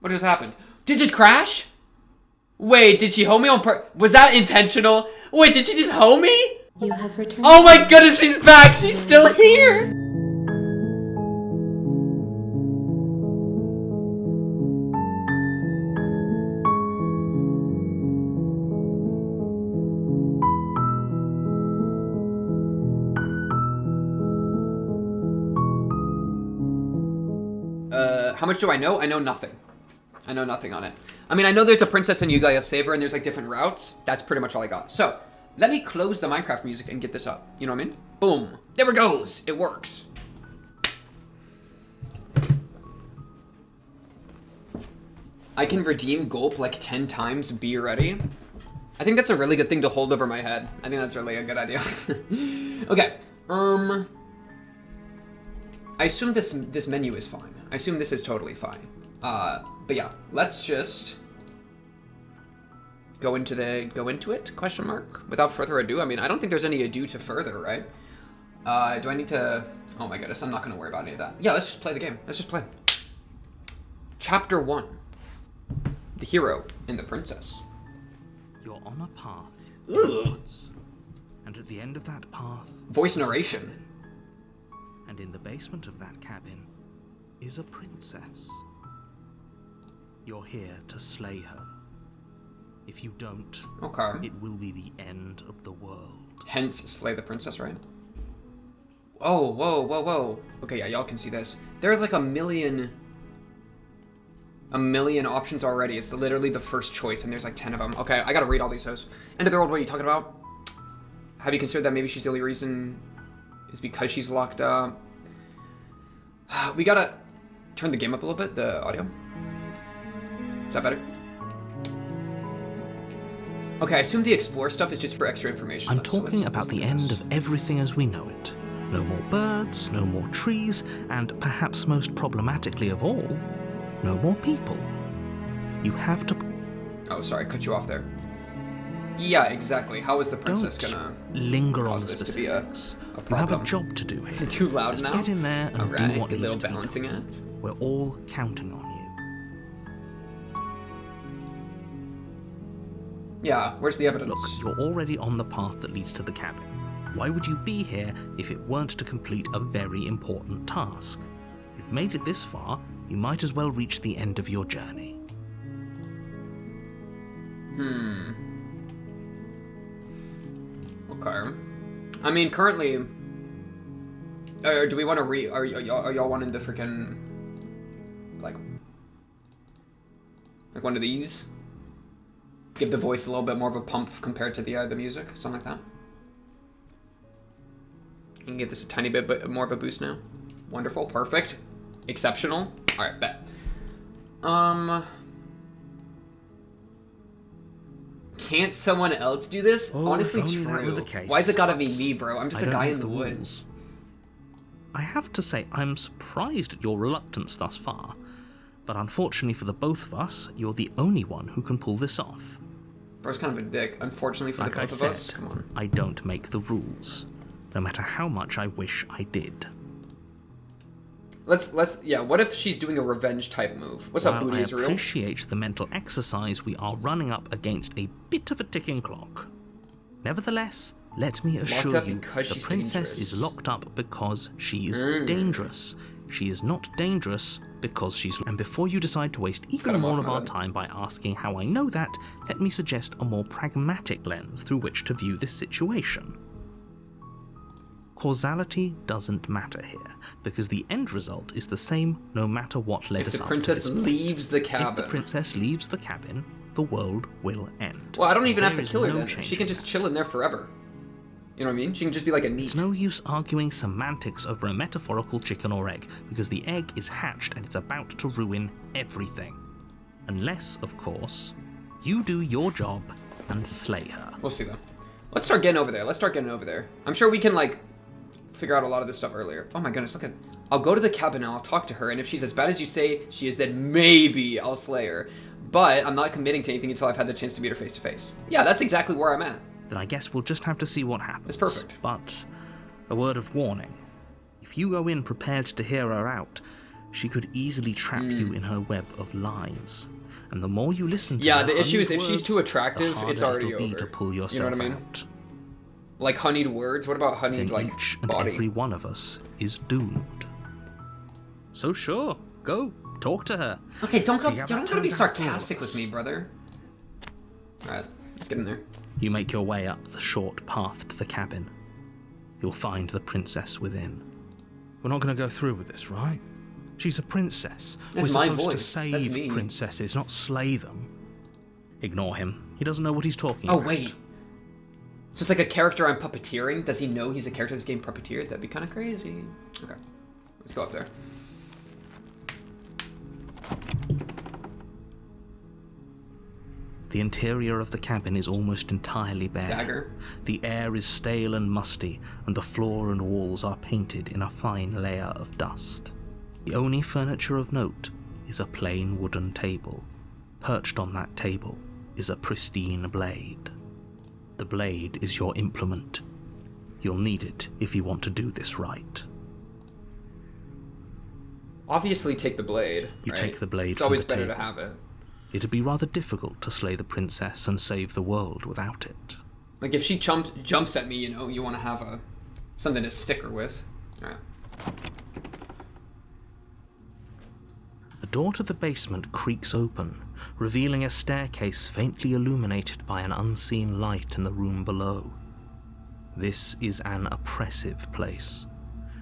What just happened? Did it just crash? Wait, did she hoe me on was that intentional? Wait, did she just hoe me? You have returned. Oh my goodness, she's back! She's still here! How much do I know? I know nothing. I know nothing on it. I mean, I know there's a princess and you gotta save her and there's like different routes. That's pretty much all I got. So, let me close the Minecraft music and get this up. You know what I mean? Boom. There it goes. It works. I can redeem gulp like 10 times. Be ready. I think that's a really good thing to hold over my head. I think that's really a good idea. Okay. I assume this menu is fine. I assume this is totally fine. But yeah, let's just go into it, question mark. Without further ado, I mean, I don't think there's any ado to further, right? Do I need to, oh my goodness, I'm not gonna worry about any of that. Yeah, let's just play the game. Let's just play. Chapter 1, the hero and the princess. You're on a path in the woods, and at the end of that path, Voice is a narration. cabin. And in the basement of that cabin is a princess. You're here to slay her. If you don't, Okay. it will be the end of the world. Hence, slay the princess, right? Oh, whoa, whoa, whoa. Okay, yeah, y'all can see this. There's like a million options already. It's literally the first choice, and there's like 10 of them. Okay, I gotta read all these hosts. End of the world, what are you talking about? Have you considered that maybe she's the only reason is because she's locked up? We gotta turn the game up a little bit, the audio. Is that better? Okay, I assume the explore stuff is just for extra information. I'm talking about the end of everything as we know it. No more birds, no more trees, and perhaps most problematically of all, no more people. You have to... Oh, sorry, I cut you off there. Yeah, exactly. How is the princess Don't gonna linger on cause the this to be a specifics. You have problem? a job to do here. Too loud Just now? get in there and do Alright, what good needs little to be balancing done. act. We're all counting on you. Yeah, where's the evidence? Look, you're already on the path that leads to the cabin. Why would you be here if it weren't to complete a very important task? You've made it this far, you might as well reach the end of your journey. Okay. I mean, currently... do we want to are y'all wanting the freaking... Like one of these? Give the voice a little bit more of a pump compared to the music? Something like that? You can give this a tiny bit more of a boost now. Wonderful. Perfect. Exceptional. Alright, bet. Can't someone else do this? Oh, Honestly, if only true. that was the case. Why's it gotta be me, bro? I'm just I a don't guy make in the rules. woods. I have to say, I'm surprised at your reluctance thus far, but unfortunately for the both of us, you're the only one who can pull this off. Bro's kind of a dick. Unfortunately for Like the I both of said, us. Come on. I don't make the rules, no matter how much I wish I did. Yeah, what if she's doing a revenge type move? What's up, While Booty I Israel? appreciate the mental exercise, we are running up against a bit of a ticking clock. Nevertheless, let me assure up you, because the she's princess dangerous. is locked up because she's dangerous. She is not dangerous because she's... And before you decide to waste even him more off, of our Madam. time by asking how I know that, let me suggest a more pragmatic lens through which to view this situation. Causality doesn't matter here, because the end result is the same no matter what led If us the up princess to this point. leaves the If cabin. the princess leaves the cabin, the world will end. Well, I don't even have There to is kill her no then. She changing can just that. chill in there forever. You know what I mean? She can just be like a neat. It's no use arguing semantics over a metaphorical chicken or egg, because the egg is hatched and it's about to ruin everything. Unless, of course, you do your job and slay her. We'll see though. Let's start getting over there. I'm sure we can like figure out a lot of this stuff earlier. Oh my goodness, look at... I'll go to the cabin and I'll talk to her, and if she's as bad as you say she is, then maybe I'll slay her. But I'm not committing to anything until I've had the chance to meet her face to face. Yeah, that's exactly where I'm at. Then I guess we'll just have to see what happens. It's perfect. But a word of warning. If you go in prepared to hear her out, She could easily trap you in her web of lies. And the more you listen to Yeah, her the issue is if honeyed she's too words, attractive, the it's harder already it'll be over. to pull You know yourself what I mean? out. Like honeyed words? What about Then honeyed, like, each and body? every one of us is doomed. So sure, go, talk to her. Okay, don't See how that gotta be turns out for all of sarcastic with us. me, brother. Alright, let's get in there. You make your way up the short path to the cabin. You'll find the princess within. We're not going to go through with this, right? She's a princess. That's We're my supposed to voice. That's save me. princesses, not slay them. Ignore him. He doesn't know what he's talking Oh, about. wait. So it's like a character I'm puppeteering? Does he know he's a character that's getting puppeteered? That'd be kind of crazy. Okay, let's go up there. The interior of the cabin is almost entirely bare. Dagger. The air is stale and musty, and the floor and walls are painted in a fine layer of dust. The only furniture of note is a plain wooden table. Perched on that table is a pristine blade. The blade is your implement. You'll need it if you want to do this right. Obviously take the blade, You right? take the blade It's from always the better to table. have it. It'd be rather difficult to slay the princess and save the world without it. Like if she jumps at me, you know, you want to have something to stick her with. Alright. The door to the basement creaks open, revealing a staircase faintly illuminated by an unseen light in the room below. This is an oppressive place.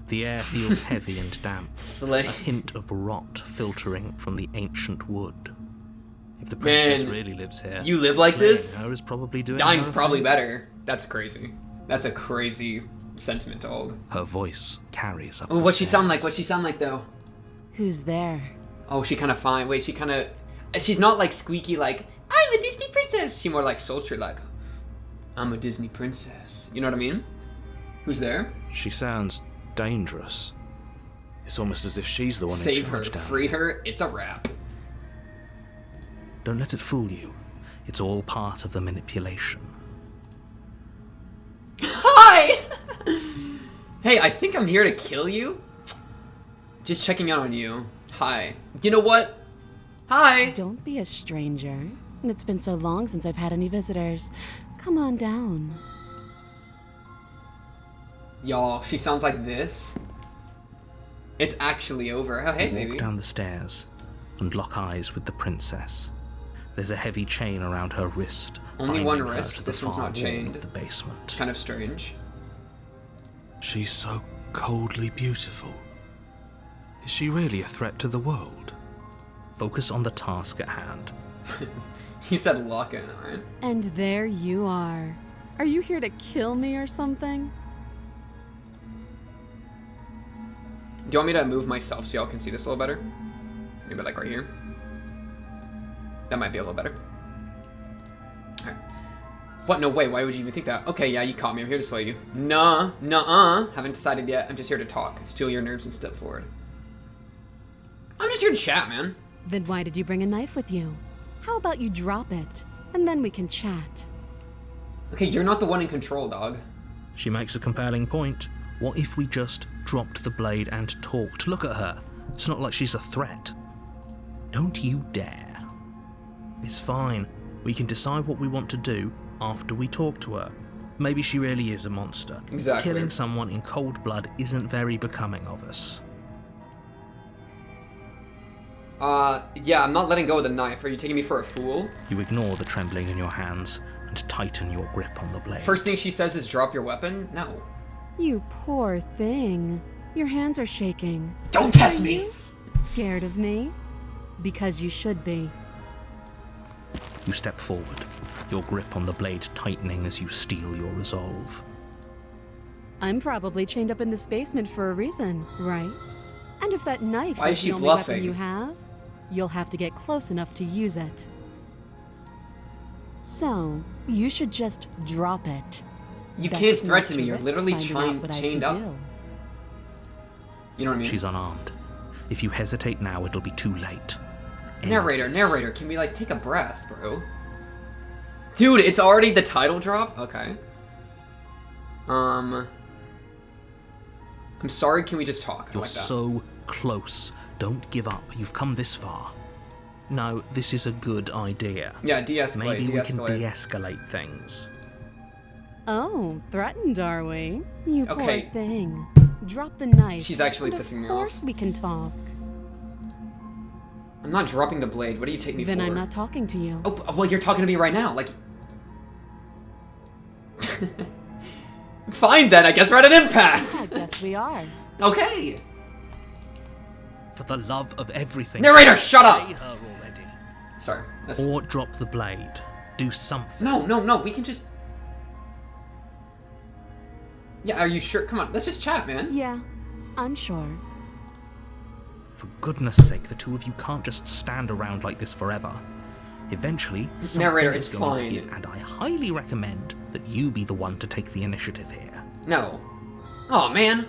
The air feels heavy and damp, Slay. a hint of rot filtering from the ancient wood. If the princess Man, really lives here, you live like slaying this? her is probably doing Dying's her a probably favor. better. That's crazy. That's a crazy sentiment to hold. Her voice carries up Oh, the what's she sound like? stairs. What's she sound like though? Who's there? Oh, she kind of fine. Wait, she kind of... She's not like squeaky like, I'm a Disney princess. She more like sultry like, I'm a Disney princess. You know what I mean? Who's there? She sounds dangerous. It's almost as if she's the one in Save her. charge down Free here. her. It's a wrap. Don't let it fool you. It's all part of the manipulation. Hi! Hey, I think I'm here to kill you. Just checking out on you. Hi. You know what? Hi! Don't be a stranger. It's been so long since I've had any visitors. Come on down. Y'all, she sounds like this. It's actually over. Oh, hey, Walk baby. down the stairs and lock eyes with the princess. There's a heavy chain around her wrist. Only binding one her wrist. to the This one's far not wall chained. of the basement. Kind of strange. She's so coldly beautiful. Is she really a threat to the world? Focus on the task at hand. He said lock in, alright? And there you are. Are you here to kill me or something? Do you want me to move myself so y'all can see this a little better? Maybe like right here. That might be a little better. Alright. What? No way. Why would you even think that? Okay, yeah, you caught me. I'm here to slay you. Nah. Nuh-uh. Haven't decided yet. I'm just here to talk. Steal your nerves and step forward. I'm just here to chat, man. Then why did you bring a knife with you? How about you drop it, and then we can chat. Okay, you're not the one in control, dog. She makes a compelling point. What if we just dropped the blade and talked? Look at her. It's not like she's a threat. Don't you dare. It's fine. We can decide what we want to do after we talk to her. Maybe she really is a monster. Exactly. Killing someone in cold blood isn't very becoming of us. Yeah, I'm not letting go of the knife. Are you taking me for a fool? You ignore the trembling in your hands and tighten your grip on the blade. First thing she says is drop your weapon? No. You poor thing. Your hands are shaking. Don't test Are me! you scared of me? Because you should be. You step forward, your grip on the blade tightening as you steel your resolve. I'm probably chained up in this basement for a reason, right? And if that knife Why is is she the only bluffing? weapon you have, you'll have to get close enough to use it. So, you should just drop it. You Best can't not threaten to me. You're risk literally finding out what I chained can up. do. You know what I mean? She's unarmed. If you hesitate now, it'll be too late. Narrator, narrator, can we like take a breath, bro? Dude, it's already the title drop? Okay. I'm sorry, can we just talk? I You're like that. so close Don't give up. You've come this far. No, this is a good idea. Yeah, de-escalate, Maybe we can de-escalate. de-escalate things. Oh, threatened, are we? You Okay. poor thing. Drop the knife. She's actually and pissing me Of course off. we can talk. I'm not dropping the blade. What do you take me Then for? I'm not talking to you. Oh, well, you're talking to me right now. Like... Fine, then. I guess we're at an impasse. I guess we are. Okay. For the love of everything. Narrator, shut up! slay her already. Sorry. That's... Or drop the blade. Do something. No. We can just... Yeah, are you sure? Come on. Let's just chat, man. Yeah, I'm sure. For goodness sake, the two of you can't just stand around like this forever. Eventually, something Narrator, is it's going to fine. give, and I highly recommend that you be the one to take the initiative here. No. Oh, man.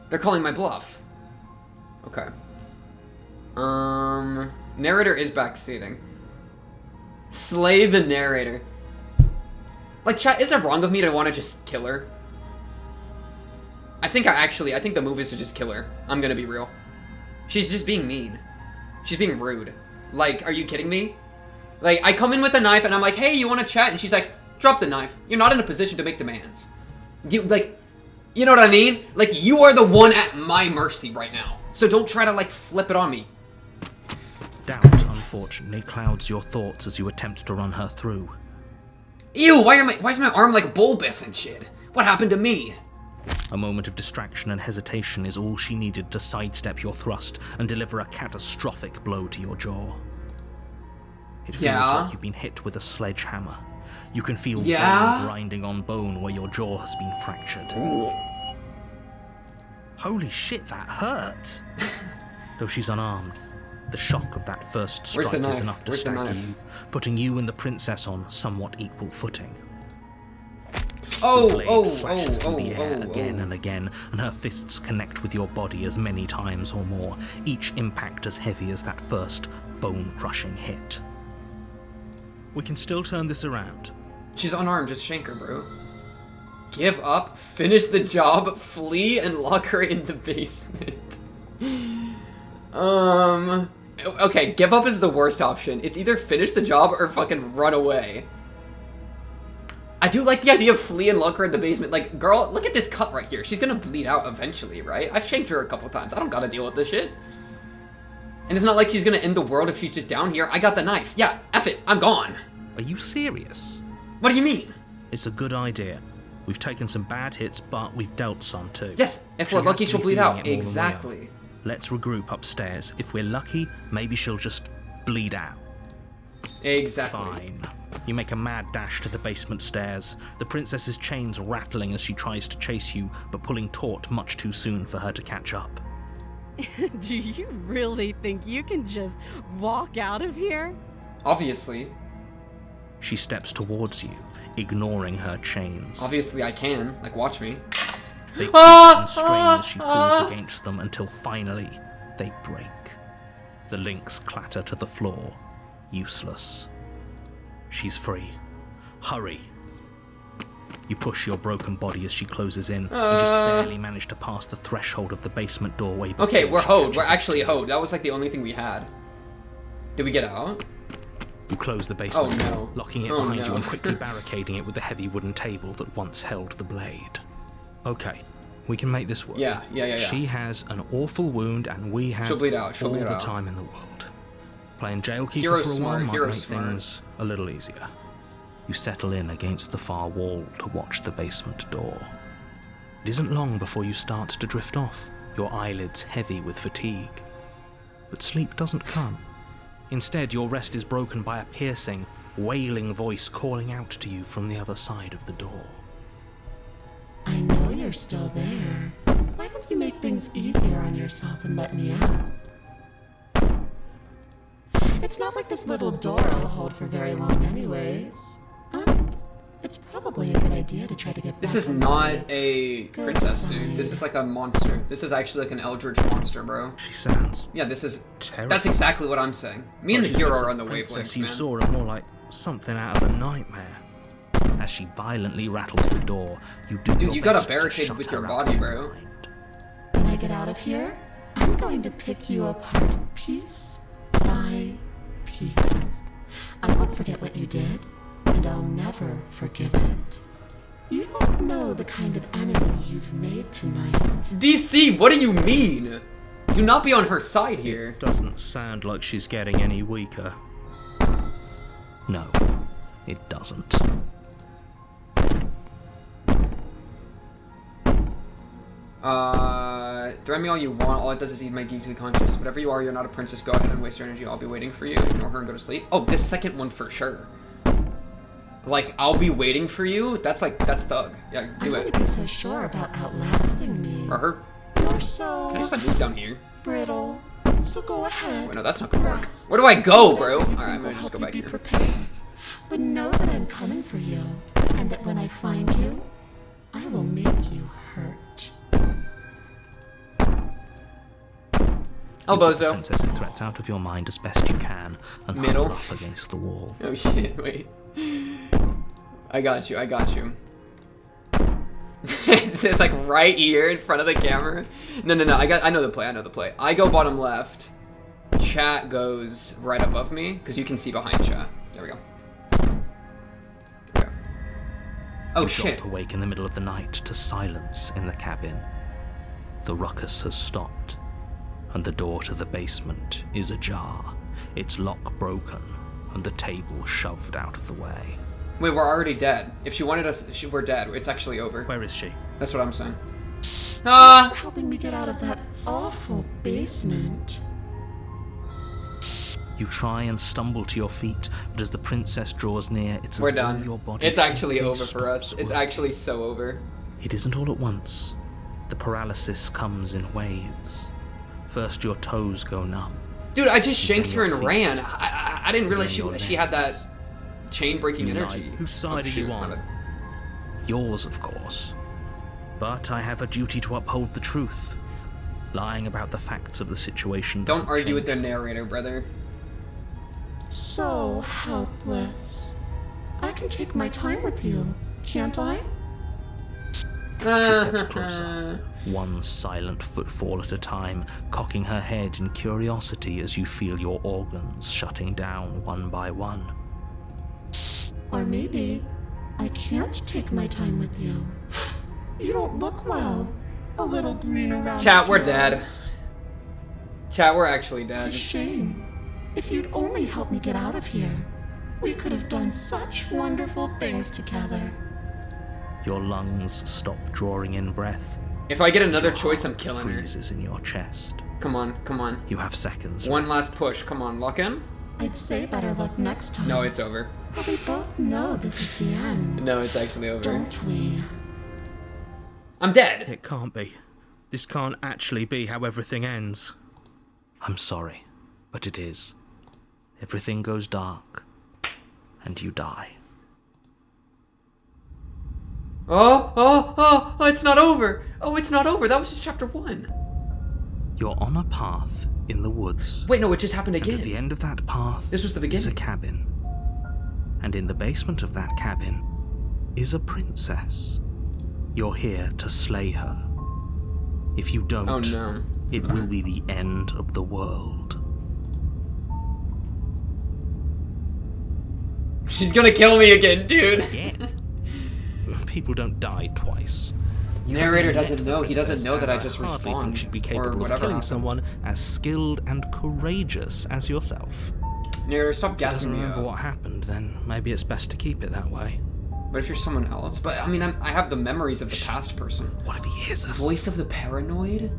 They're calling my bluff. Okay. Narrator is backseating. Slay the narrator. Like, chat, is it wrong of me to want to just kill her? I think the move is to just kill her. I'm gonna be real. She's just being mean. She's being rude. Like, are you kidding me? Like, I come in with a knife and I'm like, hey, you want to chat? And she's like, drop the knife. You're not in a position to make demands. You know what I mean? Like, you are the one at my mercy right now. So don't try to, like, flip it on me. Doubt, unfortunately, clouds your thoughts as you attempt to run her through. Ew, why is my arm like bulbous and shit? What happened to me? A moment of distraction and hesitation is all she needed to sidestep your thrust and deliver a catastrophic blow to your jaw. It feels like you've been hit with a sledgehammer. You can feel bone grinding on bone where your jaw has been fractured. Ooh. Holy shit, that hurt! Though she's unarmed, the shock of that first strike is enough to stagger you, putting you and the princess on somewhat equal footing. The blade slashes through the air again and again, and her fists connect with your body as many times or more, each impact as heavy as that first bone-crushing hit. We can still turn this around. She's unarmed, just shank her, bro. Give up, finish the job, flee, and lock her in the basement. Okay, give up is the worst option. It's either finish the job or fucking run away. I do like the idea of flee and lock her in the basement. Like, girl, look at this cut right here. She's gonna bleed out eventually, right? I've shanked her a couple times. I don't gotta deal with this shit. And it's not like she's gonna end the world if she's just down here. I got the knife. Yeah, F it. I'm gone. Are you serious? What do you mean? It's a good idea. We've taken some bad hits, but we've dealt some too. Yes, if She we're has lucky, to she'll be bleed feeling out. it more than we are. Exactly. Let's regroup upstairs. If we're lucky, maybe she'll just bleed out. Exactly. Fine. You make a mad dash to the basement stairs, the princess's chains rattling as she tries to chase you, but pulling taut much too soon for her to catch up. Do you really think you can just walk out of here? Obviously. She steps towards you, ignoring her chains. Obviously I can. Like, watch me. They creak and strain as she pulls against them until finally they break. The links clatter to the floor, useless. She's free. Hurry. You push your broken body as she closes in, and just barely manage to pass the threshold of the basement doorway. Okay, we're she hoed. catches We're up actually to you. hoed. That was like the only thing we had. Did we get out? You close the basement Oh, no. door, locking it Oh, behind you no. and quickly barricading it with the heavy wooden table that once held the blade. Okay, we can make this work. Yeah. She has an awful wound, and we have She'll bleed out. She'll all bleed the out. time in the world. Playing jailkeeper Hero for a smart, while might hero make smart. things a little easier. You settle in against the far wall to watch the basement door. It isn't long before you start to drift off, your eyelids heavy with fatigue. But sleep doesn't come. Instead, your rest is broken by a piercing, wailing voice calling out to you from the other side of the door. I know you're still there. Why don't you make things easier on yourself and let me out? It's not like this little door will hold for very long anyways. It's probably a good idea to try to get This back is on not the a good princess, dude. side. This is like a monster. This is actually like an eldritch monster, bro. She sounds Yeah, this is... terrible. That's exactly what I'm saying. Me and the She hero says are that on the princess wavelengths, you man. saw are more like something out of a nightmare. As she violently rattles the door, you do Dude, your you got a best to barricade shut with her your out body, of bro. mind. Can I get out of here? I'm going to pick you apart piece by piece. I won't forget what you did, and I'll never forgive it. You don't know the kind of enemy you've made tonight. DC, what do you mean? Do not be on her side here. Doesn't sound like she's getting any weaker. No, it doesn't. Threaten me all you want. All it does is eat my geekly conscious. Whatever you are, you're not a princess. Go ahead and waste your energy. I'll be waiting for you. Ignore her and go to sleep. Oh, this second one for sure. Like, I'll be waiting for you? That's thug. Yeah, do I it. wouldn't be so sure about outlasting me. Or her. You're so Can I just like move down here? brittle. So go ahead. Wait, no, that's not gonna work. Where do I go, bro? Alright, I'm gonna just go back Be here. prepared. But know that I'm coming for you, and that when I find you, I will make you hurt. Oh, You put the bozo. princess's threats out of your mind as best you can and Middle. huddle up against the wall. Oh shit, wait. I got you. It's like right here in front of the camera. No, I know the play. I go bottom left. Chat goes right above me, because you can see behind chat. There we go. Okay. Oh You shit. jolt awake in the middle of the night to silence in the cabin. The ruckus has stopped, and the door to the basement is ajar, its lock broken, and the table shoved out of the way. Wait, we're already dead. If she wanted us, we're dead. It's actually over. Where is she? That's what I'm saying. For Ah! helping me get out of that awful basement. You try and stumble to your feet, but as the princess draws near, it's We're as though done. your body It's actually simply over for us. stops It's working. actually so over. It isn't all at once. The paralysis comes in waves. First your toes go numb. Dude, I just shanked then her your and feet. ran. I didn't realize Then your she had legs. that chain-breaking You energy. lie. Whose side are shoot, you my on? bad. Yours, of course. But I have a duty to uphold the truth. Lying about the facts of the situation Don't doesn't argue with the change. narrator, brother. So helpless. I can take my time with you, can't I? She steps closer, one silent footfall at a time, cocking her head in curiosity as you feel your organs shutting down one by one. Or maybe I can't take my time with you. You don't look well. A little green around. Chat, the we're jaw. dead. Chat, we're actually A dead. shame. If you'd only help me get out of here, we could have done such wonderful things together. Your lungs stop drawing in breath. If I get another Your choice, I'm heart killing her. freezes in your chest. Come on, come on. You have seconds. One last push. Come on, lock in. I'd say better luck next time. No, it's over. But we both know this is the end, No, it's actually over. don't we? I'm dead. It can't be. This can't actually be how everything ends. I'm sorry, but it is. Everything goes dark, and you die. Oh, it's not over. Oh, it's not over. That was just chapter 1. You're on a path in the woods. Wait, no, it just happened And at the again. end of that path This was the is a beginning. cabin. And in the basement of that cabin is a princess. You're here to slay her. If you don't, Oh no. it will be the end of the world. She's gonna kill me again, dude. Again. People don't die twice. You Narrator haven't met doesn't the know. He doesn't princess, know that I and just hardly respawned, think she'd be or capable of whatever killing happened. someone as skilled and courageous as yourself. Narrator, stop Doesn't gassing me remember up. what happened, then maybe it's best to keep it that way. But if you're someone else, but I mean, I have the memories of the past person. What if he hears us? Voice of the paranoid?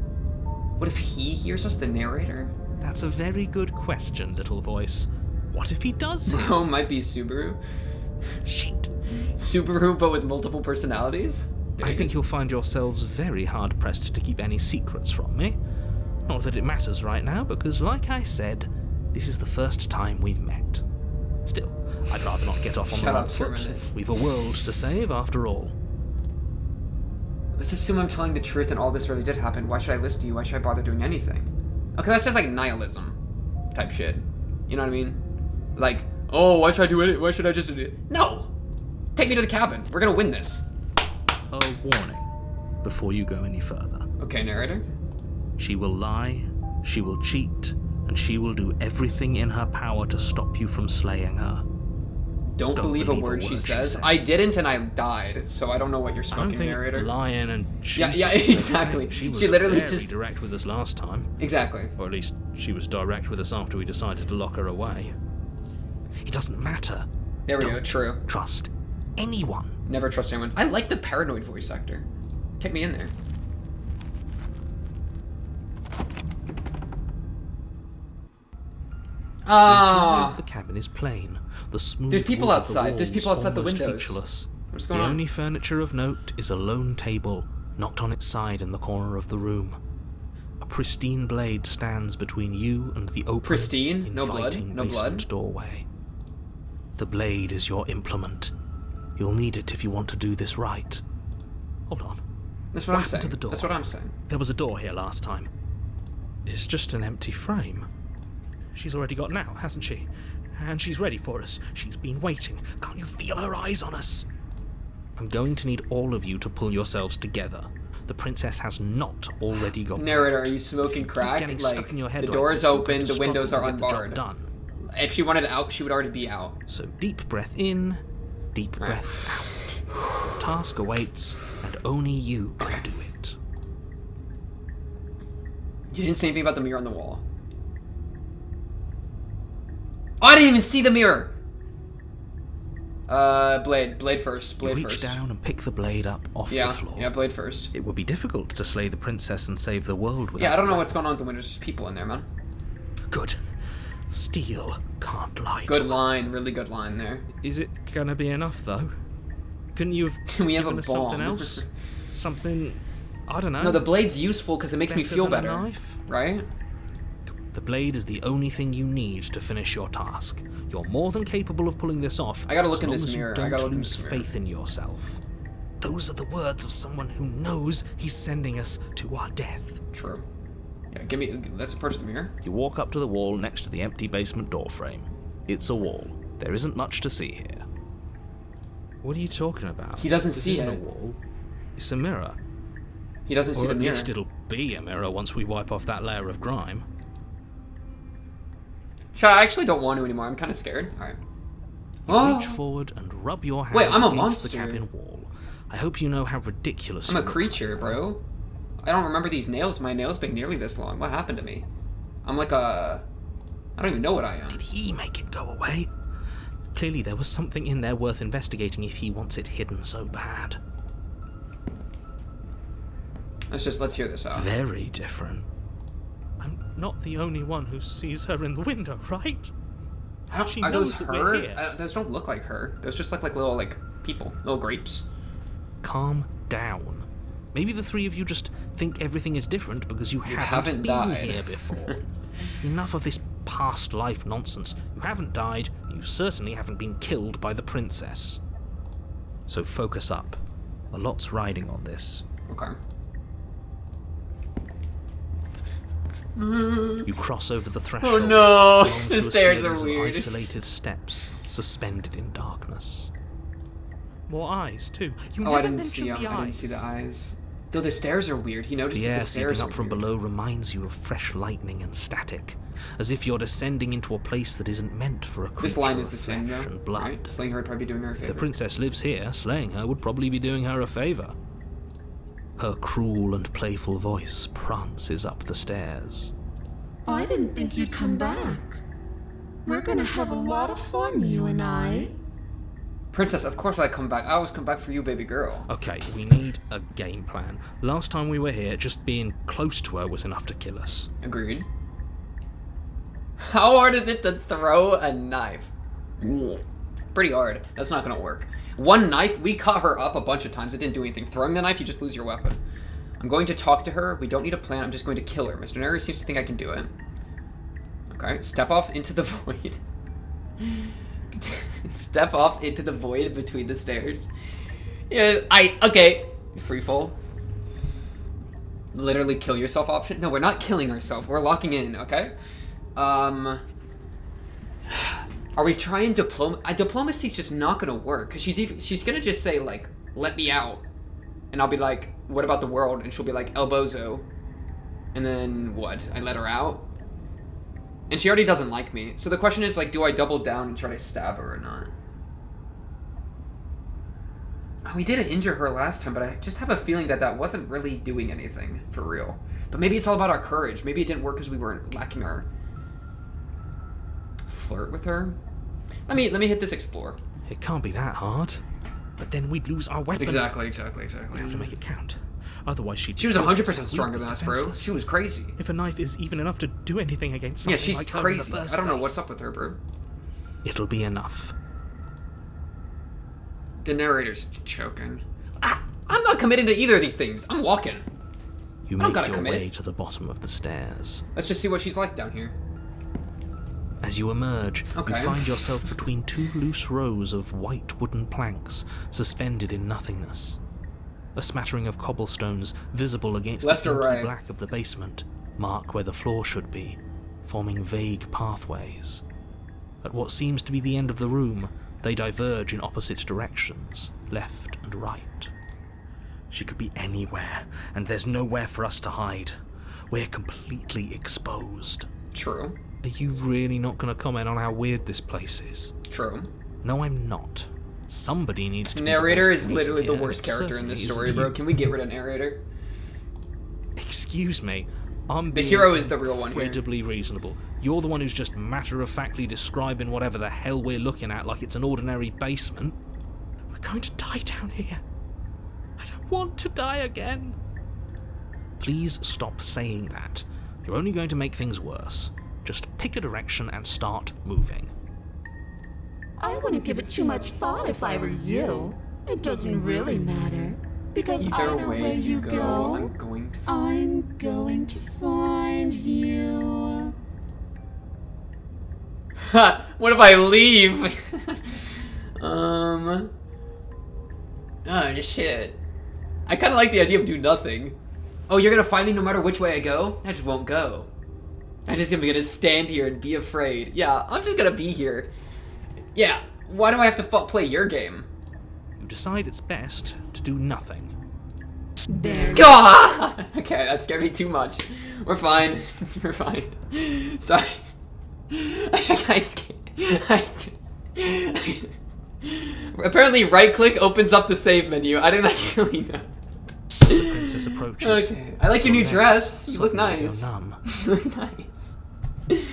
What if he hears us, the narrator? That's a very good question, little voice. What if he does hear? Oh, might be Subaru. Shit. Subaru, but with multiple personalities? I think you'll find yourselves very hard-pressed to keep any secrets from me. Not that it matters right now, because like I said, this is the first time we've met. Still, I'd rather not get off on Shut the wrong up, foot. Terminus. We've a world to save, after all. Let's assume I'm telling the truth and all this really did happen. Why should I listen to you? Why should I bother doing anything? Okay, that's just like nihilism type shit. You know what I mean? Like, oh, why should I do it? Why should I just do it? No! Take me to the cabin. We're gonna win this. A warning before you go any further. Okay, narrator. She will lie, she will cheat, and she will do everything in her power to stop you from slaying her. Don't believe a word she says. I didn't, and I died, so I don't know what you're I don't smoking, think narrator. lying and cheating. Yeah, exactly. She was literally very just direct with us last time. exactly. Or at least she was direct with us after we decided to lock her away. It doesn't matter. There we go. True. Trust anyone. Never trust anyone. I like the paranoid voice actor. Take me in there. The interior Ah, of the cabin is plain. The smooth There's people wood of the outside. There's walls people outside the almost windows. featureless. what's The going on? only furniture of note is a lone table, knocked on its side in the corner of the room. A pristine blade stands between you and the open, Pristine? No blood? inviting No blood? basement doorway. The blade is your implement. You'll need it if you want to do this right. Hold on. That's what I'm happened saying. to the door? That's what I'm saying. There was a door here last time. It's just an empty frame. She's already got now, hasn't she? And she's ready for us. She's been waiting. Can't you feel her eyes on us? I'm going to need all of you to pull yourselves together. The princess has not already got Narrator, out. are you smoking If you keep crack? getting Like, stuck in your head the like door this, is you're open, going to the windows struggle are to get the job unbarred. done. If she wanted out, she would already be out. So deep breath in, deep Right. breath out. Task awaits, and only you can do it. You didn't say anything about the mirror on the wall. Oh, I didn't even see the mirror! Blade first. Blade You reach first. down and pick the blade up off the Yeah, floor. yeah, blade first. It would be difficult to slay the princess and save the world without Yeah, I don't know a what's going on with the windows. There's people in there, man. weapon. Good. Steel can't lie Good to line, us. really good line there. Is it gonna be enough, though? Couldn't you have We have given a us something bomb. else? Something... I don't know. No, the blade's useful because it makes me better feel than a better. knife? Right? The blade is the only thing you need to finish your task. You're more than capable of pulling this off. I gotta look as in long this as you mirror. I Don't gotta look in lose this mirror. faith in yourself. Those are the words of someone who knows he's sending us to our death. True. Yeah, give me. Let's approach the mirror. You walk up to the wall next to the empty basement door frame. It's a wall. There isn't much to see here. What are you talking about? He doesn't This see isn't it. a wall. It's a mirror. He doesn't see Or the at mirror. least it'll be a mirror once we wipe off that layer of grime. I actually don't want to anymore. I'm kind of scared. All right. You reach Oh, forward and rub your hand Wait, I'm a against monster. the cabin wall. I hope you know how ridiculous I'm a you look. creature, bro. I don't remember these nails. My nails being nearly this long. What happened to me? I'm like a. I don't even know what I am. Did he make it go away? Clearly there was something in there worth investigating if he wants it hidden so bad. Let's hear this out. Very different. I'm not the only one who sees her in the window, right? I don't, She are those knows that we're her? here. Those don't look like her. Those just look like little people, little grapes. Calm down. Maybe the three of you just think everything is different because you haven't been died. here before. Enough of this past life nonsense. You haven't died, you certainly haven't been killed by the princess. So focus up. A lot's riding on this. Okay. You cross over the threshold. Oh no! onto The a stairs are series of weird. Isolated steps, suspended in darkness. More eyes too. You Oh, never I didn't mentioned see them. the I didn't eyes. see the eyes. Though the stairs are weird. He notices The air the stairs seeping are up from weird. below reminds you of fresh lightning and static, as if you're descending into a place that isn't meant for a creature This line is of the same flesh though, and blood. right? Slaying her would probably be doing her a If the favor. princess lives here, slaying her would probably be doing her a favor. Her cruel and playful voice prances up the stairs. I didn't think you'd come back. We're gonna have a lot of fun, you and I. Princess, of course I come back. I always come back for you, baby girl. Okay, we need a game plan. Last time we were here, just being close to her was enough to kill us. Agreed. How hard is it to throw a knife? Pretty hard. That's not gonna work. One knife, we cut her up a bunch of times. It didn't do anything. Throwing the knife, you just lose your weapon. I'm going to talk to her. We don't need a plan. I'm just going to kill her. Mr. Neri seems to think I can do it. Okay, step off into the void. Step off into the void between the stairs. Yeah, okay. Free fall. Literally kill yourself option? No, we're not killing ourselves. We're locking in, okay? Are we trying diplomacy's just not gonna work, because she's gonna just say, like, let me out. And I'll be like, what about the world? And she'll be like, El Bozo. And then what? I let her out? And she already doesn't like me. So the question is, like, do I double down and try to stab her or not? Oh, we did injure her last time, but I just have a feeling that that wasn't really doing anything for real. But maybe it's all about our courage. Maybe it didn't work because we weren't lacking our flirt with her. Let me hit this explore. It can't be that hard. But then we'd lose our weapon. Exactly. We have to make it count. Otherwise, she'd. She was 100% stronger than us, bro. defenseless. She was crazy. If a knife is even enough to do anything against something Yeah, she's like her in crazy. the first I don't know place, what's up with her, bro. It'll be enough. The narrator's choking. I'm not committed to either of these things. I'm walking. You I don't make gotta your commit. way to the bottom of the stairs. Let's just see what she's like down here. As you emerge, Okay. you find yourself between two loose rows of white wooden planks suspended in nothingness. A smattering of cobblestones visible against Left the or inky right? black of the basement mark where the floor should be, forming vague pathways. At what seems to be the end of the room, they diverge in opposite directions, left and right. She could be anywhere, and there's nowhere for us to hide. We're completely exposed. True. Are you really not going to comment on how weird this place is? True. No, I'm not. Somebody needs to be Narrator the is voice of literally the reason worst here, and character in this certainly story, isn't bro. you. Can we get rid of narrator? Excuse me. I'm The being hero is the real one here. incredibly reasonable. You're the one who's just matter-of-factly describing whatever the hell we're looking at like it's an ordinary basement. We're going to die down here. I don't want to die again. Please stop saying that. You're only going to make things worse. Just pick a direction and start moving. I wouldn't give it too much thought if I were you. It doesn't really matter. Because either way you go, I'm going to... I'm going to find you. Ha! What if I leave? Oh, shit. I kind of like the idea of do nothing. Oh, you're gonna find me no matter which way I go? I just won't go. I just am gonna stand here and be afraid. Yeah, I'm just gonna be here. Yeah, why do I have to play your game? You decide it's best to do nothing. There. God! Okay, that scared me too much. We're fine. We're fine. Sorry. Apparently, right click opens up the save menu. I didn't actually know. The princess approaches. Okay. I like your new legs dress. You look suddenly go nice. numb. You look nice.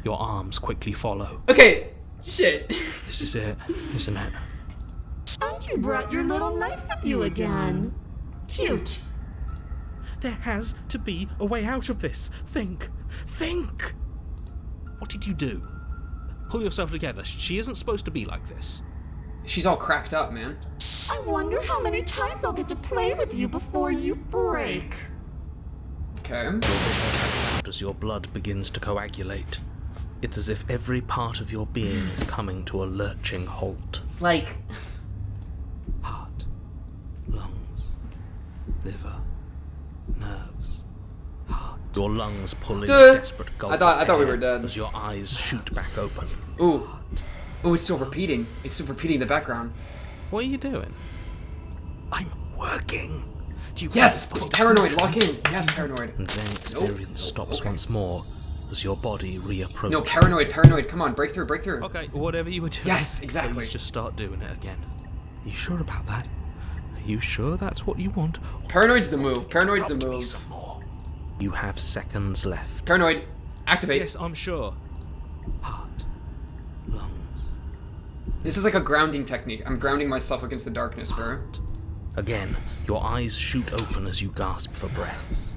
Your arms quickly follow. Okay. Shit. This is it, isn't it? And you brought your little knife with you again. Cute. There has to be a way out of this. Think. Think! What did you do? Pull yourself together. She isn't supposed to be like this. She's all cracked up, man. I wonder how many times I'll get to play with you before you break. Okay. As your blood begins to coagulate, it's as if every part of your being is coming to a lurching halt. Like, Heart, lungs, liver, nerves, heart. Your lungs pull in Duh. a desperate gulp. I thought of we air were dead. As your eyes shoot back open. ooh. Ooh, it's still repeating. It's still repeating in the background. What are you doing? I'm working. Do you Yes! understand? Paranoid, lock in. Yes, paranoid. And then experience stops once more as your body reapproaches. No, paranoid. Come on, break through. Okay, whatever you were doing. Yes, exactly. Please just start doing it again. You sure about that? Are you sure that's what you want? Paranoid's the move. Paranoid's the Prompt me move. some more. You have seconds left. Paranoid, activate. Yes, I'm sure. Heart, lungs, This is like a grounding technique. I'm grounding myself against the darkness, bro. Again, your eyes shoot open as you gasp for breath.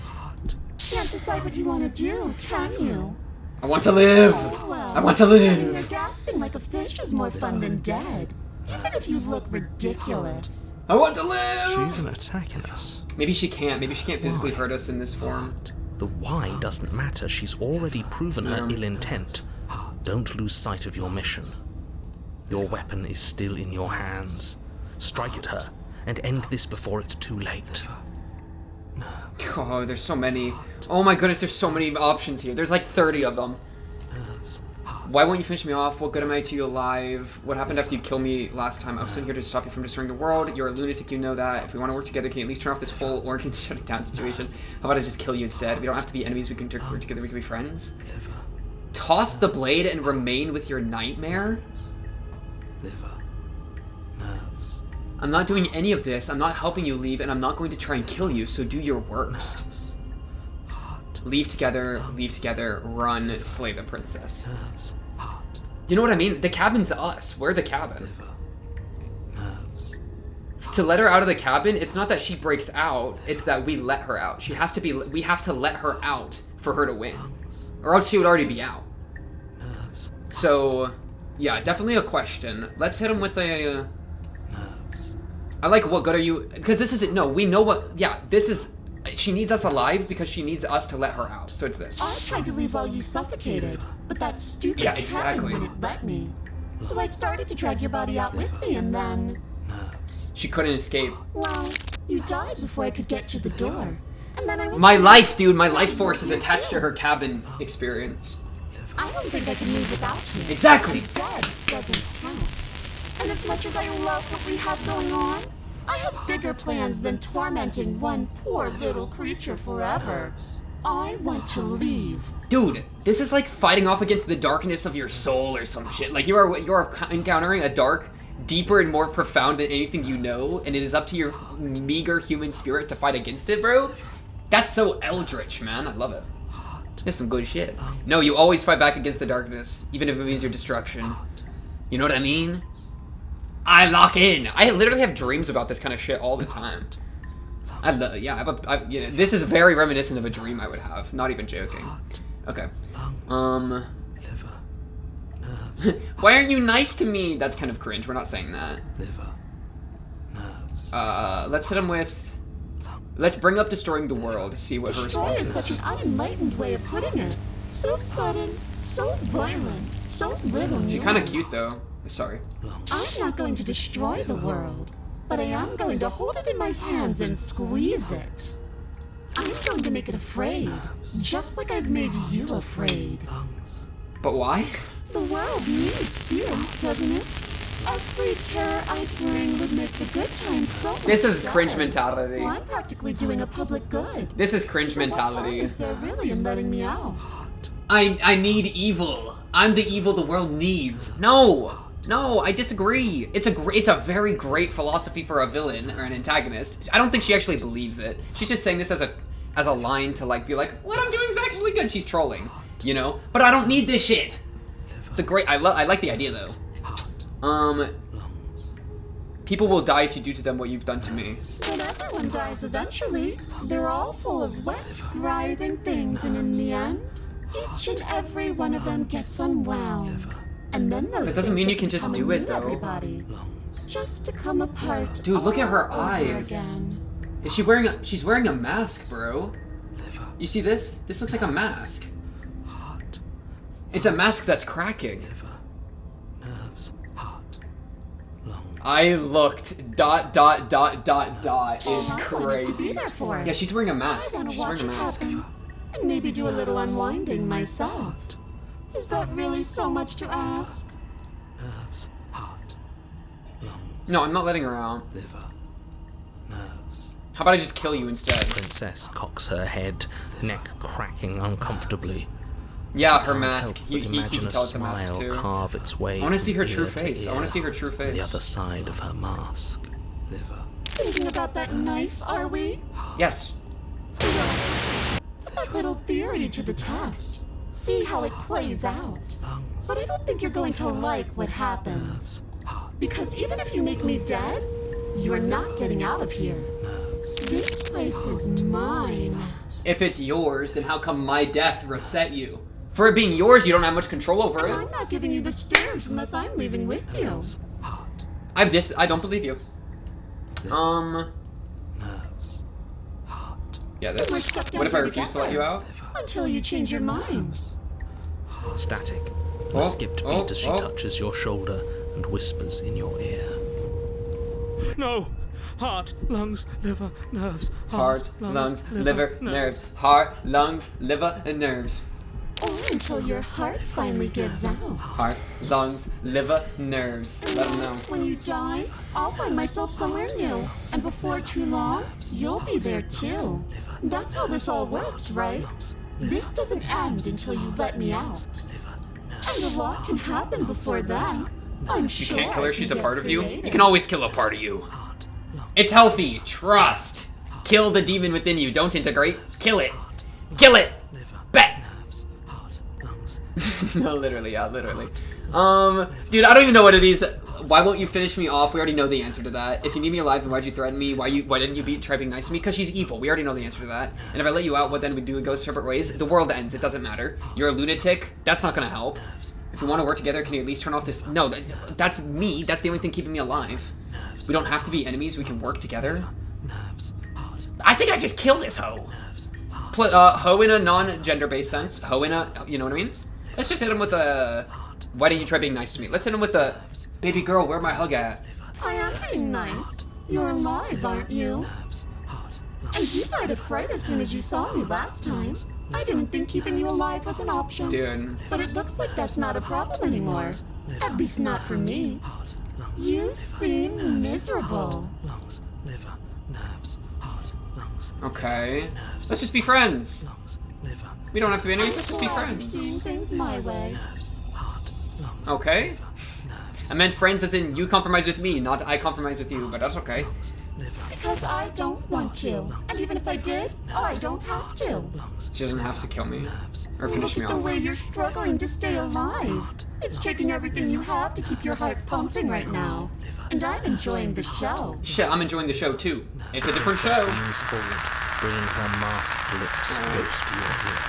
Heart. Can't decide what you want to do, can you? I want to live. Oh, well. I want to Sitting there live. gasping like a fish is more fun than dead. Even if you look ridiculous. I want to live. She's an attacking us. Maybe she can't. Maybe she can't physically Why? hurt us in this form. The why doesn't matter. She's already proven her Yeah. ill intent. Don't lose sight of your mission. Your weapon is still in your hands. Strike at her and end this before it's too late. Oh, there's so many. Oh my goodness, there's so many options here. There's like 30 of them. Nerves, Why won't you finish me off? What good am I to you alive? What happened after you killed me last time? I was sitting here to stop you from destroying the world. You're a lunatic, you know that. If we want to work together, can you at least turn off this whole organ shutting down situation? How about I just kill you instead? We don't have to be enemies, we can work together, we can be friends. Toss the blade and remain with your nightmare? Liver. Nerves. I'm not doing any of this. I'm not helping you leave, and I'm not going to try and kill you, so do your worst. Leave together, run, slay the princess. Nerves. Heart. Do you know what I mean? The cabin's us. We're the cabin. Liver. Nerves. To let her out of the cabin, it's not that she breaks out, it's that we let her out. She has to be, we have to let her out for her to win. Or else she would already be out. Nerves. So, yeah, definitely a question. Let's hit him with a... Nerves. I like, what good are you... Because this isn't... No, we know what... Yeah, this is... She needs us alive because she needs us to let her out. So it's this. I tried to leave while you suffocated, but that stupid Yeah, cabin exactly. wouldn't let me. So I started to drag your body out with me, and then... She couldn't escape. Well, you died before I could get to the door. And then I was... My life, dude. My life force is attached to her cabin experience. I don't think I can live without you. Exactly. Dead doesn't count. And as much as I love what we have going on, I have bigger plans than tormenting one poor little creature forever. I want to leave. Dude, this is like fighting off against the darkness of your soul or some shit. Like you are encountering a dark, deeper and more profound than anything you know, and it is up to your meager human spirit to fight against it, bro. That's so eldritch, man. I love it. That's some good shit. No, you always fight back against the darkness, even if it means your destruction. You know what I mean? I lock in. I literally have dreams about this kind of shit all the time. I love, yeah, you know, this is very reminiscent of a dream I would have. Not even joking. Okay. Liver. Nerves. Why aren't you nice to me? That's kind of cringe. We're not saying that. Liver. Nerves. Let's hit him with... Let's bring up destroying the world. See what her Destroy response is is. such an unenlightened way of putting it. So sudden, so violent, so little She's kind of cute, though. Sorry. I'm not going to destroy the world, but I am going to hold it in my hands and squeeze it. I'm going to make it afraid, just like I've made you afraid. But why? The world needs fear, doesn't it? Every terror I bring would make the good times so much This is better. cringe mentality. Well, I'm practically doing a public good. This is cringe So what harm mentality. is there really in letting me out? I need evil. I'm the evil the world needs. No, I disagree. It's a very great philosophy for a villain or an antagonist. I don't think she actually believes it. She's just saying this as a line to like be like, what I'm doing is actually good. She's trolling, you know. But I don't need this shit. It's a great. I like the idea though. People will die if you do to them what you've done to me. But everyone dies eventually. They're all full of wet, writhing things, and in the end, each and every one of them gets unwound. And then those That doesn't mean things you can just become do a it, new though. Everybody, just to come apart. Dude, look at her all over eyes. again. Is she wearing she's wearing a mask, bro. You see this? This looks like a mask. It's a mask that's cracking. Nerves. Heart. Lungs. I looked. ... is All I want is to be crazy. there for it. Yeah, she's wearing a mask. I want to She's watch wearing a it mask. happen, and maybe do a little unwinding myself. Is that really so much to ask? Nerves. Heart. Lungs. No, I'm not letting her out. Liver. Nerves. How about I just kill you instead? Princess cocks her head, neck cracking uncomfortably. Yeah, her Can't mask. help He but can imagine tell it's a smile mask too. carve its way I want to from see her true ear to face. I want ear to see her true on face. the other side of her mask. Liver. Thinking about that knife, are we? Yes. Put that little theory to the test. See how it plays out. But I don't think you're going to like what happens. Because even if you make me dead, you're not getting out of here. This place is mine. If it's yours, then how come my death reset you? For it being yours, you don't have much control over And it. I'm not giving you the stairs unless I'm leaving with you. I don't believe you. Nerves. Heart. Yeah, this. We're stuck down What if I here refuse to let you out? Until you change your mind. Static. Oh, A skipped oh, beat as she oh. touches your shoulder and whispers in your ear. No! Heart, lungs, liver, nerves. Heart, lungs, liver, nerves. Heart, lungs, liver, and nerves. Orange until your heart finally gives out. Heart, lungs, liver, nerves. Let them know. When you die, I'll find myself somewhere new. And before too long, you'll be there too. That's how this all works, right? This doesn't end until you let me out. And a lot can happen before then. I'm You sure can't kill her, I she's can a get part of you. creative. You can always kill a part of you. It's healthy. Trust. Kill the demon within you. Don't integrate. Kill it. Kill it. Bet. No, literally, yeah, literally. Dude, I don't even know what it is. Why won't you finish me off? We already know the answer to that. If you need me alive, then why'd you threaten me? Why didn't you try being nice to me? Because she's evil. We already know the answer to that. And if I let you out, what then we do? It goes separate ways. The world ends. It doesn't matter. You're a lunatic. That's not gonna help. If we want to work together, can you at least turn off this? No, that's me. That's the only thing keeping me alive. We don't have to be enemies. We can work together. I think I just killed this hoe. Hoe in a non-gender-based sense. Hoe in a, you know what I mean? Let's just hit him with a, why don't you try being nice to me? Let's hit him with the, baby girl, where my hug at? I am being nice. You're alive, aren't you? And you died of fright as soon as you saw me last time. I didn't think keeping you alive was an option. Dude. But it looks like that's not a problem anymore. At least not for me. You seem miserable. Okay. Let's just be friends. We don't have to be enemies, let's just be Well, friends. seeing things my way. Okay. I meant friends as in you compromise with me, not I compromise with you, but that's okay. Because I don't want to. And even if I did, I don't have to. She doesn't have to kill me. Or finish Look me at the off. way you're struggling to stay alive. It's taking everything you have to keep your heart pumping right now. And I'm enjoying the show. Shit, I'm enjoying the show too. It's a different Princess show. leans forward, bringing her masked lips close to your ear.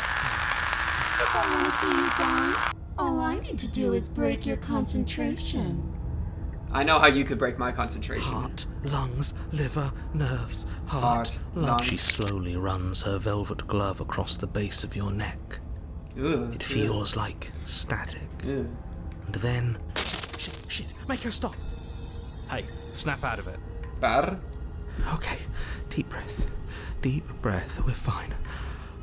If I want to see you gone, all I need to do is break your concentration. I know how you could break my concentration. Heart, lungs, liver, nerves, Heart, heart, lungs. She slowly runs her velvet glove across the base of your neck. Ugh. It feels like static. Ugh. And then... Shit, make her stop! Hey, snap out of it. Bad? Okay, deep breath. Deep breath, we're fine.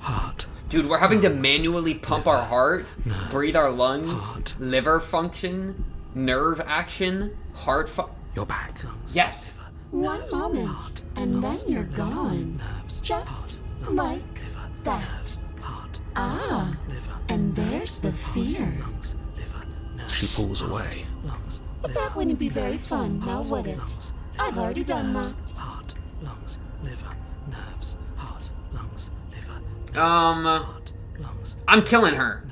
Heart, Dude, we're having to manually pump our heart, breathe our lungs, heart. liver function, nerve action, heart you're back. Yes. One moment, and then you're gone. Just like that. Ah, and there's the fear. She pulls away. But that wouldn't be very fun, now would it? I've already done that. Heart, lungs, liver, nerves, heart, lungs, liver, I'm killing her.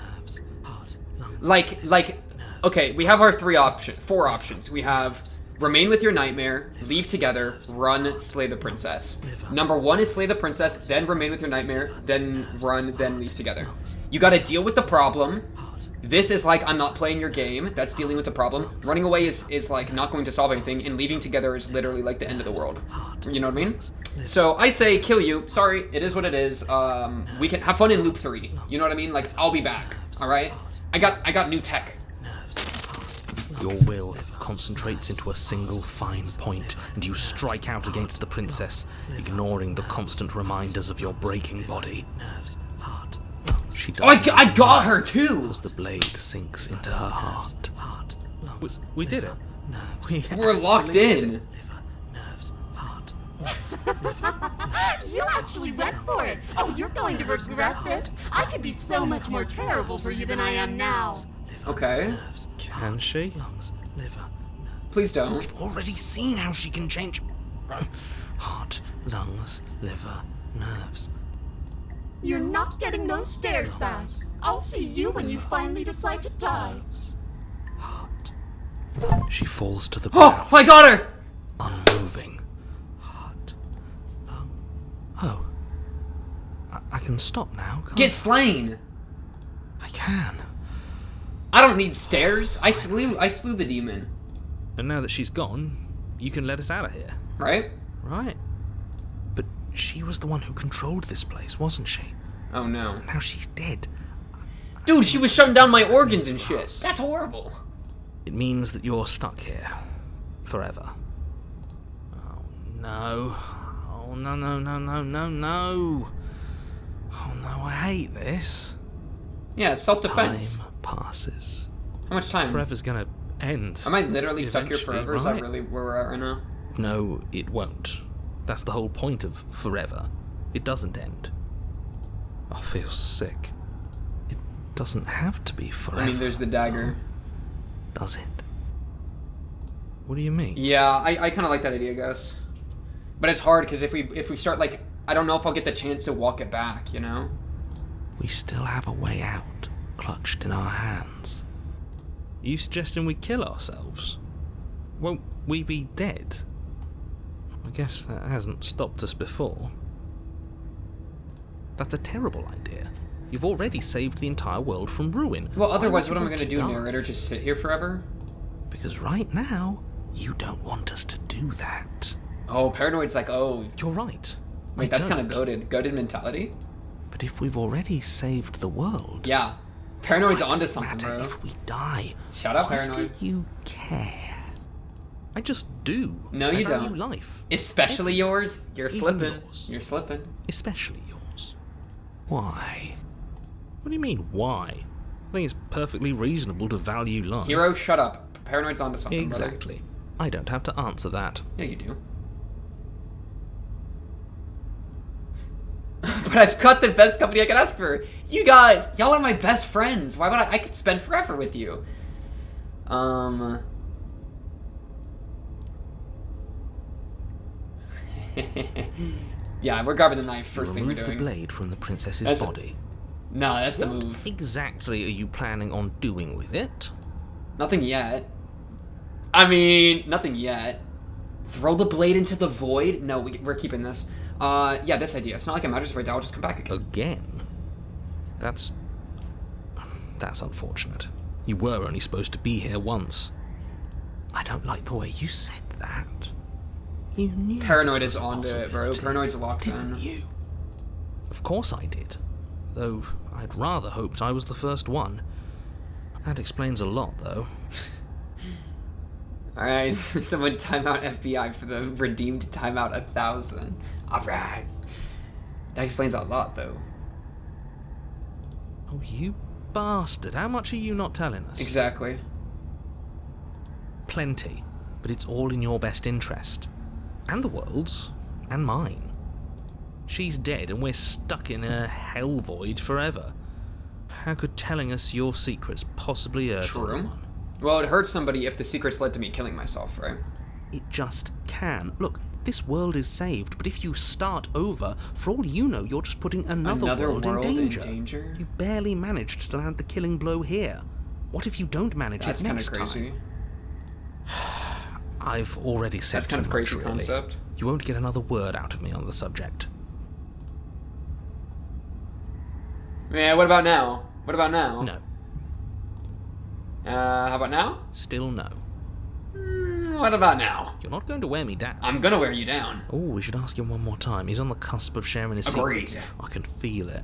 Like, okay, we have our four options. We have remain with your nightmare, leave together, run, slay the princess. Number 1 is slay the princess, then remain with your nightmare, then run, then leave together. You gotta deal with the problem. This is like, I'm not playing your game. That's dealing with the problem. Running away is like not going to solve anything, and leaving together is literally like the end of the world. You know what I mean? So I say kill you. Sorry, it is what it is. We can have fun in loop 3. You know what I mean? Like, I'll be back. All right? I got new tech. Your will concentrates into a single fine point, and you strike out against the princess, ignoring the constant reminders of your breaking body. She Oh, I got her too. as the blade sinks into her heart. We did it. We're locked in. You actually went for it! Oh, you're going to regret this? I could be so much more terrible for you than I am now. Okay. Can she? Please don't. We've already seen how she can change. Heart, lungs, liver, nerves. You're not getting those stairs back. I'll see you when you finally decide to die. She falls to the ground, Oh, I got her. unmoving. Oh. I can stop now, can't Get slain. I can. I don't need stairs. I slew the demon. And now that she's gone, you can let us out of here, Right? right? But she was the one who controlled this place, wasn't she? Oh no. Now she's dead. Dude, she was shutting down my organs and shit. That's horrible. It means that you're stuck here. Forever. Oh no. Oh no, no, no, no, no, no. Oh no, I hate this. Yeah, it's self-defense. Time passes. How much time? Forever's gonna end. Am I literally stuck here Eventually, forever? Is that right? really where we're at right now? No, it won't. That's the whole point of forever. It doesn't end. I feel sick. It doesn't have to be forever. I mean, there's the dagger. though, does it? What do you mean? Yeah, I kind of like that idea, I guess. But it's hard because if we start like, I don't know if I'll get the chance to walk it back. You know? We still have a way out, clutched in our hands. You suggesting we kill ourselves? Won't we be dead? I guess that hasn't stopped us before. That's a terrible idea. You've already saved the entire world from ruin. Well, Why otherwise, would what you am I want gonna to do, die? narrator? Just sit here forever? Because right now, you don't want us to do that. Oh, paranoid's like, oh, You're right. wait, that's kind of don't. goated mentality. But if we've already saved the world, Yeah, paranoid's why does onto it something, matter bro. if we die? Shut up, Why paranoid. do you care? I just do. No, I you value don't. Life, Especially yours. You're Even slipping. yours. You're slipping. especially yours. Why? What do you mean, why? I think it's perfectly reasonable to value life. Hero, shut up. Paranoid's onto something, brother. Exactly. I don't have to answer that. Yeah, you do. But I've got the best company I can ask for. You guys, y'all are my best friends. Why would I could spend forever with you. Yeah, we're grabbing the knife first thing we're Remove the doing. blade from the princess's That's- body. No, that's the What move. exactly are you planning on doing with it? Nothing yet. I mean, nothing yet. Throw the blade into the void? No, we're keeping this. Yeah, this idea. It's not like it matters if I die, I'll just come back again. Again? That's unfortunate. You were only supposed to be here once. I don't like the way you said that. You knew Paranoid this is was a onto it, bro. possibility, Paranoid's locked didn't in. you? Of course I did. Though I'd rather hoped I was the first one. That explains a lot, though. Alright, someone time out FBI for the redeemed timeout 1,000. Alright. That explains a lot, though. Oh, you bastard. How much are you not telling us? Exactly. Plenty. But it's all in your best interest. And the world's. And mine. She's dead and we're stuck in a hell void forever. How could telling us your secrets possibly hurt True. anyone? Well, it hurts somebody if the secrets led to me killing myself, right? It just can. Look, this world is saved, but if you start over, for all you know, you're just putting another world in danger. You barely managed to land the killing blow here. What if you don't manage That's it kind next of crazy. time? I've already said That's kind too of crazy much, really. concept. You won't get another word out of me on the subject. Yeah, what about now? What about now? No. How about now? Still no. What about now? You're not going to wear me down. I'm gonna wear you down. Oh, we should ask him one more time. He's on the cusp of sharing his Agreed. secrets. I can feel it.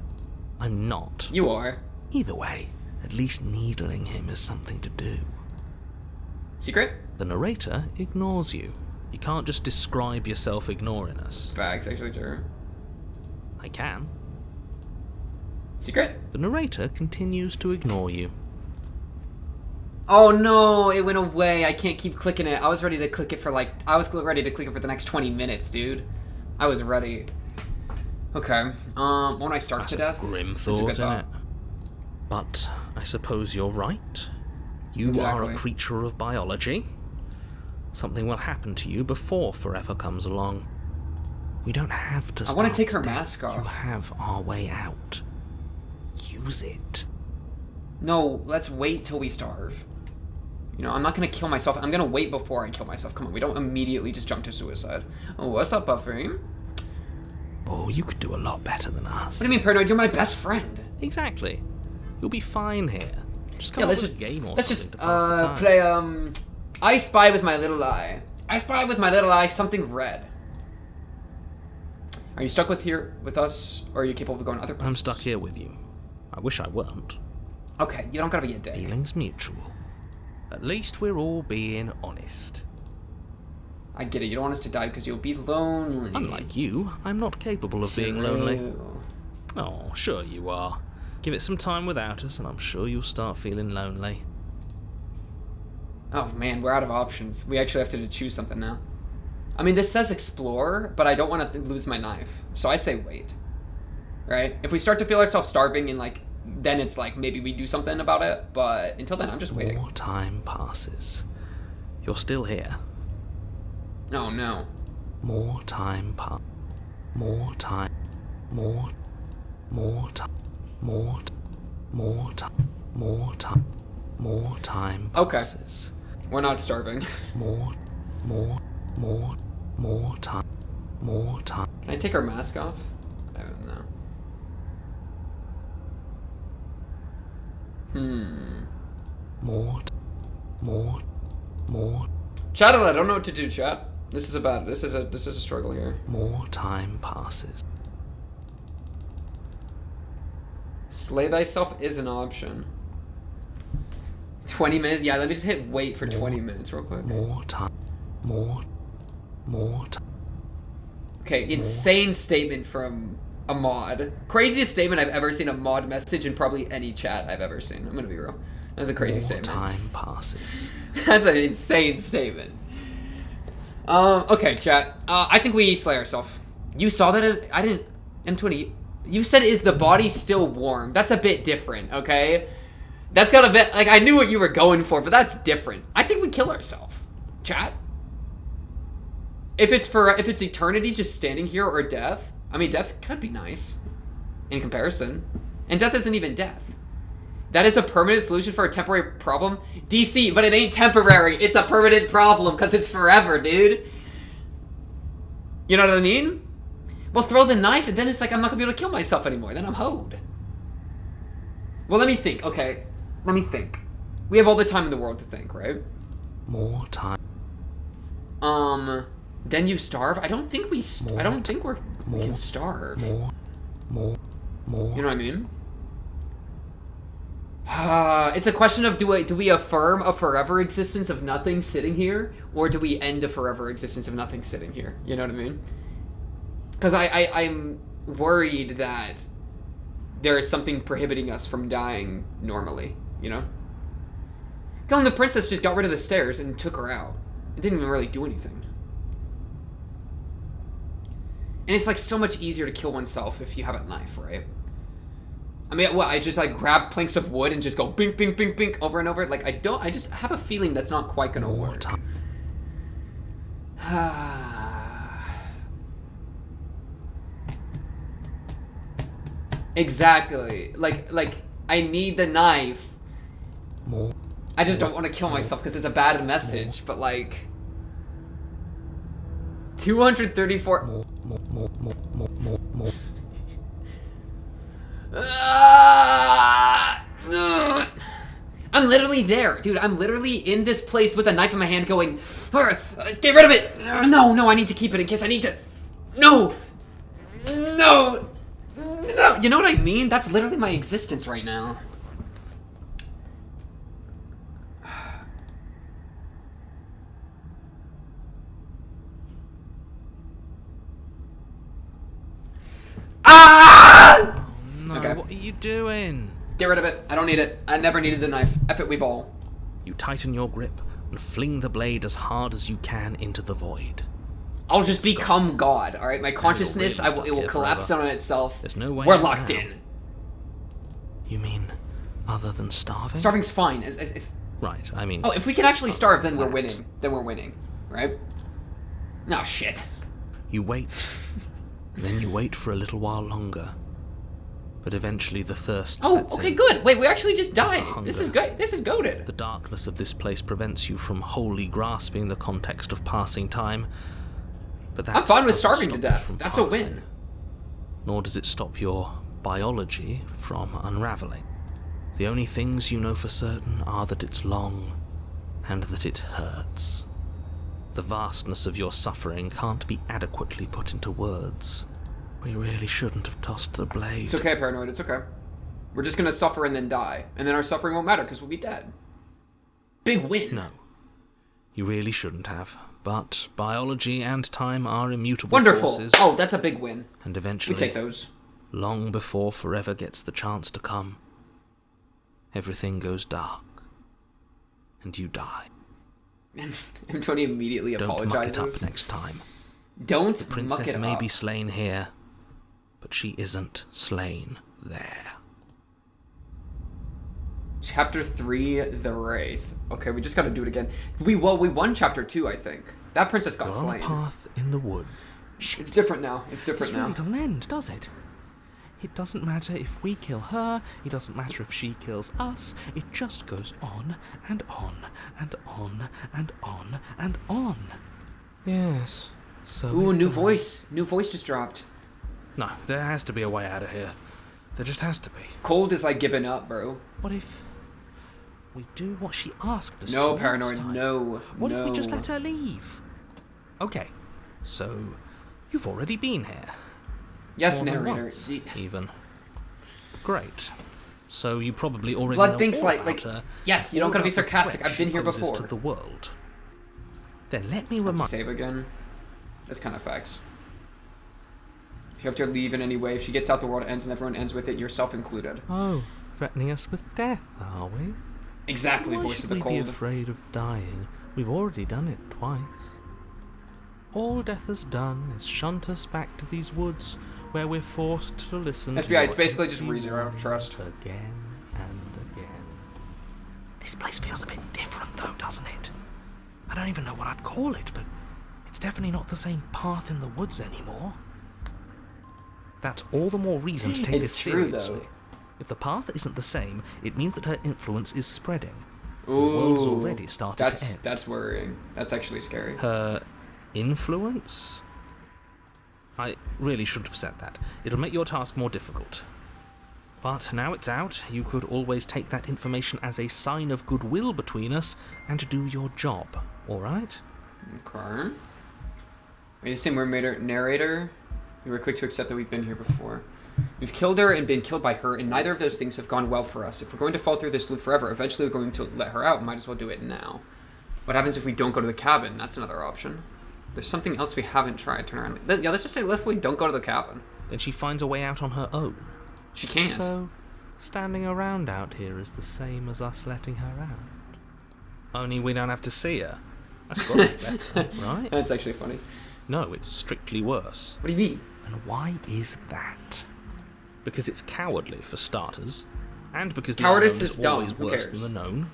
I'm not. You are. Either way, at least needling him is something to do. Secret? The narrator ignores you. You can't just describe yourself ignoring us. Facts, actually true. I can. Secret? The narrator continues to ignore you. Oh no, it went away. I can't keep clicking it. I was ready to click it for like, ready to click it for the next 20 minutes, dude. I was ready. Okay. Won't I starve That's to death? a grim That's a thought, good isn't it? But I suppose you're right. You are Exactly. a creature of biology. Something will happen to you before forever comes along. We don't have to I wanna starve take her to death. mask off. You have our way out. Use it. No, let's wait till we starve. You know, I'm not gonna kill myself. I'm gonna wait before I kill myself. Come on, we don't immediately just jump to suicide. Oh, what's up, Buffy? What Oh, you could do a lot better than us. do you mean, Paranoid? You're my best friend. Exactly. You'll be fine here. Just come Yeah, up let's with just a game or let's something just to pass the time. play I Spy with My Little Eye. I spy with my little eye something red. Are you stuck with us, or are you capable of going other places? I'm stuck here with you. I wish I weren't. Okay, you don't gotta be a dick. Feelings mutual. At least we're all being honest. I get it. You don't want us to die because you'll be lonely. Unlike you, I'm not capable of being lonely. True. Oh, sure you are. Give it some time without us, and I'm sure you'll start feeling lonely. Oh man, we're out of options. We actually have to choose something now. I mean, this says explore, but I don't want to lose my knife. So I say wait. Right? If we start to feel ourselves starving and like, then it's like maybe we do something about it. But until then, I'm just waiting. More time passes. You're still here. Oh no. More time passes. More time. More time. More time. More time. More time. More time passes. Okay. We're not starving. More time. More time. Can I take our mask off? I don't know. More. Chat, I don't know what to do, chat. This is a struggle here. More time passes. Slay thyself is an option. 20 minutes? Yeah, let me just hit wait for 20 minutes real quick. More time. More time. Okay, insane statement from a mod. Craziest statement I've ever seen a mod message in probably any chat I've ever seen. I'm gonna be real. That's a crazy statement. Time passes. That's an insane statement. Okay, chat. I think we slay ourselves. You saw that? I didn't. M20. You said, is the body still warm? That's a bit different, okay? That's got a bit, like, I knew what you were going for, but that's different. I think we kill ourselves. Chat? If it's eternity just standing here or death, I mean, death could be nice in comparison. And death isn't even death. That is a permanent solution for a temporary problem? DC, but it ain't temporary. It's a permanent problem because it's forever, dude. You know what I mean? Well, throw the knife and then it's like I'm not going to be able to kill myself anymore. Then I'm hoed. Well, let me think. Okay. Let me think. We have all the time in the world to think, right? More time. Then you starve? I don't think we can starve. More. You know what I mean? It's a question of do we affirm a forever existence of nothing sitting here, or do we end a forever existence of nothing sitting here? You know what I mean? Because I'm worried that there is something prohibiting us from dying normally, you know? Killing the princess just got rid of the stairs and took her out. It didn't even really do anything. And it's like so much easier to kill oneself if you have a knife, right? I mean, what, I just like grab planks of wood and just go bink, bink, bink, bink over and over? Like, I just have a feeling that's not quite gonna work. Exactly. Like, I need the knife. I just don't want to kill myself because it's a bad message, but like... 234... I'm literally there, dude. I'm literally in this place with a knife in my hand going, get rid of it! No, I need to keep it in case I need to... No! You know what I mean? That's literally my existence right now. Ah! No, Okay. what are you doing? Get rid of it. I don't need it. I never needed the knife. F it, we ball. You tighten your grip and fling the blade as hard as you can into the void. I'll just become God, alright? My consciousness, really it will stuck collapse here on itself. There's no way We're out locked now. in. You mean other than starving? Starving's fine. Right, I mean... If we can actually starve, then we're winning. Right? No, shit. You wait. Then you wait for a little while longer. But eventually the thirst sets Okay, in. good. Wait, we actually just died. Hunger. This is good. This is goated. The darkness of this place prevents you from wholly grasping the context of passing time. But that I'm fine with doesn't starving stop to you death. from That's a passing. win. Nor does it stop your biology from unraveling. The only things you know for certain are that it's long and that it hurts. The vastness of your suffering can't be adequately put into words. We really shouldn't have tossed the blade. It's okay, Paranoid. It's okay. We're just gonna suffer and then die. And then our suffering won't matter because we'll be dead. Big win. No. You really shouldn't have. But biology and time are immutable Wonderful. forces. Oh, that's a big win. And We eventually, take those. long before forever gets the chance to come, everything goes dark, and you die. Tony immediately Don't apologizes. muck it up next time. Don't The muck princess it may up. be slain here, but she isn't slain there. Chapter 3, The Wraith. Okay, we just gotta do it again. We won Chapter 2, I think. That princess got You're on a slain. path in the wood. It's different now. It's different This really now. doesn't end, does it? It doesn't matter if we kill her, it doesn't matter if she kills us, it just goes on and on and on and on and on. Yes, so Ooh, it new does. voice. New voice just dropped. No, there has to be a way out of here. There just has to be. Cold is like giving up, bro. What if we do what she asked us to No, next Paranoid, time? no. What no. if we just let her leave? Okay, so you've already been here. Yes, More than narrator. once, See- even. Great. So you probably already Blood know thinks all like- about like, her. yes, you don't all gotta be about the sarcastic, threat I've been she here poses before. to the world. Then let me remind. Save again. That's kind of facts. If you have to leave in any way, if she gets out, the world ends and everyone ends with it, yourself included. Oh, threatening us with death, are we? Exactly, Why voice should of the we be cold. afraid of dying? We've already done it twice. All death has done is shunt us back to these woods, where we're forced to listen to FBI, it's your basically just empty ReZero, warnings trust. again and again. This place feels a bit different, though, doesn't it? I don't even know what I'd call it, but it's definitely not the same path in the woods anymore. That's all the more reason to take It's this true, though. seriously. If the path isn't the same, it means that her influence is spreading. Ooh, The world's already started to end. That's worrying. That's actually scary. Her influence? I really should have said that. It'll make your task more difficult. But now it's out, you could always take that information as a sign of goodwill between us and do your job, alright? Okay. Are you the same narrator? We were quick to accept that we've been here before. We've killed her and been killed by her, and neither of those things have gone well for us. If we're going to fall through this loop forever, eventually we're going to let her out. Might as well do it now. What happens if we don't go to the cabin? That's another option. There's something else we haven't tried. Turn around. Yeah, let's just say if we don't go to the cabin. Then she finds a way out on her own. She can't. So, standing around out here is the same as us letting her out. Only we don't have to see her. That's got to be better, right? That's actually funny. No, it's strictly worse. What do you mean? And why is that? Because it's cowardly, for starters, and because the Cowardice unknown is is always dumb. Who worse cares? than the known.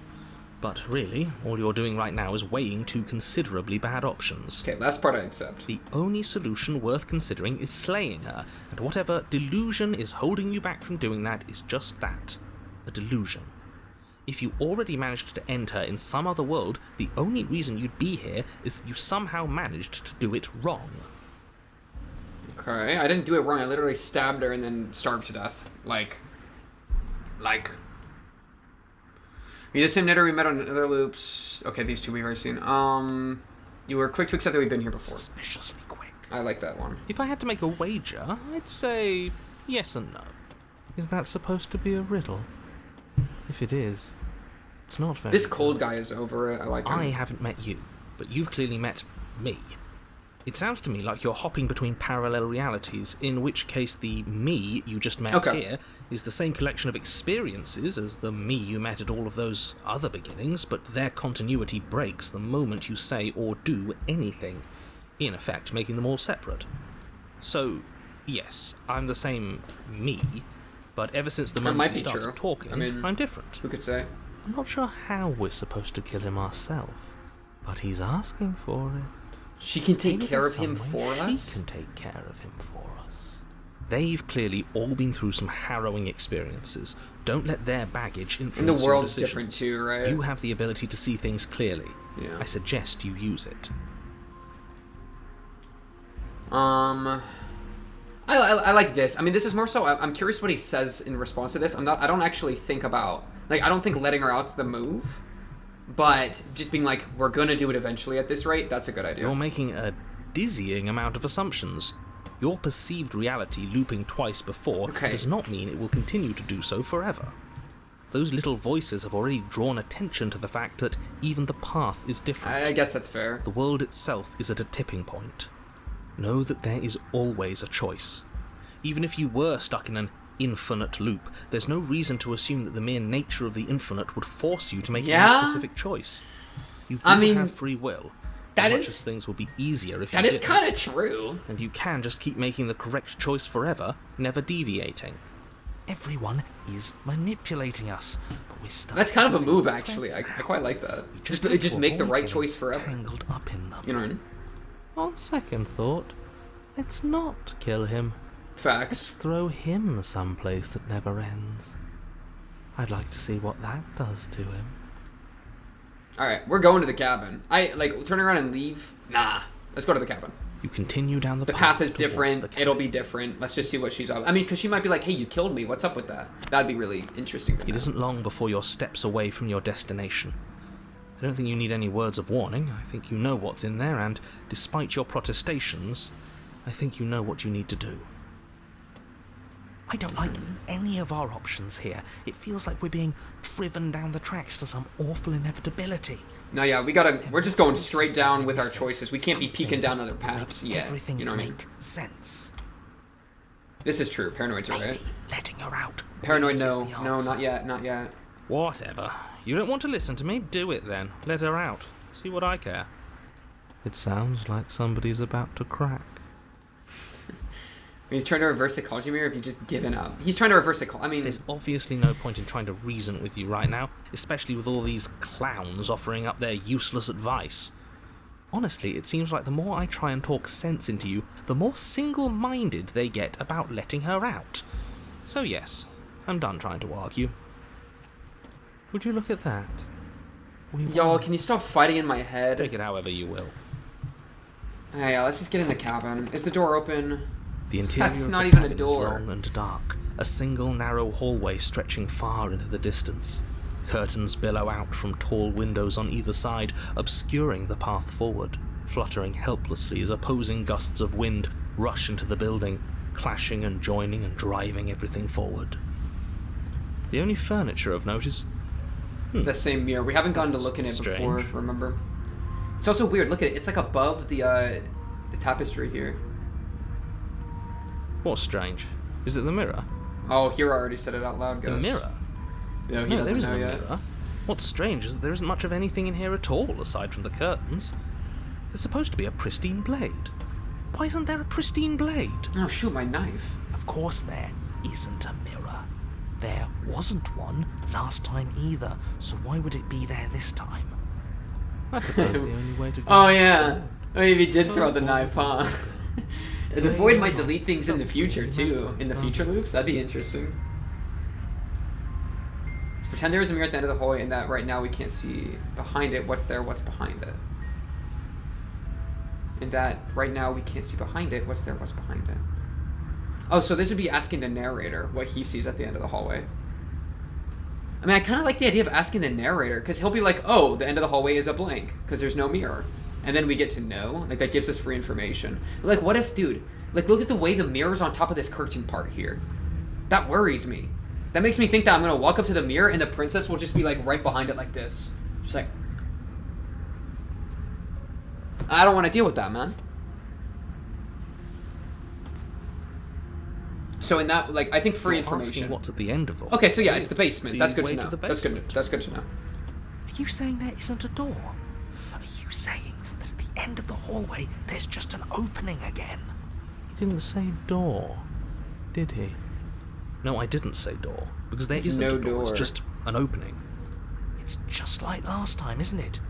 But really, all you're doing right now is weighing two considerably bad options. Okay, last part I accept. The only solution worth considering is slaying her, and whatever delusion is holding you back from doing that is just that, a delusion. If you already managed to end her in some other world, the only reason you'd be here is that you somehow managed to do it wrong. Okay, I didn't do it wrong. I literally stabbed her and then starved to death. Like. You're the same knitter we met on other loops. Okay, these two we've already seen. You were quick to accept that we've been here before. Suspiciously quick. I like that one. If I had to make a wager, I'd say yes and no. Is that supposed to be a riddle? If it is, it's not very This good. cold guy is over it. I like him. I haven't met you, but you've clearly met me. It sounds to me like you're hopping between parallel realities, in which case the me you just met Okay. here is the same collection of experiences as the me you met at all of those other beginnings, but their continuity breaks the moment you say or do anything, in effect making them all separate. So, yes, I'm the same me, but ever since the That moment might we be started true. talking, I mean- I'm different. Who could say? I'm not sure how we're supposed to kill him ourselves, but he's asking for it. She can take Maybe care there's of him some way for she us? can take care of him for us. They've clearly all been through some harrowing experiences. Don't let their baggage And influence the your world's decisions. different too, right? You have the ability to see things clearly. Yeah. I suggest you use it. I like this. I mean, this is more so. I'm curious what he says in response to this. I don't actually think about I don't think letting her out's the move, but just being like, we're gonna do it eventually at this rate. That's a good idea. You're making a dizzying amount of assumptions. Your perceived reality looping twice before Okay. does not mean it will continue to do so forever. Those little voices have already drawn attention to the fact that even the path is different. I guess that's fair. The world itself is at a tipping point. Know that there is always a choice. Even if you were stuck in an infinite loop, there's no reason to assume that the mere nature of the infinite would force you to make Yeah? any specific choice. You do I mean, have free will. that as much is- as things would be easier if That you is didn't. kind of true. And you can just keep making the correct choice forever, never deviating. Everyone is manipulating us, but we're stuck. That's kind of a in move, threads actually. I now. quite like that. We Just have just to make the avoid right getting choice forever. tangled up in them. You know what I mean? On second thought, let's not kill him. Let's Facts. throw him someplace that never ends. I'd like to see what that does to him. Alright, we're going to the cabin. Turn around and leave? Nah. Let's go to the cabin. You continue down the The path is towards different. the It'll cabin. be different. Let's just see what she's up. I mean, because she might be like, hey, you killed me. What's up with that? That'd be really interesting to It know. isn't long before you're steps away from your destination. I don't think you need any words of warning. I think you know what's in there, and despite your protestations, I think you know what you need to do. I don't like any of our options here. It feels like we're being driven down the tracks to some awful inevitability. No, yeah, we're just going straight down with our choices. We can't be peeking down other paths yet. Everything You know what I mean? make sense. This is true. Paranoid's Maybe alright. letting her out. Paranoid, really is no. the No, answer. not yet. Not yet. Whatever. You don't want to listen to me? Do it then. Let her out. See what I care. It sounds like somebody's about to crack. He's trying to reverse psychology mirror if you just given up. He's trying to reverse psychology. I mean, There's obviously no point in trying to reason with you right now, especially with all these clowns offering up their useless advice. Honestly, it seems like the more I try and talk sense into you, the more single-minded they get about letting her out. So yes, I'm done trying to argue. Would you look at that? We y'all, won. can you stop fighting in my head? Take it however you will. Hey, yeah, let's just get in the cabin. Is the door open? The interior That's of not the even a cabin door. is long and dark, a single narrow hallway stretching far into the distance. Curtains billow out from tall windows on either side, obscuring the path forward, fluttering helplessly as opposing gusts of wind rush into the building, clashing and joining and driving everything forward. The only furniture of note is... It's that same mirror. We haven't gone to look in it Strange. before, remember? It's also weird. Look at it. It's like above the tapestry here. What's strange? Is it the mirror? Oh, Hero already said it out loud, guys. The mirror? No, he No, there doesn't isn't know a yet. mirror. What's strange is that there isn't much of anything in here at all, aside from the curtains. There's supposed to be a pristine blade. Why isn't there a pristine blade? Oh, shoot, my knife. Of course there isn't a mirror. There wasn't one last time either, so why would it be there this time? I suppose the only way to go... Oh, yeah. Maybe he did So throw the forward. knife, huh? The void might delete things in the future, too. In the future loops? That'd be interesting. Let's pretend there is a mirror at the end of the hallway and that right now we can't see behind it. What's there? What's behind it? And that right now we can't see behind it. What's there? What's behind it? Oh, so this would be asking the narrator what he sees at the end of the hallway. I mean, I kind of like the idea of asking the narrator, because he'll be like, oh, the end of the hallway is a blank, because there's no mirror. And then we get to know. Like, that gives us free information. Like, what if, dude, like, look at the way the mirror's on top of this curtain part here. That worries me. That makes me think that I'm going to walk up to the mirror and the princess will just be, like, right behind it like this. Just like... I don't want to deal with that, man. So in that, like, I think free You're asking information. what's at the end of the Okay, so yeah, hallway. it's the basement. That's good to way know. the That's good. basement. That's good to know. Are you saying there isn't a door? Are you saying that at the end of the hallway there's just an opening again? He didn't say door, did he? No, I didn't say door, because there There's isn't no a door. It's door. just an opening. It's just like last time, isn't it?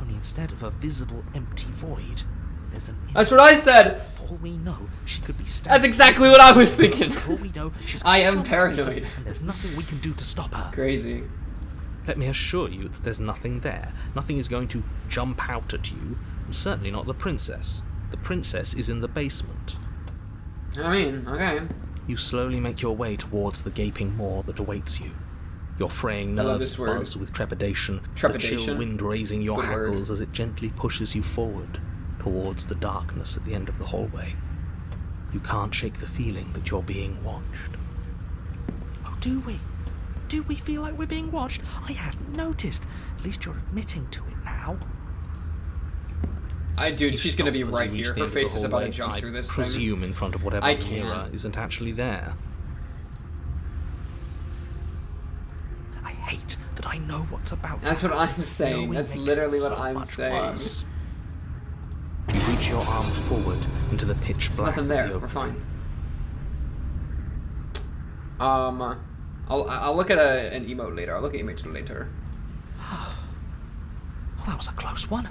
Only instead of a visible empty void, there's an... That's what I said. For all we know, she could be standing... That's exactly what I was thinking. For all we know, she's... I am come behind us, paranoid. And there's nothing we can do to stop her. Crazy. Let me assure you that there's nothing there. Nothing is going to jump out at you, and certainly not the princess. The princess is in the basement. I mean, okay. You slowly make your way towards the gaping maw that awaits you. Your fraying I love nerves this word. buzz with trepidation, the Trepidation? chill wind raising your Good word. hackles as it gently pushes you forward towards the darkness at the end of the hallway. You can't shake the feeling that you're being watched. Oh, do we? Do we feel like we're being watched? I hadn't noticed. At least you're admitting to it now. Dude, You she's gonna be stop as right you reach here. the Her end of the face is about to hallway, jump I through this thing. presume in front of whatever I mirror can't. isn't actually there. I hate that I know what's about to That's what happen. I'm saying. Knowing That's makes literally it what so I'm much saying. worse. You reach your arm forward into the pitch black. Nothing of there. the We're opening. fine. I'll look at an emote later. I'll look at image later. Oh, that was a close one.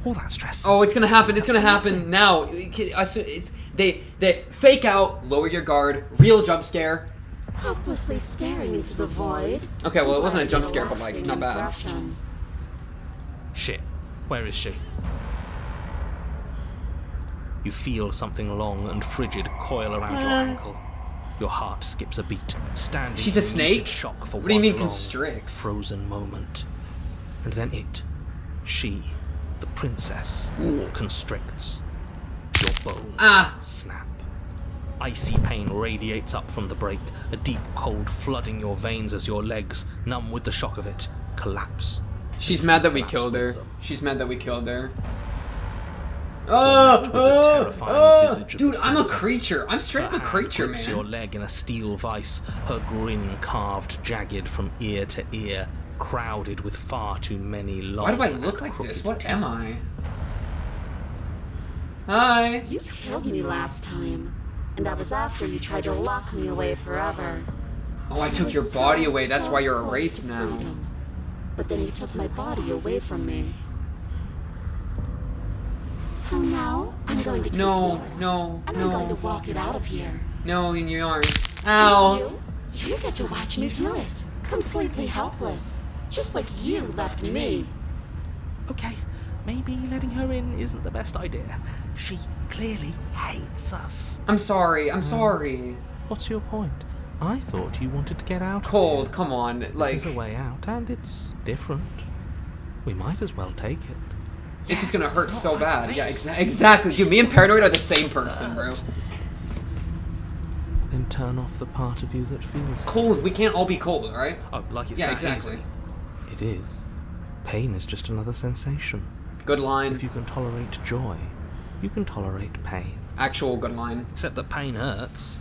All that stress. Oh, it's gonna happen. It's gonna happen now. They fake out, lower your guard, real jump scare. Helplessly staring into the void. Okay, well, it wasn't a jump Leaving scare, but like lasting not bad. impression. Shit. Where is she? You feel something long and frigid coil around your ankle. Your heart skips a beat, standing She's a in muted snake? shock for What do you one mean long, constricts? frozen moment. And then she, the princess, constricts. Your bones snap. Icy pain radiates up from the break, a deep cold flooding your veins as your legs, numb with the shock of it, collapse. She's mad that we Collapse killed with her. them. She's mad that we killed her. With the terrifying visage of Dude, the I'm a princess. creature. I'm straight up Her a hand creature, grips your man. leg in a steel vice, her grin carved jagged from ear to ear, crowded with far too many long Why do I look like crooked this? What teeth. am I? Hi. You killed me last time, and that was after you tried to lock me away forever. Oh, I took was your so, body away. That's so why you're a close wraith to now. freedom. But then you took my body away from me. So now I'm going to take No, yours, no, and no. I'm going to walk it out of here. No, you aren't. Ow. You get to watch me do it, completely helpless, just like you left me. Okay, maybe letting her in isn't the best idea. She clearly hates us. I'm sorry. I'm sorry. What's your point? I thought you wanted to get out. Cold, come on. This Like, is a way out, and it's different. We might as well take it. it's just gonna hurt so like bad. Yeah, this. exactly. Dude, me and Paranoid are the same person, bro. Then turn off the part of you that feels Cold. We can't all be cold, alright? Oh, like it's Yeah, that exactly. easy. It is. Pain is just another sensation. Good line. If you can tolerate joy, you can tolerate pain. Actual good line. Except that pain hurts.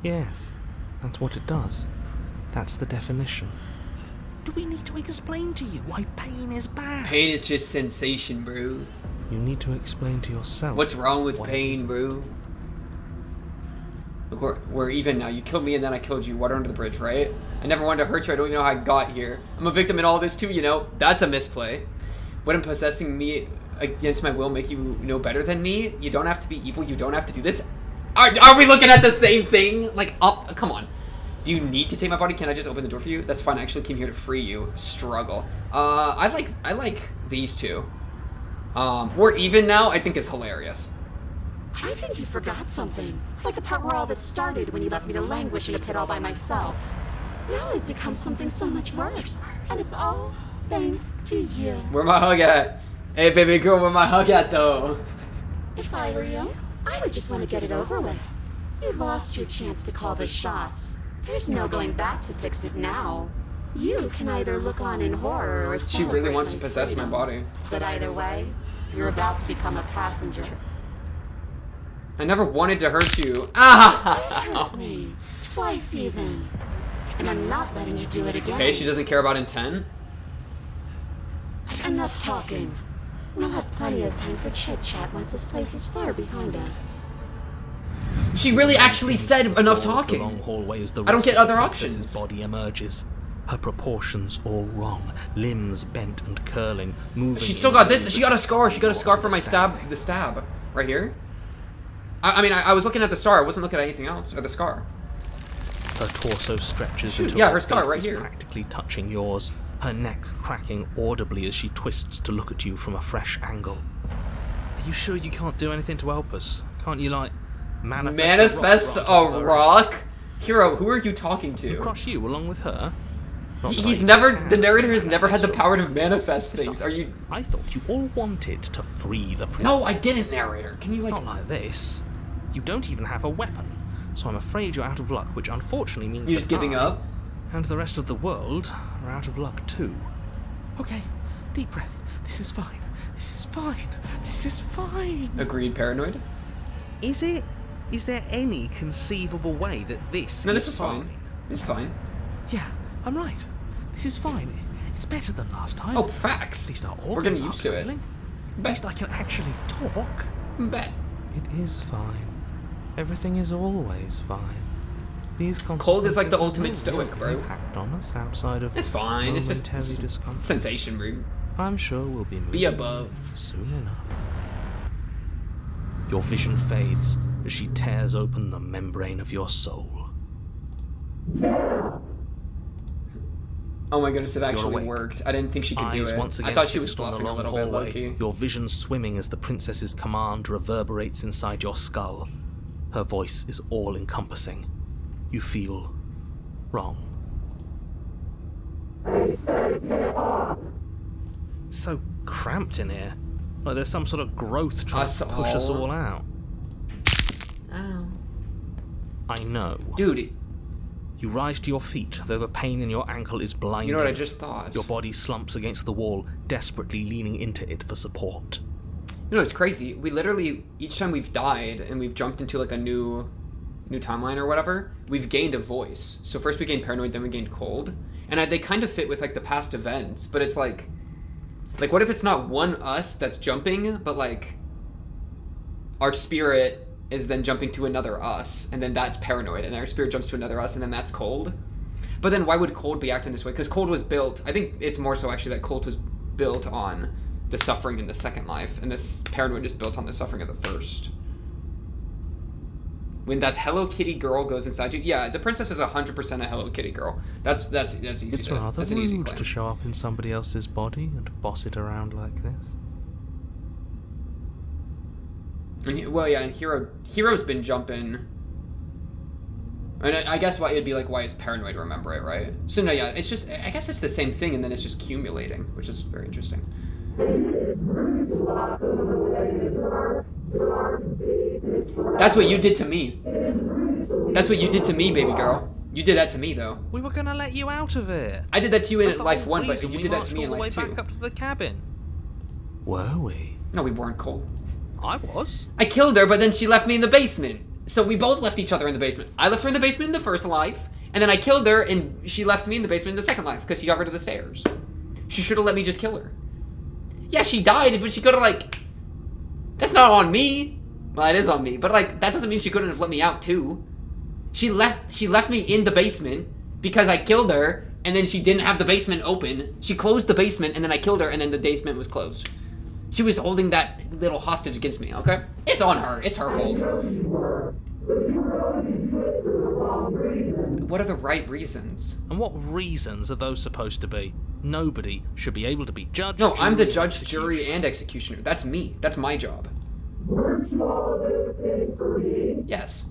Yes, that's what it does. That's the definition. Do we need to explain to you why pain is bad? Pain is just sensation, bro. You need to explain to yourself. What's wrong with what it pain, isn't. bro? Look, we're even now. You killed me and then I killed you. Water under the bridge, right? I never wanted to hurt you. I don't even know how I got here. I'm a victim in all this too, you know? That's a misplay. Wouldn't possessing me against my will make you no better than me? You don't have to be evil. You don't have to do this. Are we looking at the same thing? Like, come on. Do you need to take my body? Can I just open the door for you? That's fine. I actually came here to free you. Struggle. I like these two. We're even now. I think is hilarious. I think you forgot something. Like the part where all this started when you left me to languish in a pit all by myself. Now I've become something so much worse. And it's all thanks to you. Where my hug at? Hey, baby girl, where my hug at though? If I were you, I would just want to get it over with. You lost your chance to call the shots. There's no going back to fix it now. You can either look on in horror or She really celebrate wants to my possess my freedom. body. But either way, you're about to become a passenger. I never wanted to hurt you. You Ah! hurt me. Twice even. And I'm not letting you do it again. Okay, she doesn't care about intent. Enough talking. We'll have plenty of time for chit-chat once this place is far behind us. She really actually said enough The long talking. hallway as the I don't rest get of the other princess's options. body emerges. Her proportions all wrong, limbs bent and curling, moving. She still got this. in She got a scar. She got a scar for my understanding. the stab. Right here. I mean, I was looking at the star. I wasn't looking at anything else. Or the scar. Her torso stretches Shoot, until yeah, her her scar face right is here. practically touching yours, her neck cracking audibly as she twists to look at you from a fresh angle. Are you sure you can't do anything to help us? Can't you, like, Manifest rock a over her? rock? Hero, who are you talking to? Crush you along with her? Not that He's I never. can The narrator has never had the manifest power to manifest things. Besides, Are you? I thought you all wanted to free the princess. No, I didn't, narrator. Can you like? Not like this. You don't even have a weapon, so I'm afraid you're out of luck, which unfortunately means You're that just giving I up? and the rest of the world are out of luck too. Okay, deep breath. This is fine. This is fine. This is fine. Agreed, paranoid. Is it? Is there any conceivable way that this No, this is fine. This is fine. Yeah, I'm right. This is fine. It's better than last time. Oh, facts. At least our We're organs getting aren't used to it. failing. At least I can actually talk. Bet. It is fine. Everything is always fine. These Cold is like the consequences have no ultimate stoic, real bro. impact on us outside of It's fine. It's just momentary discomfort. sensation, bro. I'm sure we'll be moving Be above. soon enough. Your vision fades as she tears open the membrane of your soul. Oh my goodness, it actually awake. worked. I didn't think she could do Eyes it. once again I thought she was fixed on the bluffing a long little bit, hallway, low-key. your vision swimming as the princess's command reverberates inside your skull. Her voice is all-encompassing. You feel wrong. It's so cramped in here. Like there's some sort of growth trying Us to push us all? all out. Ow. I know. Dude, You rise to your feet, though the pain in your ankle is blinding. you know what I just thought? Your body slumps against the wall, desperately leaning into it for support. You know, it's crazy. We literally, each time we've died and we've jumped into like a new timeline or whatever, we've gained a voice. So first we gained paranoid, then we gained cold. And they kind of fit with like the past events, but it's like what if it's not one us that's jumping, but like our spirit is then jumping to another us, and then that's paranoid, and our spirit jumps to another us, and then that's cold. But then why would cold be acting this way? Because cold was built, I think it's more so actually that cold was built on the suffering in the second life, and this paranoid is built on the suffering of the first. When that Hello Kitty girl goes inside you, yeah, the princess is 100% a Hello Kitty girl. That's easy. It's to, rather that's an easy rude claim. to show up in somebody else's body and boss it around like this. And, well, yeah, and Hero's been jumping. And I guess why it'd be like, why is paranoid remember it, right? So no, yeah, it's just, I guess it's the same thing, and then it's just accumulating, which is very interesting. That's what you did to me. That's what you did to me, baby girl. You did that to me, though. We were gonna let you out of it. I did that to you in That's the life whole 1, but reason you we did that marched to me in all the way life 2. back up to the cabin. Were we? No, we weren't cold. I was. I killed her, but then she left me in the basement. So we both left each other in the basement. I left her in the basement in the first life, and then I killed her, and she left me in the basement in the second life, because she got rid of the stairs. She should have let me just kill her. Yeah, she died, but she could have, like... That's not on me. Well, it is on me, but, like, that doesn't mean she couldn't have let me out, too. She left me in the basement because I killed her, and then she didn't have the basement open. She closed the basement, and then I killed her, and then the basement was closed. She was holding that little hostage against me, okay? It's on her. It's her fault. What are the right reasons? And what reasons are those supposed to be? Nobody should be able to be judged. No, I'm the jury, judge, executioner. jury, and executioner. That's me. That's my job. Yes.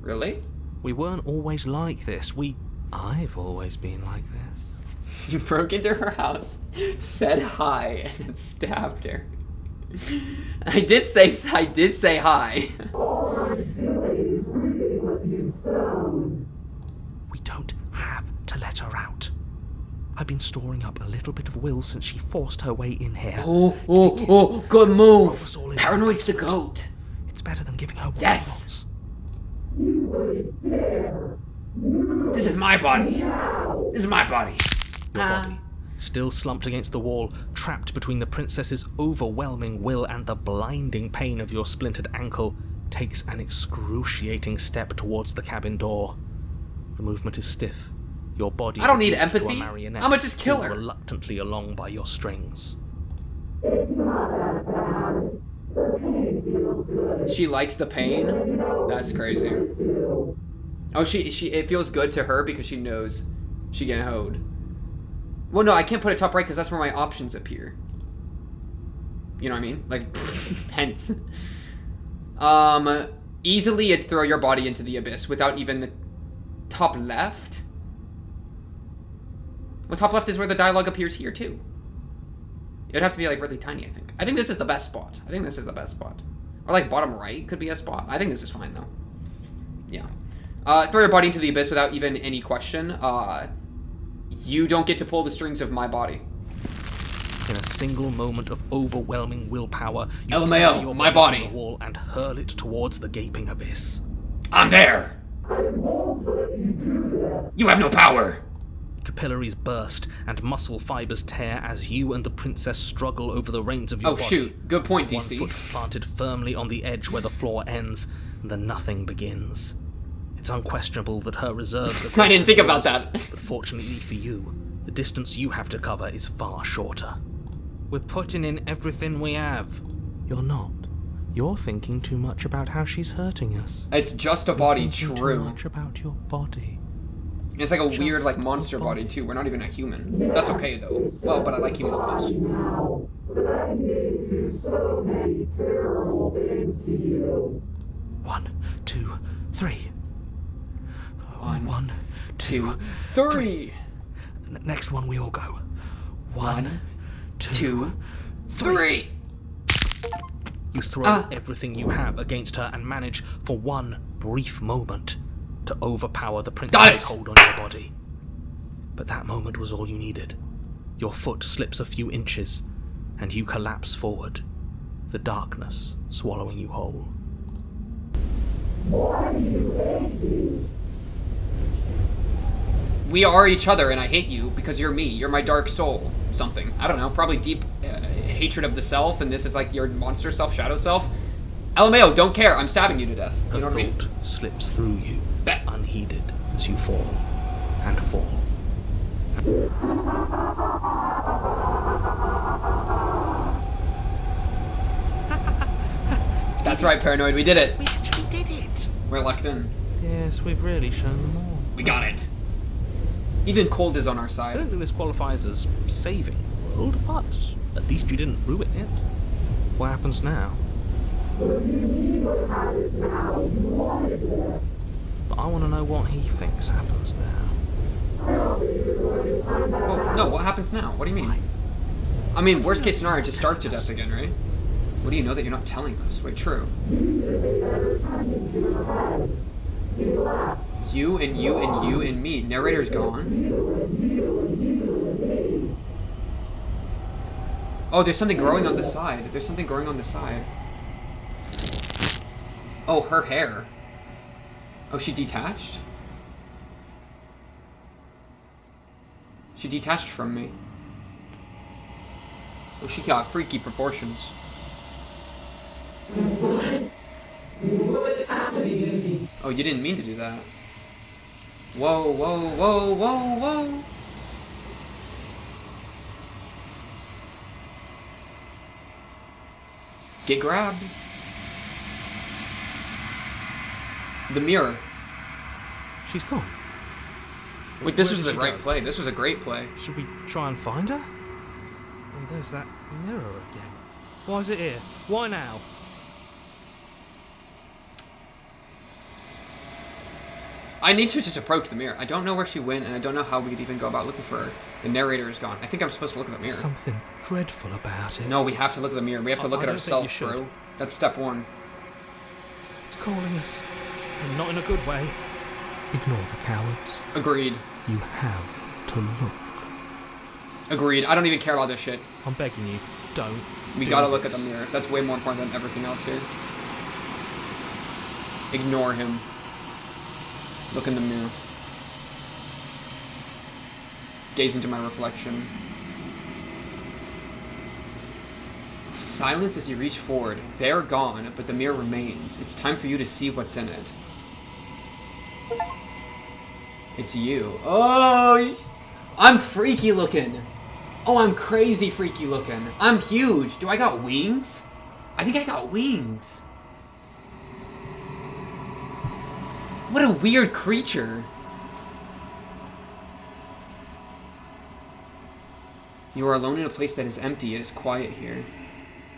Really? We weren't always like this. I've always been like this. You broke into her house, said hi, and then stabbed her. I did say hi. We don't have to let her out. I've been storing up a little bit of will since she forced her way in here. Oh, good Throw move. us all in Paranoid's the the basement. goat. It's better than giving her what Yes. she wants. This is my body. This is my body. Your body, still slumped against the wall, trapped between the princess's overwhelming will and the blinding pain of your splintered ankle, takes an excruciating step towards the cabin door. The movement is stiff. Your body I don't need reduced to a empathy. marionette, I'ma just kill pulled her. reluctantly along by your strings. She likes the pain? That's crazy. Oh, it feels good to her because she knows she getting hoed. Well, no, I can't put it top right because that's where my options appear. You know what I mean? Like, hence. Easily it's throw your body into the abyss without even the top left. Well, top left is where the dialogue appears here, too. It'd have to be, like, really tiny, I think. I think this is the best spot. I think this is the best spot. Or, like, bottom right could be a spot. I think this is fine, though. Yeah. Throw your body into the abyss without even any question. You don't get to pull the strings of my body. In a single moment of overwhelming willpower, you LMAO, tear your my body body. from the wall and hurl it towards the gaping abyss. I'm there! You have no power! Capillaries burst and muscle fibers tear as you and the princess struggle over the reins of your body. Oh shoot, good point, One DC. foot planted firmly on the edge where the floor ends, and the nothing begins. It's unquestionable that her reserves are I didn't think about yours, that. But fortunately for you, the distance you have to cover is far shorter. We're putting in everything we have. You're not. You're thinking too much about how she's hurting us. It's just a You're body, thinking true. Too much about your body. It's like a Just weird, like, a monster body, body. too. We're not even a human. That's okay, though. Well, but I like humans the most. One, two, three. One, Two, three! Next one, we all go. One, Two, three! You throw everything you have against her and manage, for one brief moment, to overpower the Got it! princess's hold on your body. But that moment was all you needed. Your foot slips a few inches, and you collapse forward, the darkness swallowing you whole. We are each other, and I hate you because you're me. You're my dark soul. Something. I don't know. Probably deep hatred of the self, and this is like your monster self, shadow self. LMAO, don't care. I'm stabbing you to death. Her You know what I mean? thought slips through you, Bet. unheeded, as you fall and fall. That's right, Paranoid. We did it. We actually did it! We're locked in. Yes, we've really shown them all. We got it. Even Cold is on our I side. don't think this qualifies as saving the world, but at least you didn't ruin it. What happens now? But I want to know what he thinks happens now. Well, no, what happens now? What do you mean? I mean, worst case scenario, just starve to death again, right? What do you know that you're not telling us? Wait, true. You and you and you and me. Narrator's gone. Oh, there's something growing on the side. There's something growing on the side. Oh, her hair. Oh, she detached? She detached from me. Oh, she got freaky proportions. What's happening to me? Oh, you didn't mean to do that. Whoa, whoa, whoa, whoa, whoa. Get grabbed. The mirror. She's gone. Wait, this Where was did the she right go? play. This was a great play. Should we try and find her? And there's that mirror again. Why is it here? Why now? I need to just approach the mirror. I don't know where she went, and I don't know how we could even go about looking for her. The narrator is gone. I think I'm supposed to look at the mirror. Something dreadful about it. No, we have to look at the mirror. We have to I- look I at don't think you ourselves, should. bro. That's step one. It's calling us. And not in a good way. Ignore the cowards. Agreed. You have to look. Agreed. I don't even care about this shit. I'm begging you, don't. We do gotta look at this. the mirror. That's way more important than everything else here. Ignore him. Look in the mirror. Gaze into my reflection. Silence as you reach forward. They're gone, but the mirror remains. It's time for you to see what's in it. It's you. Oh, I'm freaky looking. Oh, I'm crazy freaky looking. I'm huge. Do I got wings? I think I got wings. What a weird creature. You are alone in a place that is empty. It is quiet here.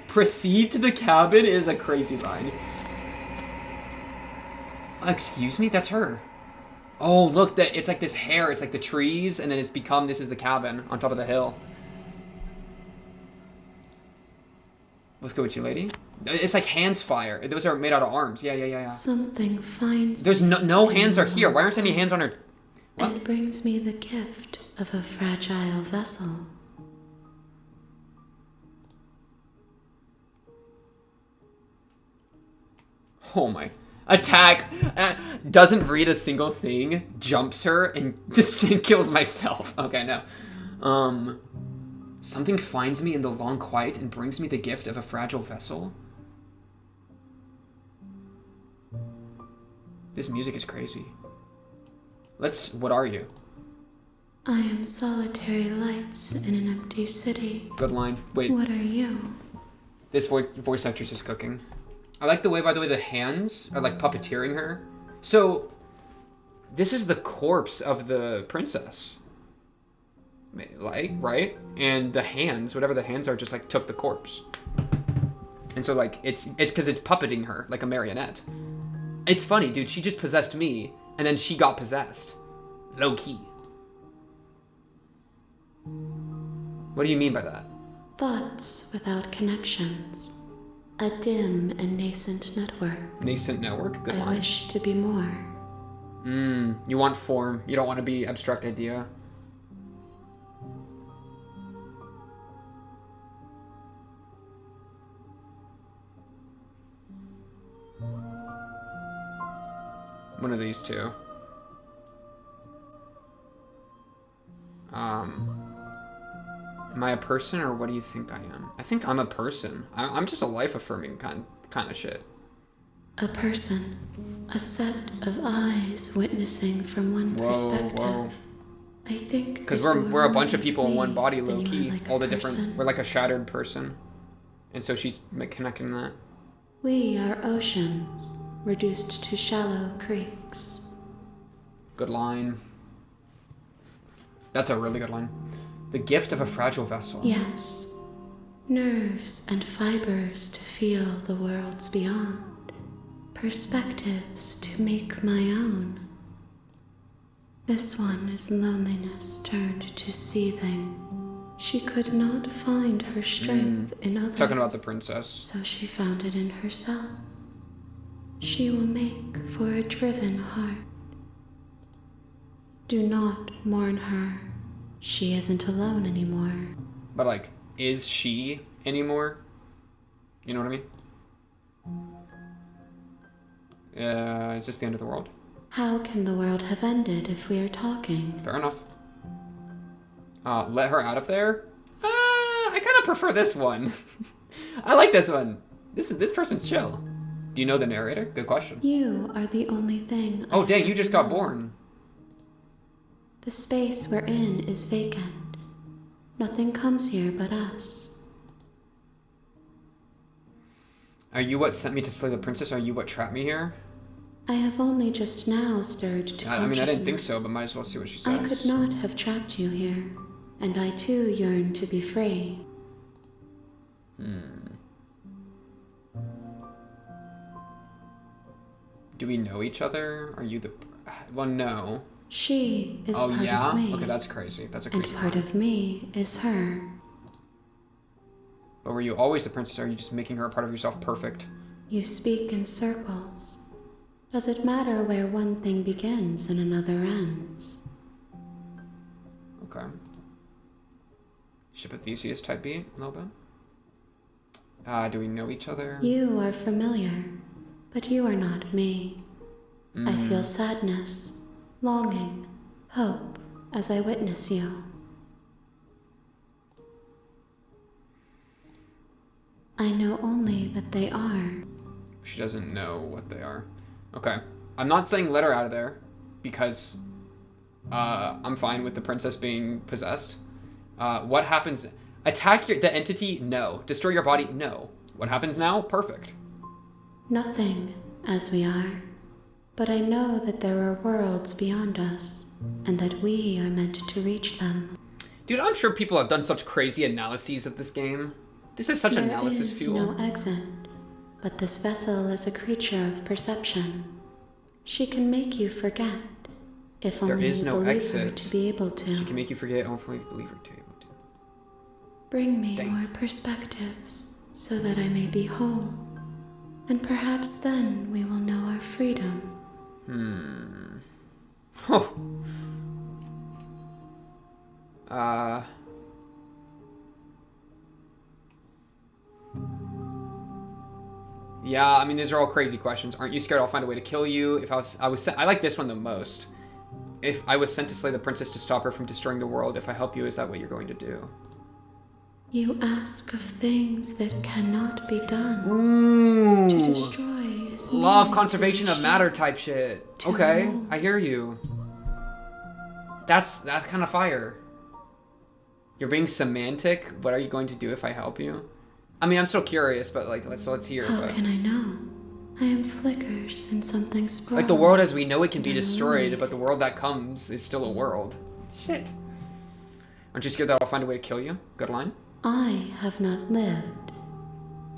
Proceed to the cabin is a crazy line. Excuse me? That's her. Oh, look, that it's like this hair. It's like the trees, and then it's become, this is the cabin on top of the hill. What's good with you, lady? It's like hands fire. Those are made out of arms. Yeah. Something finds There's no hands are here. Why aren't any hands on her? What? and brings me the gift of a fragile vessel. Oh my. Attack. Doesn't read a single thing. Jumps her and just kills myself. Okay, no. Something finds me in the long quiet and brings me the gift of a fragile vessel. This music is crazy. What are you? I am solitary lights in an empty city. Good line. Wait, What are you? this voice actress is cooking. I like the way, by the way, the hands are like puppeteering her. So, this is the corpse of the princess. Like, right? And the hands, whatever the hands are, just like took the corpse. And so like, it's because it's puppeting her like a marionette. It's funny, dude. She just possessed me, and then she got possessed. Low key. What do you mean by that? Thoughts without connections. A dim and nascent network. Nascent network? Good I line. wish to be more. You want form. You don't want to be abstract idea. One of these two. Am I a person, or what do you think I am? I think I'm a person. I'm just a life-affirming kind of shit. A person. A set of eyes witnessing from one perspective. Whoa. I think. Because if we're you were a bunch of like people in one me, body, then low you key. are like a All the different. person. We're like a shattered person, and so she's connecting that. We are oceans, reduced to shallow creeks. Good line. That's a really good line. The gift of a fragile vessel. Yes. Nerves and fibers to feel the worlds beyond. Perspectives to make my own. This one is loneliness turned to seething. She could not find her strength in others. Talking about the princess. So she found it in herself. She will make for a driven heart. Do not mourn her. She isn't alone anymore. But like, is she anymore? You know what I mean? Is this the end of the world? How can the world have ended if we are talking? Fair enough. Let her out of there? I kind of prefer this one. I like this one. This person's chill. Do you know the narrator? Good question. You are the only thing. Oh I dang, you ever just got know. born. The space we're in is vacant. Nothing comes here but us. Are you what sent me to slay the princess? Are you what trapped me here? I have only just now stirred to I mean, I didn't think so, consciousness. but might as well see what she I says. could not have trapped you here, and I too yearn to be free. Do we know each other? Are you the... Well, no. She is Oh, part yeah? of me. Okay, that's crazy. That's a and crazy part line. of me is her. But were you always the princess, or are you just making her a part of yourself perfect? You speak in circles. Does it matter where one thing begins and another ends? Okay. Ship of Theseus type beat, a little bit. Do we know each other? You are familiar, but you are not me. I Mm. feel sadness, longing, hope as I witness you. I know only that they are. She doesn't know what they are. Okay. I'm not saying let her out of there, because I'm fine with the princess being possessed. What happens? Attack the entity? No. Destroy your body? No. What happens now? Perfect. Nothing, as we are. But I know that there are worlds beyond us, and that we are meant to reach them. Dude, I'm sure people have done such crazy analyses of this game. This is such There analysis is fuel. no exit, but this vessel is a creature of perception. She can make you forget, If There only is you no believe her exit. to be able to. She can make you forget, hopefully believe her to be able to. Bring me Dang. more perspectives so that I may be whole. And perhaps then we will know our freedom. Oh. Yeah, I mean, these are all crazy questions. Aren't you scared I'll find a way to kill you? If I like this one the most. If I was sent to slay the princess to stop her from destroying the world, if I help you, is that what you're going to do? You ask of things that cannot be done. To Ooh. destroy is Law of merely conservation to of matter type shit. To Okay, remove. I hear you. That's kind of fire. You're being semantic. What are you going to do if I help you? I mean, I'm still curious, but like, let's hear. How But can I know? I am flickers in something sprawling. like the world as we know it can be and destroyed, illuminated. but the world that comes is still a world. Shit. Aren't you scared that I'll find a way to kill you? Good line. I have not lived.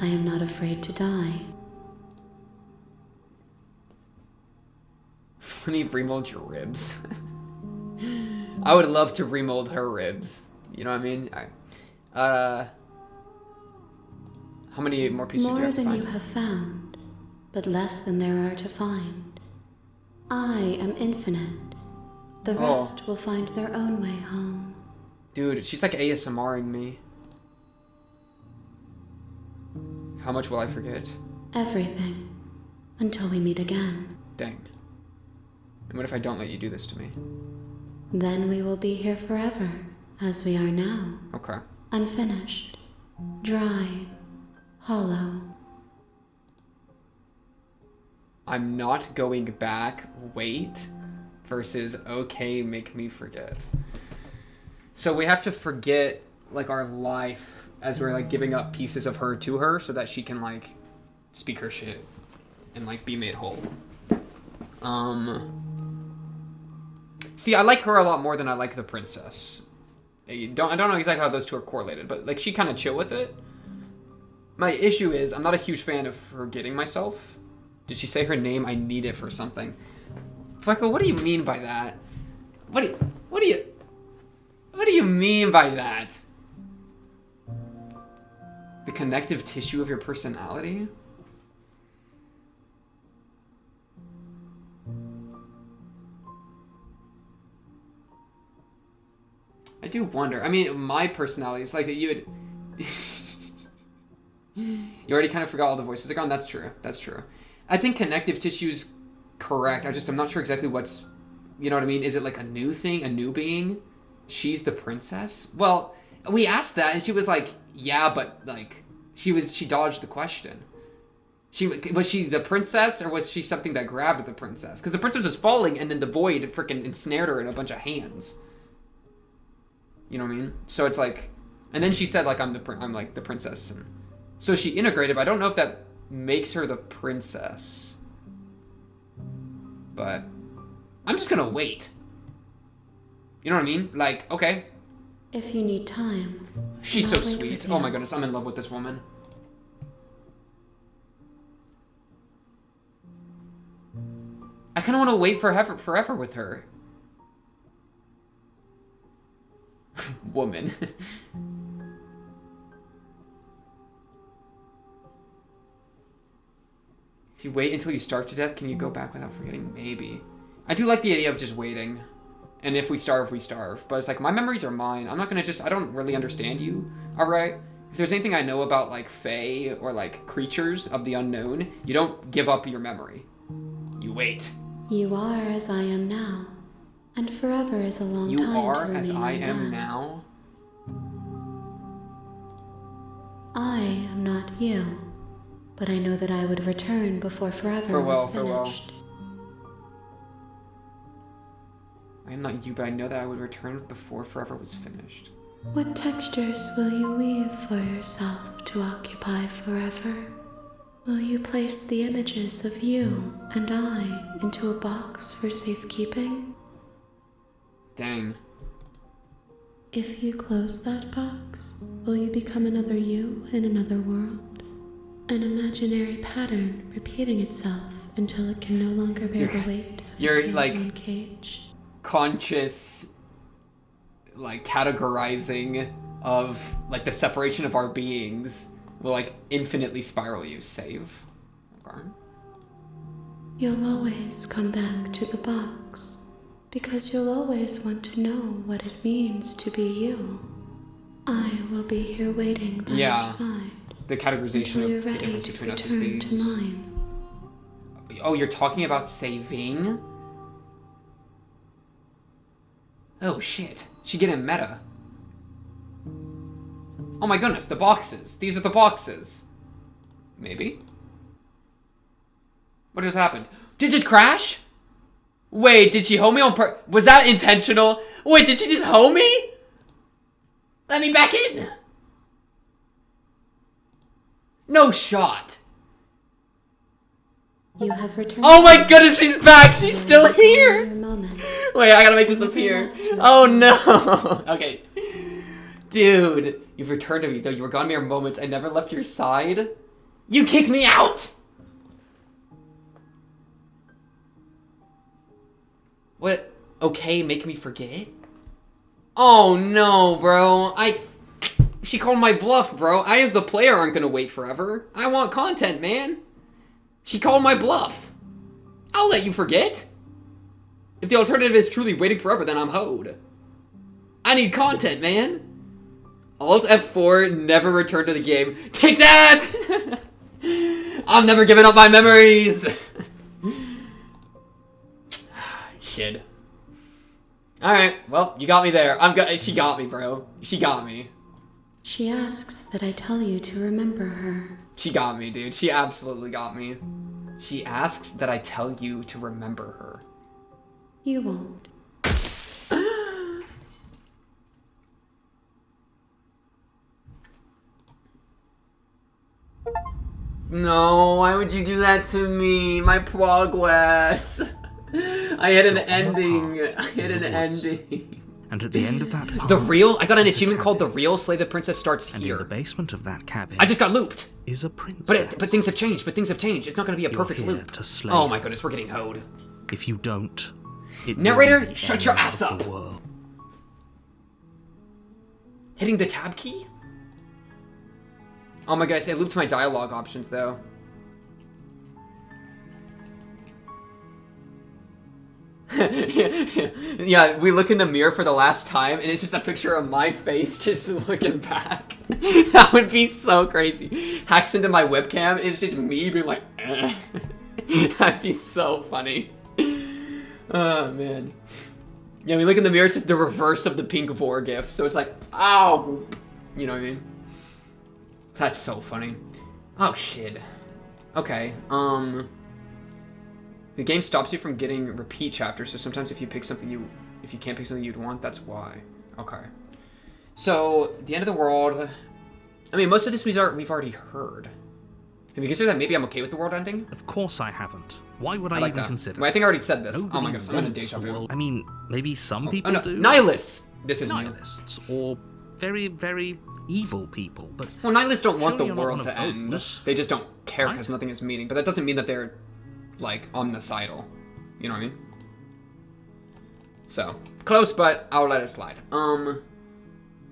I am not afraid to die. When you remold your ribs. I would love to remold her ribs. You know what I mean? How many more pieces do you More have to than find? you have found, but less than there are to find. I am infinite. The Oh. rest will find their own way home. Dude, she's like ASMRing me. How much will I forget? Everything. Until we meet again. Dang. And what if I don't let you do this to me? Then we will be here forever, as we are now. Okay. Unfinished. Dry. Hollow. I'm not going back. Wait. Versus okay, make me forget. So we have to forget like our life as we're like giving up pieces of her to her so that she can like speak her shit and like be made whole. See, I like her a lot more than I like the princess. I don't know exactly how those two are correlated, but like she kind of chill with it. My issue is I'm not a huge fan of forgetting myself. Did she say her name? I need it for something. Michael, what do you mean by that? What do you mean by that? The connective tissue of your personality? I do wonder. I mean, my personality is like that you would... You already kind of forgot all the voices are gone? That's true. That's true. I think connective tissue's correct. I'm not sure exactly what's... You know what I mean? Is it like a new thing? A new being? She's the princess? Well, we asked that and she was like, yeah, but like... She dodged the question. Was she the princess or was she something that grabbed the princess? Because the princess was falling and then the void freaking ensnared her in a bunch of hands. You know what I mean? So it's like... And then she said like, I'm like the princess. And so she integrated, but I don't know if that makes her the princess. But I'm just gonna wait. You know what I mean? Like, okay. If you need time. She's then so I'll wait sweet. with Oh you. my goodness, I'm in love with this woman. I kind of want to wait forever with her. Woman. If you wait until you starve to death, can you go back without forgetting? Maybe. I do like the idea of just waiting. And if we starve, we starve. But it's like, my memories are mine. I'm not gonna I don't really understand you, alright? If there's anything I know about, like, fae or, like, creatures of the unknown, you don't give up your memory. You wait. You are as I am now. And forever is a long You time are to as remain I am undone. now? I am not you. But I know that I would return before forever Farewell, was farewell. finished. I am not you, but I know that I would return before forever was finished. What textures will you weave for yourself to occupy forever? Will you place the images of you and I into a box for safekeeping? Dang. If you close that box, will you become another you in another world? An imaginary pattern repeating itself until it can no longer bear the weight of you're, its like, own cage. conscious, like, categorizing of, like, the separation of our beings will, like, infinitely spiral you. Save. Okay. You'll always come back to the box, because you'll always want to know what it means to be you. I will be here waiting by your side. The categorization until you're of the ready difference to between us as return to beings. mine. Oh, you're talking about saving? Oh shit. She getting meta. Oh my goodness, the boxes. These are the boxes. Maybe? What just happened? Did it just crash? Wait, did she hoe me on was that intentional? Wait, did she just hoe me? Let me back in! No shot. You have returned. Oh my goodness, she's back! She's still Your here! moment. Wait, I gotta make this appear. Oh no! Okay. Dude, you've returned to me, though you were gone mere moments. I never left your side. You kicked me out! What? Okay, make me forget? Oh no, bro. She called my bluff, bro. I as the player aren't gonna wait forever. I want content, man. She called my bluff. I'll let you forget. If the alternative is truly waiting forever, then I'm hoed. I need content, man. Alt F4, never return to the game. Take that! I'm never giving up my memories. Shit. Alright, well, you got me there. She got me, bro. She got me. She asks that I tell you to remember her. She got me, dude. She absolutely got me. She asks that I tell you to remember her. You won't. No, why would you do that to me? My progress. I had an ending. I had an ending. And at the end of that path, I got an is a achievement called The cabin. Real Slay the Princess starts And in the here. basement of that cabin I just got looped. is a princess. But things have changed. It's not going to be a You're perfect here loop. to slay Oh her. my goodness, we're getting hoed. If you don't, it Narrator, will be the shut your end ass of up. the world. Hitting the tab key? Oh my goodness, it looped my dialogue options though. Yeah, we look in the mirror for the last time and it's just a picture of my face just looking back. That would be so crazy. Hacks into my webcam and it's just me being like, eh. That'd be so funny. Oh man. Yeah, we look in the mirror, it's just the reverse of the pink vor gif. So it's like, ow. You know what I mean? That's so funny. Oh shit. Okay, the game stops you from getting repeat chapters, so sometimes if you can't pick something you'd want, that's why. Okay. So, the end of the world, I mean, most of this we've already heard. Have you considered that maybe I'm okay with the world ending? Of course I haven't. Why would I, like even that. consider? Well, I think I already said this. Nobody Oh my goodness, I'm in a wants deja the vu. world. I mean, maybe some people Oh no, do. nihilists! This is new. Nihilists, or very, very evil people, but Well, nihilists don't want Surely the you're not world one of to end. those, They just don't care right? because nothing has meaning. But that doesn't mean that they're, like, omnicidal. You know what I mean? So, close, but I'll let it slide.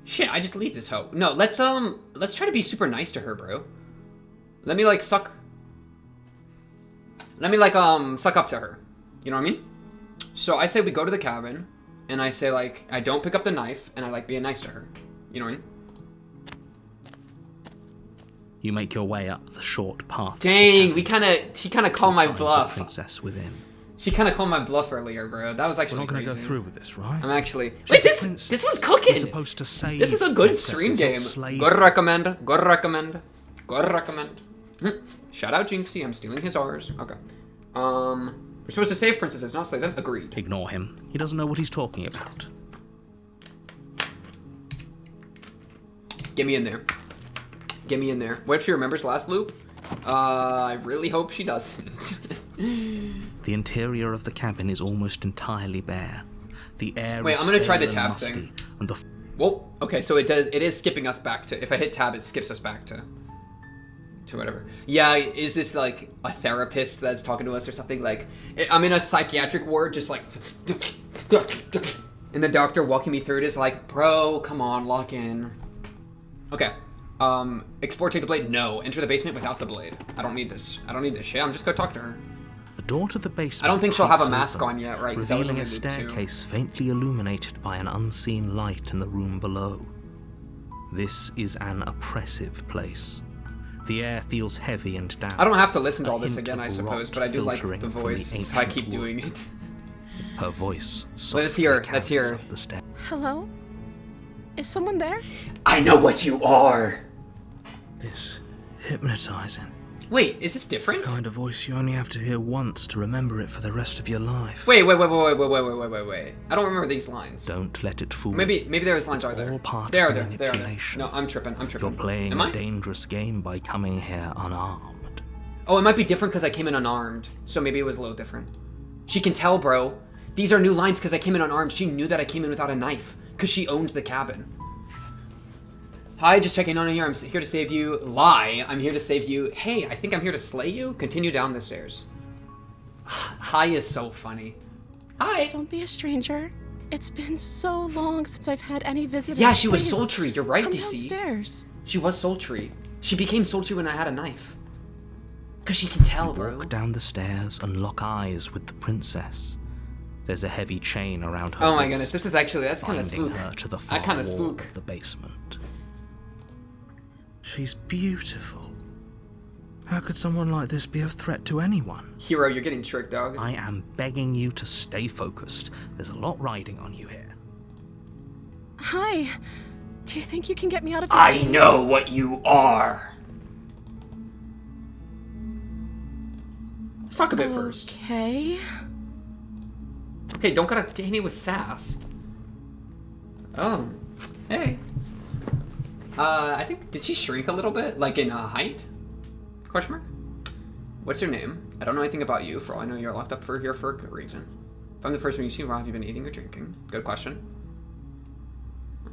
Shit, I just leave this hoe. No, let's try to be super nice to her, bro. Let me, like, suck up to her. You know what I mean? So I say we go to the cabin, and I say, like, I don't pick up the knife, and I like being nice to her. You know what I mean? you make your way up the short path. Dang, she kinda called my Find the bluff. princess within. She kinda called my bluff earlier, bro. That was We're actually not going to go crazy. through with this, right? I'm actually... She's Wait, a this princess. one's You're cooking! supposed to save This is a good princesses, stream not game. slay Good them. recommend. Good recommend. Good recommend. Shout out Jinxie. I'm stealing his R's. Okay. We're supposed to save princesses, not slay them. Agreed. Ignore him. He doesn't know what he's talking about. Get me in there. Get me in there. What if she remembers last loop? I really hope she doesn't. The interior of the cabin is almost entirely bare. The air Wait, is I'm gonna try the stale and tab thing. musty, and the Whoa. Okay, so it is skipping us back to... If I hit tab, it skips us back to whatever. Yeah, is this like a therapist that's talking to us or something? Like, I'm in a psychiatric ward, just like... And the doctor walking me through it is like, bro, come on, lock in. Okay. Explore, take the blade? No. Enter the basement without the blade. I don't need this. I don't need this shit. I'm just gonna talk to her. The door to the basement. I don't think she'll have a creaks mask open, on yet, right? 'Cause that was revealing a only the two. staircase faintly illuminated by an unseen light in the room below. This is an oppressive place. The air feels heavy and damp. I don't have to listen to all A this hint again, of I suppose, rot but I do like filtering the from voice, the so I ancient keep doing wood. it. Her voice. Let's hear her, let's hear her. Up the stair. Hello? Is someone there? I know what you are! It's hypnotizing. Wait, is this It's the different? kind of voice you only have to hear once to remember it for the rest of your life. Wait. I don't remember these lines. Don't let it fool you. Maybe those lines are there. all part They are of the there. They are there. manipulation. No, I'm tripping. You're playing Am a I? dangerous game by coming here unarmed. Oh, it might be different because I came in unarmed. So maybe it was a little different. She can tell, bro. These are new lines because I came in unarmed. She knew that I came in without a knife because she owned the cabin. Hi, just checking on here. I'm here to save you. Lie. I'm here to save you. Hey, I think I'm here to slay you. Continue down the stairs. Hi is so funny. Hi. Don't be a stranger. It's been so long since I've had any visitors. Yeah, she was Please, sultry. You're right, come DC. downstairs. She was sultry. She became sultry when I had a knife. Because she can tell, bro. Walk down the stairs and lock eyes with the princess. There's a heavy chain around her Oh my wrist, goodness, this is actually, that's kind of binding spook. her to the far That kind of wall spook. of the basement. She's beautiful. How could someone like this be a threat to anyone? Hero, you're getting tricked, dog. I am begging you to stay focused. There's a lot riding on you here. Hi. Do you think you can get me out of this? I know what you are. Let's talk a bit first. Okay. Okay, don't gotta hit me with sass. Oh, hey. I think, did she shrink a little bit? Like in height? Question mark? What's your name? I don't know anything about you. For all I know, you're locked up here for a good reason. If I'm the first one you see, why have you been eating or drinking? Good question.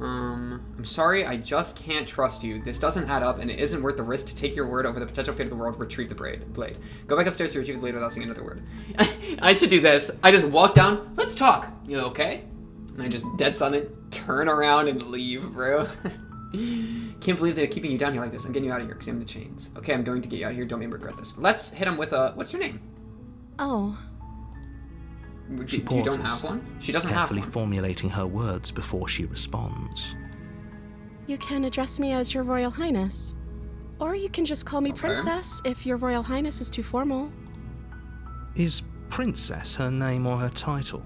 I'm sorry, I just can't trust you. This doesn't add up, and it isn't worth the risk to take your word over the potential fate of the world. Retrieve the blade. Go back upstairs to retrieve the blade without saying another word. I should do this. I just walk down. Let's talk. You okay? And I just dead silent, turn around and leave, bro. Can't believe they're keeping you down here like this. I'm getting you out of here. Examine the chains. Okay, I'm going to get you out of here. Don't make me regret this. Let's hit him with a. What's your name? Oh. She You pauses, don't have one? She doesn't have carefully one. formulating her words before she responds. You can address me as Your Royal Highness. Or you can just call me Okay. Princess if Your Royal Highness is too formal. Is Princess her name or her title?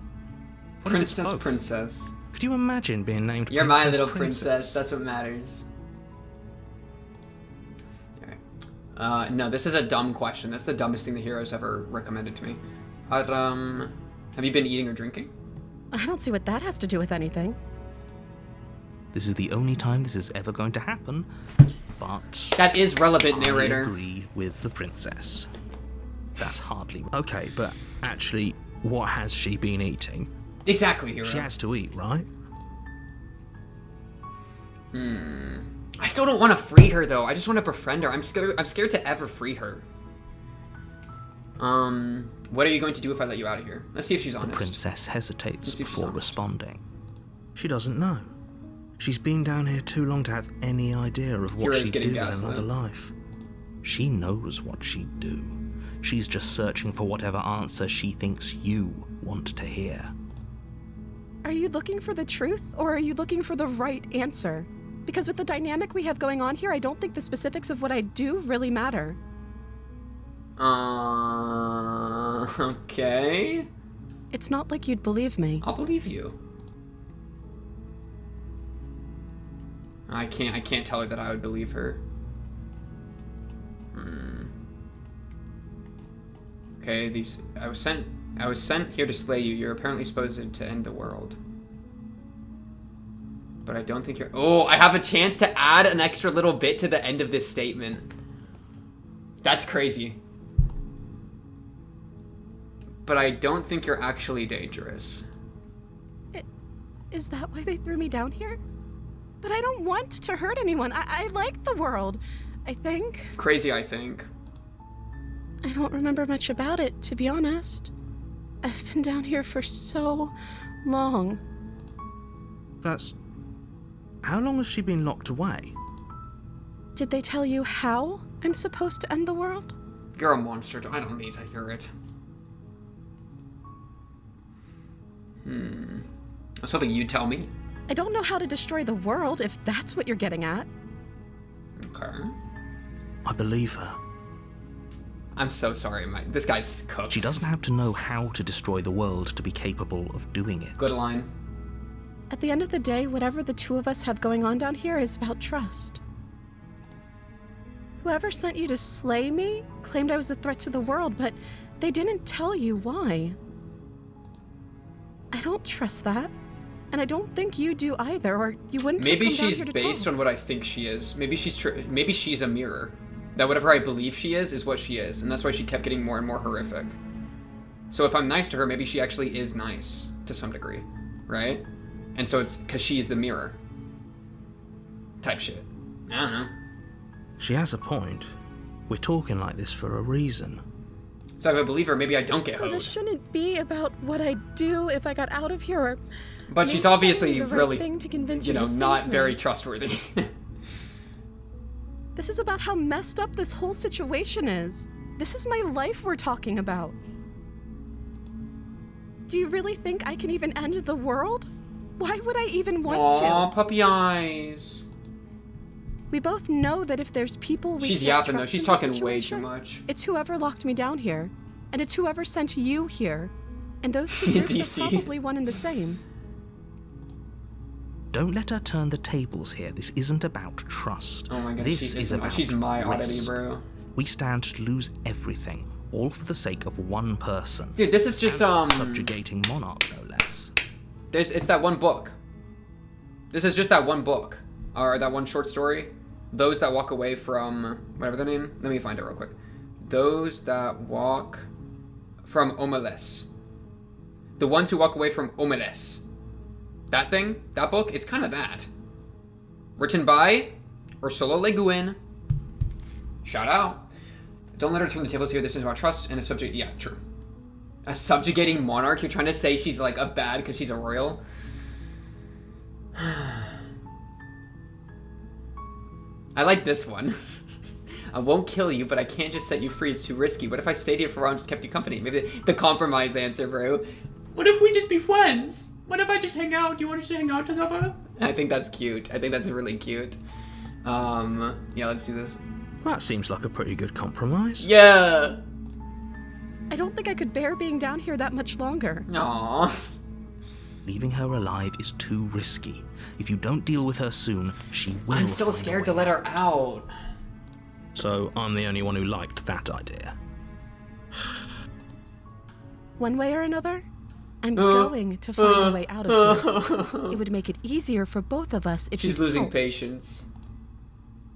What if it's Princess, both? princess. Could you imagine being named You're Princess my little princess. That's what matters. Alright. No, this is a dumb question. That's the dumbest thing the hero's ever recommended to me. Have you been eating or drinking? I don't see what that has to do with anything. This is the only time this is ever going to happen, but That is relevant, I narrator. agree with the princess. That's hardly Okay, but actually, what has she been eating? Exactly, hero. She has to eat, right? I still don't want to free her though. I just want to befriend her. I'm scared to ever free her. What are you going to do if I let you out of here? Let's see if she's The honest. princess hesitates Let's see if she's before honest. responding. She doesn't know. She's been down here too long to have any idea of what Hero's she'd getting do in gaslit. another life. She knows what she'd do. She's just searching for whatever answer she thinks you want to hear. Are you looking for the truth, or are you looking for the right answer? Because with the dynamic we have going on here, I don't think the specifics of what I do really matter. Okay. It's not like you'd believe me. I'll believe you. I can't tell her that I would believe her. Okay, I was sent here to slay you. You're apparently supposed to end the world. But I don't think you're... Oh, I have a chance to add an extra little bit to the end of this statement. That's crazy. But I don't think you're actually dangerous. Is that why they threw me down here? But I don't want to hurt anyone. I like the world, I think. Crazy, I think. I don't remember much about it, to be honest. I've been down here for so long. That's... How long has she been locked away? Did they tell you how I'm supposed to end the world? You're a monster. I don't need to hear it. I was hoping you'd tell me. I don't know how to destroy the world, if that's what you're getting at. Okay. I believe her. I'm so sorry, this guy's cooked. She doesn't have to know how to destroy the world to be capable of doing it. Good line. At the end of the day, whatever the two of us have going on down here is about trust. Whoever sent you to slay me claimed I was a threat to the world, but they didn't tell you why. I don't trust that. And I don't think you do either, or you wouldn't have Maybe come down she's here to based talk. on what I think she is. Maybe she's a mirror. That whatever I believe she is what she is, and that's why she kept getting more and more horrific. So if I'm nice to her, maybe she actually is nice to some degree, right? And so it's because she's the mirror. Type shit. I don't know. She has a point. We're talking like this for a reason. So if I believe her, maybe I don't get So hoed. this shouldn't be about what I do if I got out of here, or But me she's saying obviously the right really, thing to convince you know, to save not me. very trustworthy. This is about how messed up this whole situation is. This is my life we're talking about. Do you really think I can even end the world? Why would I even want Aw, to? puppy eyes. We both know that if there's people we She's can't yapping though. trust She's in this talking way too situation, much. It's whoever locked me down here, and it's whoever sent you here. And those two groups DC. are probably one and the same. Don't let her turn the tables here. This isn't about trust. Oh my god, This is about she's my oddity, risk. bro. We stand to lose everything, all for the sake of one person. Dude, this is just Subjugating monarch, no less. it's that one book. This is just that one book, or that one short story. Those that walk away from whatever their name. Let me find it real quick. Those that walk from Omeles. The ones who walk away from Omeles. That thing, that book, it's kind of that. Written by Ursula Le Guin. Shout out. Don't let her turn the tables here. This is about trust and a subject. Yeah, true. A subjugating monarch. You're trying to say she's like a bad because she's a royal. I like this one. I won't kill you, but I can't just set you free. It's too risky. What if I stayed here for a while and just kept you company? Maybe the compromise answer, bro. What if we just be friends? What if I just hang out? Do you want us to hang out together? I think that's cute. I think that's really cute. Yeah, let's do this. That seems like a pretty good compromise. Yeah. I don't think I could bear being down here that much longer. Aww. Leaving her alive is too risky. If you don't deal with her soon, she will. I'm still find a scared to way let her out. out. So I'm the only one who liked that idea. One way or another, I'm going to find a way out of here. It would make it easier for both of us if She's you losing help. patience.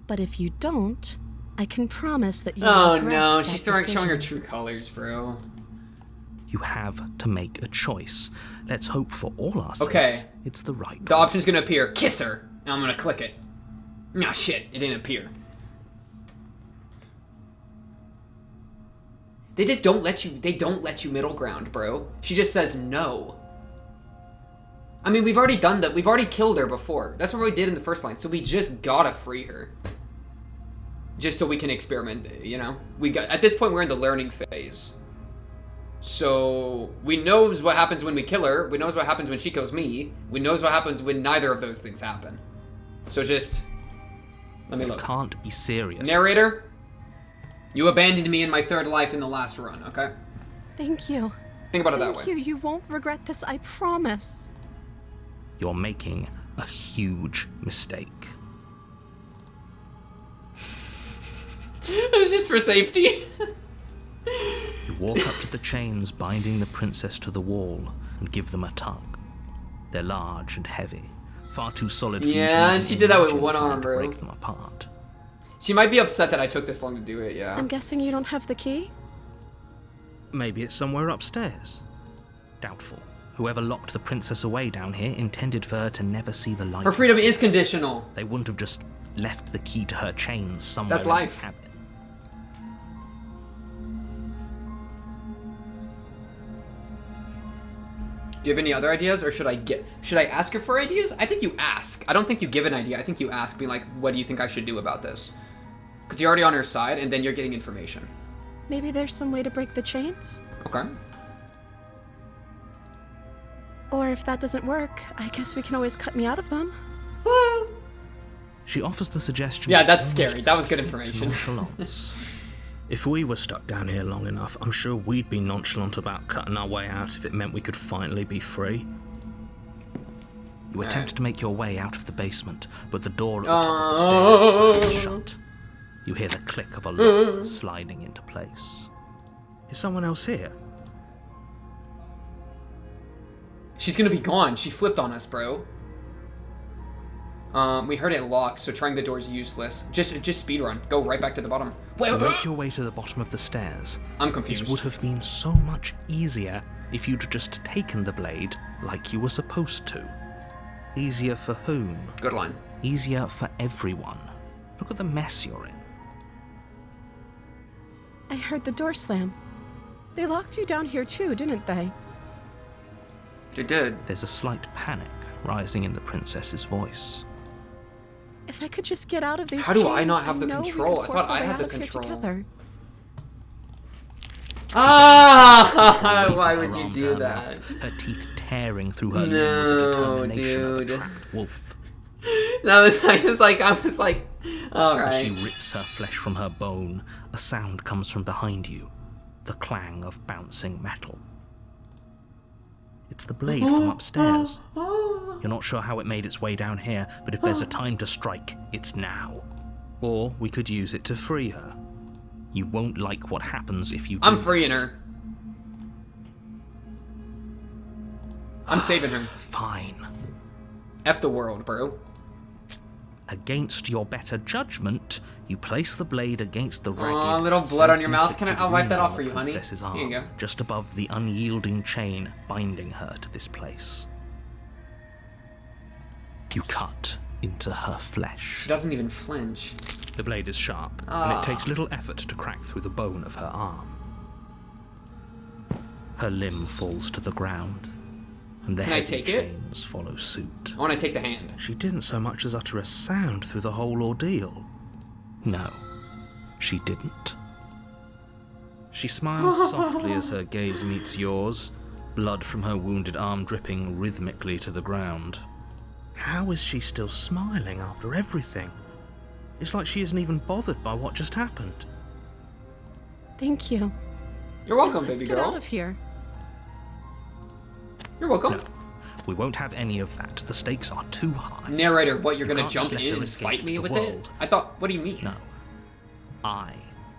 But if you don't, I can promise that you Oh regret no, that she's showing her decision. true colors, bro. You have to make a choice. Let's hope for all our sakes Okay. it's the right The one. option's gonna appear. Kiss her. And I'm gonna click it. No shit, it didn't appear. They just don't let you middle ground, bro. She just says no. I mean, we've already done that. We've already killed her before. That's what we did in the first line. So we just gotta free her. Just so we can experiment, you know? At this point, we're in the learning phase. So we knows what happens when we kill her. We knows what happens when she kills me. We knows what happens when neither of those things happen. So just let me You look. can't be serious. Narrator, you abandoned me in my third life in the last run. Okay, Thank you. think about it that Thank way. you. You won't regret this, I promise. You're making a huge mistake. It was just for safety. You walk up to the chains binding the princess to the wall and give them a tug. They're large and heavy, far too solid for you to Yeah, even and she did that with imagine one trying arm, to bro. break them apart. She might be upset that I took this long to do it. Yeah. I'm guessing you don't have the key? Maybe it's somewhere upstairs. Doubtful. Whoever locked the princess away down here intended for her to never see the light. Her freedom is conditional. They wouldn't have just left the key to her chains somewhere That's in the life. cabin. Do you have any other ideas, or should I ask her for ideas? I think you ask. I don't think you give an idea. I think you ask, being like, what do you think I should do about this? Because you're already on her side, and then you're getting information. Maybe there's some way to break the chains? Okay. Or if that doesn't work, I guess we can always cut me out of them. She offers the suggestion. Yeah, that's with scary. That was good almost information. nonchalance. If we were stuck down here long enough, I'm sure we'd be nonchalant about cutting our way out if it meant we could finally be free. You attempt to make your way out of the basement, but the door at the top of the stairs slams shut. You hear the click of a lock sliding into place. Is someone else here? She's gonna be gone. She flipped on us, bro. We heard it locked, so trying the door's useless. Just speedrun. Go right back to the bottom. Wait, You make your way to the bottom of the stairs. I'm This confused. would have been so much easier if you'd just taken the blade like you were supposed to. Easier for whom? Good line. Easier for everyone. Look at the mess you're in. I heard the door slam. They locked you down here too, didn't they? They did. There's a slight panic rising in the princess's voice. If I could just get out of these How do I chains, not have the know we could control? I force thought our I way had out the of here control. together. Ah! Raising Why her would you arm do to her that? mouth, her teeth tearing through her No, limbs with the determination of a dude. trapped wolf. I was like, all As she right. rips her flesh from her bone, a sound comes from behind you. The clang of bouncing metal. It's the blade from upstairs. You're not sure how it made its way down here, but if there's a time to strike, it's now. Or we could use it to free her. You won't like what happens if you do I'm freeing that. her. I'm saving her. Fine. F the world, bro. Against your better judgment, you place the blade against the ragged, Aw, little blood on your mouth. Can I- self-inflicted I'll wipe that wound off on for the you, honey. princess's Here you arm, go. just above the unyielding chain binding her to this place. You cut into her flesh. She doesn't even flinch. The blade is sharp, and it takes little effort to crack through the bone of her arm. Her limb falls to the ground, and the Can I heavy take it? chains follow suit. I want to take the hand. She didn't so much as utter a sound through the whole ordeal. No, she didn't. She smiles softly as her gaze meets yours, blood from her wounded arm dripping rhythmically to the ground. How is she still smiling after everything? It's like she isn't even bothered by what just happened. Thank you. You're welcome, Let's baby get out girl. of here. You're welcome. No, we won't have any of that. The stakes are too high. Narrator, what, you're You gonna can't jump just let in her and escape fight me the with world. it? I thought, what do you mean? No, I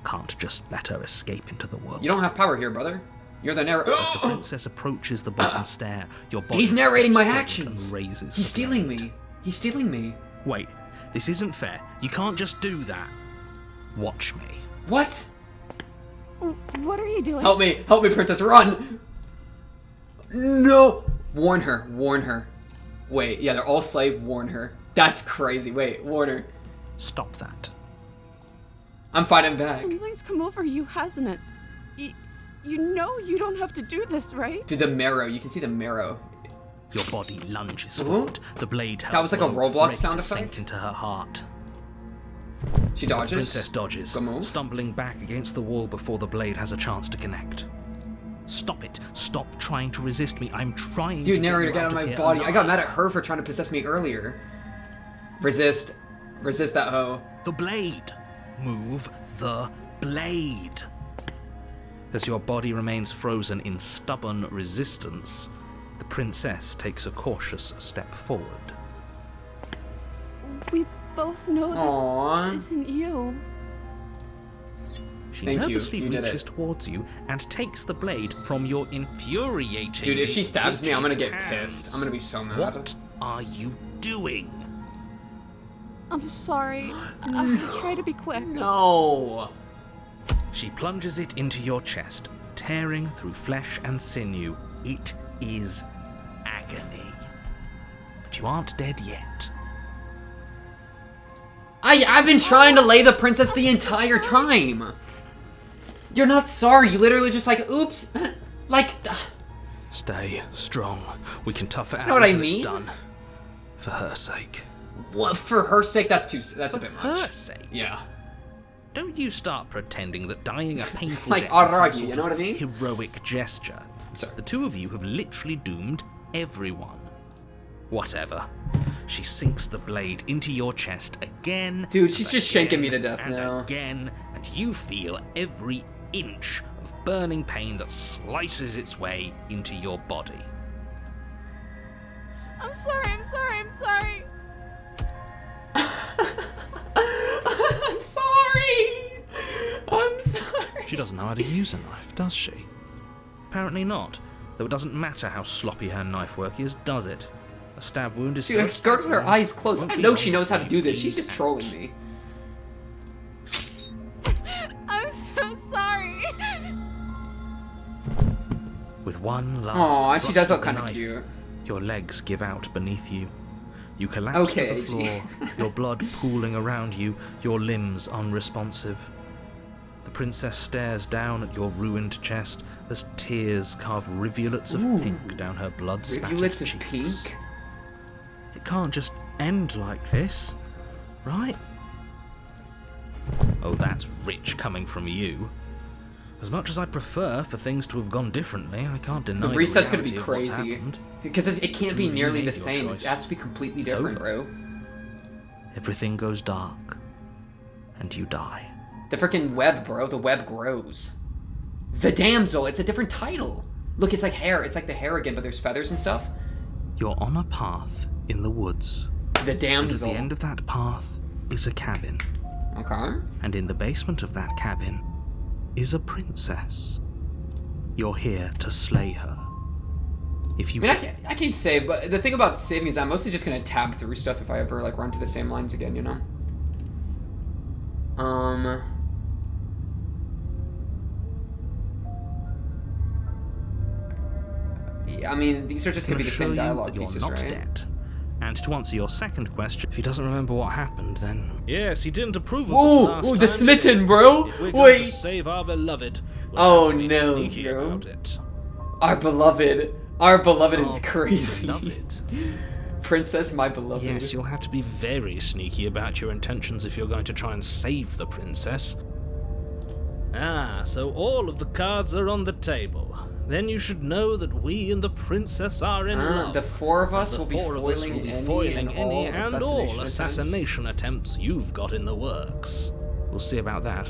can't just let her escape into the world. You don't have power here, brother. You're the narrator. As the princess approaches the bottom stair, your body He's narrating my steps forward actions. and raises He's the stealing blade. me. He's stealing me. Wait, this isn't fair. You can't just do that. Watch me. What? What are you doing? Help me, princess, run! No! Warn her, warn her. Wait, yeah, they're all slave, warn her. That's crazy, wait, warn her. Stop that. I'm fighting back. Something's come over you, hasn't it? You know you don't have to do this, right? Dude, the marrow, you can see the marrow. Your body lunges Ooh. forward. The blade held That was like a low, Roblox ready sound to sink effect? into her heart. She The dodges. princess dodges, Good move. stumbling back against the wall before the blade has a chance to connect. Stop it. Stop trying to resist me. I'm trying to Dude, narrator, get out of my here body. I got mad alive. at her for trying to possess me earlier. Resist. Resist that hoe. The blade. Move the blade. As your body remains frozen in stubborn resistance, the princess takes a cautious step forward. We both know Aww. this isn't you. She Thank you. nervously You did reaches it. towards you and takes the blade from your infuriating. Dude, if she stabs me, I'm gonna get hands. pissed. I'm gonna be so mad. What are you doing? I'm sorry. I'll try to be quick. No. She plunges it into your chest, tearing through flesh and sinew. It is agony. But you aren't dead yet. I've been trying to lay the princess the entire time. You're not sorry. You literally just like, oops. Like, Stay strong. We can tough it out know what I until it's mean? done. For her sake. What? For her sake, that's a bit much. Her sake? Yeah. Don't you start pretending that dying a painful Like death is some Aragi, sort you know of what I mean? heroic gesture. Sorry. The two of you have literally doomed everyone. Whatever. She sinks the blade into your chest again. Dude, she's and just shanking me to again death and now. Again, and you feel every inch of burning pain that slices its way into your body. I'm sorry, I'm sorry, I'm sorry. I'm sorry. I'm sorry. She doesn't know how to use a knife, does she? Apparently not, though it doesn't matter how sloppy her knife work is, does it? A stab wound is Dude, still a I stab guarded her wound. eyes closed. Won't I be know long she knows how to before do you this. She's bleed just trolling out. me. I'm so sorry. With one last Aw, she thrust does of look the kind of knife, cute. your legs give out beneath you. You collapse Okay, to the floor, your blood pooling around you, your limbs unresponsive. The princess stares down at your ruined chest as tears carve rivulets of Ooh. pink down her blood-spattered Rivulets of cheeks. pink? It can't just end like this, right? Oh, that's rich coming from you. As much as I'd prefer for things to have gone differently, I can't deny The reset's gonna reality be of what's crazy. happened. Because it can't Two be of you nearly made the your same. choice. It has to be completely It's different, over. bro. Everything goes dark, and you die. The freaking web, bro. The web grows. The damsel. It's a different title. Look, it's like hair. It's like the hair again, but there's feathers and stuff. You're on a path in the woods. The And at damsel. the end of that path is a cabin. Okay. And in the basement of that cabin is a princess. You're here to slay her. If you I mean, I can't say, but the thing about saving is I'm mostly just gonna tab through stuff if I ever like run to the same lines again, you know. Yeah, I mean, these are just gonna be the show same you dialogue that you're pieces, not right? dead. And to answer your second question, if he doesn't remember what happened, then yes, he didn't approve of Ooh, us last ooh, time, the did he? smitten, bro. If we're going Wait, to save our beloved, we'll Oh, have to be no, sneaky bro. about it. our beloved is Oh, crazy. beloved. Princess, my beloved. Yes, you'll have to be very sneaky about your intentions if you're going to try and save the princess. Ah, so all of the cards are on the table. Then you should know that we and the princess are in love. The four of us The will be four of us foiling will be any foiling and any all and all attempts. assassination attempts you've got in the works. We'll see about that.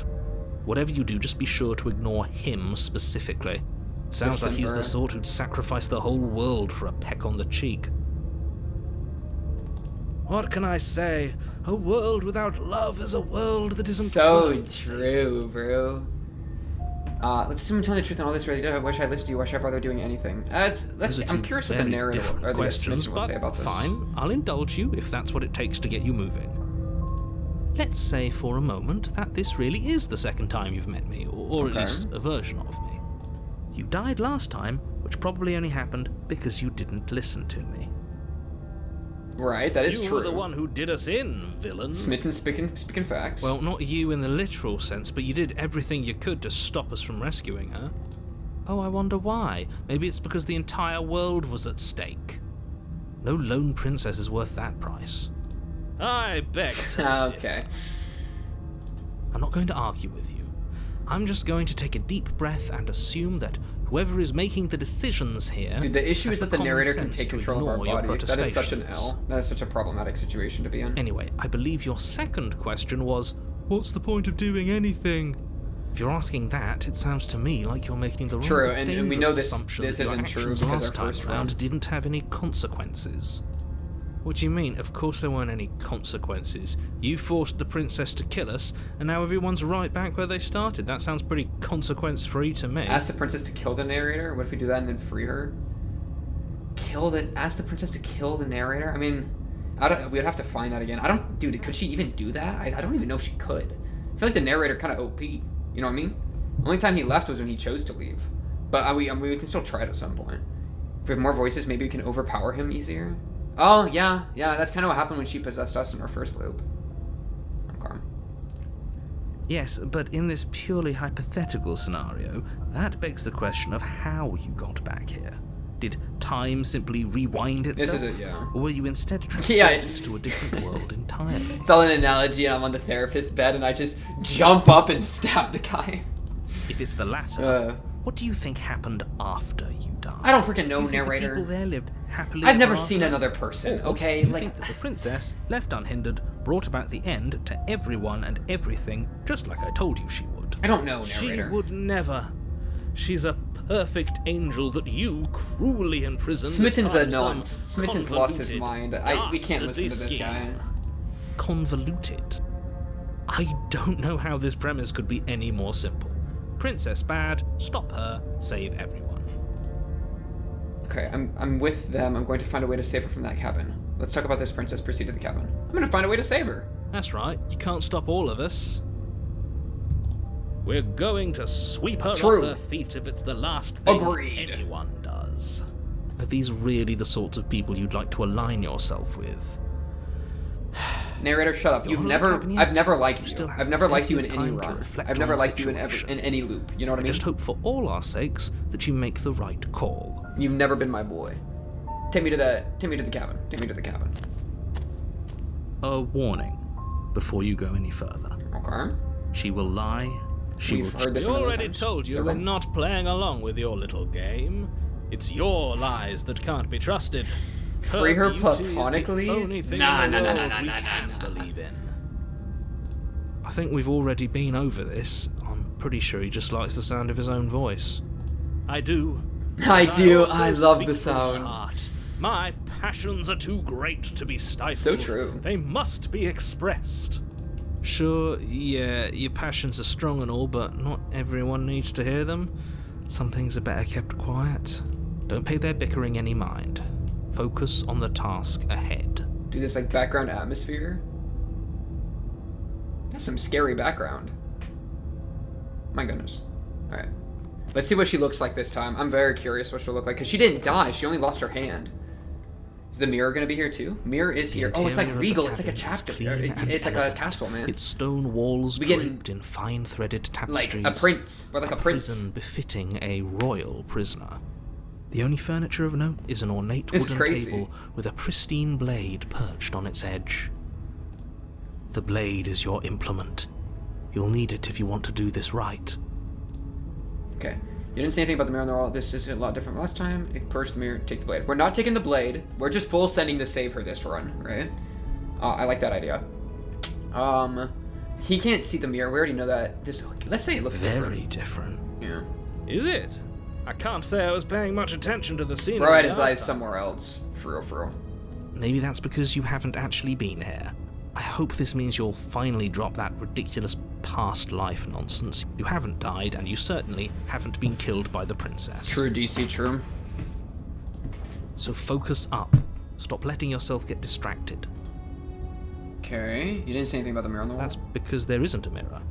Whatever you do, just be sure to ignore him specifically. It sounds like he's the December. sort who'd sacrifice the whole world for a peck on the cheek. What can I say? A world without love is a world that isn't So worth saving. true, bro. Let's assume I'm telling the truth on all this. Really, why should I listen to you? Why should I bother doing anything? Those are I'm two curious what the very narrator different or the questions, Smithson will but say about this. fine, I'll indulge you if that's what it takes to get you moving. Let's say for a moment that this really is the second time you've met me, or Okay. at least a version of me. You died last time, which probably only happened because you didn't listen to me. Right, that is You true. were the one who did us in, villain. Smitten speaking facts. Well, not you in the literal sense, but you did everything you could to stop us from rescuing her. Oh, I wonder why. Maybe it's because the entire world was at stake. No lone princess is worth that price. I beg to differ. Okay. I'm not going to argue with you. I'm just going to take a deep breath and assume that whoever is making the decisions here... Dude, the issue has is that the the common narrator can sense take to control of our ignore your body. That is such an protestations. L. That is such a problematic situation to be in. Anyway, I believe your second question was, what's the point of doing anything? If you're asking that, it sounds to me like you're making the True, rather and we dangerous know this assumption isn't that your true actions because last our time first round round. didn't have any consequences. What do you mean? Of course there weren't any consequences. You forced the princess to kill us, and now everyone's right back where they started. That sounds pretty consequence-free to me. Ask the princess to kill the narrator? What if we do that and then free her? Ask the princess to kill the narrator? I mean, we'd have to find that again. Dude, could she even do that? I don't even know if she could. I feel like the narrator kind of OP. You know what I mean? Only time he left was when he chose to leave. But we can still try it at some point. If we have more voices, maybe we can overpower him easier. Oh, yeah, that's kind of what happened when she possessed us in our first loop. Okay. Yes, but in this purely hypothetical scenario, that begs the question of how you got back here. Did time simply rewind itself? This is it, yeah. Or were you instead transported Yeah. to a different world entirely? It's all an analogy, and I'm on the therapist bed, and I just jump up and stab the guy. If it's the latter, what do you think happened after you died? I don't freaking know, Do you think narrator. The people there lived happily I've never ever seen after? another person, Or okay? do you Like, think that the princess, left unhindered, brought about the end to everyone and everything, just like I told you she would? I don't know, She narrator. would never. She's a perfect angel that you cruelly imprisoned. Smitten's as a part of nonce. some Smitten's lost his convoluted, mind. We can't listen dastardly to this guy. scheme. Convoluted. I don't know how this premise could be any more simple. Princess bad, stop her, save everyone. Okay, I'm with them. I'm going to find a way to save her from that cabin. Let's talk about this princess. Proceed to the cabin. I'm going to find a way to save her. That's right, you can't stop all of us. We're going to sweep her True. off her feet if it's the last thing Agreed. anyone does. Are these really the sorts of people you'd like to align yourself with? Narrator, shut up. You're not cabin yet. I've never liked You you. still have I've never liked you in plenty of any time to run. reflect I've never on the liked you in situation. any loop. You know what I I mean? just hope for all our sakes that you make the right call. You've never been my boy. Take me to the cabin. Take me to the cabin. A warning before you go any further. Okay. She will lie. She We've will heard this We a million already times. told you They're we're wrong. not playing along with your little game. It's your lies that can't be trusted. Free her beauty is the platonically? only thing Nah, in the nah, nah, world nah, we nah, can nah, nah. believe in. I think we've already been over this. I'm pretty sure he just likes the sound of his own voice. I do. I But do. also I love speak the from sound. heart. My passions are too great to be stifled. So true. They must be expressed. Sure, yeah, your passions are strong and all, but not everyone needs to hear them. Some things are better kept quiet. Don't pay their bickering any mind. Focus on the task ahead. Do this like background atmosphere. That's some scary background. My goodness. Alright. Let's see what she looks like this time. I'm very curious what she'll look like. Because she didn't die. She only lost her hand. Is the mirror going to be here too? Mirror is The here. Oh, it's like interior of the regal. It's like a cabin is chapter. clean and It's like a elegant. castle, man. Its stone walls We getting- draped in fine threaded Like tapestries. a prince. Or like a prince. Prison befitting a royal prisoner. The only furniture of note is an ornate This is wooden crazy. table with a pristine blade perched on its edge. The blade is your implement. You'll need it if you want to do this right. Okay. You didn't say anything about the mirror on the wall. This is a lot different last time. Purge the mirror, take the blade. We're not taking the blade. We're just full sending to save her this run, right? I like that idea. He can't see the mirror. We already know that. This. Let's say it looks Very different. different. Is it? I can't say I was paying much attention to the Yeah. scenery. Bro had his last eyes time. somewhere else. For real, for real. Maybe that's because you haven't actually been here. I hope this means you'll finally drop that ridiculous past life nonsense. You haven't died, and you certainly haven't been killed by the princess. True, DC, true. So focus up. Stop letting yourself get distracted. Okay. You didn't say anything about the mirror on the wall. That's because there isn't a mirror.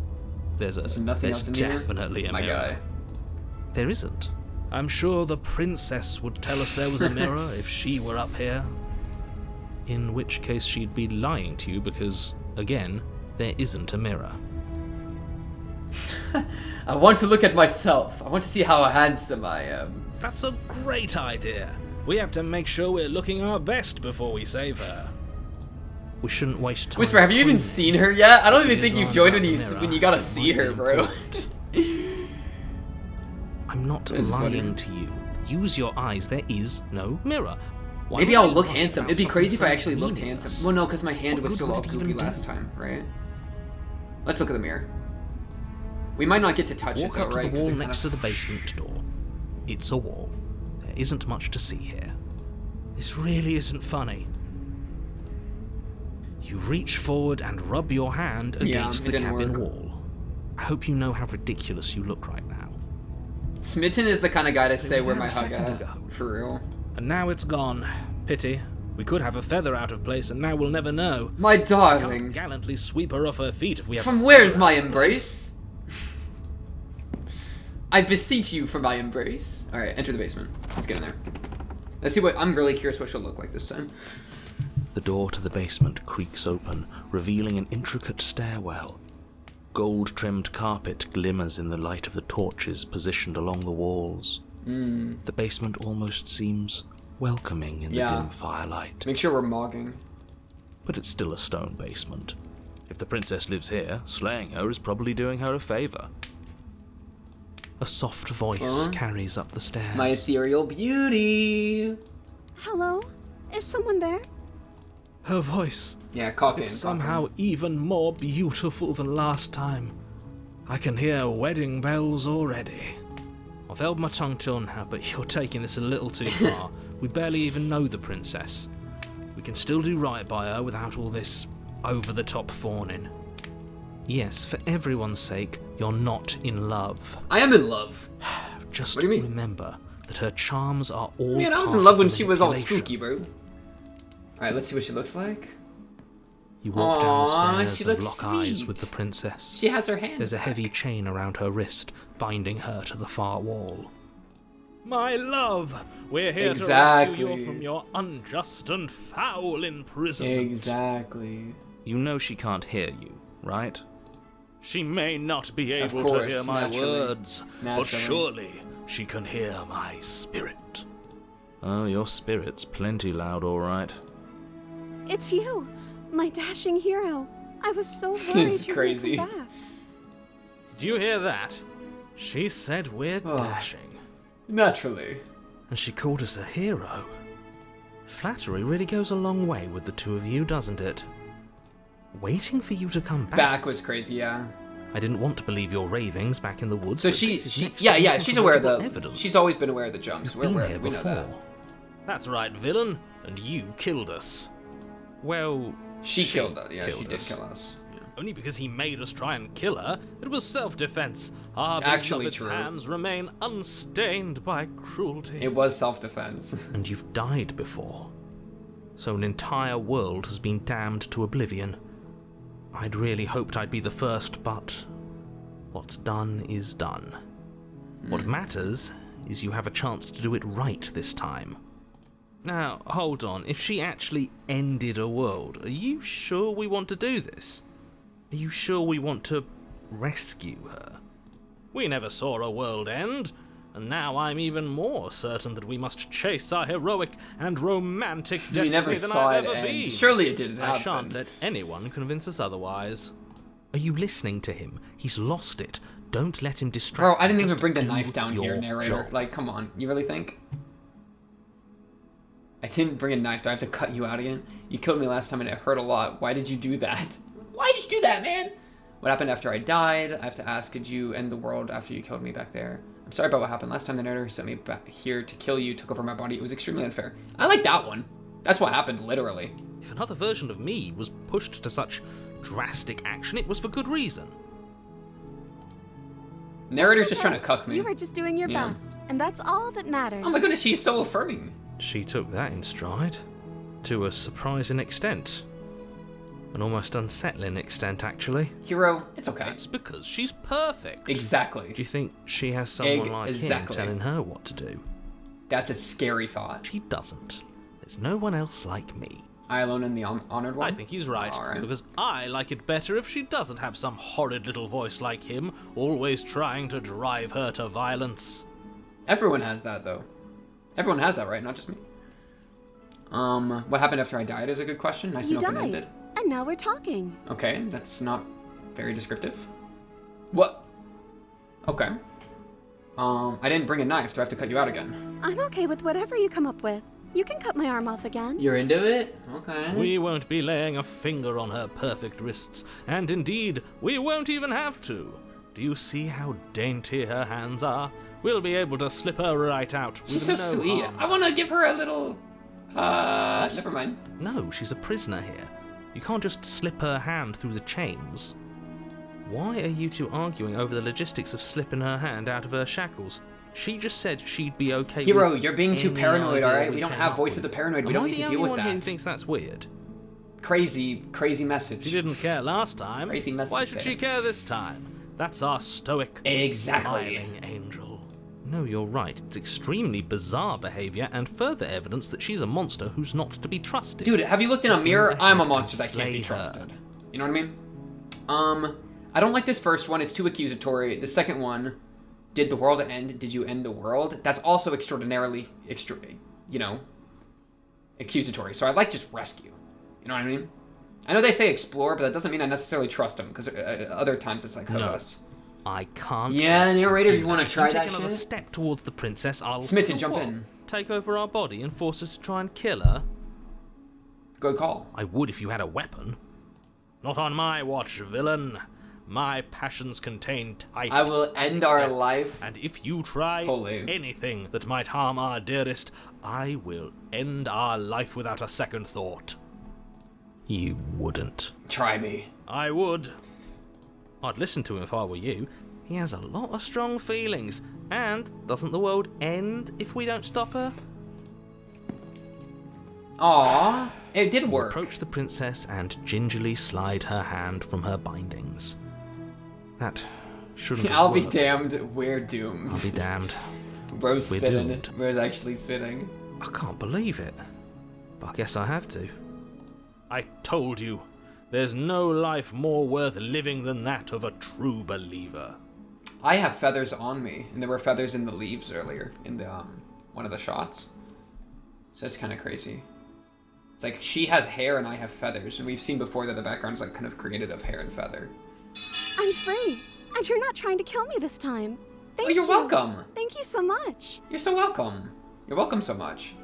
There's nothing else in here? definitely a My mirror. guy. There isn't. I'm sure the princess would tell us there was a mirror if she were up here. In which case she'd be lying to you because, again, there isn't a mirror. I want to look at myself. I want to see how handsome I am. That's a great idea. We have to make sure we're looking our best before we save her. We shouldn't waste time. Whisper, have you even proving seen her yet? I don't even it think is you on joined that when mirror. you gotta It see might be her, bro. important. I'm not It's lying funny. to you. Use your eyes. There is no mirror. Why Maybe would I'll I look lie handsome. about It'd be crazy if something I so actually looked meaningless? handsome. Well, no, because my hand What was good still would all it goopy even last do? time, right? Let's look at the mirror. We might not get to touch Walk it though, up to right? the 'Cause wall it next to kinda... the basement door. It's a wall. There isn't much to see here. This really isn't funny. You reach forward and rub your hand against it the didn't cabin work. wall. I hope you know how ridiculous you look right now. Smitten is the kind of guy to say was where there my a hug second at. ago. For real. And now it's gone. Pity. We could have a feather out of place, and now we'll never know. My Can't darling. gallantly sweep her off her feet if we have. From a where's feather my out of embrace? I beseech you for my embrace. Alright, enter the basement. Let's get in there. Let's see what... I'm really curious what she'll look like this time. The door to the basement creaks open, revealing an intricate stairwell. Gold-trimmed carpet glimmers in the light of the torches positioned along the walls. The basement almost seems welcoming in the Yeah. dim firelight. Make sure we're mogging. But it's still a stone basement. If the princess lives here, slaying her is probably doing her a favor. A soft voice carries up the stairs. My ethereal beauty. Hello? Is someone there? Her voice. Yeah, cock in. It's cock in. somehow even more beautiful than last time. I can hear wedding bells already. I've held my tongue till now, but you're taking this a little too far. We barely even know the princess. We can still do right by her without all this over-the-top fawning. Yes, for everyone's sake, you're not in love. I am in love. Just What do you mean? remember that her charms are all Man, I was part in love of when the she was all manipulation. spooky, bro. Alright, let's see what she looks like. You walk down Aw, the she stairs and looks lock eyes sweet. with the princess. She has her hand. There's a back. heavy chain around her wrist, binding her to the far wall. My love, we're here to rescue Exactly. you from your unjust and foul imprisonment. Exactly. You know she can't hear you, right? She may not be Of able to course, hear my naturally. words, but Naturally. surely she can hear my spirit. Oh, your spirit's plenty loud, all right. It's you, my dashing hero. I was so worried He's you crazy. wouldn't come back. Did you hear that? She said we're Oh. dashing. Naturally. And she called us a hero. Flattery really goes a long way with the two of you, doesn't it? Waiting for you to come back. Back was crazy, yeah. I didn't want to believe your ravings back in the woods. So but she, this is next yeah, to yeah, she's aware of incontrovertible the. evidence. She's always been aware of the jumps. We're Been aware. here We know before. that. That's right, villain. And you killed us. Well, She killed us. Yeah, she killed did us. kill us. Yeah. Only because he made us try and kill her. It was self-defense. Our Actually beloved's true. hands remain unstained by cruelty. It was self-defense. And you've died before. So an entire world has been damned to oblivion. I'd really hoped I'd be the first, but what's done is done. What matters is you have a chance to do it right this time. Now, hold on. If she actually ended a world, are you sure we want to do this? Are you sure we want to rescue her? We never saw a world end, and now I'm even more certain that we must chase our heroic and romantic We destiny never than saw I've it ever end. been. Surely it didn't I happen. shan't let anyone convince us otherwise. Are you listening to him? He's lost it. Don't let him distract Bro, you. I didn't even Just bring the do knife down here, your narrator. job. Like, come on. You really think? I didn't bring a knife. Do I have to cut you out again? You killed me last time and it hurt a lot. Why did you do that? Why did you do that, man? What happened after I died? I have to ask, did you end the world after you killed me back there? I'm sorry about what happened. Last time the narrator sent me back here to kill you, took over my body. It was extremely unfair. I like that one. That's what happened, literally. If another version of me was pushed to such drastic action, it was for good reason. Narrator's just trying to cuck me. You were just doing your Yeah. best, and that's all that matters. Oh my goodness, she's so affirming. She took that in stride. To a surprising extent. An almost unsettling extent, actually. Hero, it's okay. It's because she's perfect. Exactly. Do you think she has someone like Exactly. him telling her what to do? That's a scary thought. She doesn't. There's no one else like me. I alone am the honored one? I think he's right, All right. because I like it better if she doesn't have some horrid little voice like him, always trying to drive her to violence. Everyone has that, though. Everyone has that, right? Not just me. What happened after I died is a good question. Nice You and open-ended. died, and now we're talking. Okay, that's not very descriptive. What? Okay. I didn't bring a knife. Do I have to cut you out again? I'm okay with whatever you come up with. You can cut my arm off again. You're into it? Okay. We won't be laying a finger on her perfect wrists, and indeed, we won't even have to. Do you see how dainty her hands are? We'll be able to slip her right out with She's so no sweet. harm. I want to give her a little... never mind. No, she's a prisoner here. You can't just slip her hand through the chains. Why are you two arguing over the logistics of slipping her hand out of her shackles? She just said she'd be okay Hero, with you're being too any paranoid, idea alright? We don't came have up voice of with. the paranoid. We Am don't I need the to deal only with one here who that. thinks that's weird? Crazy message. She didn't care last time. Crazy message, Why should she babe. care this time? That's our stoic, Exactly. smiling angel. No, you're right. It's extremely bizarre behavior and further evidence that she's a monster who's not to be trusted. Dude, have you looked in a mirror? ahead I'm a and monster that can't slay be her. trusted. You know what I mean? I don't like this first one. It's too accusatory. The second one, did the world end? Did you end the world? That's also extraordinarily, accusatory. So I'd like just rescue. You know what I mean? I know they say explore, but that doesn't mean I necessarily trust them, because other times it's like, hug us. I can't. Yeah, let you narrator, do you wanna that. try you that take another shit? step towards the princess, I'll Smitten, do jump what? in. Take over our body and force us to try and kill her. Good call. I would if you had a weapon. Not on my watch, villain. My passions contain tight. I will end our depths, life. And if you try Holy. anything that might harm our dearest, I will end our life without a second thought. You wouldn't. Try me. I would. I'd listen to him if I were you. He has a lot of strong feelings. And doesn't the world end if we don't stop her? Aw, it did work. Approach the princess and gingerly slide her hand from her bindings. That shouldn't have I'll be worked. damned, we're doomed. I'll be damned. Bro's We're spitting. doomed. Bro's actually spitting. I can't believe it. But I guess I have to. I told you, there's no life more worth living than that of a true believer. I have feathers on me, and there were feathers in the leaves earlier in the one of the shots. So that's kind of crazy. It's like she has hair and I have feathers, and we've seen before that the background's like kind of created of hair and feather. I'm free, and you're not trying to kill me this time. Thank Oh, you're you. welcome. Thank you so much. You're so welcome. You're welcome so much.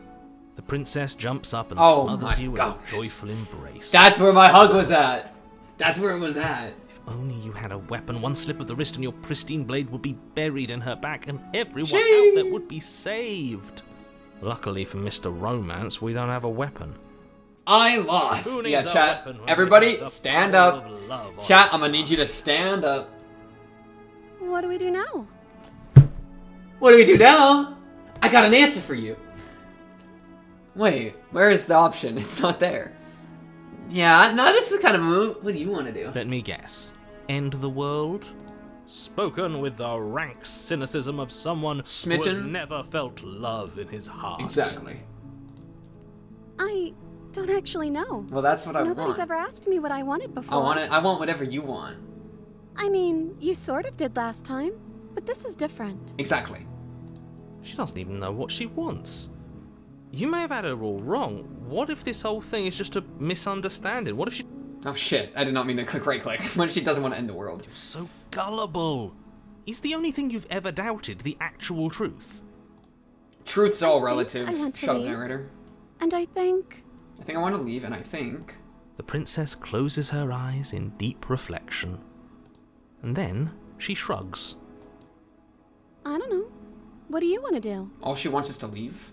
The princess jumps up and Oh smothers my you in goodness. a joyful embrace. That's where my hug was at. That's where it was at. If only you had a weapon, one slip of the wrist and your pristine blade would be buried in her back and everyone Chee! out there would be saved. Luckily for Mr. Romance, we don't have a weapon. I lost. Who needs Yeah, a chat. weapon when Everybody, we have the stand power up. of love on Chat, our I'm gonna need you to stand up. What do we do now? What do we do now? I got an answer for you. Wait, where is the option? It's not there. Yeah, no, this is kind of moot. What do you want to do? Let me guess. End the world? Spoken with the rank cynicism of someone who has Smitten? never felt love in his heart. Exactly. I don't actually know. Well, that's what I Nobody's want. ever asked me what I wanted before. I want whatever you want. I mean, you sort of did last time, but this is different. Exactly. She doesn't even know what she wants. You may have had her all wrong. What if this whole thing is just a misunderstanding? What if she... Oh shit, I did not mean to click right click. What if she doesn't want to end the world? So gullible. Is the only thing you've ever doubted the actual truth? Truth's all relative. I want to Shut up, leave. narrator. And I think I think I want to leave, and I think... The princess closes her eyes in deep reflection. And then she shrugs. I don't know. What do you want to do? All she wants is to leave.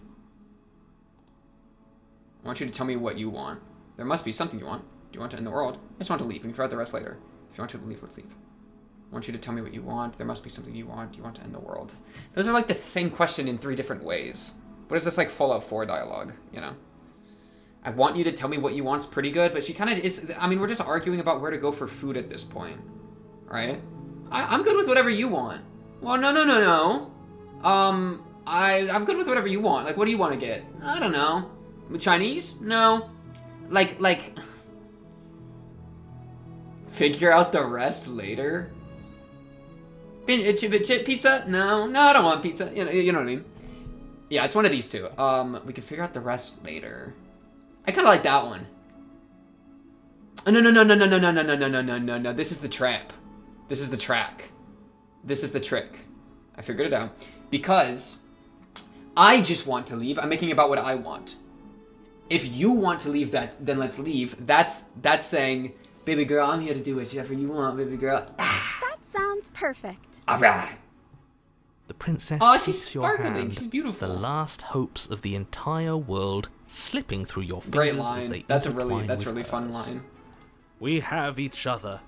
I want you to tell me what you want. There must be something you want. Do you want to end the world? I just want to leave. We can figure out the rest later. If you want to leave, let's leave. I want you to tell me what you want. There must be something you want. Do you want to end the world? Those are like the same question in 3 different ways. What is this like Fallout 4 dialogue, you know? I want you to tell me what you want's pretty good, but she kind of is... I mean, we're just arguing about where to go for food at this point. Right? I'm good with whatever you want. Well, no. I'm good with whatever you want. Like, what do you want to get? I don't know. Chinese? No. Like... Figure out the rest later? Pizza? No, I don't want pizza. You know what I mean? Yeah, it's one of these two. We can figure out the rest later. I kind of like that one. Oh, no. This is the trap. This is the track. This is the trick. I figured it out. Because I just want to leave. I'm making it about what I want. If you want to leave, then let's leave. That's saying, baby girl, I'm here to do whatever you want, baby girl. That sounds perfect. All right. The princess Oh, she's takes your sparkling. hand, She's beautiful. the last hopes of the entire world slipping through your Great fingers as line. they That's intertwine with really fun hers. line. We have each other.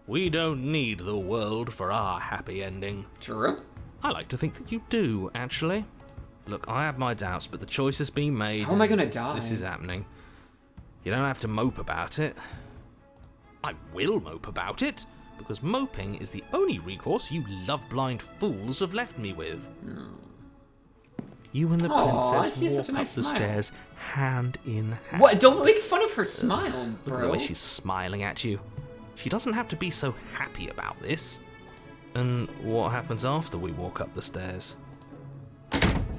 We don't need the world for our happy ending. True. I like to think that you do, actually. Look, I have my doubts, but the choice has been made. How am I and gonna die? This is happening. You don't have to mope about it. I will mope about it, because moping is the only recourse you love-blind fools have left me with. You and the Aw, princess she has walk such a nice up the smile. stairs hand in hand. What? Don't make fun of her smile, Look at the bro. way she's smiling at you. She doesn't have to be so happy about this. And what happens after we walk up the stairs?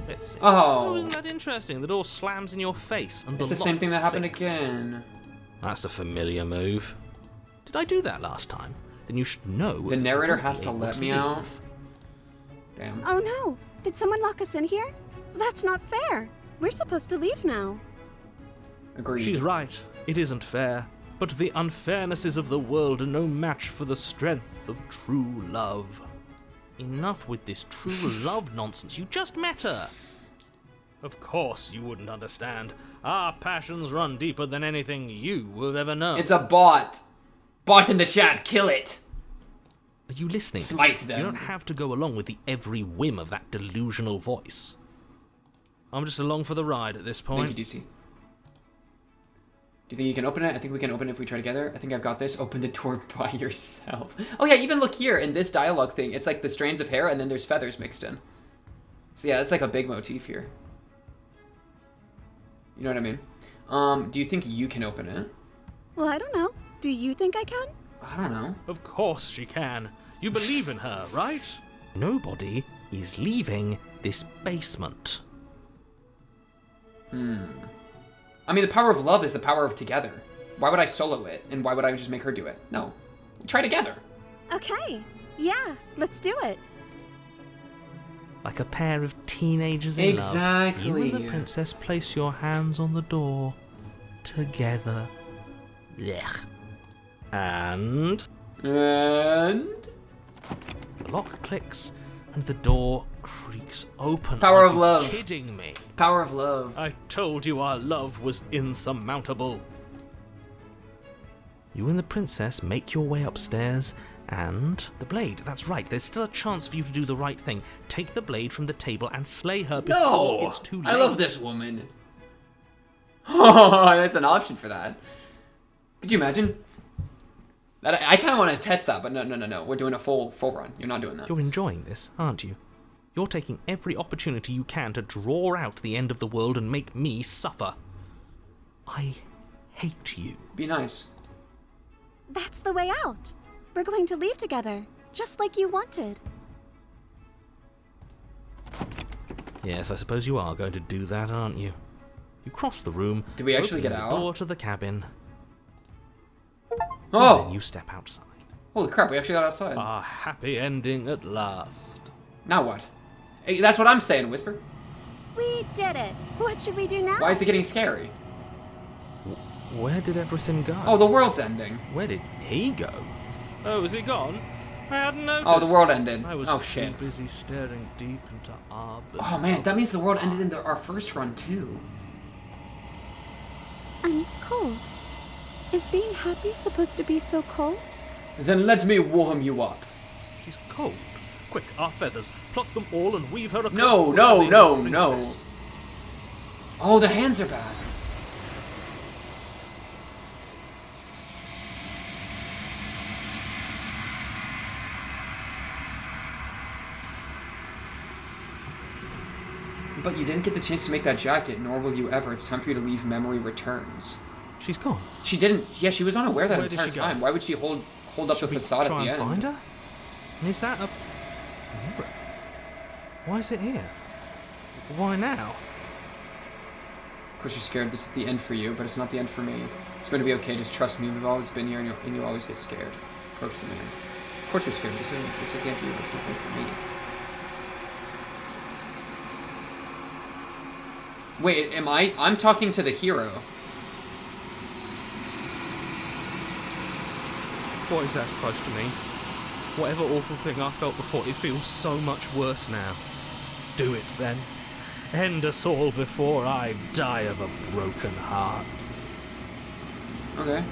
Let's see. Oh. Isn't that interesting? The door slams in your face and the It's the same lock thing that happened clicks. again. That's a familiar move. Did I do that last time? Then you should know. The that you narrator won't be has to able let me leave. out. Damn. Oh no! Did someone lock us in here? That's not fair. We're supposed to leave now. Agreed. She's right. It isn't fair. But the unfairnesses of the world are no match for the strength of true love. Enough with this true love nonsense. You just met her. Of course you wouldn't understand. Our passions run deeper than anything you have ever known. It's a bot. Bot in the chat, kill it. Are you listening? to Smite this? them. You don't have to go along with the every whim of that delusional voice. I'm just along for the ride at this point. Thank you, DC. Do you think you can open it? I think we can open it if we try together. I think I've got this. Open the door by yourself. Oh yeah, even look here in this dialogue thing. It's like the strands of hair and then there's feathers mixed in. So yeah, it's like a big motif here. You know what I mean? Do you think you can open it? Well, I don't know. Do you think I can? I don't know. Of course she can. You believe in her, right? Nobody is leaving this basement. I mean, the power of love is the power of together. Why would I solo it? And why would I just make her do it? No. We try together. Okay. Yeah, let's do it. Like a pair of teenagers in love. Exactly. You and the princess place your hands on the door. Together. Blech. And And... the lock clicks and the door creaks open. Power Are of you love. kidding me? Power of love. I told you our love was insurmountable. You and the princess make your way upstairs, and the blade. That's right, there's still a chance for you to do the right thing. Take the blade from the table and slay her before No! it's too late. I love this woman. Oh, that's an option for that. Could you imagine? I kind of want to test that, but no. We're doing a full run. You're not doing that. You're enjoying this, aren't you? You're taking every opportunity you can to draw out the end of the world and make me suffer. I hate you. Be nice. That's the way out. We're going to leave together, just like you wanted. Yes, I suppose you are going to do that, aren't you? You cross the room. Did we actually open get the out? door to the cabin. And Oh! then you step outside. Holy crap, we actually got outside. A happy ending at last. Now what? Hey, that's what I'm saying, Whisper. We did it. What should we do now? Why is it getting scary? Where did everything go? Oh, the world's ending. Where did he go? Oh, is he gone? I hadn't noticed. Oh, the world ended. I was Oh, too shit. busy staring deep into our... Oh man, that means the world ended in our first run too. I'm cold. Is being happy supposed to be so cold? Then let me warm you up. She's cold. Quick, our feathers. Pluck them all and weave her a No, cloak no, worthy no, of a no. princess. Oh, the hands are back. But you didn't get the chance to make that jacket, nor will you ever. It's time for you to leave. Memory returns. She's gone. She didn't. Yeah, she was unaware that Where did entire she go? time. Why would she hold up Should the we facade try at the and end? find her? And is that a mirror? Why is it here? Why now? Of course, you're scared. This is the end for you, but it's not the end for me. It's going to be okay. Just trust me. We've always been here, and you always get scared. Approach the mirror. Of course, you're scared. This is the end for you, but it's not the end for me. Wait, am I? I'm talking to the hero. What is that supposed to mean? Whatever awful thing I felt before, it feels so much worse now. Do it then. End us all before I die of a broken heart. Okay.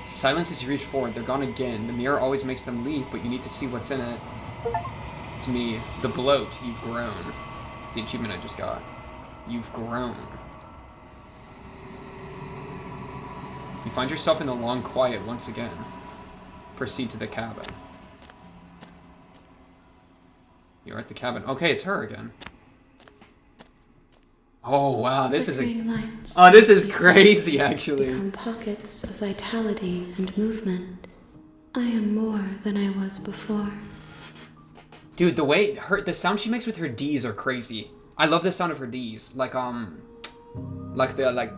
Silence as you reach forward. They're gone again. The mirror always makes them leave, but you need to see what's in it. To me, the bloat. You've grown. It's the achievement I just got. You've grown. You find yourself in the long quiet once again. Proceed to the cabin. You're at the cabin. Okay, it's her again. Oh wow, this is Flickering lights. Oh, this is These crazy, spaces actually. Become pockets of vitality and movement. I am more than I was before. Dude, the sound she makes with her D's are crazy. I love the sound of her D's. Like the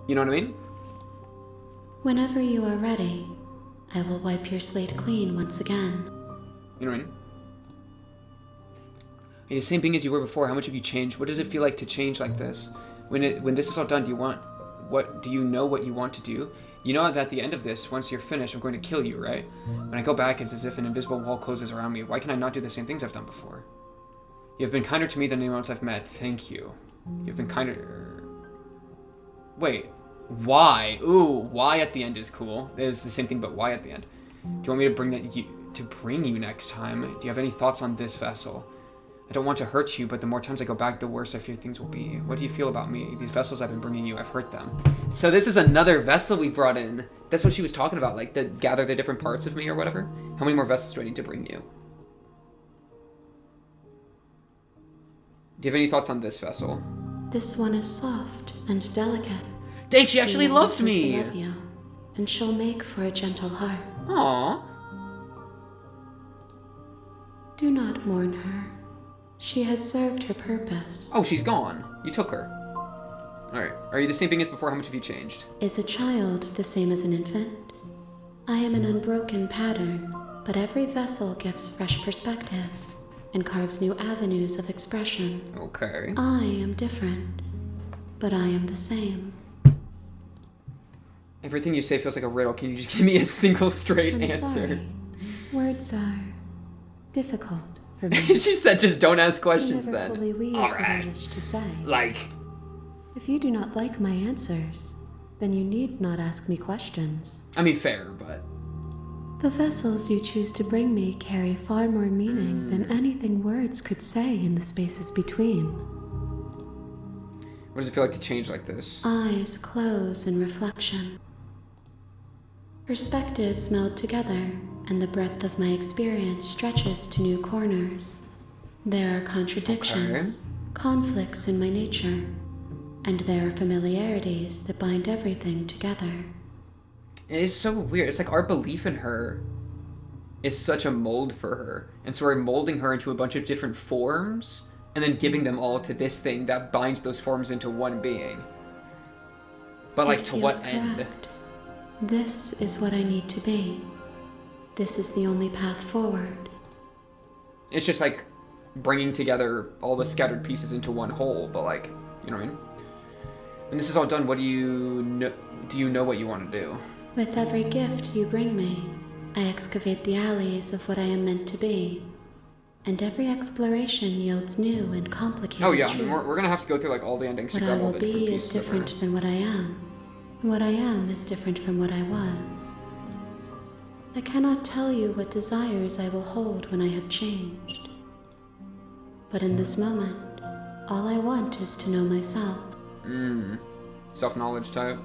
you know what I mean? Whenever you are ready, I will wipe your slate clean once again. You know what I mean? You're the same being as you were before. How much have you changed? What does it feel like to change like this? When this is all done, do you know what you want to do? You know that at the end of this, once you're finished, I'm going to kill you, right? When I go back, it's as if an invisible wall closes around me. Why can I not do the same things I've done before? You have been kinder to me than anyone else I've met. Thank you. You've been kinder... Wait. Why? Ooh, why at the end is cool. It's the same thing, but why at the end? Do you want me to bring you next time? Do you have any thoughts on this vessel? I don't want to hurt you, but the more times I go back, the worse I fear things will be. What do you feel about me? These vessels I've been bringing you, I've hurt them. So this is another vessel we brought in. That's what she was talking about, like, gather the different parts of me or whatever. How many more vessels do I need to bring you? Do you have any thoughts on this vessel? This one is soft and delicate. Dang, she actually She loved to me! love you, and she'll make for a gentle heart. Aww. Do not mourn her. She has served her purpose. Oh, she's gone. You took her. Alright. Are you the same being as before? How much have you changed? Is a child the same as an infant? I am an unbroken pattern, but every vessel gives fresh perspectives and carves new avenues of expression. Okay. I am different, but I am the same. Everything you say feels like a riddle. Can you just give me a single straight I'm answer? sorry. Words are difficult for me. She said just don't ask I questions never then. fully weave what I Alright. wish to say. Like, If you do not like my answers, then you need not ask me questions. I mean, fair, but... The vessels you choose to bring me carry far more meaning than anything words could say in the spaces between. What does it feel like to change like this? Eyes close in reflection. Perspectives meld together, and the breadth of my experience stretches to new corners. There are contradictions, conflicts in my nature, and there are familiarities that bind everything together. It is so weird. It's like our belief in her is such a mold for her. And so we're molding her into a bunch of different forms and then giving them all to this thing that binds those forms into one being. But like, It to what feels end? correct. This is what I need to be. This is the only path forward. It's just like bringing together all the scattered pieces into one whole, but like, you know what I mean? When this is all done, what do you know? Do you know what you want to do? With every gift you bring me, I excavate the alleys of what I am meant to be. And every exploration yields new and complicated Oh yeah, I mean, truths. we're gonna have to go through like all the endings What to I grab all will the different be is pieces of her. different than what I am. And what I am is different from what I was. I cannot tell you what desires I will hold when I have changed. But in this moment, all I want is to know myself. Self-knowledge type.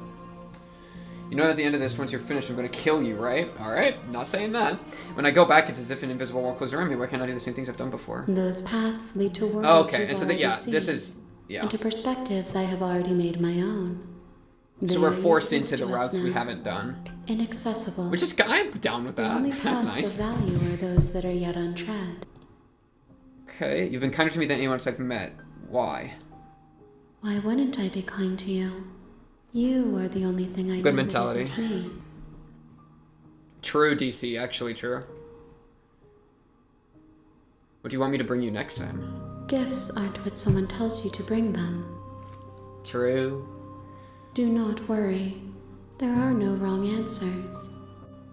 You know at the end of this, once you're finished, I'm gonna kill you, right? Alright, not saying that. When I go back, it's as if an invisible wall closes around me. Why can't I do the same things I've done before? Those paths lead to worlds Oh, okay, we've and so already yeah, seen, this is, yeah. and to perspectives I have already made my own. So They we're are forced useless into the to us routes we now. haven't done. Inaccessible. Which is, I'm down with The that. only That's paths nice. of value are those that are yet untread. Okay, you've been kinder to me than anyone else I've met. Why? Why wouldn't I be kind to you? You are the only thing I Good know mentality. that isn't me. True, DC, actually true. What do you want me to bring you next time? Gifts aren't what someone tells you to bring them. True. Do not worry. There are no wrong answers.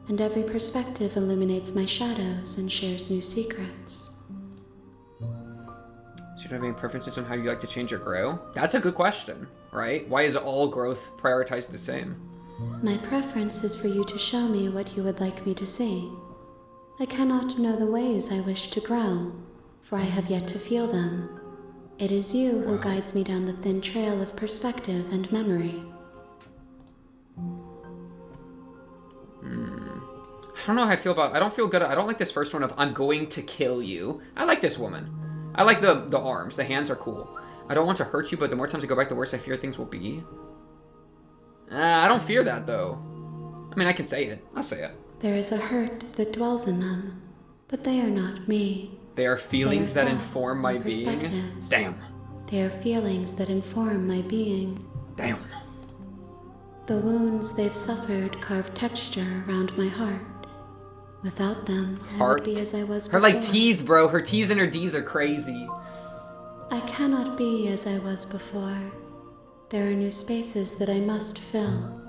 And every perspective illuminates my shadows and shares new secrets. So you don't have any preferences on how you like to change or grow? That's a good question, right? Why is all growth prioritized the same? My preference is for you to show me what you would like me to see. I cannot know the ways I wish to grow, for I have yet to feel them. It is you who guides me down the thin trail of perspective and memory. I don't know how I feel about. I don't feel good. I don't like this first one of I'm going to kill you. I like this woman. I like the arms. The hands are cool. I don't want to hurt you, but the more times I go back, the worse I fear things will be. I don't fear that, though. I mean, I can say it. I'll say it. There is a hurt that dwells in them, but they are not me. They are feelings They are that thoughts inform my and being. perspectives. Damn. They are feelings that inform my being. Damn. The wounds they've suffered carve texture around my heart. Without them, I Heart. would be as I was Her, before. like, T's, bro. Her T's and her D's are crazy. I cannot be as I was before. There are new spaces that I must fill.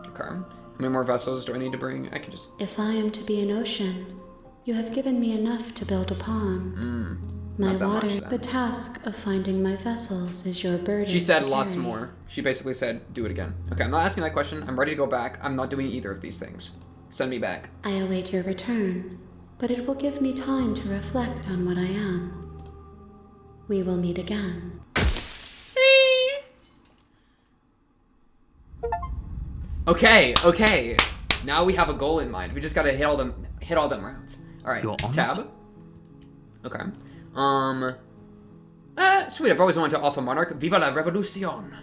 Okay. How many more vessels do I need to bring? I can just... If I am to be an ocean, you have given me enough to build upon. My not that much, water, then. the task of finding my vessels is your burden. She said to lots carry. more. She basically said, do it again. Okay, I'm not asking that question. I'm ready to go back. I'm not doing either of these things. Send me back. I await your return, but it will give me time to reflect on what I am. We will meet again. Okay, okay. Now we have a goal in mind. We just gotta hit all them rounds. Alright, You're on tab. Okay. Sweet, I've always wanted to offer Monarch. Viva la revolucion.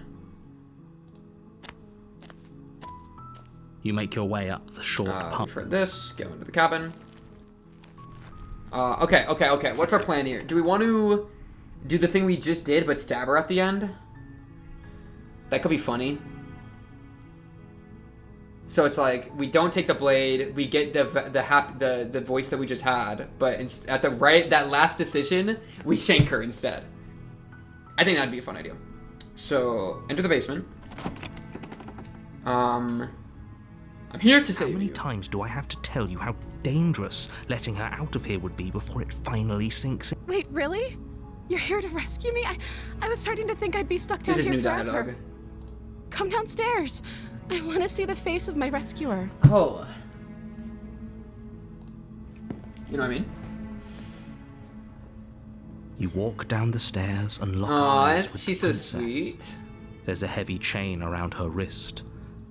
You make your way up the short path. For this, go into the cabin. Okay. What's our plan here? Do we want to do the thing we just did, but stab her at the end? That could be funny. So it's like we don't take the blade, we get the voice that we just had, but at that last decision, we shank her instead. I think that'd be a fun idea. So enter the basement. I'm here to How save many you. times do I have to tell you how dangerous letting her out of here would be before it finally sinks in? Wait, really? You're here to rescue me? I was starting to think I'd be stuck down This is here new forever. dialogue. Come downstairs. I want to see the face of my rescuer. Oh. You know what I mean? You walk down the stairs and lock Aw, eyes with she's the so princess. sweet. There's a heavy chain around her wrist,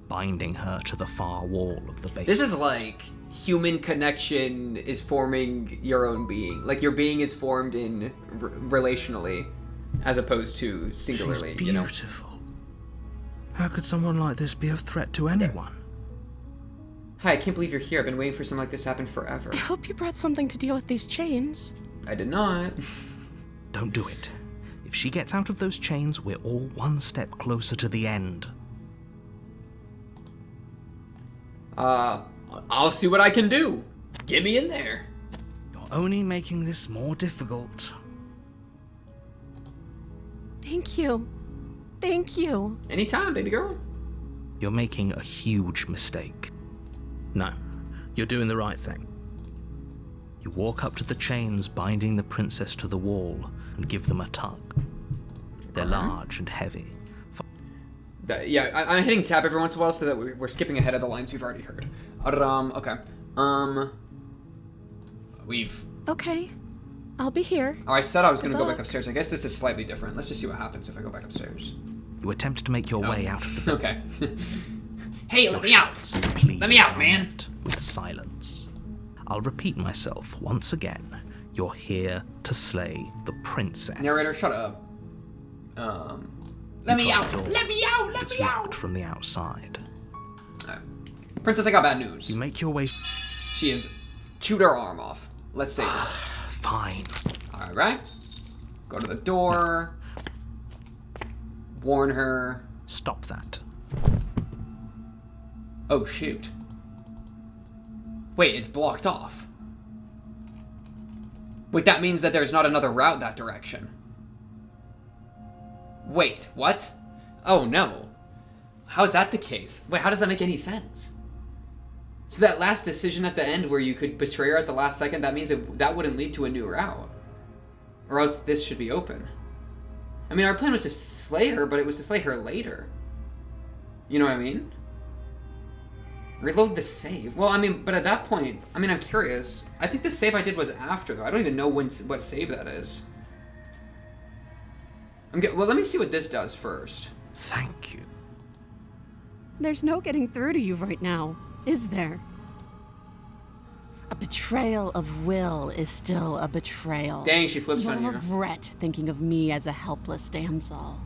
binding her to the far wall of the basement. This is like human connection is forming your own being. Like your being is formed in relationally, as opposed to singularly. She's You know. beautiful. How could someone like this be of threat to anyone? Hi, I can't believe you're here. I've been waiting for something like this to happen forever. I hope you brought something to deal with these chains. I did not. Don't do it. If she gets out of those chains, we're all one step closer to the end. I'll see what I can do. Get me in there. You're only making this more difficult. Thank you. Thank you. Anytime, baby girl. You're making a huge mistake. No, you're doing the right thing. You walk up to the chains binding the princess to the wall and give them a tug. They're large and heavy. Yeah, I'm hitting tab every once in a while so that we're skipping ahead of the lines we've already heard. Okay. We've... Okay. I'll be here. Oh, I said I was gonna go back luck. upstairs. I guess this is slightly different. Let's just see what happens if I go back upstairs. You attempt to make your way out of the Okay. Hey, let me out! Please Let me out, are man! met with silence. I'll repeat myself once again. You're here to slay the princess. Narrator, shut up. Let me try out! the door. Let me out! Let It's me locked out! from the outside. Princess, I got bad news. You make your way. She has chewed her arm off. Let's save her. Fine. Alright. Go to the door. Warn her. Stop that. Oh, shoot. Wait, it's blocked off. Wait, that means that there's not another route that direction. Wait, what? Oh, no. How is that the case? Wait, how does that make any sense? So that last decision at the end where you could betray her at the last second, that means that wouldn't lead to a new route. Or else this should be open. I mean, our plan was to slay her, but it was to slay her later. You know what I mean? Reload the save. Well, I mean, but at that point, I mean, I'm curious. I think the save I did was after, though. I don't even know what save that is. Well, let me see what this does first. Thank you. There's no getting through to you right now, is there? A betrayal of will is still a betrayal. Dang, she flips You'll on you. regret thinking of me as a helpless damsel.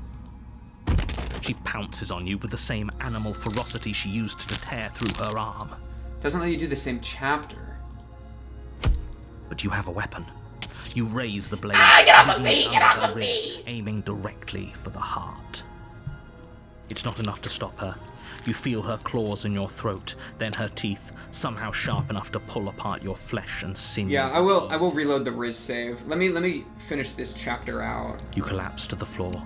She pounces on you with the same animal ferocity she used to tear through her arm. Doesn't let you do the same chapter. But you have a weapon. You raise the blade. Get off of leaving me! it Get under off her of ribs, me! aiming directly for the heart. It's not enough to stop her. You feel her claws in your throat, then her teeth, somehow sharp enough to pull apart your flesh and sinew. Yeah, I will reload the Riz save. Let me finish this chapter out. You collapse to the floor,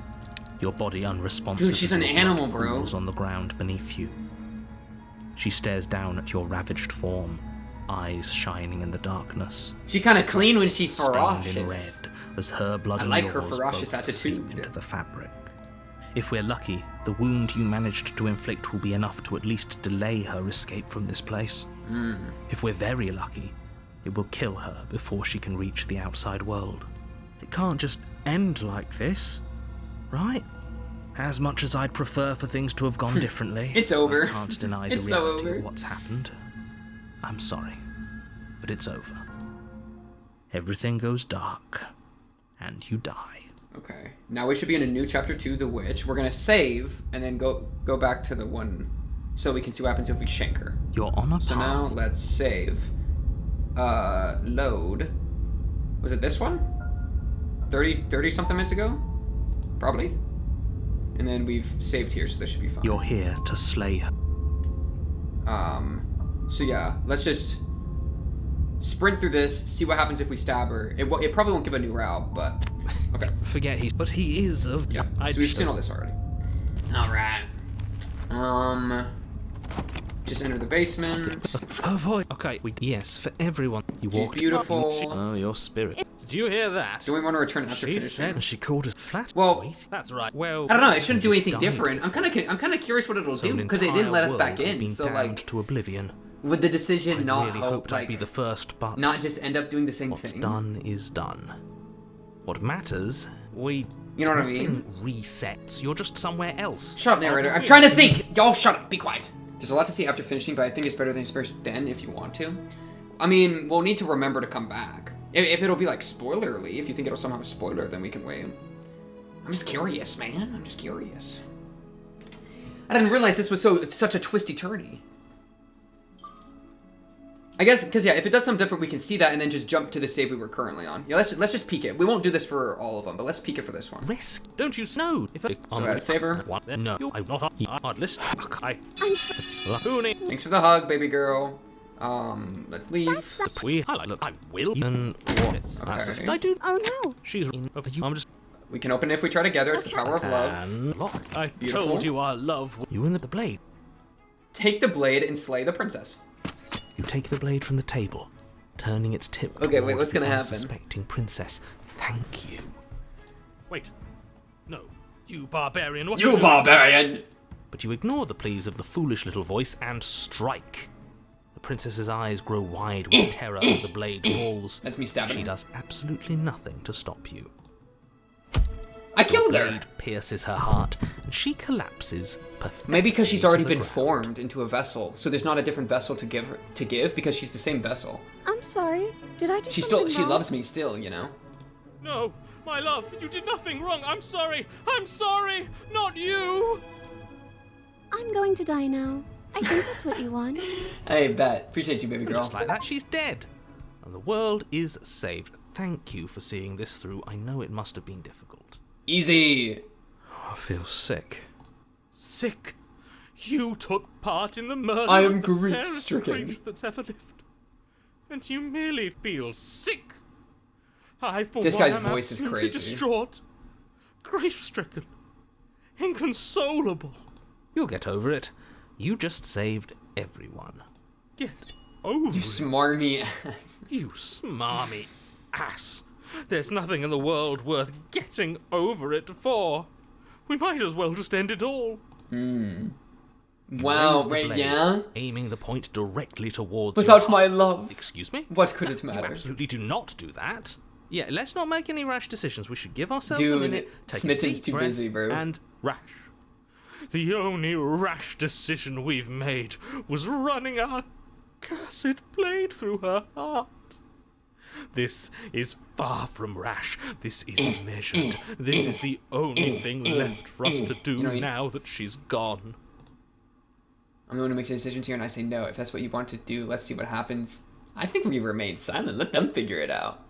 your body unresponsive. Dude, she's as an your blood animal, bro. pools on the ground beneath you. She stares down at your ravaged form, eyes shining in the darkness. She kind of clean when she Stained in ferocious. red as her blood I and like yours her ferocious both seep attitude. into the fabric. If we're lucky, the wound you managed to inflict will be enough to at least delay her escape from this place. If we're very lucky, it will kill her before she can reach the outside world. It can't just end like this, right? As much as I'd prefer for things to have gone differently, It's over. I can't deny the It's so reality over. of what's happened. I'm sorry, but it's over. Everything goes dark, and you die. Okay. Now we should be in a new chapter 2, The Witch. We're gonna save and then go back to the one so we can see what happens if we shank her. You're on a So path. now let's save. Load. Was it this one? 30 something minutes ago? Probably. And then we've saved here, so this should be fine. You're here to slay her. So yeah, let's just sprint through this, see what happens if we stab her. It probably won't give a new route, but okay. Forget but he is of. Yeah. So we've seen all this already. All right. Just enter the basement. Avoid. Okay. Yes, for everyone. You She's walked. beautiful. Oh, your spirit. Did you hear that? Do we want to return after She finishing? said she called us flat. Well- Wait, that's right. Well, I don't know. It shouldn't do anything died. different. I'm kind of curious what it'll So do an because they didn't let us entire back world has in. been So damned like, to oblivion. would the decision I not really hope hoped I'd be like the first, but not just end up doing the same what's thing? done is done. What matters? we. You know what I Nothing mean? resets. You're just somewhere else. Shut up, narrator. I'm trying to think. Y'all shut up. Be quiet. There's a lot to see after finishing, but I think it's better than Spares Den if you want to. I mean, we'll need to remember to come back. If it'll be like spoilerly, if you think it'll somehow spoiler, then we can wait. I'm just curious, man. I'm just curious. I didn't realize this was it's such a twisty turny. I guess because yeah, if it does something different, we can see that and then just jump to the save we were currently on. Yeah, let's just peek it. We won't do this for all of them, but let's peek it for this one. Risk. Don't you know? If Saver. What? No, I'm not. I'd listen. I. Lahooni. Thanks for the hug, baby girl. Let's leave. We. Look. I will. And what? Okay. I do. Oh no! She's. I'm just. We can open it if we try together. It's the power of love. And lock. I Beautiful. told you I love you and the blade. Take the blade and slay the princess. You take the blade from the table, turning its tip Okay, wait, towards what's gonna the happen? unsuspecting princess. Thank you. Wait. No, you barbarian. What You barbarian! But you ignore the pleas of the foolish little voice and strike. The princess's eyes grow wide with terror as the blade falls. That's me stabbing She her. does absolutely nothing to stop you. I killed The her! blade pierces her heart, and she collapses pathetically. Maybe because she's to already the been ground. formed into a vessel, so there's not a different vessel to give because she's the same vessel. I'm sorry. Did I do She something wrong? loves me still, you know. No, my love, you did nothing wrong. I'm sorry. I'm sorry. Not you. I'm going to die now. I think that's what you want. Hey, bet. Appreciate you, baby girl. Just like that, she's dead. And the world is saved. Thank you for seeing this through. I know it must have been difficult. Easy. I feel sick. Sick. You took part in the murder I am of the fairest grief-stricken. creature that's ever lived. And you merely feel sick. I, for This one, guy's am voice is absolutely crazy. distraught, grief-stricken, inconsolable. You'll get over it. You just saved everyone. Get over You it. smarmy ass. You smarmy ass. There's nothing in the world worth getting over it for. We might as well just end it all. Wow, Raise the wait, blade, yeah? aiming the point directly towards Without your my heart. love. Excuse me? What could it You matter? absolutely do not do that. Yeah, let's not make any rash decisions. We should give ourselves a Dude, minute. Take a Smitten's deep too breath, busy, bro. And Rash. The only rash decision we've made was running our cursed blade through her heart. This is far from rash. This is measured. This is the only thing left for us to do now that she's gone. I'm the one who makes the decisions here, and I say no. If that's what you want to do, let's see what happens. I think we remain silent. Let them figure it out.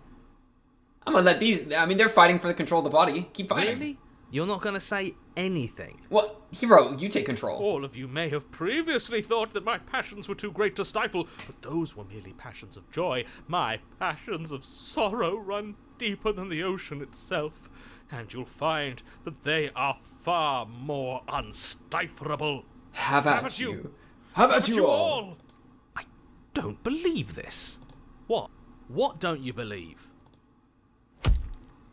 I'm gonna let these... I mean, they're fighting for the control of the body. Keep fighting. Really? You're not going to say anything? Well, Hero, you take control. All of you may have previously thought that my passions were too great to stifle, but those were merely passions of joy. My passions of sorrow run deeper than the ocean itself, and you'll find that they are far more unstiflable. How about you? How about you all? I don't believe this. What? What don't you believe?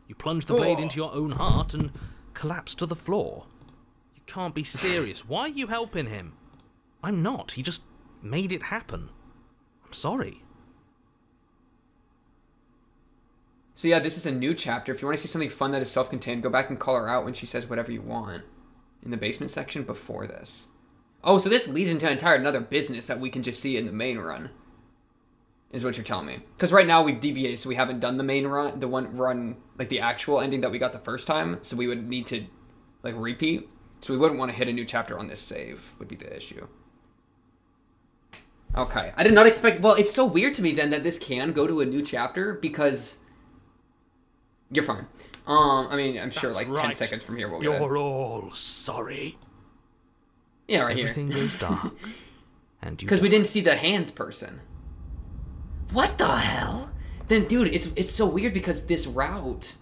You plunge the blade into your own heart and collapse to the floor. You can't be serious. Why are you helping him? I'm not. He just made it happen. I'm sorry. So yeah, this is a new chapter. If you want to see something fun that is self-contained, go back and call her out when she says whatever you want in the basement section before this. Oh, so this leads into another business that we can just see in the main run, is what you're telling me. Because right now we've deviated, so we haven't done the main run, the one run, like the actual ending that we got the first time, so we would need to, like, repeat. So we wouldn't want to hit a new chapter on this save, would be the issue. Okay, I did not expect... Well, it's so weird to me, then, that this can go to a new chapter, because... You're fine. I mean, I'm sure, like, 10 seconds from here we'll get it. You're all sorry. Yeah, right Everything here. goes dark. And you Because we didn't see the hands person. What the hell? Then, dude, it's so weird because this route,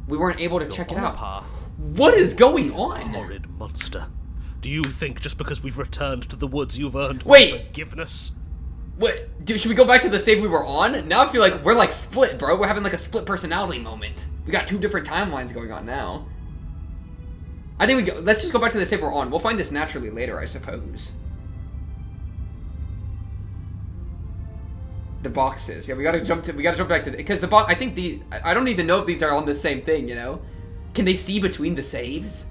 we weren't able to check it out. What is going on? Horrid monster. Do you think just because we've returned to the woods you've earned forgiveness? Wait, dude, should we go back to the save we were on? Now I feel like we're like split, bro. We're having like a split personality moment. We got two different timelines going on now. I think let's just go back to the save we're on. We'll find this naturally later, I suppose. The boxes. Yeah, we gotta jump back to because the box. I think I don't even know if these are on the same thing. You know, can they see between the saves?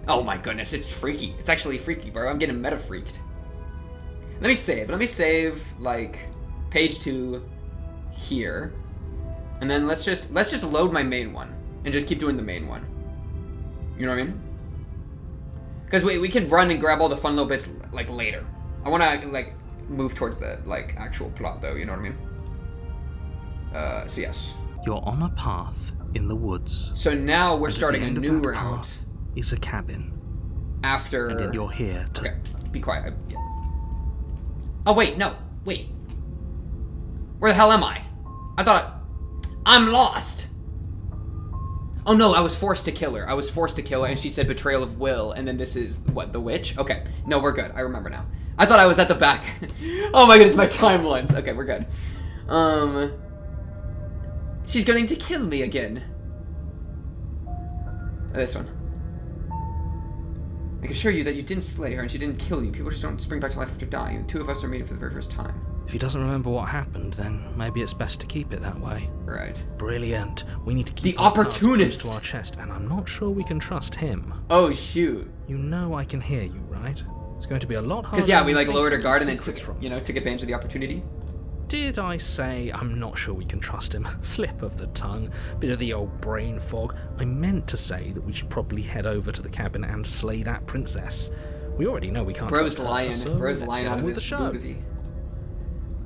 Oh my goodness, it's freaky. It's actually freaky, bro. I'm getting meta freaked. Let me save like page 2 here, and then let's just load my main one and just keep doing the main one. You know what I mean? Because we can run and grab all the fun little bits like later. I want to like move towards the like actual plot though. You know what I mean? So yes. You're on a path in the woods. So now we're And starting at a the end new of that route. path is a cabin. After. And then you're here to... Okay, be quiet. Yeah. Oh wait, no, wait. Where the hell am I? I'm lost. Oh no, I was forced to kill her. And she said betrayal of will, and then this is, what, the witch? Okay, no, we're good. I remember now. I thought I was at the back. Oh my goodness, my timelines. Okay, we're good. She's going to kill me again. This one. I can assure you that you didn't slay her and she didn't kill you. People just don't spring back to life after dying. The two of us are meeting for the very first time. If he doesn't remember what happened, then maybe it's best to keep it that way. Right. Brilliant. We need to keep The our cards opportunist. close to our chest, and I'm not sure we can trust him. Oh shoot. You know I can hear you, right? It's going to be a lot harder. Because yeah, we than like you think lowered to her keep guard and then secrets from. took advantage of the opportunity. Did I say I'm not sure we can trust him? Slip of the tongue, bit of the old brain fog. I meant to say that we should probably head over to the cabin and slay that princess. We already know we can't. Bro's trust her, lying. so Bro's let's lying get out on of with his the show. booty.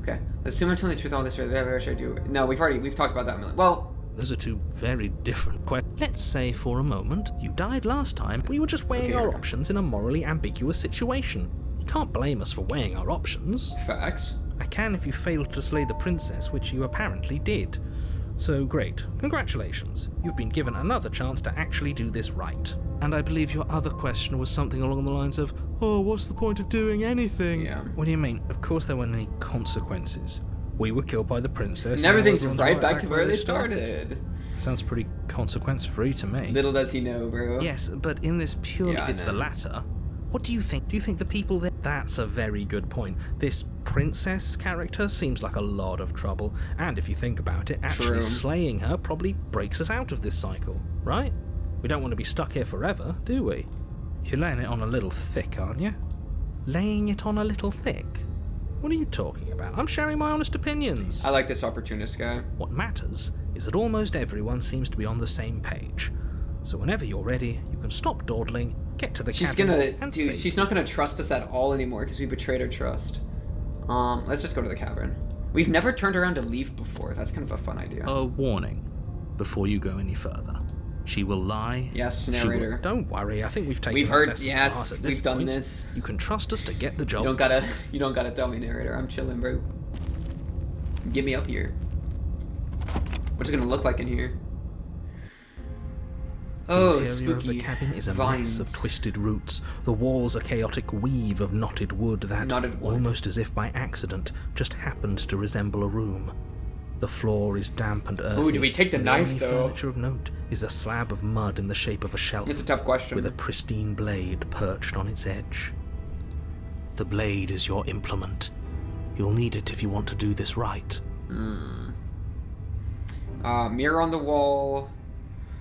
Okay. Assume I'm telling the truth all this. Or should I do? No, we've talked about that a million. Well, those are two very different questions. Let's say for a moment you died last time. We were just weighing Okay, our here we go. options in a morally ambiguous situation. You can't blame us for weighing our options. facts. I can if you failed to slay the princess, which you apparently did. So great. Congratulations. You've been given another chance to actually do this right. And I believe your other question was something along the lines of, oh, what's the point of doing anything? Yeah. What do you mean? Of course there weren't any consequences. We were killed by the princess. And everything's everyone's right back to where they started. Sounds pretty consequence-free to me. Little does he know, bro. Yes, but in this purely, Yeah, I if it's the know. latter, what do you think? Do you think the people there... That's a very good point. This princess character seems like a lot of trouble, and if you think about it, actually True. slaying her probably breaks us out of this cycle, right? We don't want to be stuck here forever, do we? You're laying it on a little thick, aren't you? Laying it on a little thick? What are you talking about? I'm sharing my honest opinions. I like this opportunist guy. What matters is that almost everyone seems to be on the same page. So whenever you're ready, you can stop dawdling, get to the cabin, and Dude, save she's not gonna trust us at all anymore because we betrayed her trust. Let's just go to the cabin. We've never turned around to leave before. That's kind of a fun idea. A warning before you go any further. She will lie. Yes, She will- narrator. Don't worry, I think we've taken We've that heard- lesson yes, fast at this we've done point. this. You can trust us to get the job. You don't gotta tell me, narrator. I'm chilling, bro. Get me up here. What's it gonna look like in here? Oh, The interior spooky. of the cabin is a vines. mess of twisted roots. The walls a chaotic weave of knotted wood that, Knotted wood. almost as if by accident, just happened to resemble a room. The floor is damp and earthy. Ooh, did we take the and knife, only though? furniture of note is a slab of mud in the shape of a shelf. It's a tough question. With a pristine blade perched on its edge. The blade is your implement. You'll need it if you want to do this right. Mirror on the wall.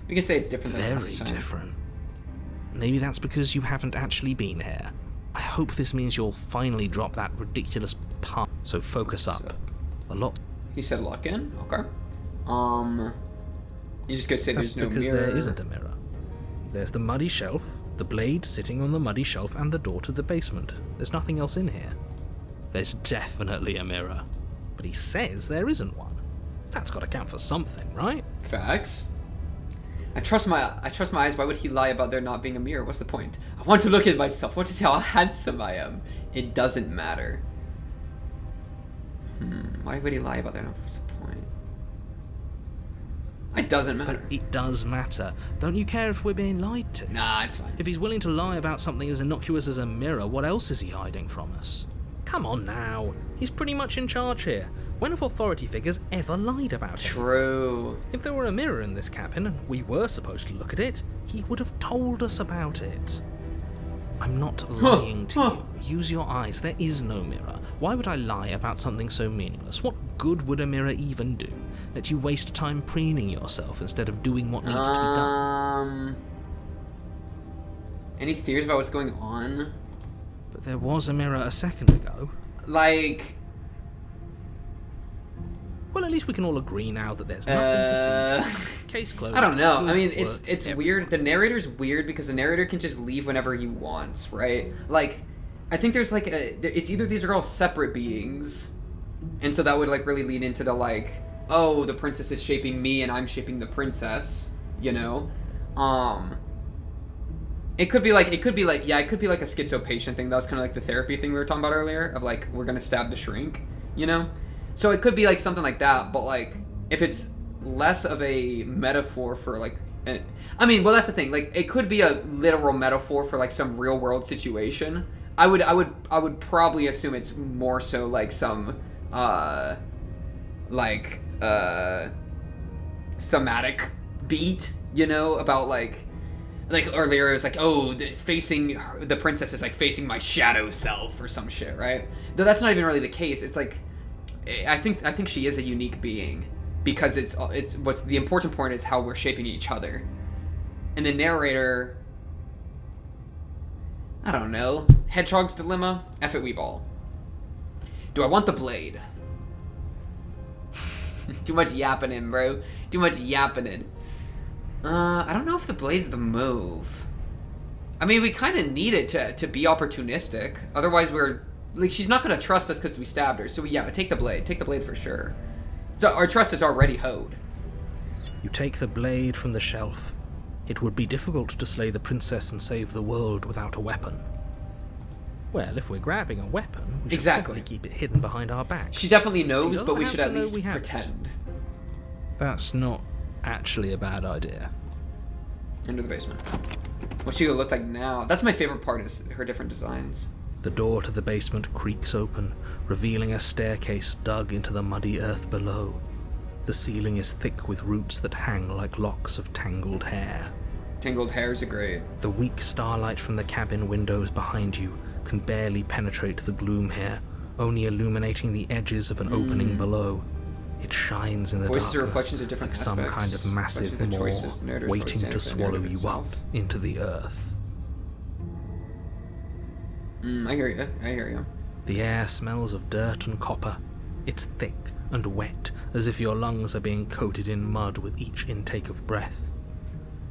We can say it's different than Very last time. different. Maybe that's because you haven't actually been here. I hope this means you'll finally drop that ridiculous part. So focus up. A lot. He said lock in? Okay. You just gotta say That's there's no because mirror. there isn't a mirror. There's the muddy shelf, the blade sitting on the muddy shelf, and the door to the basement. There's nothing else in here. There's definitely a mirror. But he says there isn't one. That's gotta count for something, right? Facts. I trust my eyes. Why would he lie about there not being a mirror? What's the point? I want to look at myself. I want to see how handsome I am. It doesn't matter. Why would he lie about that? What's the point? It doesn't matter. But it does matter. Don't you care if we're being lied to? Nah, it's fine. If he's willing to lie about something as innocuous as a mirror, what else is he hiding from us? Come on now. He's pretty much in charge here. When have authority figures ever lied about it? True. If there were a mirror in this cabin and we were supposed to look at it, he would have told us about it. I'm not lying to you. Use your eyes. There is no mirror. Why would I lie about something so meaningless? What good would a mirror even do? Let you waste time preening yourself instead of doing what needs to be done. Any theories about what's going on? But there was a mirror a second ago. Like, Well, at least we can all agree now that there's nothing to see. Case closed. I don't know. Good I mean, work, it's everyone. weird. The narrator's weird because the narrator can just leave whenever he wants, right? Like, I think there's like it's either these are all separate beings, and so that would like really lead into the like, oh, the princess is shaping me and I'm shaping the princess, you know? It could be like a schizo patient thing. That was kind of like the therapy thing we were talking about earlier of like, we're gonna stab the shrink, you know? So it could be like something like that, but like, if it's less of a metaphor for like, well, that's the thing. Like, it could be a literal metaphor for like some real world situation. I would probably assume it's more so like some, thematic beat, you know, about like earlier it was like, oh, the princess is like facing my shadow self or some shit, right? Though that's not even really the case. It's like, I think she is a unique being because it's what's the important point is how we're shaping each other. And the narrator, I don't know, Hedgehog's dilemma. F it, we ball. Do I want the blade? Too much yapping in, bro. Too much yapping in. I don't know if the blade's the move. I mean, we kind of need it to be opportunistic. Otherwise, she's not going to trust us because we stabbed her. So yeah, take the blade. Take the blade for sure. So our trust is already hoed. You take the blade from the shelf. It would be difficult to slay the princess and save the world without a weapon. Well, if we're grabbing a weapon, we should Exactly. probably keep it hidden behind our backs. She definitely She knows, doesn't but we have should to at know least we have pretend. That's not actually a bad idea. Into the basement. What she would look like now. That's my favorite part is her different designs. The door to the basement creaks open, revealing a staircase dug into the muddy earth below. The ceiling is thick with roots that hang like locks of tangled hair. Tangled hairs are great. The weak starlight from the cabin windows behind you can barely penetrate the gloom here, only illuminating the edges of an opening below. It shines in the Voices are darkness, reflections of different like some aspects, kind of massive reflections of maw their choices. The narrator's waiting voice to stands for the swallow narrative you itself. up into the earth. I hear you. The air smells of dirt and copper. It's thick and wet, as if your lungs are being coated in mud with each intake of breath.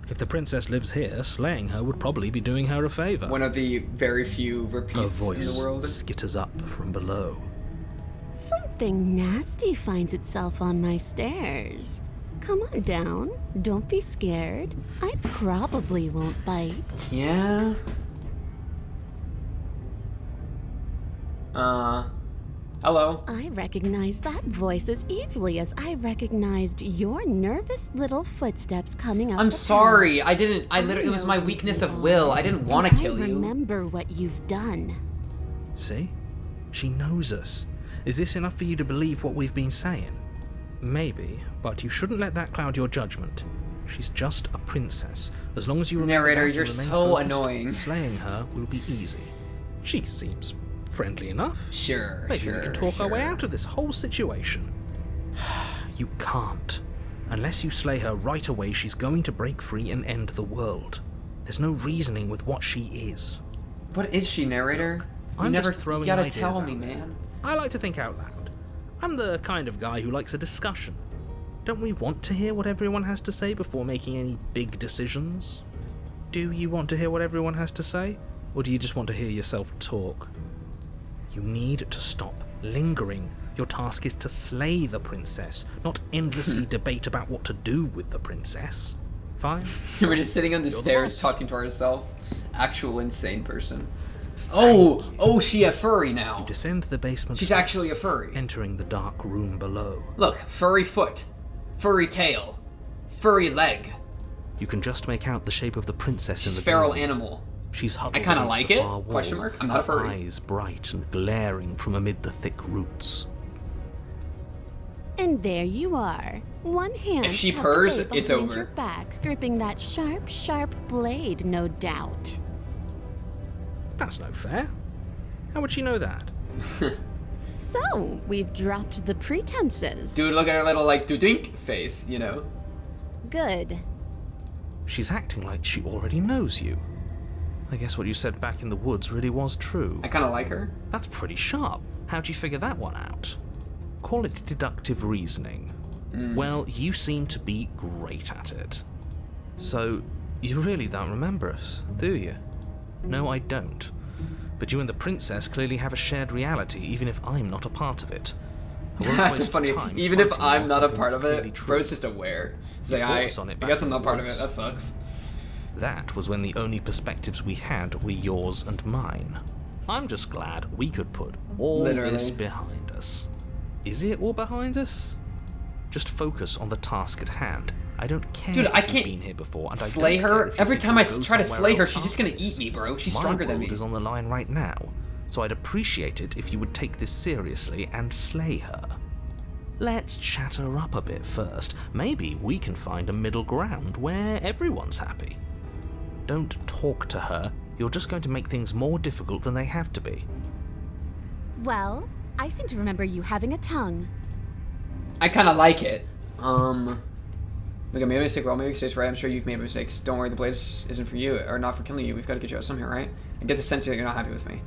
If the princess lives here, slaying her would probably be doing her a favor. One of the very few Her repeats in voice the world. skitters up from below. Something nasty finds itself on my stairs. Come on down. Don't be scared. I probably won't bite. Yeah. Hello. I recognize that voice as easily as I recognized your nervous little footsteps coming up. I'm the sorry. path. I didn't. I literally. It was my know weakness who of you will. are, I didn't want to and kill I you. remember what you've done. See? She knows us. Is this enough for you to believe what we've been saying? Maybe, but you shouldn't let that cloud your judgment. She's just a princess. As long as you remember Narrator, that and you're remain so focused, annoying. Slaying her will be easy. She seems friendly enough. Sure. Maybe sure. we can talk our way sure. out of this whole situation. You can't. Unless you slay her right away, she's going to break free and end the world. There's no reasoning with what she is. What is she, narrator? I'm you never. just throwing You gotta ideas tell out me, there. man. I like to think out loud. I'm the kind of guy who likes a discussion. Don't we want to hear what everyone has to say before making any big decisions? Do you want to hear what everyone has to say? Or do you just want to hear yourself talk? You need to stop lingering. Your task is to slay the princess, not endlessly debate about what to do with the princess. Fine. We're just sitting on the You're the stairs boss. talking to ourselves. Actual insane person. Oh, she a furry now. You descend the basement She's steps, actually a furry. entering the dark room below. Look, furry foot, furry tail, furry leg. You can just make out the shape of the princess She's in the feral gloom. animal. She's huddled I kinda against like the it? far wall, Question mark? I'm not a her furry. eyes bright and glaring from amid the thick roots. And there you are. One hand If she tucked purrs, away it's behind over. your back, gripping that sharp, sharp blade, no doubt. That's no fair. How would she know that? So, we've dropped the pretenses. Dude, look at her little, like, dudink face, you know? Good. She's acting like she already knows you. I guess what you said back in the woods really was true. I kinda like her. That's pretty sharp. How'd you figure that one out? Call it deductive reasoning. Well, you seem to be great at it. So, you really don't remember us, do you? No, I don't. But you and the princess clearly have a shared reality, even if I'm not a part of it. I won't That's waste funny. time Even if fighting I'm on not a something part that's of clearly it, true. bro's just aware. He's You like, focus on it I back guess in I'm the not part of it. woods. That sucks. That was when the only perspectives we had were yours and mine. I'm just glad we could put all Literally. this behind us. Is it all behind us? Just focus on the task at hand. I don't care Dude, if I you've can't been here before, and slay I don't care her. if you Every think time you'll I go try to somewhere slay her, else she's just gonna after eat this. me, bro. She's My stronger than world me. is on the line right now, so I'd appreciate it if you would take this seriously and slay her. Let's chat her up a bit first. Maybe we can find a middle ground where everyone's happy. Don't talk to her. You're just going to make things more difficult than they have to be. Well, I seem to remember you having a tongue. I kind of like it. Look, I made a mistake. We're all making mistakes, right? I'm sure you've made mistakes. Don't worry, the blade isn't for you, or not for killing you. We've got to get you out somehow, right? I get the sense that you're not happy with me.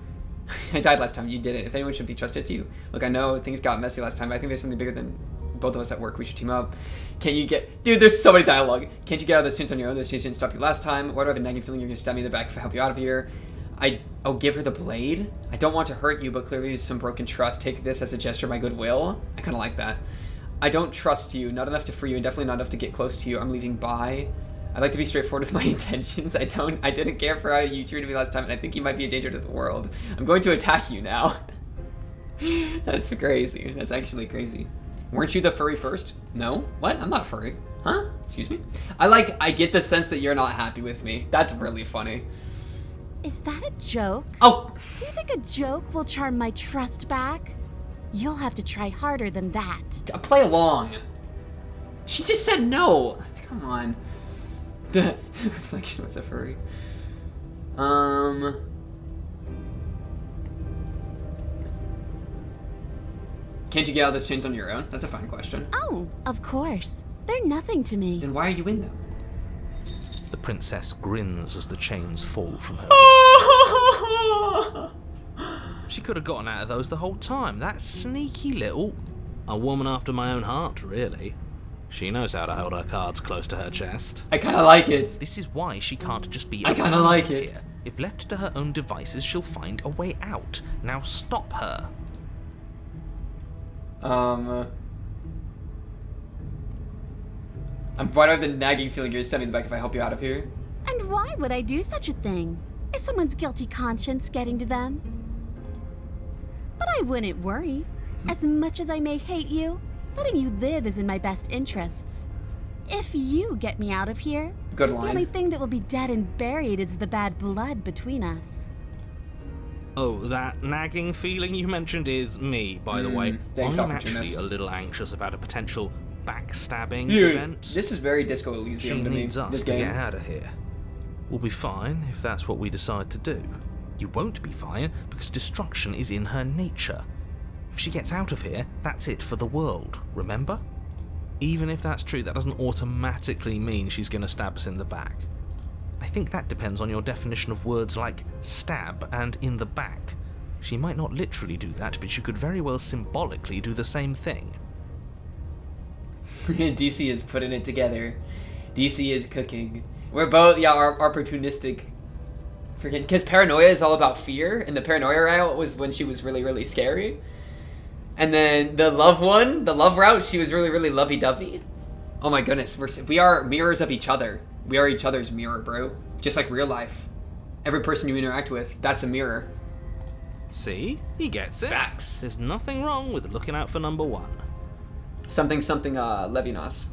I died last time. You did it. If anyone should be trusted, it's you. Look, I know things got messy last time, but I think there's something bigger than both of us at work. We should team up. Can you get... Dude, there's so many dialogue. Can't you get out of this tints on your own? This didn't stop you last time. Why do I have a nagging feeling you're going to stab me in the back if I help you out of here? Oh, give her the blade? I don't want to hurt you, but clearly there's some broken trust. Take this as a gesture of my goodwill. I kind of like that. I don't trust you, not enough to free you, and definitely not enough to get close to you. I'm leaving by. I'd like to be straightforward with my intentions. I didn't care for how you treated me last time, and I think you might be a danger to the world. I'm going to attack you now. That's crazy. That's actually crazy. Weren't you the furry first? No? What? I'm not furry. Huh? Excuse me? I get the sense that you're not happy with me. That's really funny. Is that a joke? Oh! Do you think a joke will charm my trust back? You'll have to try harder than that. Play along. She just said no. Come on. The reflection was a furry. Can't you get out of those chains on your own? That's a fine question. Oh, of course. They're nothing to me. Then why are you in them? The princess grins as the chains fall from her wrist. She could have gotten out of those the whole time. That sneaky little... A woman after my own heart, really. She knows how to hold her cards close to her chest. I kind of like it. This is why she can't just be... I kinda like it. here. If left to her own devices, she'll find a way out. Now stop her. Why do I have the nagging feeling you're stabbing me in the back if I help you out of here? And why would I do such a thing? Is someone's guilty conscience getting to them? But I wouldn't worry. As much as I may hate you, letting you live is in my best interests. If you get me out of here, Good the only line. thing that will be dead and buried is the bad blood between us. Oh, that nagging feeling you mentioned is me, by the way. thanks, I'm opportunist. actually a little anxious about a potential backstabbing Dude, event. this is very Disco She Elysium to me. needs us This to game. get out of here. We'll be fine if that's what we decide to do. You won't be fine because destruction is in her nature. If she gets out of here, that's it for the world, remember? Even if that's true, that doesn't automatically mean she's going to stab us in the back. I think that depends on your definition of words like stab and in the back. She might not literally do that, but she could very well symbolically do the same thing. DC is putting it together. DC is cooking. We're both, are opportunistic. Freaking, because paranoia is all about fear, and the paranoia route was when she was really, really scary. And then the love route, she was really, really lovey-dovey. Oh my goodness, we are mirrors of each other. We are each other's mirror, bro. Just like real life. Every person you interact with, that's a mirror. See? He gets it. Facts. There's nothing wrong with looking out for number one. Something, Levinas.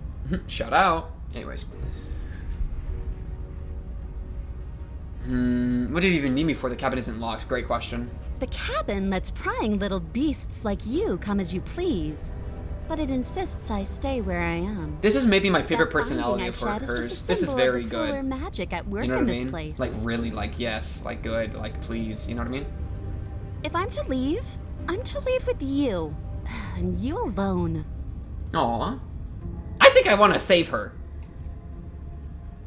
Shout out. Anyways. What did you even need me for? The cabin isn't locked. Great question. The cabin lets prying little beasts like you come as you please. But it insists I stay where I am. This is maybe my favorite That binding personality I of shed is just a hers. This is symbol of very the cooler good. magic at work You know in what I this mean? place. Like really, like yes, like good, like please. You know what I mean? If I'm to leave, I'm to leave with you. And you alone. Aw. I think I want to save her.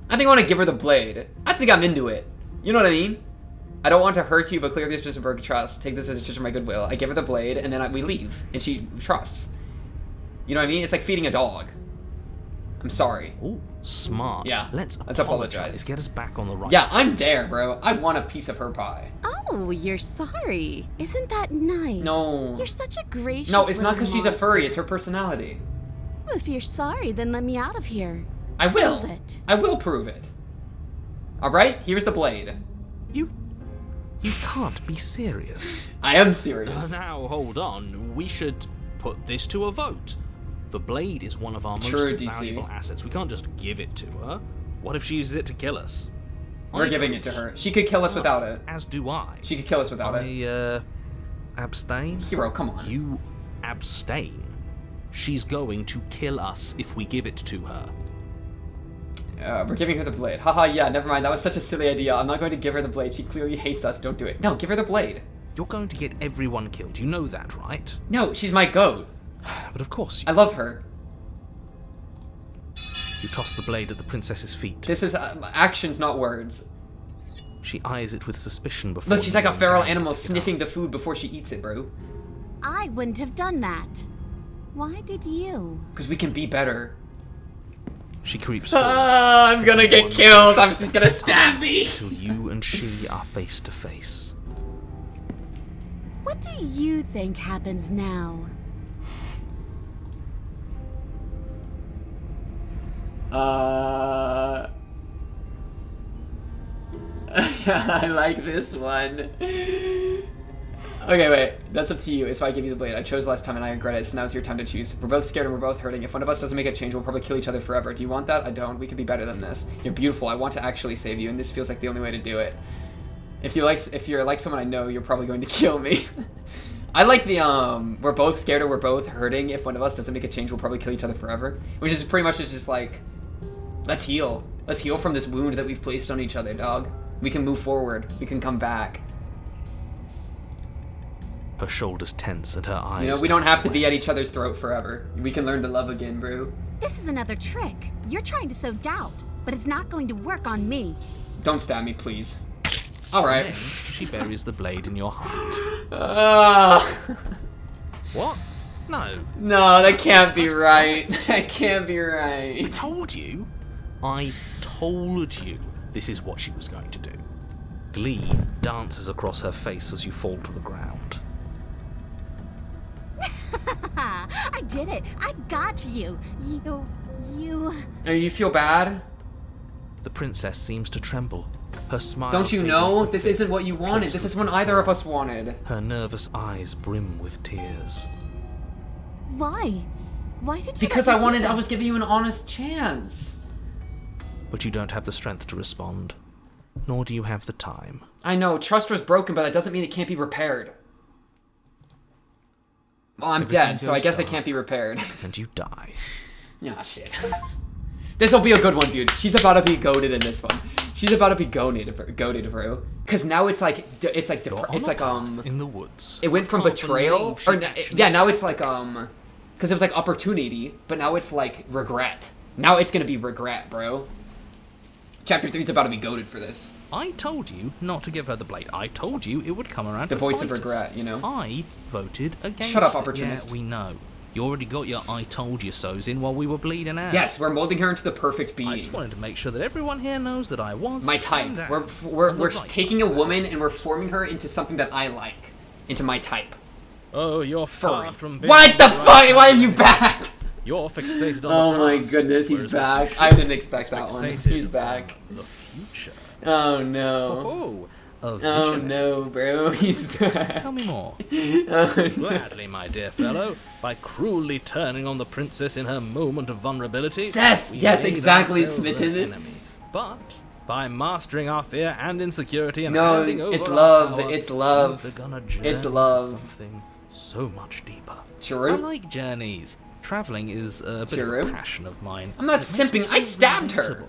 I think I want to give her the blade. I think I'm into it. You know what I mean? I don't want to hurt you, but clearly this person broke trust. Take this as a gesture of my goodwill. I give her the blade, and then we leave, and she trusts. You know what I mean? It's like feeding a dog. I'm sorry. Ooh, smart. Yeah, Let's let's apologize. Get us back on the right Yeah, I'm foot. there, bro. I want a piece of her pie. Oh, you're sorry. Isn't that nice? No. You're such a gracious No, it's not little because she's a monster. furry. It's her personality. Well, if you're sorry, then let me out of here. I will. Prove it. I will prove it. All right, here's the blade. You can't be serious. I am serious. Now, hold on. We should put this to a vote. The blade is one of our True, most DC. valuable assets. We can't just give it to her. What if she uses it to kill us? We're I giving vote it to her. She could kill us without it. As do I. She could kill us without it. Abstain? Hero, come on. You abstain. She's going to kill us if we give it to her. We're giving her the blade. Haha, yeah, never mind. That was such a silly idea. I'm not going to give her the blade. She clearly hates us. Don't do it. No, give her the blade. You're going to get everyone killed. You know that, right? No, she's my goat. But of course I love her. you toss the blade at the princess's feet. This is actions, not words. She eyes it with suspicion before... Look, she's like a kneeling feral down to animal pick it sniffing up. the food before she eats it, bro. I wouldn't have done that. Why did you? Because we can be better. She creeps forward. I'm gonna get killed. I'm just gonna stab me. Till you and she are face to face. What do you think happens now? I like this one. Okay, wait. That's up to you. It's why I give you the blade. I chose last time and I regret it, so now it's your time to choose. We're both scared and we're both hurting. If one of us doesn't make a change, we'll probably kill each other forever. Do you want that? I don't. We could be better than this. You're beautiful. I want to actually save you, and this feels like the only way to do it. If you're like someone I know, you're probably going to kill me. I like the, we're both scared or we're both hurting. If one of us doesn't make a change, we'll probably kill each other forever. Which is pretty much just like, let's heal. Let's heal from this wound that we've placed on each other, dog. We can move forward. We can come back. Her shoulders tense and her eyes... You know, we don't have to be at each other's throat forever. We can learn to love again, bro. This is another trick. You're trying to sow doubt, but it's not going to work on me. Don't stab me, please. Alright. Then she buries the blade in your heart. What? No. No, that can't be right. That can't be I right. told you. I told you this is what she was going to do. Glee dances across her face as you fall to the ground. I did it. I got you. You. You feel bad? The princess seems to tremble. Her smile. Don't you faded know? with This it, isn't what you wanted. closed This with is what concern. either of us wanted. Her nervous eyes brim with tears. Why? Why did you? Because let I me do wanted, I this? was giving you an honest chance. But you don't have the strength to respond, nor do you have the time. I know, trust was broken, but that doesn't mean it can't be repaired. Well, I'm Everything dead, so I goes guess it dark. can't be repaired. And you die. Ah, shit. This'll be a good one, dude. She's about to be goated in this one. She's about to be goated, bro. Cause now it's like, You're on it's a like, path in the woods. it went from Can't betrayal, believe she or actually yeah, now it's said like, this. cause it was like opportunity, but now it's like regret. Now it's gonna be regret, bro. Chapter 3's about to be goated for this. I told you not to give her the blade. I told you it would come around The to voice of bite us. regret, you know? I voted against Shut up, it. opportunist. Yeah, we know. You already got your I told you so's in while we were bleeding out. Yes, we're molding her into the perfect I being. just wanted to make sure that everyone here knows that I was My type. and am We're on the right taking a side. woman and we're forming her into something that I like. Into my type. Oh, you're far Furry. from being What the right fuck? side. Why are you back? You're fixated on Oh the my past, goodness, he's whereas what you back. should I didn't expect be that one. fixated He's back. on the future. Oh no. Oh, a Oh visionary. no, bro. He's back. Tell me more. Oh, no. Gladly, my dear fellow, by cruelly turning on the princess in her moment of vulnerability. Yes, we yes, made exactly, ourselves an Smitten. enemy. But by mastering our fear and insecurity and No, handing over it's our love, power, it's love. we've begun a journey It's to love. something so much deeper. True. I like journeys. Traveling is a bit of True. a passion of mine. I'm not It makes me simping. so I stabbed her. relatable.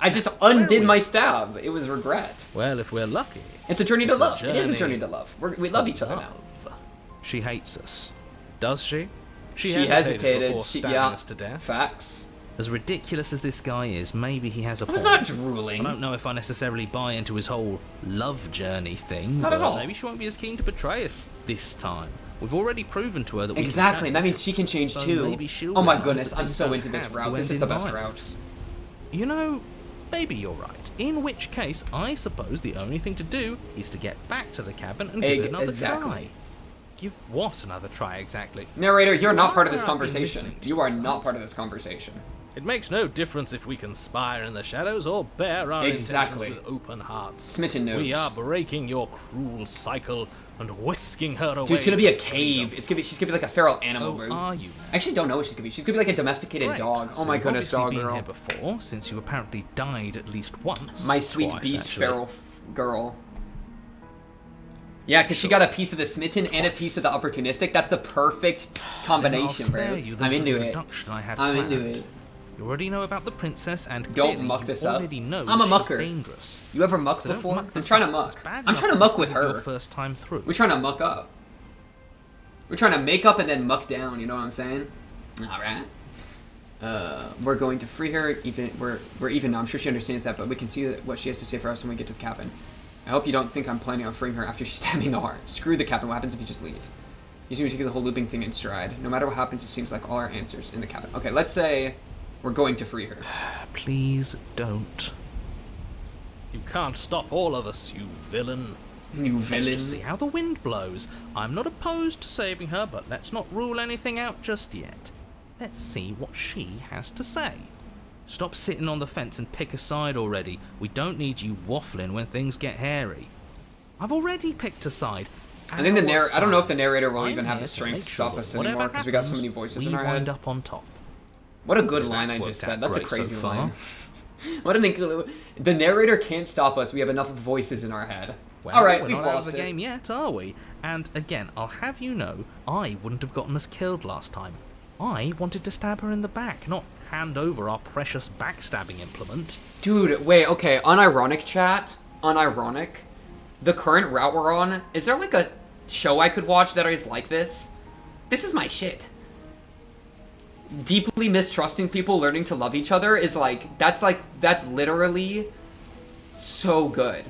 I just undid we? my stab. It was regret. Well, if we're lucky. It's a journey to It's a love. It is a journey journey to love. We love each other now. Love. She hates us. Does she? She hesitated. before She, stabbing yeah. us to death. Facts. As ridiculous as this guy is, maybe he has a I was point. not drooling. I don't know if I necessarily buy into his whole love journey thing, Not but at all. maybe she won't be as keen to betray us this time. We've already proven to her that we Exactly, and that can means she can change so too. maybe she'll Oh my realize goodness, that I'm things so don't into this have route. to This end is the in best violence. route. You know, maybe you're right. In which case, I suppose the only thing to do is to get back to the cabin and give it another Exactly. try. Give what another try exactly? Narrator, you're not part of this Why are we conversation. listening to You are you? not part of this conversation. It makes no difference if we conspire in the shadows or bear our Exactly. intentions with open hearts. Smitten knows. We are breaking your cruel cycle and whisking her away. Dude, it's gonna be a to freedom. cave. She's gonna be like a feral animal, Oh, bro. are you? I actually don't know what she's gonna be. She's gonna be like a domesticated Great. dog. Oh So my you've goodness, obviously dog been girl. here before, since you apparently died at least once. My sweet Twice, beast actually. feral girl. Yeah, because she got a piece of the smitten and a piece of the opportunistic. That's the perfect Then I'll combination, spare bro. you the I'm into it. introduction I had I'm planned. into it. You already know about the princess, and Don't clearly muck you this up. already know I'm a that mucker. she's dangerous. You ever mucked So don't before? muck I'm this trying to up. muck. It's bad I'm enough trying to this muck with isn't your her. first time through. We're trying to muck up. We're trying to make up and then muck down. You know what I'm saying? All right. We're going to free her. We're even now. I'm sure she understands that, but we can see what she has to say for us when we get to the cabin. I hope you don't think I'm planning on freeing her after she stabbed me in the heart. Screw the cabin. What happens if you just leave? You seem to take the whole looping thing in stride. No matter what happens, it seems like all our answers in the cabin. Okay, let's say we're going to free her. Please don't. You can't stop all of us, you villain. You Let's villain. just see how the wind blows. I'm not opposed to saving her, but let's not rule anything out just yet. Let's see what she has to say. Stop sitting on the fence and pick a side already. We don't need you waffling when things get hairy. I've already picked a side. I think I don't know if the narrator will I'm even have here the to strength make to stop sure us that whatever anymore because we got so happens, many voices we in our wind head. up on top. What a good Because line that's I worked just said. out That's a great so crazy far. line. What an the narrator can't stop us. We have enough voices in our head. Well, All right, we're we've not out of lost the it. game yet, are we? And again, I'll have you know, I wouldn't have gotten us killed last time. I wanted to stab her in the back, not hand over our precious backstabbing implement. Dude, wait, okay. Unironic chat. Unironic. The current route we're on. Is there like a show I could watch that is like this? This is my shit. Deeply mistrusting people learning to love each other is that's literally so good.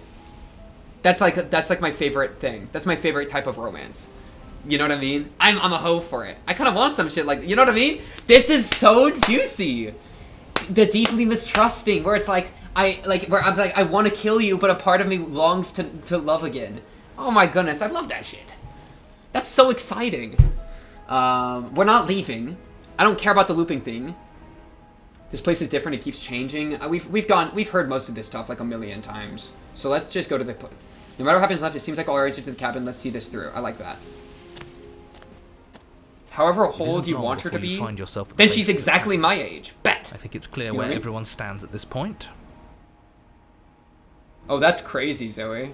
That's like my favorite thing. That's my favorite type of romance. You know what I mean? I'm a hoe for it. I kind of want some shit like, you know what I mean? This is so juicy. The deeply mistrusting, where it's like, where I'm like, I want to kill you, but a part of me longs to love again. Oh my goodness, I love that shit. That's so exciting. We're not leaving. I don't care about the looping thing. This place is different. It keeps changing. We've heard most of this stuff like a million times. So let's just go to the. No matter what happens left, it seems like all our answers to the cabin. Let's see this through. I like that. However old you want her to be, then she's exactly my age. Bet. I think it's clear where everyone stands at this point. Oh, that's crazy, Zoe.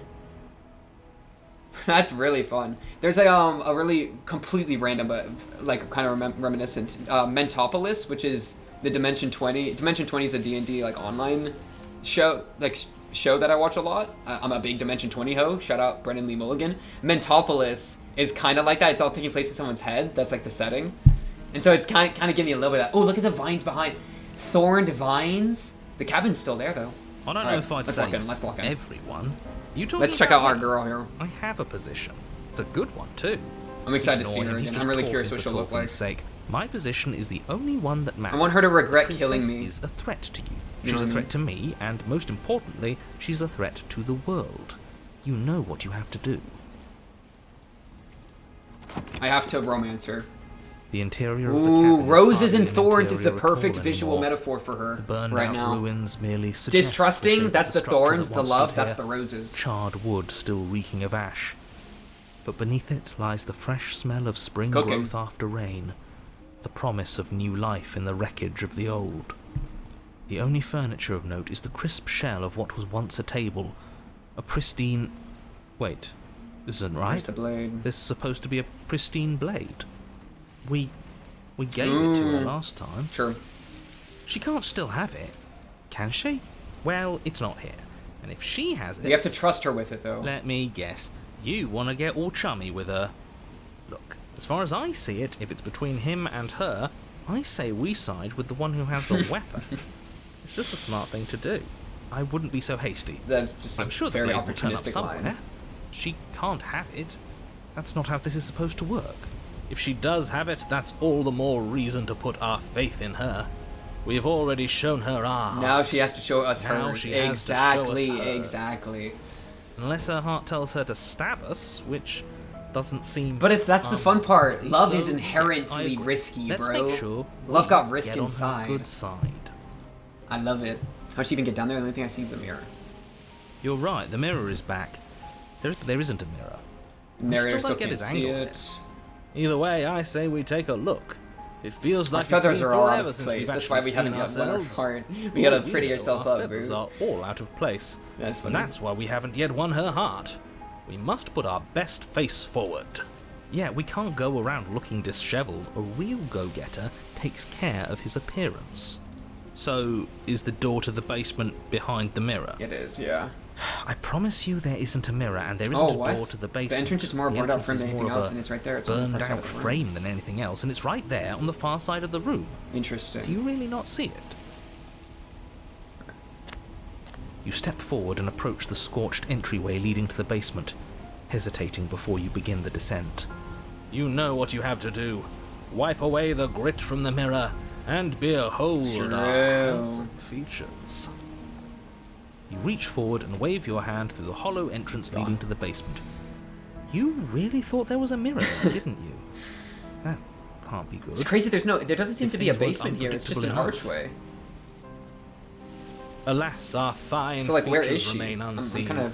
That's really fun. There's a really completely random, but like kind of reminiscent Mentopolis, which is the Dimension 20. Dimension 20 is a D&D like online show, show that I watch a lot. I'm a big Dimension 20 ho. Shout out Brendan Lee Mulligan. Mentopolis is kind of like that. It's all taking place in someone's head. That's like the setting, and so it's kind of giving me a little bit of that. Oh, look at the vines behind. Thorned vines. The cabin's still there though. I don't know if I'd say let's lock in. Everyone. Let's check out our girl here. I have a position. It's a good one too. I'm excited to see her again. I'm really curious what she'll look like. Sake. My position is the only one that matters. I want her to regret the killing me. Is a threat to you. She's a threat to me, and most importantly, she's a threat to the world. You know what you have to do. I have to romance her. The interior of the cabin. Roses and thorns is the perfect visual metaphor for her the burned right out now. Ruins merely distrusting, that's the thorns. The love, that's the roses. Charred wood still reeking of ash. But beneath it lies the fresh smell of spring growth after rain. The promise of new life in the wreckage of the old. The only furniture of note is the crisp shell of what was once a table. A pristine... Wait, this isn't right. Where's the blade? This is supposed to be a pristine blade. We gave it to her last time. Sure. She can't still have it, can she? Well, it's not here. And if she has it... You have to trust her with it, though. Let me guess. You want to get all chummy with her. Look, as far as I see it, if it's between him and her, I say we side with the one who has the weapon. It's just a smart thing to do. I wouldn't be so hasty. That's just I'm sure the very blade will turn up opportunistic somewhere. line. She can't have it. That's not how this is supposed to work. If she does have it, that's all the more reason to put our faith in her. We have already shown her ours. Now she has to show us hers. She has to show us hers. Exactly. Unless her heart tells her to stab us, which doesn't seem... But that's the fun part. Love is so, inherently yes, risky, Let's bro. make sure Love we got risk get on her inside. good side. I love it. How'd she even get down there? The only thing I see is the mirror. You're right, the mirror is back. There isn't a mirror. Narrator still don't get can't his see angle it. Either way, I say we take a look. It feels like Our feathers it's been are all out forever of since place. we've That's why we actually haven't seen got one ourselves. part. We gotta Well, pretty you know, yourself our up, feathers boo. are all out of place. That's And funny. that's why we haven't yet won her heart. We must put our best face forward. Yeah, we can't go around looking disheveled. A real go-getter takes care of his appearance. So, is the door to the basement behind the mirror? It is, yeah. I promise you there isn't a mirror, and there isn't Oh, a door what? to the basement. The entrance is more The burned out entrance frame is than more anything of else, a and it's right there. It's on the burned far side out of the room. frame than anything else, and it's right there on the far side of the room. Interesting. Do you really not see it? You step forward and approach the scorched entryway leading to the basement, hesitating before you begin the descent. You know what you have to do. Wipe away the grit from the mirror and behold True. our handsome features. You reach forward and wave your hand through the hollow entrance leading to the basement. You really thought there was a mirror there, didn't you? That can't be good. It's crazy. There doesn't seem If to be a things weren't basement here. It's just an unpredictable archway. Alas, our fine So, like, where features is she? remain I'm unseen. kind of.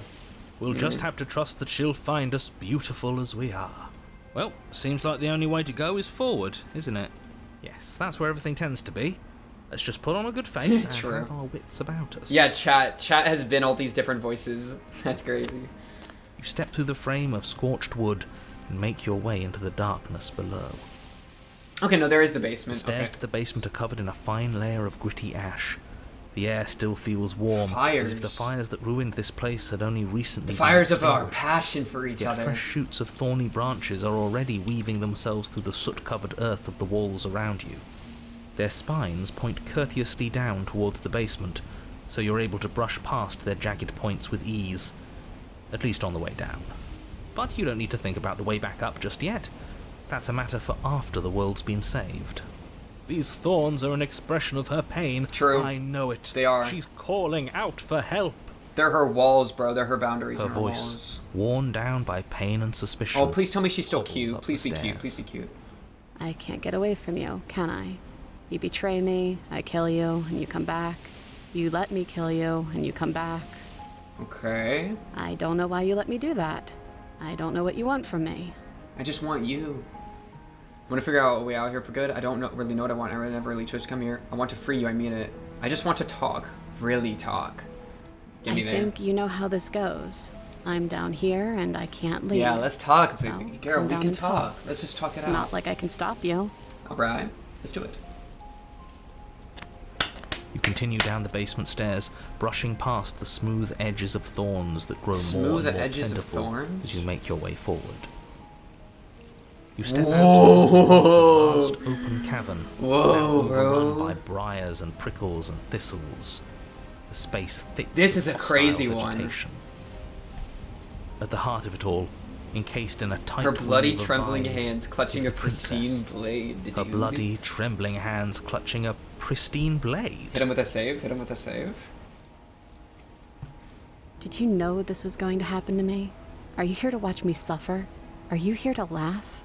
We'll just have to trust that she'll find us beautiful as we are. Well, seems like the only way to go is forward, isn't it? Yes, that's where everything tends to be. Let's just put on a good face and True. have our wits about us. Yeah, chat has been all these different voices. That's crazy. You step through the frame of scorched wood and make your way into the darkness below. Okay, no, there is the The basement. stairs Okay. to the basement are covered in a fine layer of gritty ash. The air still feels warm, as if the Fires. fires that ruined this place had only recently The fires been of our extinguished. passion for each Yet other. fresh shoots of thorny branches are already weaving themselves through the soot-covered earth of the walls around you. Their spines point courteously down towards the basement, so you're able to brush past their jagged points with ease. At least on the way down. But you don't need to think about the way back up just yet. That's a matter for after the world's been saved. These thorns are an expression of her pain. True. I know it. They are. She's calling out for help. They're her walls, bro. They're her boundaries Her and her voice, walls. worn down by pain and suspicion. Oh, please tell me she's still hobbles cute. up Please the be cute. stairs. Please be cute. I can't get away from you, can I? You betray me, I kill you, and you come back. You let me kill you, and you come back. Okay. I don't know why you let me do that. I don't know what you want from me. I just want you. I want to figure out a way out here for good. I don't really know what I want. I never really chose to come here. I want to free you. I mean it. I just want to talk. Really talk. Get me I there. think you know how this goes. I'm down here, and I can't leave. Yeah, let's talk. It's So, like, girl, come we down can and talk. talk. Let's just talk it It's out. not like I can stop you. All right. Let's do it. You continue down the basement stairs, brushing past the smooth edges of thorns that grow more Smooth and more edges of plentiful thorns? as you make your way forward. You step out Whoa. into a vast open cavern, Whoa, now overrun bro. by briars and prickles and thistles. The space thick This with is a hostile crazy one. vegetation. At the heart of it all, encased in a tight Her bloody, weave of trembling vines, hands clutching is a the pristine princess. blade. Her bloody, trembling hands clutching a pristine blade. Hit him with a save. Hit him with a save. Did you know this was going to happen to me? Are you here to watch me suffer? Are you here to laugh?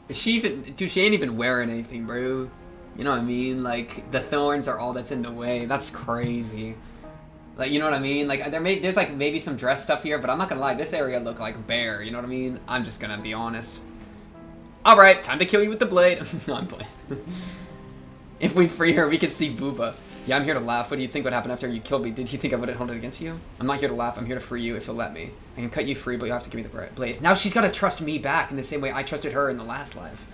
Is she even... Dude, she ain't even wearing anything, bro. You know what I mean? Like, the thorns are all that's in the way. That's crazy. Like, you know what I mean? Like, there's like maybe some dress stuff here, but I'm not gonna lie, this area looked like bare, you know what I mean? I'm just gonna be honest. Alright, time to kill you with the blade. No, I'm playing. If we free her, we can see Booba. Yeah, I'm here to laugh. What do you think would happen after you killed me? Did you think I would have held it against you? I'm not here to laugh. I'm here to free you if you'll let me. I can cut you free, but you have to give me the blade. Now she's gotta trust me back in the same way I trusted her in the last life.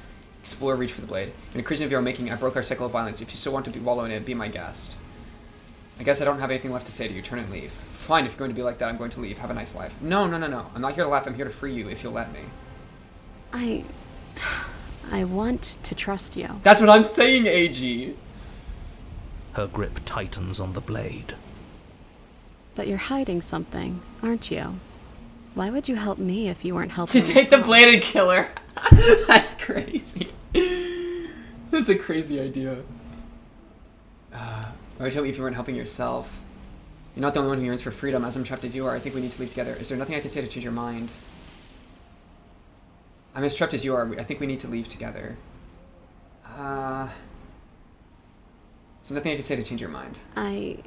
Explore, reach for the blade. In a creation of your own making, I broke our cycle of violence. If you still want to wallow in it, be my guest. I guess I don't have anything left to say to you. Turn and leave. Fine, if you're going to be like that, I'm going to leave. Have a nice life. No, no, no, no. I'm not here to laugh. I'm here to free you if you'll let me. I want to trust you. That's what I'm saying, AG. Her grip tightens on the blade. But you're hiding something, aren't you? Why would you help me if you weren't helping To take the yourself? blade and kill her. That's crazy. That's a crazy idea. Why would you help me if you weren't helping yourself? You're not the only one who yearns for freedom. As I'm trapped as you are, I think we need to leave together. Is there nothing I can say to change your mind? I'm as trapped as you are. I think we need to leave together. So nothing I can say to change your mind. I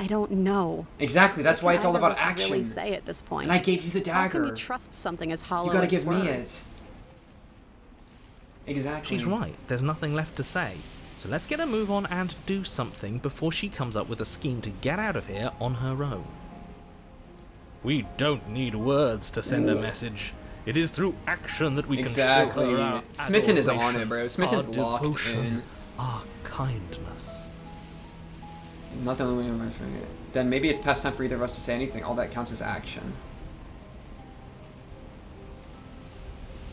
don't know. Exactly. That's why it's all Neither about of us action. really say at this point. And I gave you the How can dagger. we trust something as hollow You gotta as give me words? it. Exactly. She's right, there's nothing left to say. So let's get a move on and do something before she comes up with a scheme to get out of here on her own. We don't need words to send a message. It is through action that we Exactly. can show her our Smitten is on adoration, it, bro. Smitten's our locked devotion, in. our kindness. Not the only way I'm answering it. Then maybe it's past time for either of us to say anything. All that counts as action.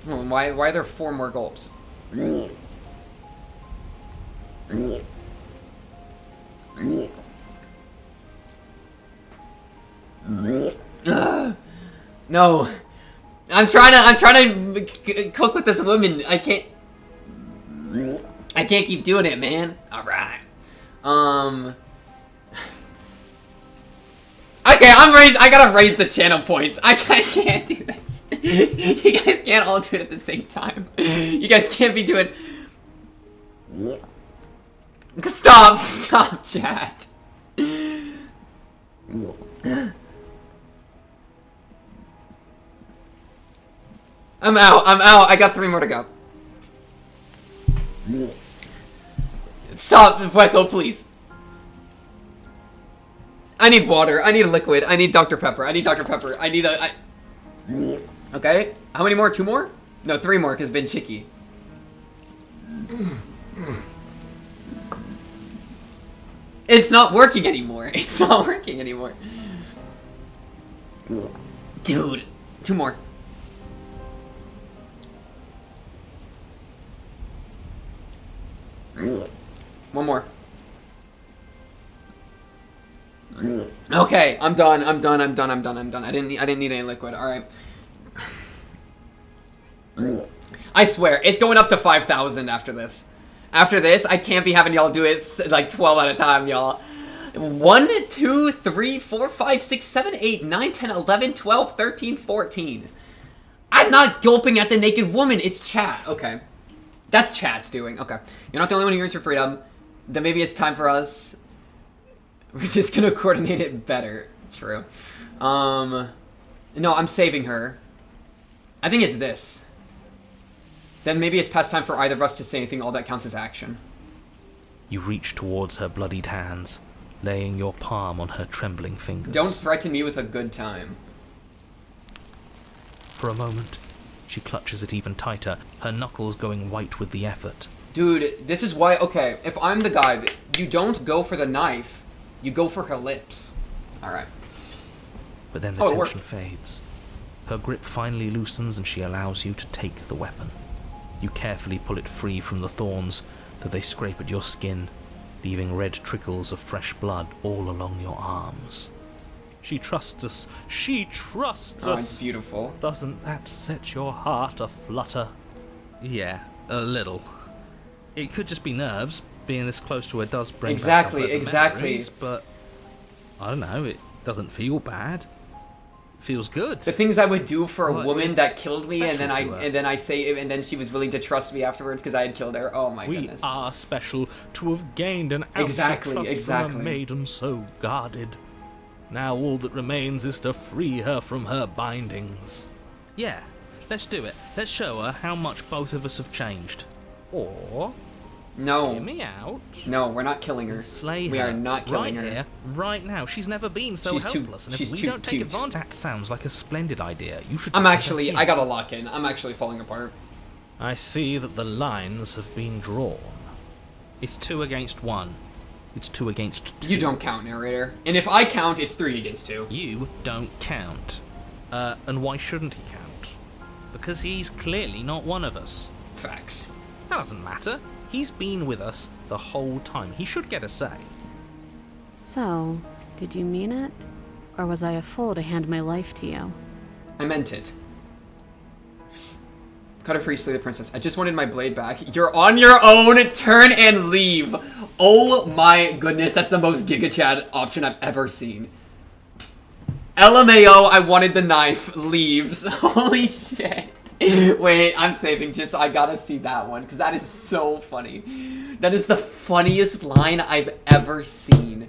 Oh, and why are there 4 more gulps? Ugh. No. I'm trying to cook with this woman. I can't keep doing it, man. Alright. Okay, I gotta raise the channel points. I can't do this. You guys can't all do it at the same time. You guys can't be doing... Stop, chat. I'm out. I got 3 more to go. Stop, Fueco, please. I need water. I need a liquid. I need Dr. Pepper. I need Dr. Pepper. I need a... Okay. How many more? 2 more? No, 3 more, because Ben Chicky. It's not working anymore. It's not working anymore. Dude. 2 more. One more. Okay, I'm done. I didn't need any liquid. All right. I swear, it's going up to 5,000 after this. After this, I can't be having y'all do it like 12 at a time, y'all. 1, 2, 3, 4, 5, 6, 7, 8, 9, 10, 11, 12, 13, 14. I'm not gulping at the naked woman. It's chat. Okay. That's chat's doing. Okay. You're not the only one who yearns for freedom. Then maybe it's time for us. We're just gonna coordinate it better. True. No, I'm saving her. I think it's this. Then maybe it's past time for either of us to say anything. All that counts as action. You reach towards her bloodied hands, laying your palm on her trembling fingers. Don't threaten me with a good time. For a moment, she clutches it even tighter, her knuckles going white with the effort. Dude, this is why, okay, if I'm the guy, you don't go for the knife, you go for her lips. Alright. But then the tension fades. Her grip finally loosens and she allows you to take the weapon. You carefully pull it free from the thorns, though they scrape at your skin, leaving red trickles of fresh blood all along your arms. She trusts us. She trusts us. It's beautiful. Doesn't that set your heart aflutter? Yeah, a little. It could just be nerves. Being this close to her does bring back unpleasant memories, but I don't know. It doesn't feel bad. It feels good. The things I would do for a woman that killed me, and then she was willing to trust me afterwards because I had killed her. Oh my goodness. We are special to have gained an ounce of trust from a maiden so guarded. Now all that remains is to free her from her bindings. Yeah, let's do it. Let's show her how much both of us have changed. Or... No. Hear me out. No, we're not killing her. Slay her. We are not killing her. Right here, right now. She's never been so helpless. And if we don't take advantage... That sounds like a splendid idea. You should... I gotta lock in. I'm actually falling apart. I see that the lines have been drawn. It's 2 against 1. It's 2 against 2. You don't count, narrator. And if I count, it's 3 against 2. You don't count. And why shouldn't he count? Because he's clearly not one of us. Facts. That doesn't matter. He's been with us the whole time. He should get a say. So, did you mean it? Or was I a fool to hand my life to you? I meant it. Cut her free, slay the princess. I just wanted my blade back. You're on your own. Turn and leave. Oh my goodness, that's the most Giga Chad option I've ever seen. LMAO, I wanted the knife. Leaves. Holy shit. Wait, I'm saving just I gotta see that one because that is so funny. That is the funniest line I've ever seen.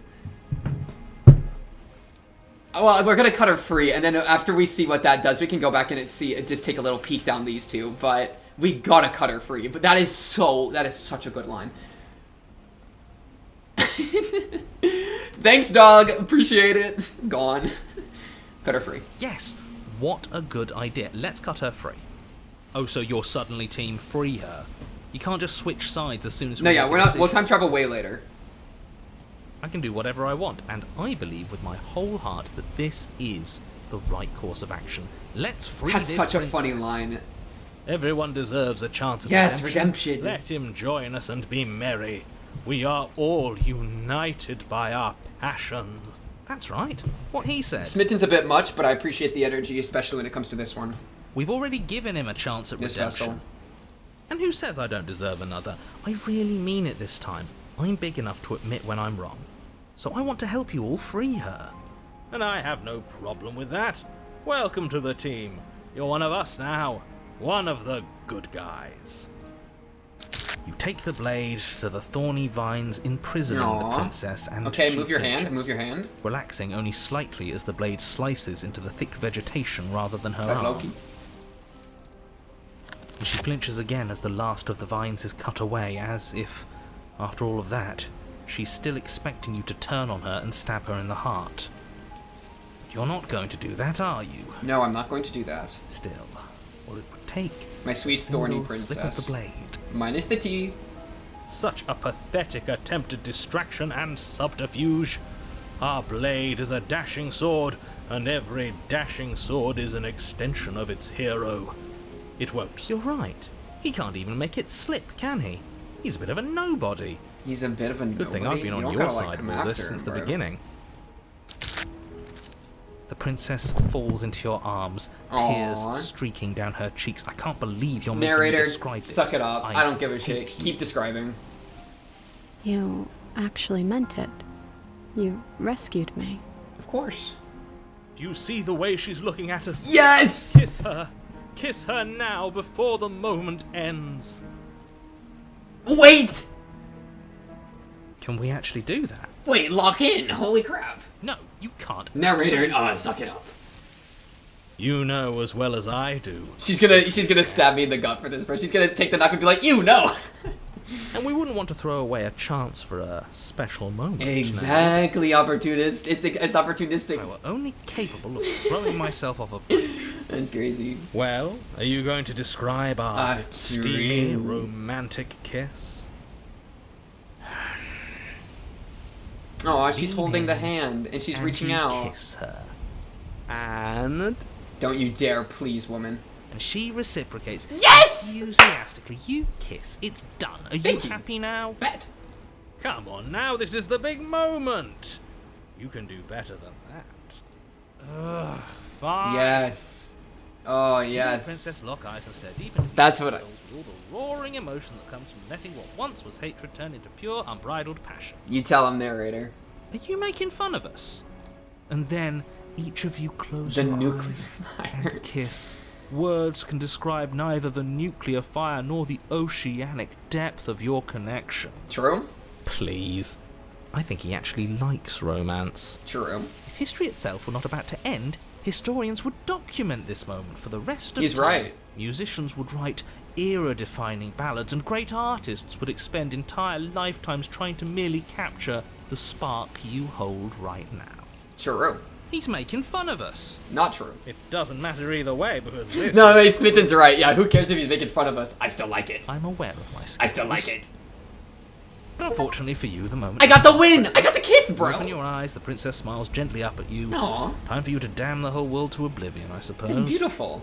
Well, we're gonna cut her free, and then after we see what that does, we can go back and just take a little peek down these two. But we gotta cut her free. But that is such a good line. Thanks, dog. Appreciate it. Gone. Cut her free. Yes. What a good idea. Let's cut her free. Oh, so you're suddenly team free her. You can't just switch sides as soon as we No, yeah, we'll time travel way later. I can do whatever I want, and I believe with my whole heart that this is the right course of action. Let's free this princess. That's such a funny line. Everyone deserves a chance of redemption. Let him join us and be merry. We are all united by our passion. That's right. What he said. Smitten's a bit much, but I appreciate the energy, especially when it comes to this one. We've already given him a chance at redemption. Vessel. And who says I don't deserve another? I really mean it this time. I'm big enough to admit when I'm wrong. So I want to help you all free her. And I have no problem with that. Welcome to the team. You're one of us now. One of the good guys. You take the blade to the thorny vines imprisoning the princess and okay, move your hand, relaxing only slightly as the blade slices into the thick vegetation rather than her arm. Loki. And she flinches again as the last of the vines is cut away, as if, after all of that, she's still expecting you to turn on her and stab her in the heart. But you're not going to do that, are you? No, I'm not going to do that. Still, all it would take my sweet thorny princess. Slip of the blade. Minus the T. Such a pathetic attempt at distraction and subterfuge. Our blade is a dashing sword, and every dashing sword is an extension of its hero. It won't. You're right. He can't even make it slip, can he? He's a bit of a nobody. He's a bit of a Good thing I've been on your side of all this since the beginning. The princess falls into your arms, tears Aww. streaking down her cheeks. I can't believe you're making me Narrator, describe this. suck it up. I don't give a hate shit. you. Keep describing. You actually meant it. You rescued me. Of course. Do you see the way she's looking at us? Yes! Kiss her. Kiss her now before the moment ends. Wait! Can we actually do that? Wait, lock in. Holy crap. No, you can't. Narrator, suck it up. You know as well as I do. She's gonna stab me in the gut for this, bro. She's gonna take the knife and be like, "You no." And we wouldn't want to throw away a chance for a special moment. Exactly, opportunist. It's opportunistic. I were only capable of throwing myself off a bridge. That's crazy. Well, are you going to describe our A steamy, dream. romantic kiss? Oh, she's holding the Lean hand and she's and reaching you out. Kiss her. And Don't you dare, please, woman. she reciprocates. Yes! Enthusiastically, you kiss. It's done. Are Thank you you. happy now? Bet. Come on now, this is the big moment. You can do better than that. Ugh, fine. Yes. Oh, You and yes. Princess lock eyes and stare deep into That's each what other's souls with all the roaring emotion that comes from letting what once was hatred turn into pure, unbridled passion. You tell him, narrator. Are you making fun of us? And then each of you close The your nucleus eyes fire. and kiss. Words can describe neither the nuclear fire nor the oceanic depth of your connection. True? Please. I think he actually likes romance. True. If history itself were not about to end, historians would document this moment for the rest of He's time. right. Musicians would write era-defining ballads, and great artists would expend entire lifetimes trying to merely capture the spark you hold right now. True. He's making fun of us. Not true. It doesn't matter either way, because this... No, wait, Smitten's right. Yeah, who cares if he's making fun of us? I still like it. I'm aware of my skills. I still like it. But unfortunately for you, the moment... I got the win! I got the kiss, You bro! open your eyes, the princess smiles gently up at you. Aw. Time for you to damn the whole world to oblivion, I suppose. It's beautiful.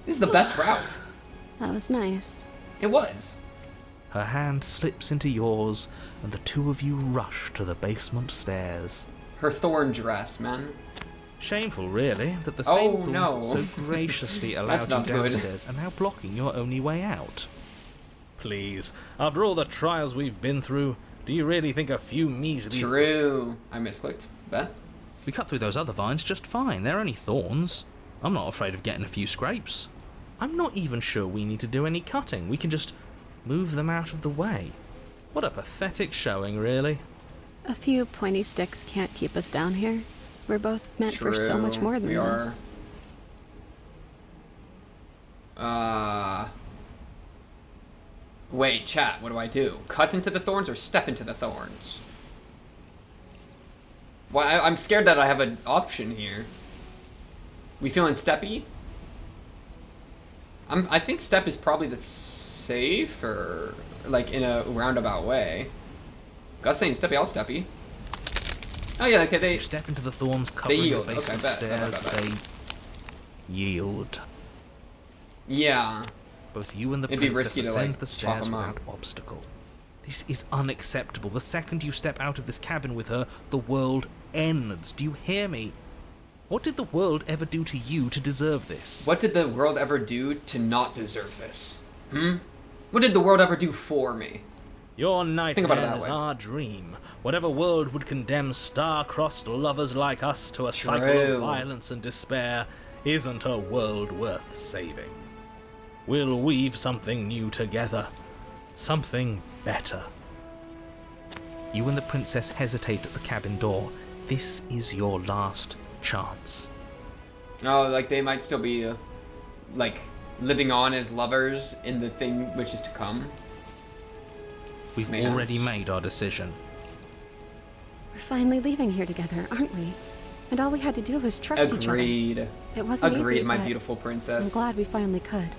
This is the best route. That was nice. It was. Her hand slips into yours, and the two of you rush to the basement stairs. Her thorn dress, man. Shameful, really, that the Oh, same thorns no. that so graciously allowed That's you not good. downstairs are now blocking your only way out. Please, after all the trials we've been through, do you really think a few measly... True. I misclicked. Bet. We cut through those other vines just fine. They're only thorns. I'm not afraid of getting a few scrapes. I'm not even sure we need to do any cutting. We can just move them out of the way. What a pathetic showing, really. A few pointy sticks can't keep us down here. We're both meant for so much True, more than we are. this. Wait, chat, what do I do? Cut into the thorns or step into the thorns? Well, I'm scared that I have an option here. We feeling steppy? I think step is probably the safer, like in a roundabout way. God's saying steppy, I'll steppy. Oh yeah, okay, they... You step into the thorns covering the yield. Okay, basement bet. stairs. They yield. Yeah. Both you and the It'd be princess risky to, ascend like, the chop stairs 'em without up. obstacle. This is unacceptable. The second you step out of this cabin with her, the world ends. Do you hear me? What did the world ever do to you to deserve this? What did the world ever do to not deserve this? What did the world ever do for me? Your about it nightmare that is way. our dream. Whatever world would condemn star-crossed lovers like us to a cycle True. of violence and despair isn't a world worth saving. We'll weave something new together. Something better. You and the princess hesitate at the cabin door. This is your last chance. Oh, like they might still be, like, living on as lovers in the thing which is to come. We've Mayhaps. already made our decision. We're finally leaving here together, aren't we? And all we had to do was trust each other. Agreed. It wasn't Agreed, easy, my but beautiful princess. I'm glad we finally could.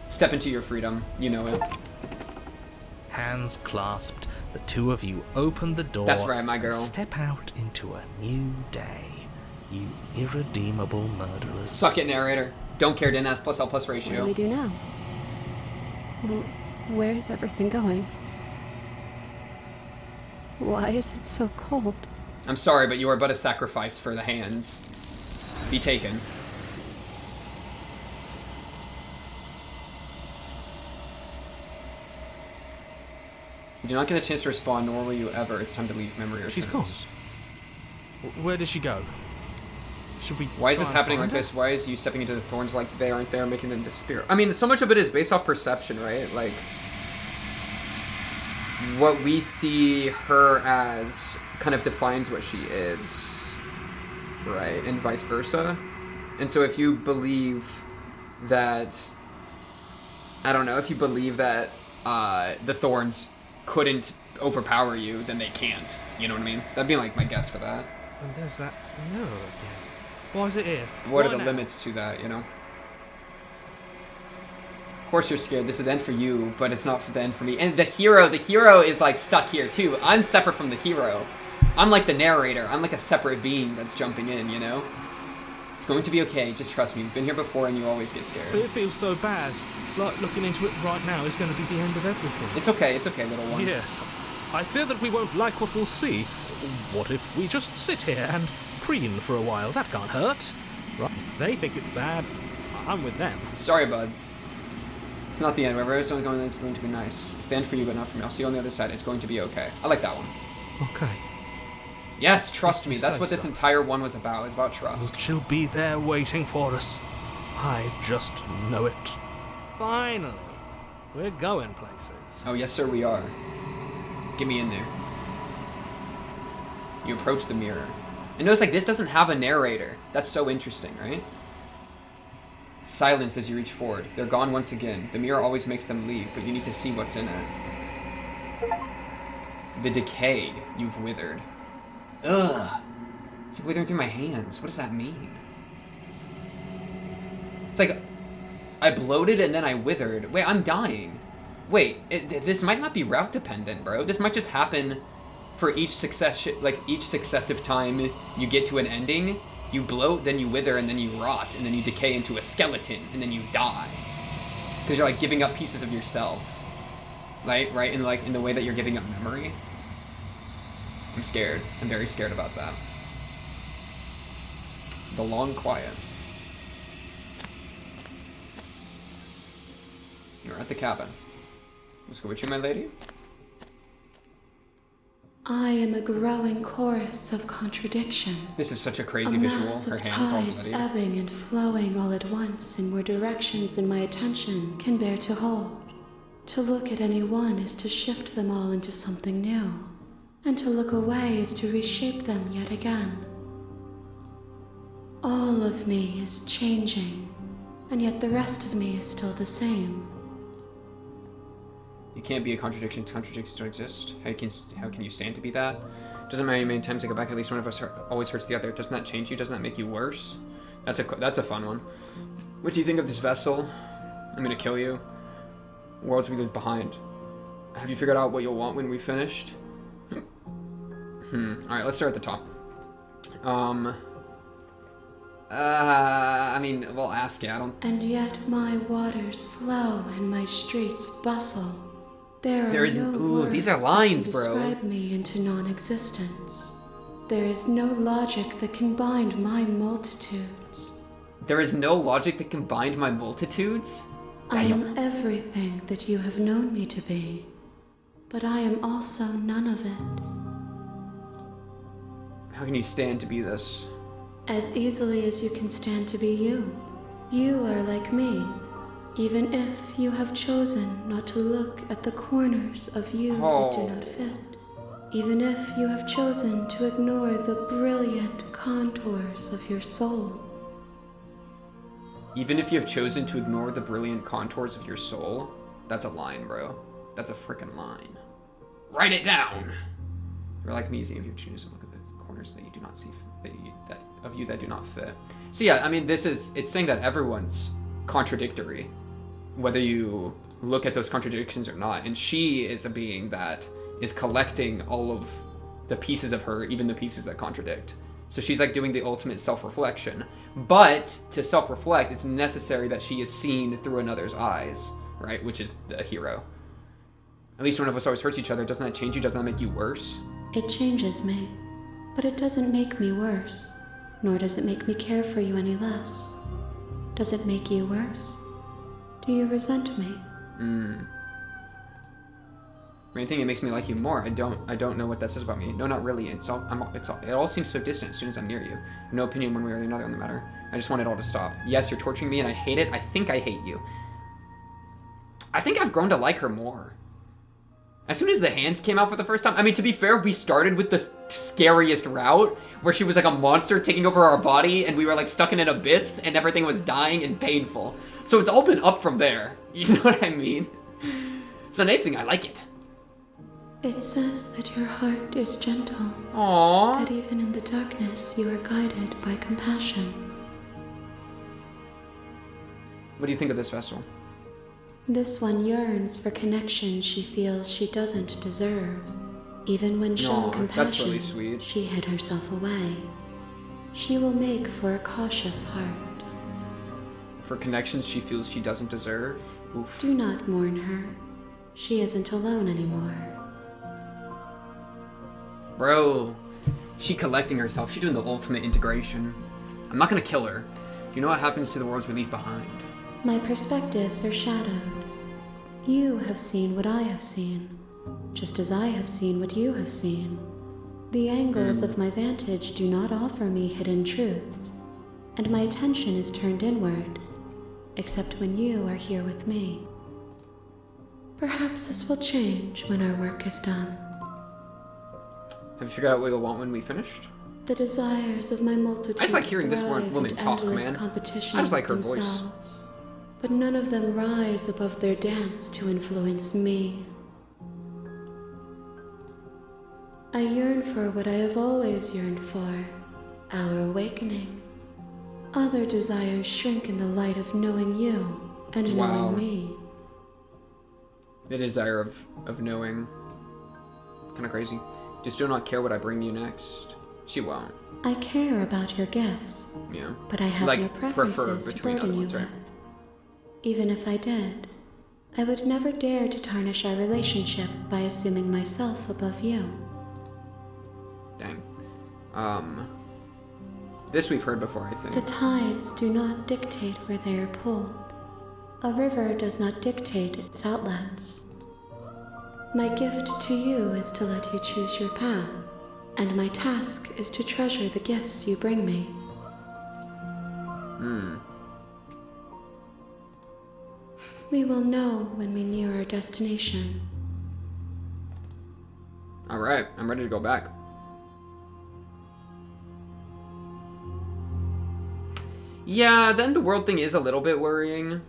Step into your freedom. You know it. Hands clasped, the two of you open the door. That's right, my and girl. step out into a new day. You irredeemable murderers. Suck it, narrator. Don't care, didn't ask, plus L plus What do ratio. we do now? Where's everything going? Why is it so cold? I'm sorry, but you are but a sacrifice for the hands. Be taken. You do not get a chance to respond, nor will you ever. It's time to leave. Memory returns. She's gone. Where did she go? Should we Why is try this and happening find like this? Why is you stepping into the thorns like they aren't there, making them disappear? I mean, so much of it is based off perception, right? Like, what we see her as kind of defines what she is, right? And vice versa. And so if you believe that, I don't know, if you believe that the thorns couldn't overpower you, then they can't. You know what I mean? That'd be like my guess for that. And there's that mirror again. Why is it here? What Why are the now? limits to that, you know? Of course you're scared. This is the end for you, but it's not for the end for me. And the hero is like stuck here too. I'm separate from the hero. I'm like the narrator. I'm like a separate being that's jumping in, you know? It's going to be okay. Just trust me. You've been here before and you always get But scared. it feels so bad. Like looking into it right now is going to be the end of everything. It's okay, little one. Yes. I fear that we won't like what we'll see. What if we just sit here and preen for a while? That can't hurt. Right? If they think it's bad, I'm with them. Sorry, buds. It's not the end. Wherever it's going, it's going to be nice. It's the end for you, but not for me. I'll see you on the other side. It's going to be okay. I like that one. Okay. Yes, trust If me. you That's say what this so. entire one was about. It's about trust. She'll be there waiting for us. I just know it. Finally. We're going places. Oh, yes, sir, we are. Get me in there. You approach the mirror. And notice, like, this doesn't have a narrator. That's so interesting, right? Silence as you reach forward. They're gone once again. The mirror always makes them leave, but you need to see what's in it. The decay. You've withered. Ugh. It's like withering through my hands. What does that mean? It's like I bloated and then I withered. Wait, I'm dying. Wait, this might not be route dependent, bro. This might just happen for each successive time you get to an ending. You bloat, then you wither, and then you rot, and then you decay into a skeleton, and then you die. Because you're like giving up pieces of yourself, right? In the way that you're giving up memory. I'm scared. I'm very scared about that. The long quiet. You're at the cabin. Let's go with you, my lady. I am a growing chorus of contradiction. This is such a A crazy visual. mass Her of hands all tides bloody. ebbing and flowing all at once in more directions than my attention can bear to hold. To look at any one is to shift them all into something new, and to look away is to reshape them yet again. All of me is changing, and yet the rest of me is still the same. You can't be a contradiction. Contradictions don't exist. How can you stand to be that? Doesn't matter how many times I go back. At least one of us always hurts the other. Doesn't that change you? Doesn't that make you worse? That's a fun one. What do you think of this vessel? I'm gonna kill you. Worlds we leave behind. Have you figured out what you'll want when we finished? All right, let's start at the top. I mean, we'll ask you. I don't. And yet my waters flow and my streets bustle. There is- are no ooh, words these are that lines, can bro. describe me into non-existence. There is no logic that can bind my multitudes. There is no logic that can bind my multitudes? I am everything that you have known me to be, but I am also none of it. How can you stand to be this? As easily as you can stand to be you. You are like me, even if you have chosen not to look at the corners of you that do not fit. Even if you have chosen to ignore the brilliant contours of your soul. Even if you have chosen to ignore the brilliant contours of your soul, that's a line, bro. That's a freaking line. Write it down! You're like me, if you choose to look at the corners that you do not see, that do not fit. So yeah, I mean, it's saying that everyone's contradictory, whether you look at those contradictions or not. And she is a being that is collecting all of the pieces of her, even the pieces that contradict. So she's like doing the ultimate self-reflection. But to self-reflect, it's necessary that she is seen through another's eyes, right? Which is the hero. At least one of us always hurts each other. Doesn't that change you? Doesn't that make you worse? It changes me, but it doesn't make me worse, nor does it make me care for you any less. Does it make you worse? Do you resent me? I think it makes me like you more. I don't know what that says about me. No, not really. It all seems so distant as soon as I'm near you. No opinion one way or another on the matter. I just want it all to stop. Yes, you're torturing me and I hate it. I think I hate you. I think I've grown to like her more. As soon as the hands came out for the first time, I mean, to be fair, we started with the scariest route, where she was like a monster taking over our body, and we were like stuck in an abyss, and everything was dying and painful. So it's all been up from there. You know what I mean? So anything, I like it. It says that your heart is gentle. Aww. That even in the darkness you are guided by compassion. What do you think of this vessel? This one yearns for connection she feels she doesn't deserve. Even when shown compassion, that's really sweet. She hid herself away. She will make for a cautious heart. For connections she feels she doesn't deserve? Oof. Do not mourn her. She isn't alone anymore. Bro, she collecting herself. She's doing the ultimate integration. I'm not gonna kill her. You know what happens to the worlds we leave behind? My perspectives are shadowed. You have seen what I have seen, just as I have seen what you have seen. The angles of my vantage do not offer me hidden truths, and my attention is turned inward, except when you are here with me. Perhaps this will change when our work is done. Have you figured out what you'll want when we finished? The desires of my multitude I just like hearing this thrive woman in talk, endless man. competition I just like her with voice. themselves. But none of them rise above their dance to influence me. I yearn for what I have always yearned for, our awakening. Other desires shrink in the light of knowing you and Wow. knowing me. The desire of knowing. Kind of crazy. Just do not care what I bring you next. She won't. I care about your gifts, Yeah. but I have Like, no prefer preferences to between burden other you ones, with. right? Even if I did, I would never dare to tarnish our relationship by assuming myself above you. Dang. This we've heard before, I think. The tides do not dictate where they are pulled. A river does not dictate its outlets. My gift to you is to let you choose your path, and my task is to treasure the gifts you bring me. We will know when we near our destination. Alright, I'm ready to go back. Yeah, then the world thing is a little bit worrying.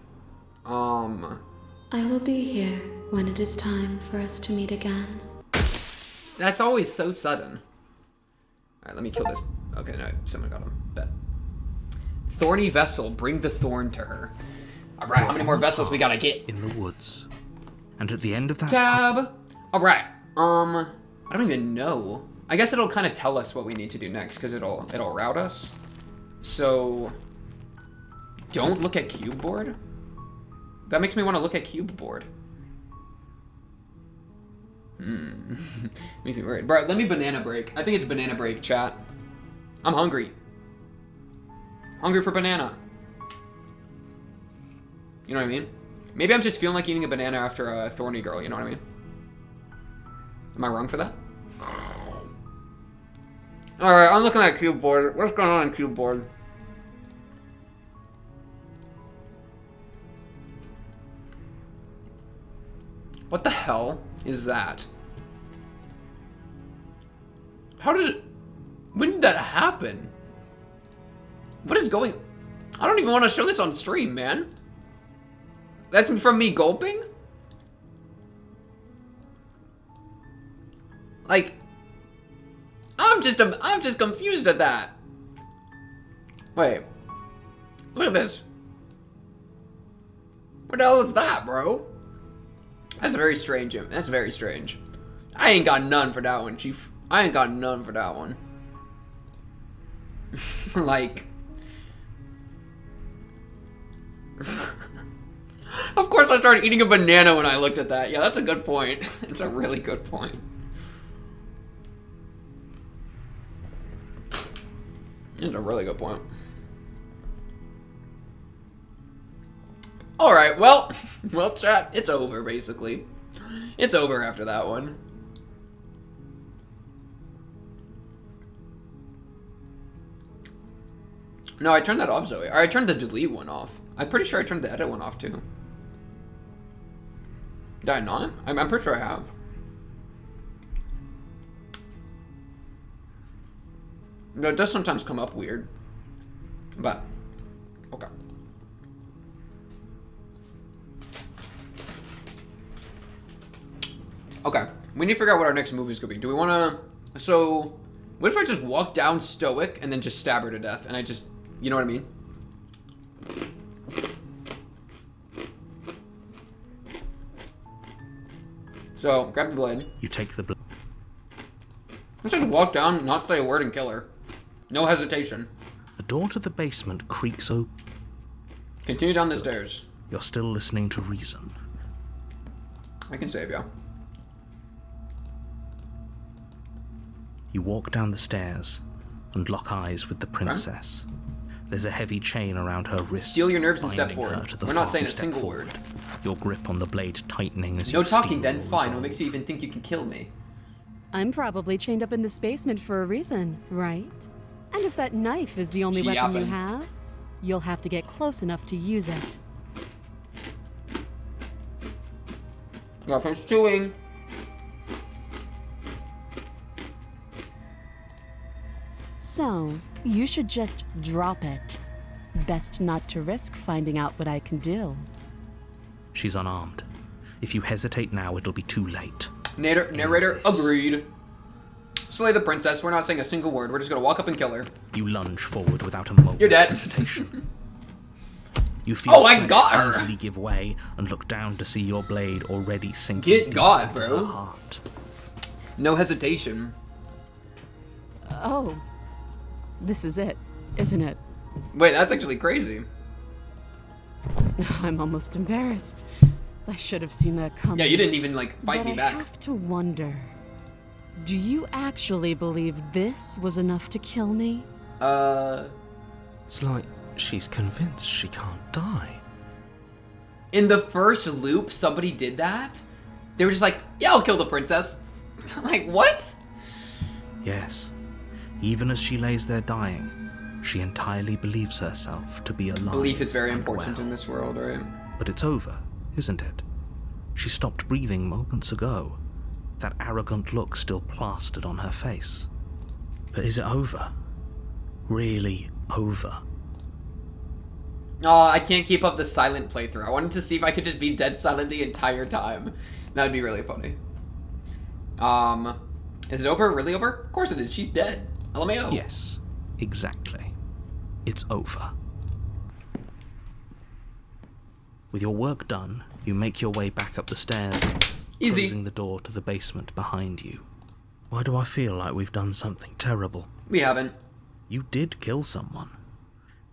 I will be here when it is time for us to meet again. That's always so sudden. Alright, let me kill this. Okay, no, someone got him. Bet. Thorny vessel, bring the thorn to her. Alright, how many more vessels we gotta get? In the woods. And at the end of that... Tab! Alright, I don't even know. I guess it'll kind of tell us what we need to do next, because it'll route us. So... Don't look at cube board? That makes me want to look at cube board. Makes me worried. Bro, let me banana break. I think it's banana break, chat. I'm hungry. Hungry for banana. You know what I mean? Maybe I'm just feeling like eating a banana after a thorny girl, you know what I mean? Am I wrong for that? Alright, I'm looking at cube board. What's going on cube board? What the hell is that? How did it... When did that happen? What is going... I don't even want to show this on stream, man. That's from me gulping? Like... I'm just confused at that. Wait. Look at this. What the hell is that, bro? That's very strange, Jim. That's very strange. I ain't got none for that one, Chief. I ain't got none for that one. Like... Of course I started eating a banana when I looked at that. Yeah, that's a good point. It's a really good point. It's a really good point. Alright, well, chat, it's over, basically. It's over after that one. No, I turned that off, Zoe. Or I turned the delete one off. I'm pretty sure I turned the edit one off, too. Did I not? I'm pretty sure I have. No, it does sometimes come up weird. But, okay. Okay, we need to figure out what our next movie is going to be. Do we want to... So, what if I just walk down stoic and then just stab her to death? And I just... You know what I mean? So, grab the blade. You take the blade. Let's just walk down, not say a word, and kill her. No hesitation. The door to the basement creaks open. Continue down the stairs. You're still listening to reason. I can save you. You walk down the stairs and lock eyes with the princess. There's a heavy chain around her wrist. Steal your nerves and step binding her forward. to the We're not floor. saying a Step single forward. word. Your grip on the blade tightening as No your talking steel then, rolls fine. What on. makes you even think you can kill me? I'm probably chained up in this basement for a reason, right? And if that knife is the only She weapon you yapping. have, you'll have to get close enough to use it. Yeah, finish chewing. So, you should just drop it. Best not to risk finding out what I can do. She's unarmed. If you hesitate now, it'll be too late. Narrator this. agreed. Slay the princess. We're not saying a single word. We're just gonna walk up and kill her. You lunge forward without a moment's You're dead. hesitation. You feel Oh, I flesh got her. easily give way and look down to see your blade already sinking Get deep God, into bro. her heart. No hesitation. Oh. This is it, isn't it? Wait, that's actually crazy. I'm almost embarrassed. I should have seen that coming. Yeah, you didn't even, like, fight but me I back. have to wonder. Do you actually believe this was enough to kill me? It's like she's convinced she can't die. In the first loop, somebody did that? They were just like, yeah, I'll kill the princess. Like, what? Yes. Even as she lays there dying, she entirely believes herself to be alive. Belief is very and important well. in this world, right? But it's over, isn't it? She stopped breathing moments ago. That arrogant look still plastered on her face. But is it over? Really over? Oh, I can't keep up the silent playthrough. I wanted to see if I could just be dead silent the entire time. That would be really funny. Is it over? Really over? Of course it is. She's dead. LMAO. Yes, exactly. It's over. With your work done, you make your way back up the stairs, Easy. closing the door to the basement behind you. Why do I feel like we've done something terrible? We haven't. You did kill someone.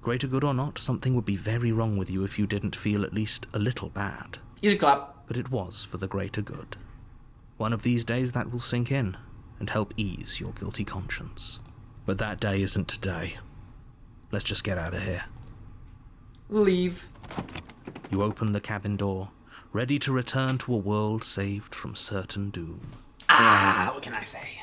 Greater good or not, something would be very wrong with you if you didn't feel at least a little bad. Easy clap. But it was for the greater good. One of these days that will sink in and help ease your guilty conscience. But that day isn't today. Let's just get out of here. Leave. You open the cabin door, ready to return to a world saved from certain doom. What can I say?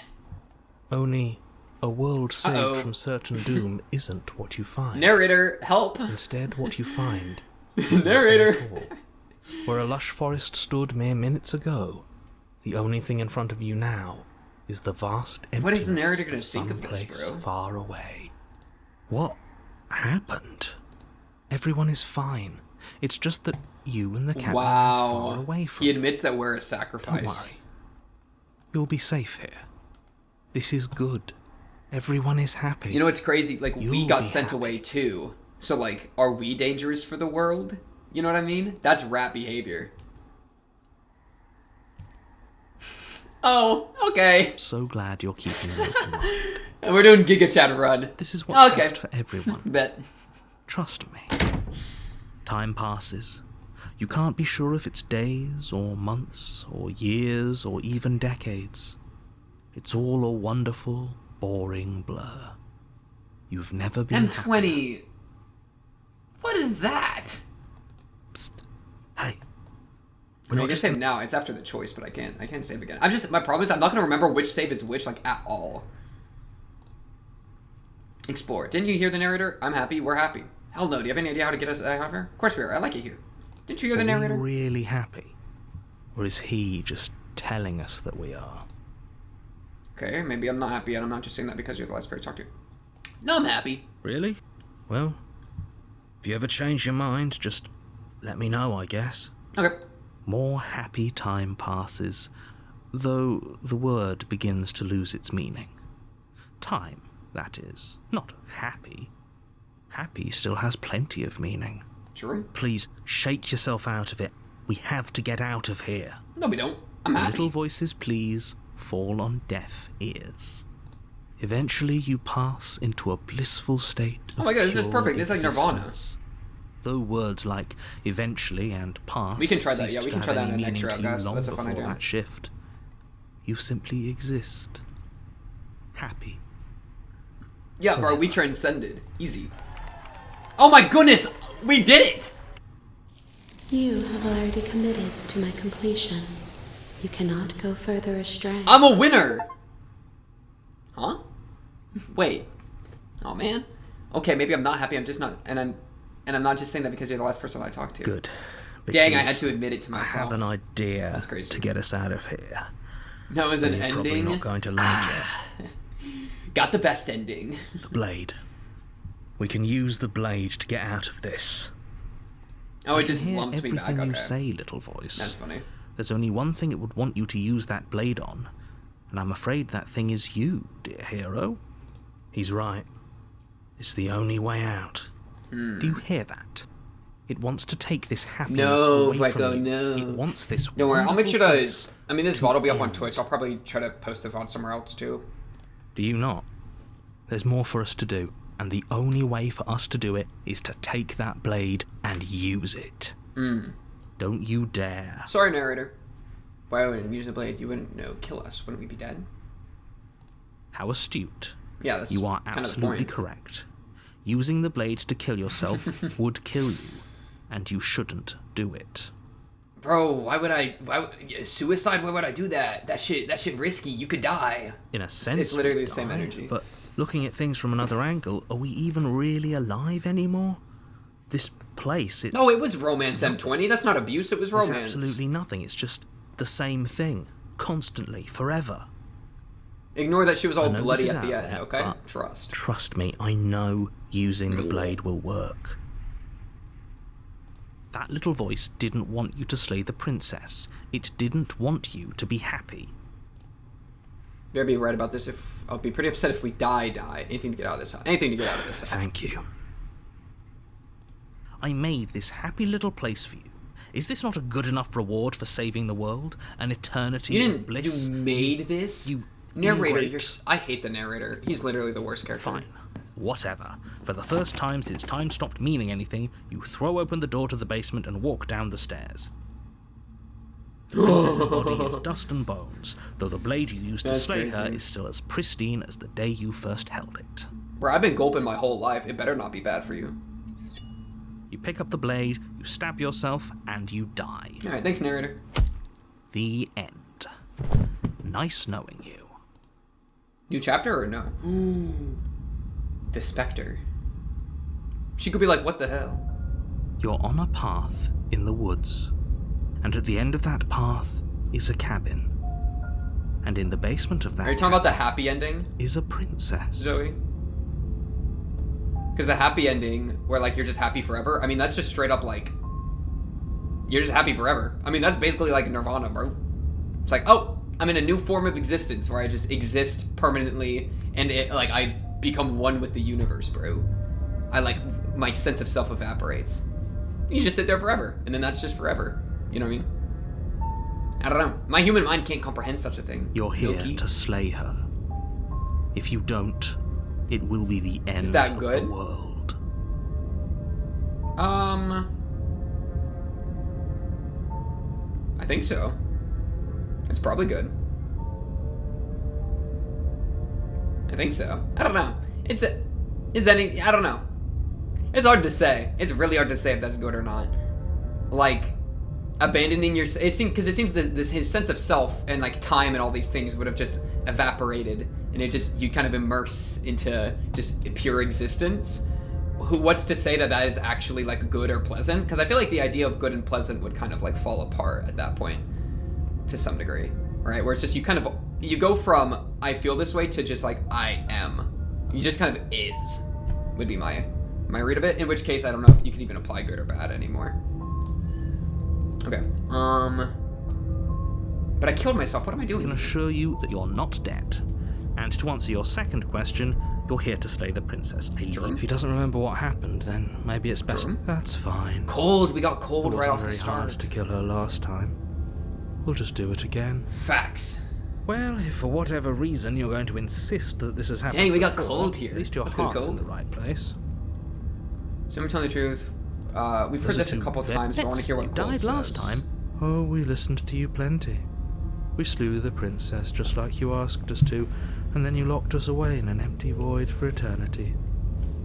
Only a world saved Uh-oh. from certain doom isn't what you find. Narrator, help. Instead, what you find Narrator. nothing at all. Where a lush forest stood mere minutes ago, the only thing in front of you now is the vast emptiness What is the narrator gonna of think of this, someplace bro? far away. What happened? Everyone is fine. It's just that you and the cabin are far Wow. away from He it. admits that we're a Don't sacrifice. worry. You'll be safe here. This is good. Everyone is happy. You know what's crazy? Like, we You'll got be sent happy. away too. So, like, are we dangerous for the world? You know what I mean? That's rat behavior. Oh, okay. So glad you're keeping an open mind. And we're doing Giga Chat Run. This is what's Okay. best for everyone. Bet. Trust me. Time passes. You can't be sure if it's days, or months, or years, or even decades. It's all a wonderful, boring blur. You've never been M20. What is that? Psst. Hey. I'm gonna save now. It's after the choice, but I can't save again. My problem is I'm not gonna remember which save is which, like, at all. Explore. Didn't you hear the narrator? I'm happy. We're happy. Hell no. Do you have any idea how to get us out of here? Of course we are. I like it here. Didn't you hear the narrator? Are we really happy? Or is he just telling us that we are? Okay, maybe I'm not happy, and I'm not just saying that because you're the last person to talk to. No, I'm happy. Really? Well, if you ever change your mind, just let me know, I guess. Okay. More happy time passes, though the word begins to lose its meaning. Time, that is, not happy. Happy still has plenty of meaning. True. Please, shake yourself out of it. We have to get out of here. No, we don't. I'm The happy. little voices, please, fall on deaf ears. Eventually you pass into a blissful state of Oh my god, this is pure perfect. This is like Nirvana. existence. Though words like eventually and past We can try that, ceased yeah, we to can have try that any in an next meaning round, to you guys. long That's a fun before idea. that shift. You simply exist. Happy. Yeah, bro, we transcended. Easy. Oh my goodness! We did it! You have already committed to my completion. You cannot go further astray. I'm a winner! Huh? Wait. Oh man. Okay, maybe I'm not happy, I'm just not, and I'm not just saying that because you're the last person I talked to. Good. Dang, I had because to admit it to I myself. have an idea That's crazy. to get us out of here. That was an You're probably ending. not going to like it. Got the best ending. The blade. We can use the blade to get out of this. Oh, it I can just hear lumped me back. everything Okay. you say, little voice. That's funny. There's only one thing it would want you to use that blade on, and I'm afraid that thing is you, dear hero. He's right. It's the only way out. Do you hear that? It wants to take this happiness No, away Flecko, from you. no. It wants this. Don't worry, I'll make sure to... wonderful I mean, this to VOD will be up on end. Twitch. I'll probably try to post the VOD somewhere else, too. Do you not? There's more for us to do, and the only way for us to do it is to take that blade and use it. Don't you dare. Sorry, narrator. Why wouldn't you use the blade? You wouldn't, kill us. Wouldn't we be dead? How astute. Yeah, that's You are kind of the absolutely point. correct. Using the blade to kill yourself would kill you, and you shouldn't do it. Bro, why would suicide? Why would I do that? That shit risky. You could die. In a sense, it's literally we the same die, energy. But looking at things from another angle, are we even really alive anymore? This place, it's... No, it was romance M20. That's not abuse. It was it's romance. absolutely nothing. It's just the same thing. Constantly. Forever. Ignore that she was I all know this bloody is at the out end, there, okay? but Trust. Trust me, I know using the blade will work. That little voice didn't want you to slay the princess. It didn't want you to be happy. Better be right about this. I'll be pretty upset if we die. Anything to get out of this house. Anything to get out of this house. Thank you. I made this happy little place for you. Is this not a good enough reward for saving the world? An eternity You of didn't. bliss? You made this. you narrator. ingrate. I hate the narrator. He's literally the worst character. Fine. Whatever. For the first time since time stopped meaning anything, you throw open the door to the basement and walk down the stairs. The princess's body is dust and bones, though the blade you used to That's slay her crazy. is still as pristine as the day you first held it. Bro, I've been gulping my whole life. It better not be bad for you. You pick up the blade, you stab yourself, and you die. All right, thanks, narrator. The end. Nice knowing you. New chapter or no? The Spectre. She could be like, what the hell? You're on a path in the woods, and at the end of that path is a cabin. And in the basement of that Are you talking about the happy ending, is a princess. Zoe? Because the happy ending, where like you're just happy forever, I mean that's just straight up like you're just happy forever. I mean that's basically like Nirvana, bro. It's like, oh, I'm in a new form of existence where I just exist permanently, and it like I become one with the universe, bro. I like my sense of self evaporates. You just sit there forever, and then that's just forever. You know what I mean? I don't know. My human mind can't comprehend such a thing. You're here Low-key. to slay her. If you don't, it will be the end that of good? the world. think so. It's probably good. I think so. I don't know. I don't know. It's hard to say. It's really hard to say if that's good or not. Like, abandoning your... It seems that his sense of self and, like, time and all these things would have just evaporated. And you kind of immerse into just pure existence. What's to say that is actually, like, good or pleasant? Because I feel like the idea of good and pleasant would kind of, like, fall apart at that point. To some degree. Right? Where it's just you go from, I feel this way, to just, like, I am. You just kind of is. Would be my read of it. In which case, I don't know if you could even apply good or bad anymore. Okay. But I killed myself. What am I I doing? can assure you that you're not dead. And to answer your second question, you're here to slay the princess. If he doesn't remember what happened, then maybe it's best. True. That's fine. Cold. We got cold It right wasn't off the very hard start. to kill her last time. We'll just do it again. Facts. Well, if for whatever reason you're going to insist that this has happened Dang, we got before, cold here. At least your Let's go heart's in cold. the right place. So I'm telling the truth. We've heard Those are this a two couple of vets times, but I want to hear what you cold died last says. time. Oh, we listened to you plenty. We slew the princess just like you asked us to, and then you locked us away in an empty void for eternity.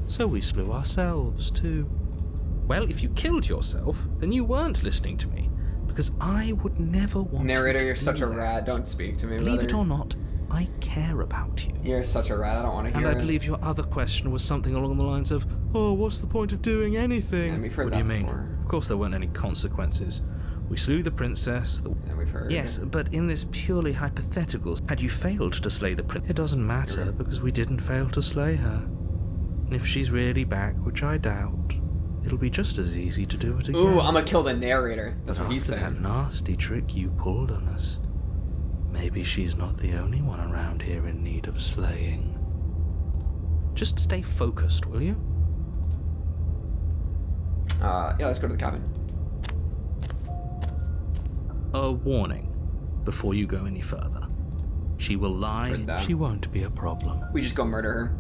So we slew ourselves too. Well, if you killed yourself, then you weren't listening to me, because I would never want Narrator, you you're to such do a that. rat. Don't speak to me, Believe brother. it or not, I care about you. You're such a rat. I don't want to And hear I it. believe your other question was something along the lines of, oh, what's the point of doing anything? Yeah, we've heard What do that you mean? before. Of course there weren't any consequences. We slew the princess. Yeah, we've heard. Yes, but in this purely hypothetical, had you failed to slay the princess, it doesn't matter because we didn't fail to slay her. And if she's really back, which I doubt, it'll be just as easy to do it again. Ooh, I'm gonna kill the narrator. That's what he's After saying. that nasty trick you pulled on us, maybe she's not the only one around here in need of slaying. Just stay focused, will you? Yeah, let's go to the cabin. A warning before you go any further. She will lie. Heard that. She won't be a problem. We just go murder her.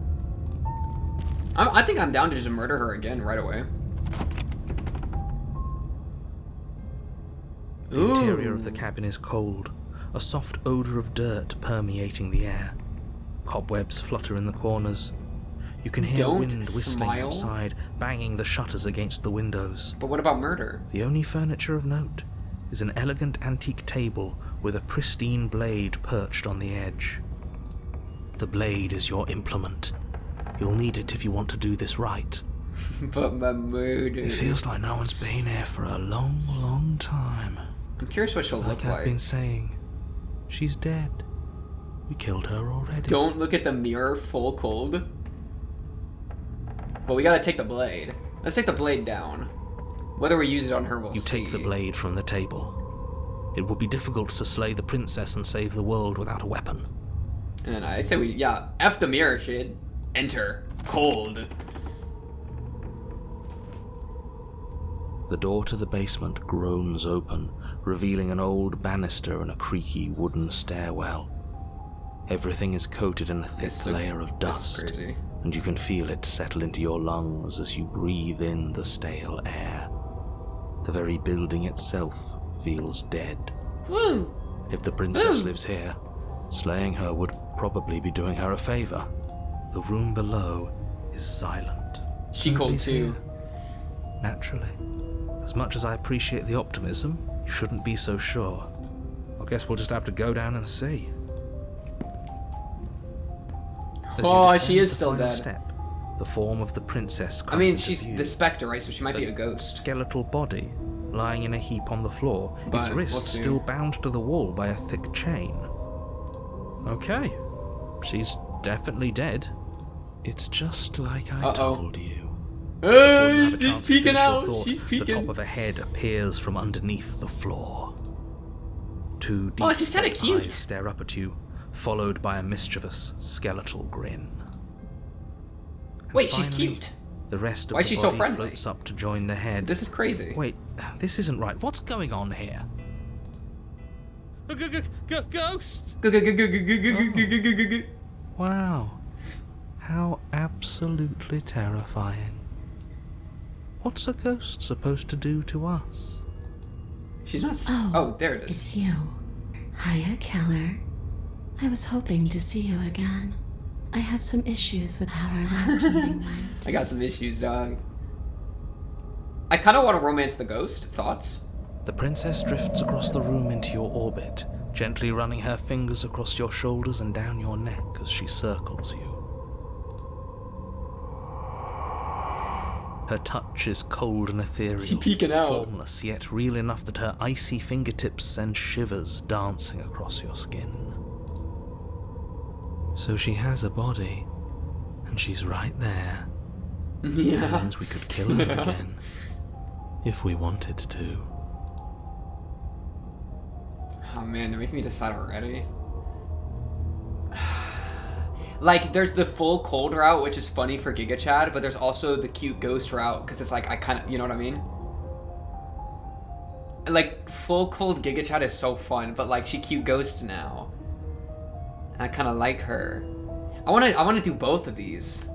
I think I'm down to just murder her again right away. The interior of the cabin is cold, a soft odor of dirt permeating the air. Cobwebs flutter in the corners. You can hear Don't wind whistling smile. outside, banging the shutters against the windows. But what about murder? The only furniture of note is an elegant antique table with a pristine blade perched on the edge. The blade is your implement. You'll need it if you want to do this right. But my murder. It feels like no one's been here for a long, long time. I'm curious what she'll look Like I've like. been saying, she's dead. We killed her already. Don't look at the mirror full cold. But we gotta take the blade. Let's take the blade down. Whether we use it on her, we'll You see. take the blade from the table. It will be difficult to slay the princess and save the world without a weapon. And I say F the mirror, shit. Enter. Cold. The door to the basement groans open, revealing an old banister and a creaky wooden stairwell. Everything is coated in a thick This is layer of this is dust, crazy. and you can feel it settle into your lungs as you breathe in the stale air. The very building itself feels dead. Woo! If the princess Woo! lives here, slaying her would probably be doing her a favor. The room below is silent. She cold Nobody's too. here. Naturally. As much as I appreciate the optimism, you shouldn't be so sure. I guess we'll just have to go down and see. As you Oh, descend she is the still final dead. Step, the form of the princess comes I mean, into she's view. the specter, right? So she might be a ghost. Skeletal body lying in a heap on the floor, its But wrist we'll see. still bound to the wall by a thick chain. Okay, she's definitely dead. It's just like I Uh-oh. told you. Hey, Before you have a she's chance to peeking finish your out. thought, She's The top peeking. of a head appears from underneath the floor. Two deep Oh, she's kinda set cute. eyes stare up at you, followed by a mischievous skeletal grin. And Wait, she's finally, cute. The rest of Why is the she so body friendly? floats up to join the head. This is crazy. Wait, this isn't right. What's going on here? Ghost! Wow. How absolutely terrifying. What's a ghost supposed to do to us? She's not. Oh, Oh, there it is. It's you. Hiya, Keller. I was hoping to see you again. I have some issues with how our last meeting went. I got some issues, dog. I kind of want to romance the ghost. Thoughts? The princess drifts across the room into your orbit, gently running her fingers across your shoulders and down your neck as she circles you. Her touch is cold and ethereal, She peeking out. formless yet real enough that her icy fingertips send shivers dancing across your skin. So she has a body, and she's right there. That Yeah. means we could kill her again, if we wanted to. Oh man, they're making me decide already. Like, there's the full cold route, which is funny for Giga Chad, but there's also the cute ghost route, because it's like, I kind of, you know what I mean? Like, full cold Giga Chad is so fun, but like, she cute ghost now. And I kind of like her. I want to do both of these.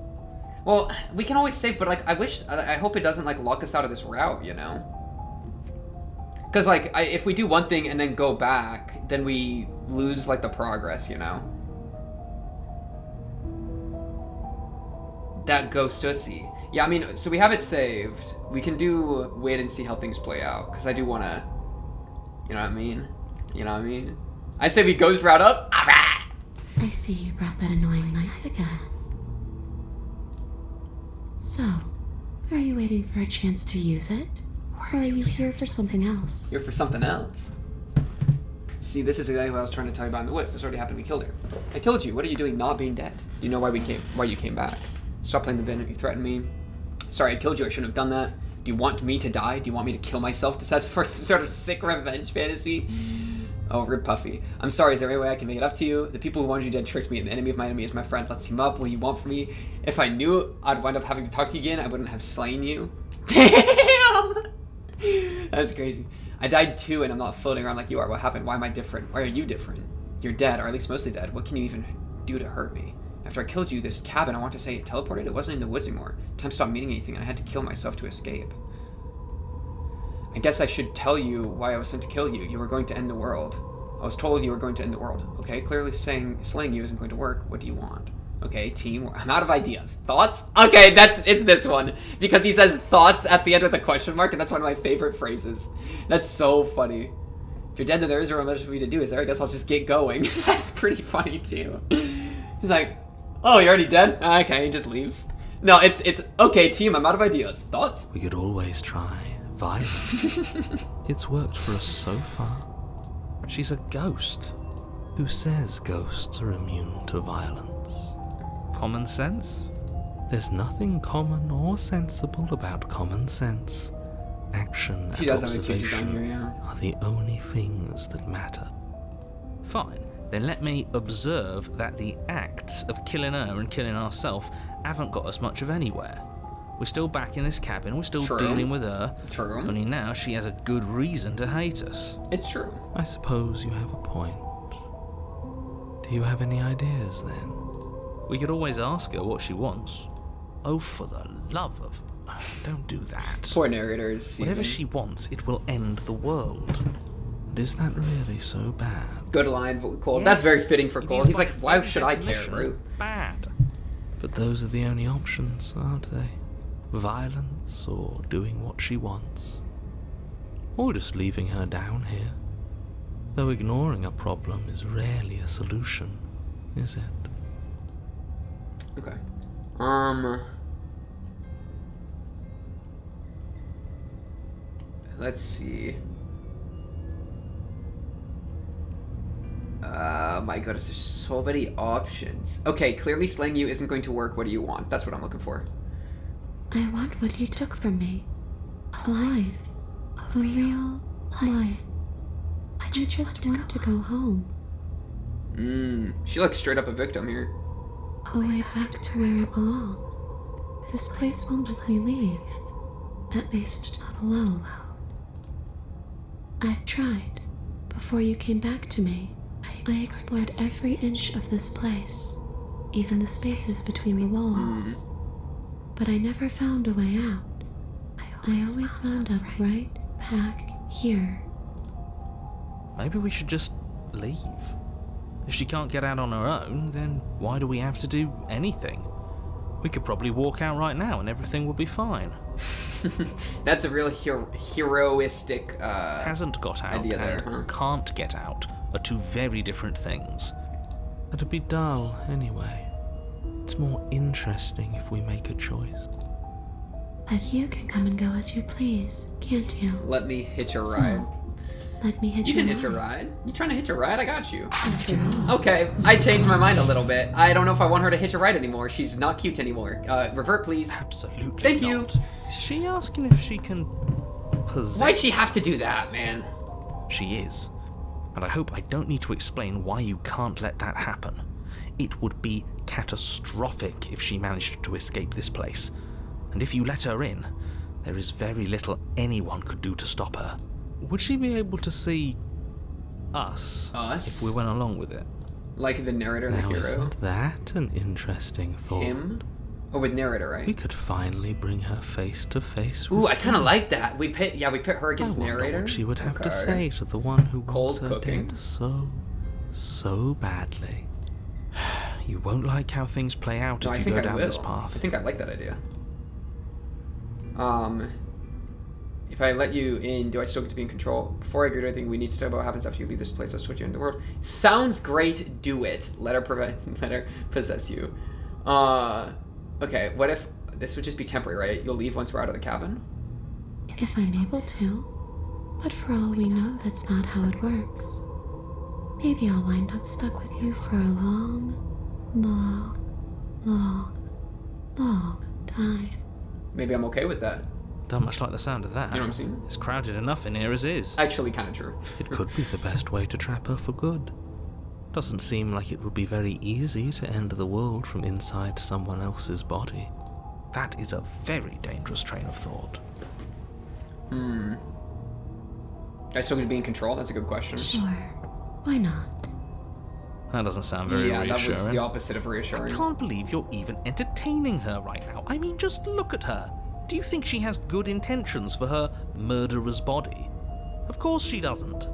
Well, we can always save, but like, I hope it doesn't like lock us out of this route, you know? Because like, if we do one thing and then go back, then we lose like the progress, you know? That ghostussy. Yeah, I mean, so we have it saved. We can do wait and see how things play out, because I do want to, you know what I mean? You know what I mean? I say we ghost route up. Alright! I see you brought that annoying knife again. So, are you waiting for a chance to use it? Or are you here for something else? Here for something else. See, this is exactly what I was trying to tell you about in the woods. This already happened. We killed her. I killed you. What are you doing not being dead? You know why you came back. Stop playing the villain. You threatened me. Sorry, I killed you. I shouldn't have done that. Do you want me to die? Do you want me to kill myself? Does that for some sort of sick revenge fantasy? Oh, rip Puffy. I'm sorry, is there any way I can make it up to you? The people who wanted you dead tricked me, and the enemy of my enemy is my friend. Let's team up. What do you want from me? If I knew I'd wind up having to talk to you again, I wouldn't have slain you. Damn! That's crazy. I died too, and I'm not floating around like you are. What happened? Why am I different? Why are you different? You're dead, or at least mostly dead. What can you even do to hurt me? After I killed you, this cabin, I want to say it teleported. It wasn't in the woods anymore. Time stopped meaning anything, and I had to kill myself to escape. I guess I should tell you why I was sent to kill you. You were going to end the world. I was told you were going to end the world. Okay, clearly slaying you isn't going to work. What do you want? Okay, team. I'm out of ideas. Thoughts? Okay, it's this one. Because he says thoughts at the end with a question mark, and that's one of my favorite phrases. That's so funny. If you're dead, then there isn't much for me to do, is there? I guess I'll just get going. That's pretty funny, too. He's like, oh, you're already dead? Okay, he just leaves. No, it's okay, team. I'm out of ideas. Thoughts? We could always try violence. It's worked for us so far. She's a ghost. Who says ghosts are immune to violence? Common sense? There's nothing common or sensible about common sense. Action She and does have a cute design observation here, yeah. are the only things that matter. Fine, then let me observe that the acts of killing her and killing ourselves haven't got us much of anywhere. We're still back in this cabin, we're still True. dealing with her. True. Only now she has a good reason to hate us. It's true. I suppose you have a point. Do you have any ideas then? We could always ask her what she wants. Oh, for the love of... Don't do that. Poor narrators. Whatever even. she wants, it will end the world. And is that really so bad? Good line, Cole. That's very fitting for It Cole. is He's by like, its why very should I care, definition bro? Bad. But those are the only options, aren't they? Violence or doing what she wants. Or just leaving her down here. Though ignoring a problem is rarely a solution, is it? Okay. Let's see. My goodness, there's so many options. Okay, clearly slaying you isn't going to work. What do you want? That's what I'm looking for. I want what you took from me. A life. A real life. I just want to go home. She looks straight up a victim here. A way back to where I belong. This place won't let me leave. At least not alone. I've tried. Before you came back to me, I explored every inch of this place, even the spaces between the walls. But I never found a way out. I always wound up right back here. maybe we should just leave. If she can't get out on her own, then why do we have to do anything? We could probably walk out right now and everything would be fine. That's a real heroistic Hasn't got out idea there, and huh? can't get out are two very different things. That'd be dull, anyway. It's more interesting if we make a choice. But you can come and go as you please, can't you? Let me hitch a ride. Let me hitch You a can ride. hitch a ride? You trying to hitch a ride? I got you. After all, Okay, I changed my mind a little bit. I don't know if I want her to hitch a ride anymore. She's not cute anymore. Revert, please. Absolutely Thank you. not. Is she asking if she can possess? Why'd she have to do that, man? She is. And I hope I don't need to explain why you can't let that happen. It would be catastrophic if she managed to escape this place. And if you let her in, there is very little anyone could do to stop her. Would she be able to see us? Us? If we went along with it? Like the narrator, the Now, hero. isn't that an interesting thought? Him? Oh, with narrator, We right? could finally bring her face to face. Ooh, I kind of like that. We pit her I against wonder narrator. what she would have to Okay. say to the one who Cold wants her cooking. dead so badly. You won't like how things play out No, I if you think go I down will. this path. I think I like that idea. If I let you in, do I still get to be in control? Before I agree to anything, we need to talk about what happens after you leave this place. I'll switch you into the world. Sounds great. Do it. Let her possess you. Okay. What if this would just be temporary, right? You'll leave once we're out of the cabin. if I'm able to. But for all we know, that's not how it works. Maybe I'll wind up stuck with you for a long, long, long, long time. Maybe I'm okay with that. Don't much like the sound of that. You know what I'm saying? It's crowded enough in here as is. Actually, kind of true. It could be the best way to trap her for good. Doesn't seem like it would be very easy to end the world from inside someone else's body. That is a very dangerous train of thought. I still get to be in control? That's a good question. Sure, why not? That doesn't sound very Yeah, that reassuring. was the opposite of I reassuring. can't believe you're even entertaining her right now. I mean, just look at her. Do you think she has good intentions for her murderer's body? Of course she doesn't.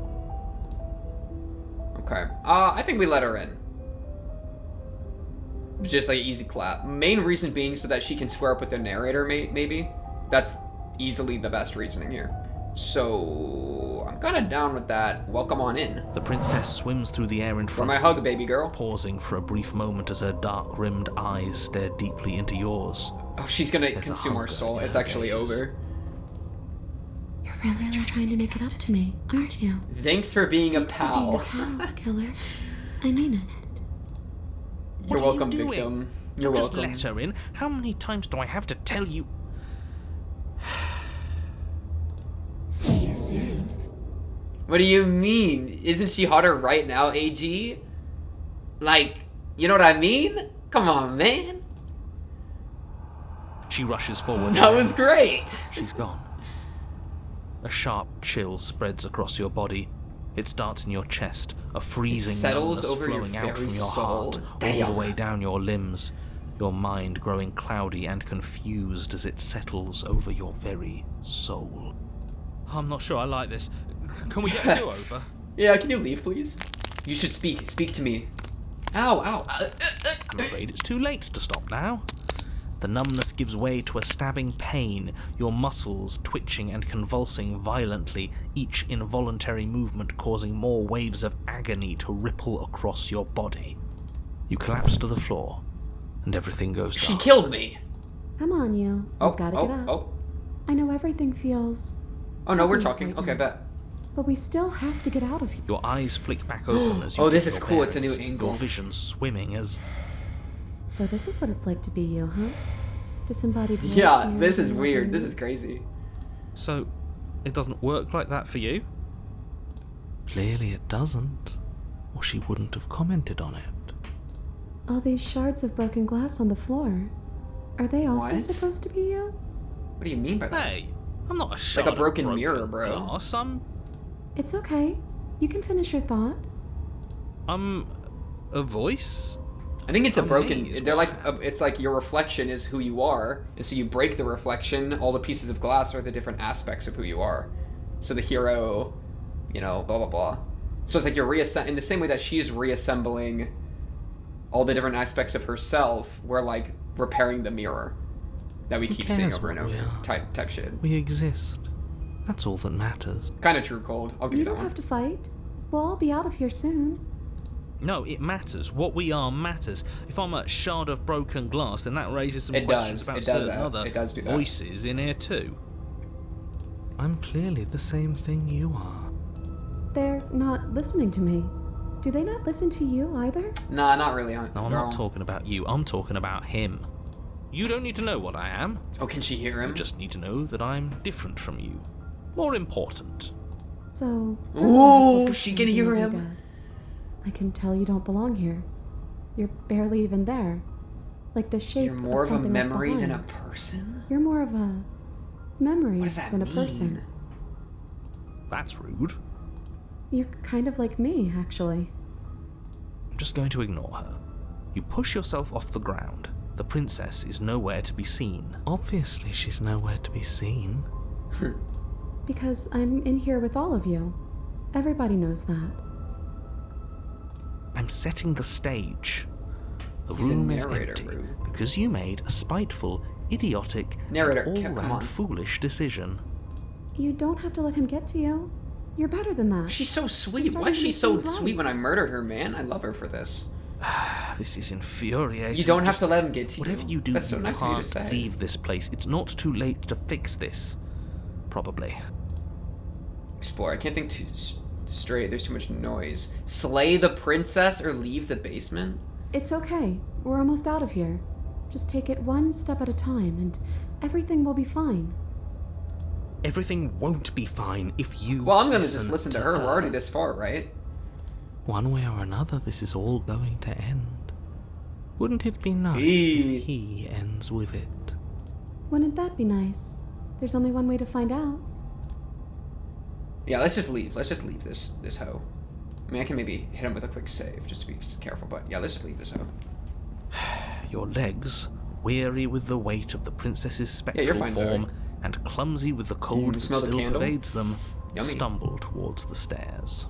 Okay. I think we let her in. Just like easy clap. Main reason being so that she can square up with the narrator, maybe. That's easily the best reasoning here. So I'm kind of down with that. Welcome on in. The princess swims through the air in For front my of hug, you, baby girl. pausing for a brief moment as her dark-rimmed eyes stare deeply into yours. Oh, she's gonna There's a consume our hunger soul. in It's her actually gaze. over. You're really trying to make it up to me, aren't you? Thanks for being a Thanks for being pal. a pal, killer. I mean it. You're What are you welcome, doing? victim. You're Just welcome. let her in. How many times do I have to tell you? See you soon. What do you mean? Isn't she hotter right now, AG? Like, you know what I mean? Come on, man. She rushes forward. That was great. She's gone. A sharp chill spreads across your body. It starts in your chest, a freezing settles numbness over your flowing out very from your soul. heart, all Damn. the way down your limbs, your mind growing cloudy and confused as it settles over your very soul. I'm not sure I like this. Can we get a do-over? Yeah, can you leave, please? You should speak. Speak to me. Ow, ow. I'm afraid it's too late to stop now. The numbness gives way to a stabbing pain, your muscles twitching and convulsing violently, each involuntary movement causing more waves of agony to ripple across your body. You collapse to the floor, and everything goes She dark. killed me. Come on, you. Oh, You've gotta oh, get up. oh. I know everything feels, Oh, no, we're Nothing's talking. right Okay, now. bet. but we still have to get out of here. Your eyes flick back open as you Oh, this get is your cool. It's a new bearings, angle. Your vision swimming as So this is what it's like to be you, huh? Disembodied voice Yeah, in your this is head weird. and This is crazy. So, it doesn't work like that for you? Clearly it doesn't, or she wouldn't have commented on it. all these shards of broken glass on the floor. Are they also What? supposed to be you? What do you mean by that? Hey, I'm not a shard of broken mirror, bro. glass. I'm It's okay. You can finish your thought. a voice? I think it's a Oh, broken. me is They're what like, it's like your reflection is who you are, and so you break the reflection. All the pieces of glass are the different aspects of who you are. So the hero, you know, blah blah blah. So it's like you're in the same way that she's reassembling all the different aspects of herself, we're like repairing the mirror that we keep seeing cares over and what we over. are? Type shit. We exist. That's all that matters. Kind of true, Cold. I'll give You you that don't one. have to fight. We'll all be out of here soon. No, it matters. What we are matters. If I'm a shard of broken glass, then that raises some It questions does. about It does certain that. other It does do that. voices in here too. I'm clearly the same thing you are. They're not listening to me. Do they not listen to you either? Nah, not really. Huh? No, I'm girl. not talking about you. I'm talking about him. You don't need to know what I am. Oh, can she hear him? You just need to know that I'm different from you. More important. So. Ooh, what she does can do, hear him. Vega? I can tell you don't belong here. You're barely even there. Like the shape You're more of a something left memory than a behind. person? You're more of a memory What does that than a mean? person. That's rude. You're kind of like me, actually. I'm just going to ignore her. You push yourself off the ground. The princess is nowhere to be seen. Obviously, she's nowhere to be seen. Because I'm in here with all of you. Everybody knows that. I'm setting the stage. The He's a room is narrator, empty Rue. because you made a spiteful, idiotic, Narrator, and come on. all-round foolish decision. You don't have to let him get to you. You're better than that. She's so sweet. Starting Why is to she make so things sweet right. when I murdered her, man? I love her for this. This is infuriating. You don't have Just to let him get to you. Whatever you do, That's so you nice of you to can't say. leave this place. It's not too late to fix this. Probably. Explore. I can't think too straight. There's too much noise. Slay the princess or leave the basement? It's okay. We're almost out of here. Just take it one step at a time, and everything will be fine. Everything won't be fine if you. Well, I'm gonna just listen to her. We're already this far, right? One way or another, this is all going to end. Wouldn't it be nice Eee. if he ends with it? Wouldn't that be nice? There's only one way to find out. Yeah, let's just leave. Let's just leave this hoe. I mean, I can maybe hit him with a quick save just to be careful, but yeah, let's just leave this hoe. Your legs, weary with the weight of the princess's spectral you're fine, form Zoe. and clumsy with the cold that smell the still candle? pervades them, Yummy. stumble towards the stairs.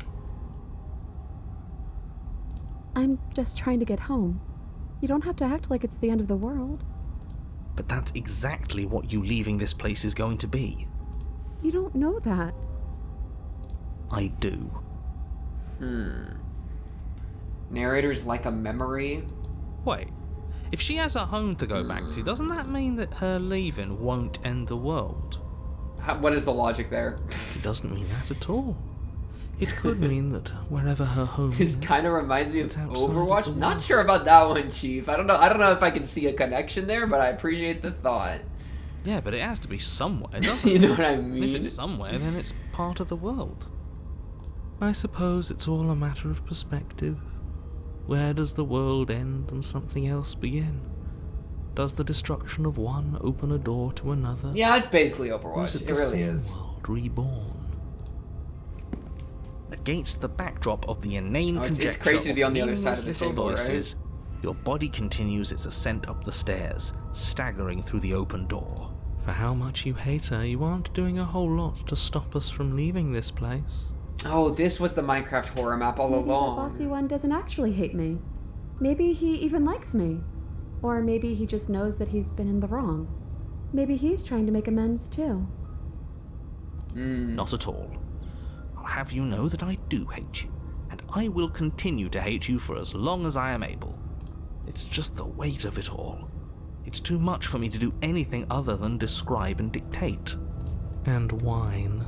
I'm just trying to get home. You don't have to act like it's the end of the world. But that's exactly what you leaving this place is going to be. You don't know that. I do. Narrator's like a memory. Wait, if she has a home to go back to, doesn't that mean that her leaving won't end the world? What is the logic there? It doesn't mean that at all. It could mean that wherever her home This is, kind of reminds me of It's outside of Overwatch. the Not world. sure about that one, Chief. I don't know if I can see a connection there, but I appreciate the thought. Yeah, but it has to be somewhere, doesn't You it? know what I And if mean? it's somewhere, then it's part of the world. I suppose it's all a matter of perspective. Where does the world end and something else begin? Does the destruction of one open a door to another? Yeah, it's basically Or Overwatch. is It the really same is. world reborn? Against the backdrop of the inane It's conjecture crazy to be of on the other side meaningless of the little table, right? voices, your body continues its ascent up the stairs, staggering through the open door. For how much you hate her, you aren't doing a whole lot to stop us from leaving this place. Oh, this was the Minecraft horror map all Maybe the along. bossy one doesn't actually hate me. Maybe he even likes me. Or maybe he just knows that he's been in the wrong. Maybe he's trying to make amends too. Not at all. I'll have you know that I do hate you, and I will continue to hate you for as long as I am able. It's just the weight of it all. It's too much for me to do anything other than describe and dictate. And whine.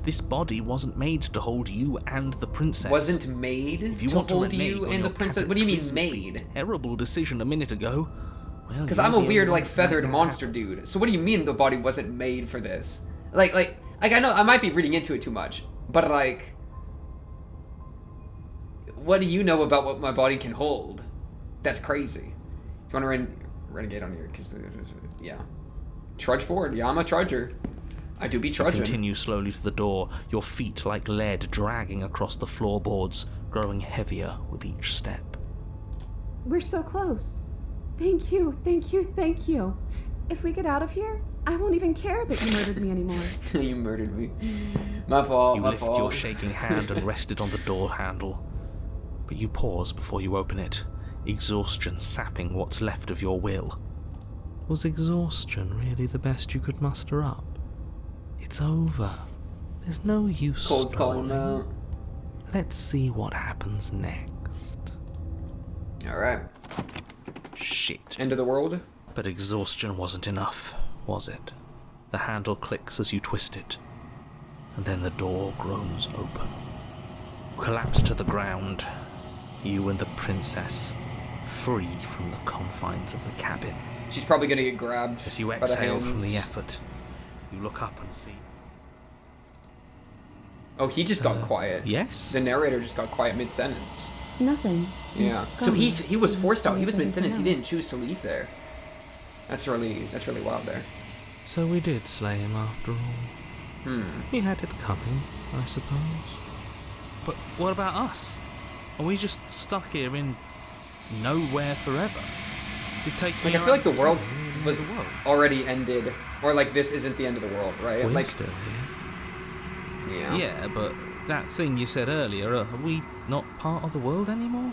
This body wasn't made to hold you and the princess. Wasn't made If you to want to hold renege you on and the your princess. What do you mean cataclysmically made? terrible decision a minute ago, well, Because you're I'm a the weird, only like, one to feathered make that monster happen. dude. So what do you mean the body wasn't made for this? Like I know I might be reading into it too much, but like, what do you know about what my body can hold? That's crazy. If you want to renegade on your, yeah, trudge forward. Yeah, I'm a trudger. I do be trudging. Continue slowly to the door, your feet like lead dragging across the floorboards, growing heavier with each step. We're so close. Thank you, thank you, thank you. If we get out of here, I won't even care that you murdered me anymore. You murdered me. My fault. You My lift fault. your shaking hand and rest it on the door handle. But you pause before you open it, exhaustion sapping what's left of your will. Was exhaustion really the best you could muster up? It's over. There's no use Cold's calling him stalling. out. Let's see what happens next. Alright. Shit. End of the world? But exhaustion wasn't enough, was it? The handle clicks as you twist it, and then the door groans open. You collapse to the ground, you and the princess, free from the confines of the cabin. She's probably gonna get grabbed. As you by the exhale from hands. the effort, you look up and see... Oh, he just got quiet. Yes? The narrator just got quiet mid-sentence. Nothing. Yeah. He's So gone. he was forced out. He was Everything mid-sentence. He else. didn't choose to leave there. That's really wild there. So we did slay him after all. He had it coming, I suppose. But what about us? Are we just stuck here in nowhere forever? Did take Like, I feel like the world was already ended. Or, like, this isn't the end of the world, right? We're Like, still here. yeah. Yeah, but that thing you said earlier, are we not part of the world anymore?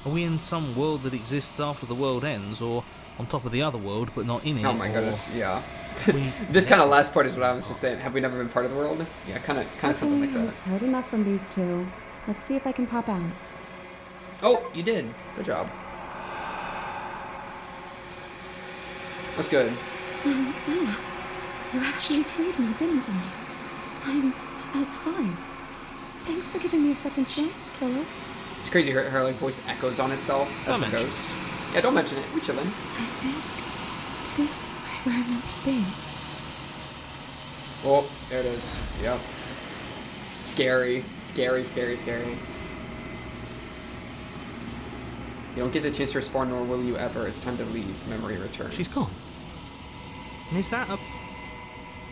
Are we in some world that exists after the world ends, or on top of the other world but not in it? Oh my or goodness, yeah. we- This kind of last part is what I was just saying. Have we never been part of the world? Yeah, kind of something like that. I've heard enough from these two. Let's see if I can pop out. Oh, you did. Good job. That's good. You actually freed me, didn't you? I'm outside. Thanks for giving me a second chance, killer. It's crazy. Her like voice echoes on itself as Don't the mention ghost. Yeah, don't mention it. We chillin'. I think this is where I'm meant to be. Oh, there it is. Yep. Scary. Scary, scary, scary. You don't get the chance to respawn, nor will you ever. It's time to leave. Memory returns. She's gone. And is that a...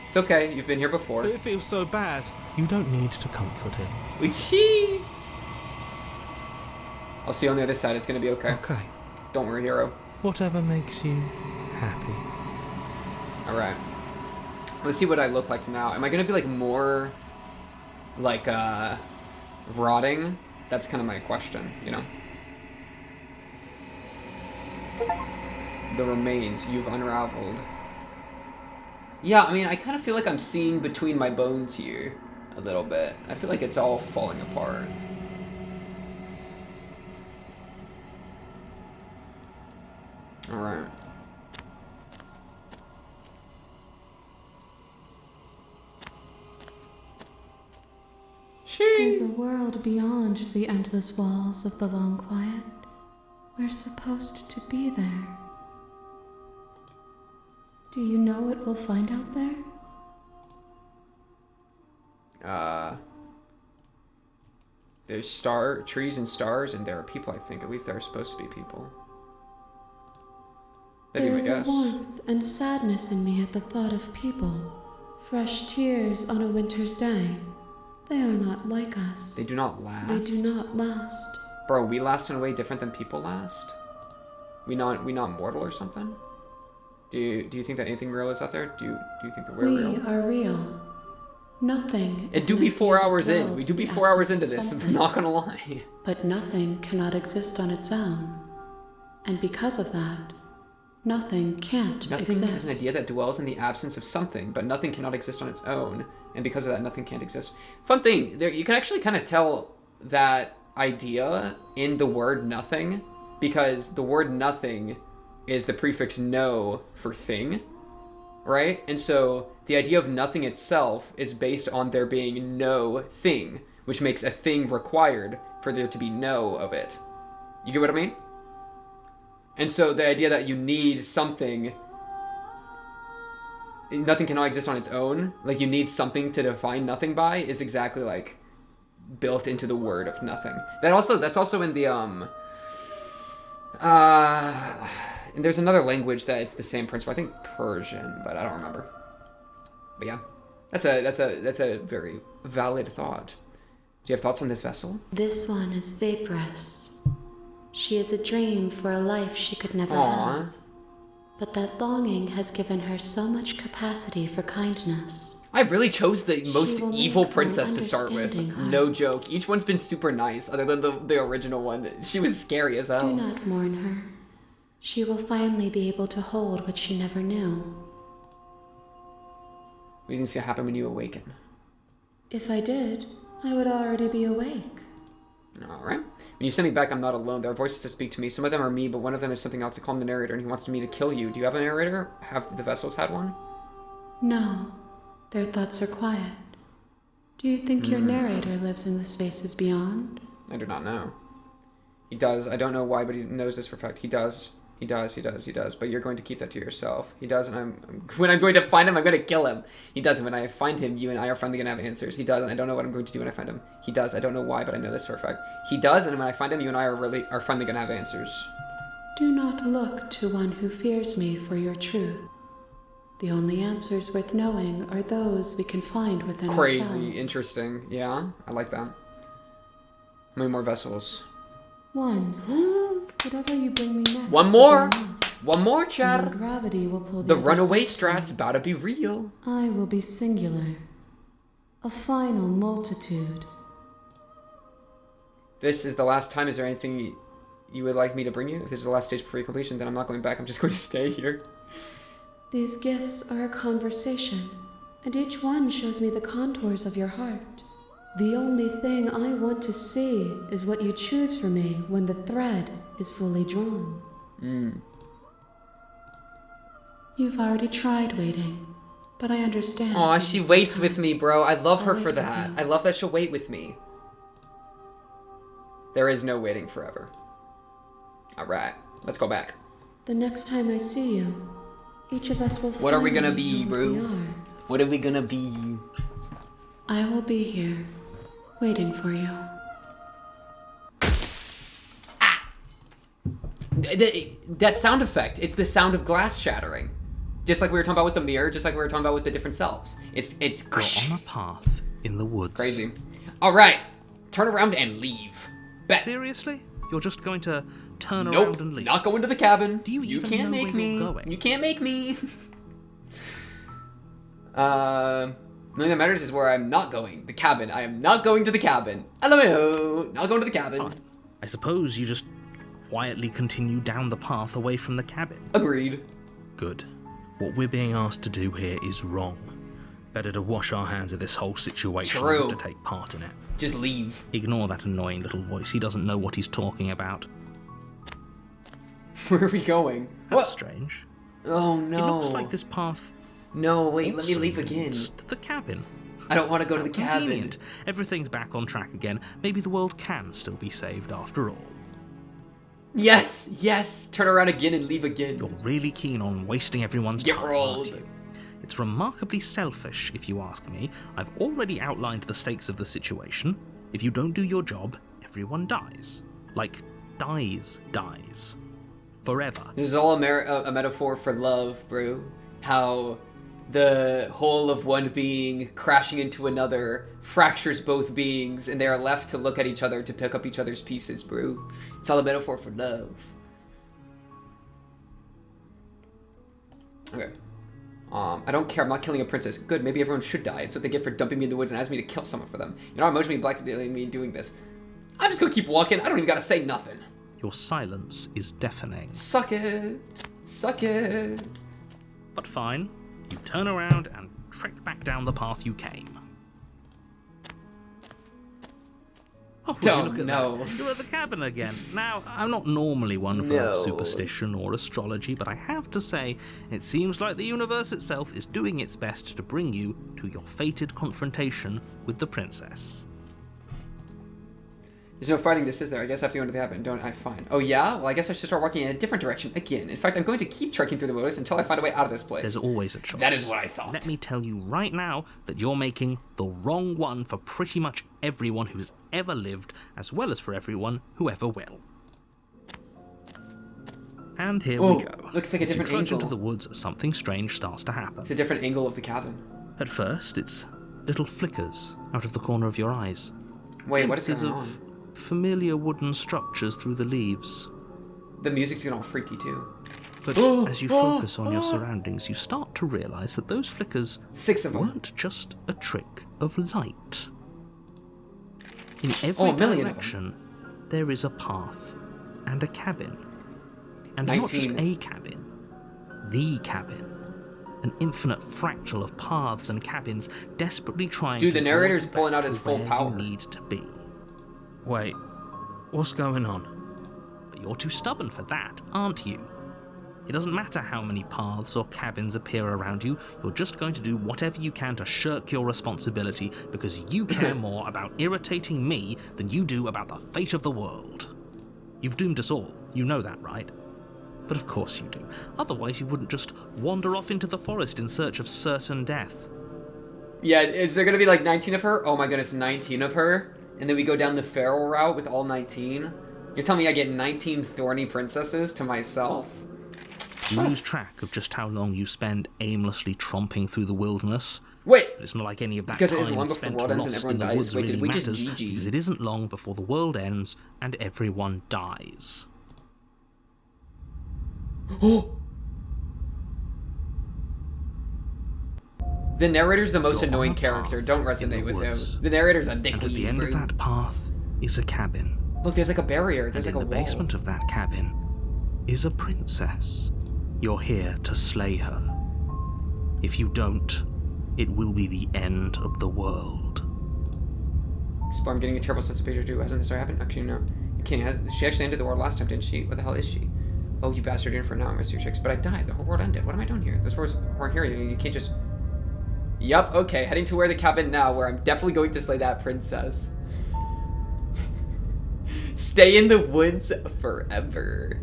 It's okay. You've been here before. It feels so bad. You don't need to comfort him. Wee-chee! I'll see you on the other side. It's gonna be okay. Okay. Don't worry, hero. Whatever makes you happy. Alright. Let's see what I look like now. Am I gonna be like more like rotting? That's kind of my question, you know? The remains you've unraveled. Yeah, I mean, I kind of feel like I'm seeing between my bones here a little bit. I feel like it's all falling apart. Alright. There's a world beyond the endless walls of the long quiet. We're supposed to be there. Do you know what we'll find out there? There's trees and stars, and there are people, I think. At least there are supposed to be people. That'd be my There's guess. a warmth and sadness in me at the thought of people. Fresh tears on a winter's day. They are not like us. They do not last. They do not last. Bro, we last in a way different than people last? We not mortal or something? Do you think that anything real is out there? Do you think that we're We real? are real. Nothing. It is do an be idea 4 that hours in. dwells We do be in the 4 hours into absence of this, I'm something. not gonna lie. But nothing cannot exist on its own. And because of that, nothing can't Nothing exist. is an idea that dwells in the absence of something, but nothing cannot exist on its own, and because of that, nothing can't exist. Fun thing, there you can actually kind of tell that idea in the word nothing, because the word nothing is the prefix no for thing, right? And so the idea of nothing itself is based on there being no thing, which makes a thing required for there to be no of it. You get what I mean? And so the idea that you need something, nothing cannot exist on its own, like you need something to define nothing by, is exactly like built into the word of nothing. That's also in the and there's another language that it's the same principle. I think Persian, but I don't remember. But yeah, that's a very valid thought. Do you have thoughts on this vessel? This one is vaporous. She is a dream for a life she could never Aww. have. But that longing has given her so much capacity for kindness. I really chose the most will evil make her princess to start with. understanding heart. No joke. Each one's been super nice, other than the original one. She was scary as hell. Do not mourn her. She will finally be able to hold what she never knew. What do you think's gonna happen when you awaken? If I did, I would already be awake. Alright. When you send me back, I'm not alone. There are voices to speak to me. Some of them are me, but one of them is something else. I call him the narrator, and he wants me to kill you. Do you have a narrator? Have the vessels had one? No, their thoughts are quiet. Do you think your narrator lives in the spaces beyond? I do not know. He does. I don't know why, but he knows this for a fact. He does. He does. He does. He does. But you're going to keep that to yourself. He does, and when I'm going to find him, I'm going to kill him. He does, and when I find him, you and I are finally going to have answers. He does, and I don't know what I'm going to do when I find him. He does. I don't know why, but I know this for a fact. He does, and when I find him, you and I are finally going to have answers. Do not look to one who fears me for your truth. The only answers worth knowing are those we can find within ourselves. Crazy. Interesting. Yeah, I like that. How many more vessels? One. Whatever you bring me next. One will more. be enough. One more, And Chad. then gravity will pull The others runaway back to me. strat's about to be real. I will be singular. A final multitude. This is the last time. Is there anything you would like me to bring you? If this is the last stage before your completion, then I'm not going back. I'm just going to stay here. These gifts are a conversation, and each one shows me the contours of your heart. The only thing I want to see is what you choose for me when the thread is fully drawn. You've already tried waiting, but I understand. Aw, she waits with me, bro. I love her I'll for wait with that. you. I love that she'll wait with me. There is no waiting forever. Alright, let's go back. The next time I see you, each of us will What are we gonna finally be, know bro? what we are. What are we gonna be? I will be here, waiting for you. That sound effect, it's the sound of glass shattering. Just like we were talking about with the mirror, just like we were talking about with the different selves. It's You're on a path in the woods. crazy. Alright, turn around and leave. Bet. Seriously? You're just going to turn Nope, around and leave? not going to the cabin. Do you even can't know make where me. you're going? You can't make me. The only thing that matters is where I'm not going. The cabin. I am not going to the cabin. LMAO. Not going to the cabin. I suppose you just quietly continue down the path away from the cabin. Agreed. Good. What we're being asked to do here is wrong. Better to wash our hands of this whole situation True. than to take part in it. Just leave. Ignore that annoying little voice. He doesn't know what he's talking about. Where are we going? That's What? strange. Oh It no. looks like this path No, wait, let me also leave again. leads to the cabin. I don't want to go to the cabin. Convenient. Everything's back on track again. Maybe the world can still be saved after all. Yes, yes. Turn around again and leave again. You're really keen on wasting everyone's Get time, rolled. aren't you? It's remarkably selfish, if you ask me. I've already outlined the stakes of the situation. If you don't do your job, everyone dies. Like, dies. Forever. This is all a metaphor for love, bro. How the whole of one being crashing into another fractures both beings, and they are left to look at each other to pick up each other's pieces, bro. It's all a metaphor for love. Okay. I don't care. I'm not killing a princess. Good. Maybe everyone should die. It's what they get for dumping me in the woods and asking me to kill someone for them. You know, emotionally blackmailing me doing this. I'm just gonna keep walking. I don't even gotta say nothing. Your silence is deafening. Suck it. Suck it. But fine. You turn around and trek back down the path you came. Oh, Oh, look at no. that. You're at the cabin again. Now, I'm not normally one for No. superstition or astrology, but I have to say, it seems like the universe itself is doing its best to bring you to your fated confrontation with the princess. There's no fighting this, is there? I guess I have to go into the cabin, don't I? Fine. Oh yeah? Well, I guess I should start walking in a different direction again. In fact, I'm going to keep trekking through the wilderness until I find a way out of this place. There's always a choice. That is what I thought. Let me tell you right now that you're making the wrong one for pretty much everyone who's ever lived, as well as for everyone who ever will. And here Whoa, we go. looks like a As you different trudge angle. into the woods, something strange starts to happen. It's a different angle of the cabin. At first, it's little flickers out of the corner of your eyes. Wait, what is Glimpses going of on? familiar wooden structures through the leaves. The music's getting all freaky too. But as you focus on your surroundings, you start to realize that those flickers 6 of them. weren't just a trick of light. In every Oh, a million of direction, there is a path and a cabin. And not 19. just a cabin, the cabin. An infinite fractal of paths and cabins desperately trying Dude, to the draw narrator's you pulling back out his to full where power. you need to be. Wait, what's going on? But you're too stubborn for that, aren't you? It doesn't matter how many paths or cabins appear around you, you're just going to do whatever you can to shirk your responsibility because you care more about irritating me than you do about the fate of the world. You've doomed us all, you know that, right? But of course you do. Otherwise you wouldn't just wander off into the forest in search of certain death. Yeah, is there gonna be like 19 of her? Oh my goodness, 19 of her? And then we go down the feral route with all 19? You're telling me I get 19 thorny princesses to myself? You lose track of just how long you spend aimlessly tromping through the wilderness. Wait! But it's not like any of that Because it time is long before spent the world ends and lost everyone in the dies. woods Wait, did really we just matters, GG? because it isn't long before the world ends and everyone dies. The narrator's the most You're on annoying a character. path Don't in resonate the with woods. him. The narrator's a And at the dickweed, end of bro. that path is a cabin. Look, there's like a barrier. There's And like in a the wall. basement of that cabin is a princess. You're here to slay her. If you don't, it will be the end of the world. I'm getting a terrible sense of deja vu. Hasn't this already happened? Actually, no. You can't. She actually ended the world last time, didn't she? What the hell is she? Oh, you bastard! In for now, I'm your chicks. But I died. The whole world ended. What am I doing here? Those words weren't here. You can't just. Yup. Okay. Heading to where the cabin now, where I'm definitely going to slay that princess. Stay in the woods forever.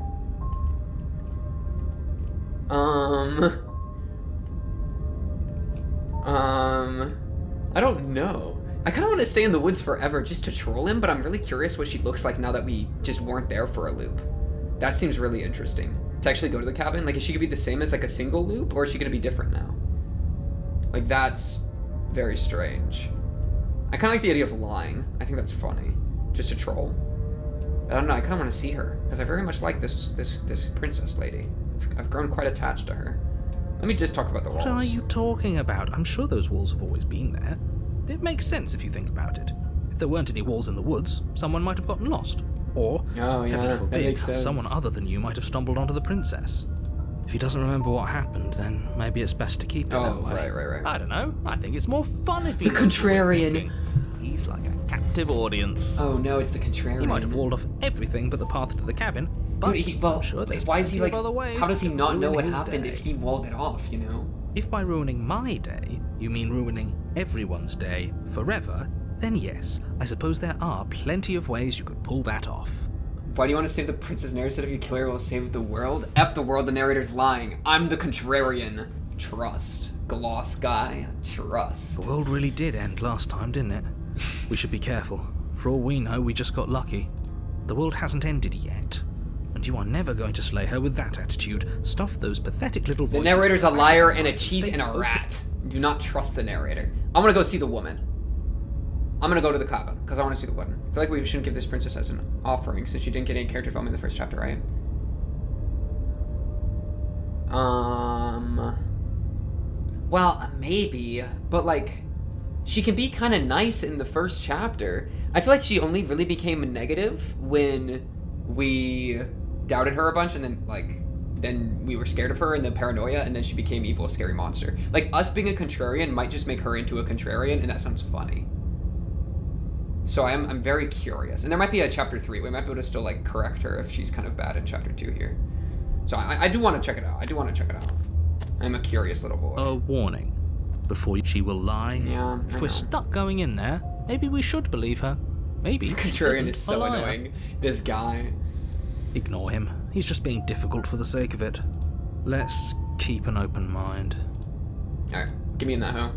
I don't know. I kind of want to stay in the woods forever just to troll him, but I'm really curious what she looks like now that we just weren't there for a loop. That seems really interesting. To actually go to the cabin, like, is she gonna be the same as like a single loop, or is she gonna be different now? Like, that's very strange. I kind of like the idea of lying. I think that's funny, just to troll. But I don't know. I kind of want to see her because I very much like this princess lady. I've grown quite attached to her. Let me just talk about the walls. What are you talking about? I'm sure those walls have always been there. It makes sense if you think about it. If there weren't any walls in the woods, someone might have gotten lost. Or, Oh, yeah, heaven that forbid, makes sense. someone other than you might have stumbled onto the princess. If he doesn't remember what happened, then maybe it's best to keep it Oh, that way. right. I don't know. I think it's more fun if he The knows what we're contrarian. thinking. He's like a captive audience. Oh no, it's the contrarian. He might have walled off everything but the path to the cabin. But Dude, I'm sure there's why is he plenty like? of other ways How does he to not know ruin what his happened day. if he walled it off? You know. If by ruining my day, you mean ruining everyone's day forever, then yes, I suppose there are plenty of ways you could pull that off. Why do you want to save the princess? Narrator said if you kill her, it will save the world. F the world. The narrator's lying. I'm the contrarian. Trust. Gloss guy. Trust. The world really did end last time, didn't it? We should be careful. For all we know, we just got lucky. The world hasn't ended yet. And you are never going to slay her with that attitude. Stuff those pathetic little The voices. narrator's a liar and a cheat Stay and a open. rat. Do not trust the narrator. I'm gonna go see the woman. I'm gonna go to the cabin because I want to see the woman. I feel like we shouldn't give this princess as an offering since she didn't get any character development in the first chapter, right? Well, maybe, but like, she can be kind of nice in the first chapter. I feel like she only really became negative when we doubted her a bunch, and then we were scared of her, and then paranoia, and then she became evil, scary monster. Like, us being a contrarian might just make her into a contrarian, and that sounds funny. So I'm very curious, and there might be a chapter 3. We might be able to still like correct her if she's kind of bad in chapter 2 here. So I do want to check it out. I'm a curious little boy. A warning. Before she will lie. Yeah, I If we're know. stuck going in there, maybe we should believe her. Maybe. she Contrarian isn't is a so liar. annoying. This guy. Ignore him. He's just being difficult for the sake of it. Let's keep an open mind. Alright, get me in that hoe.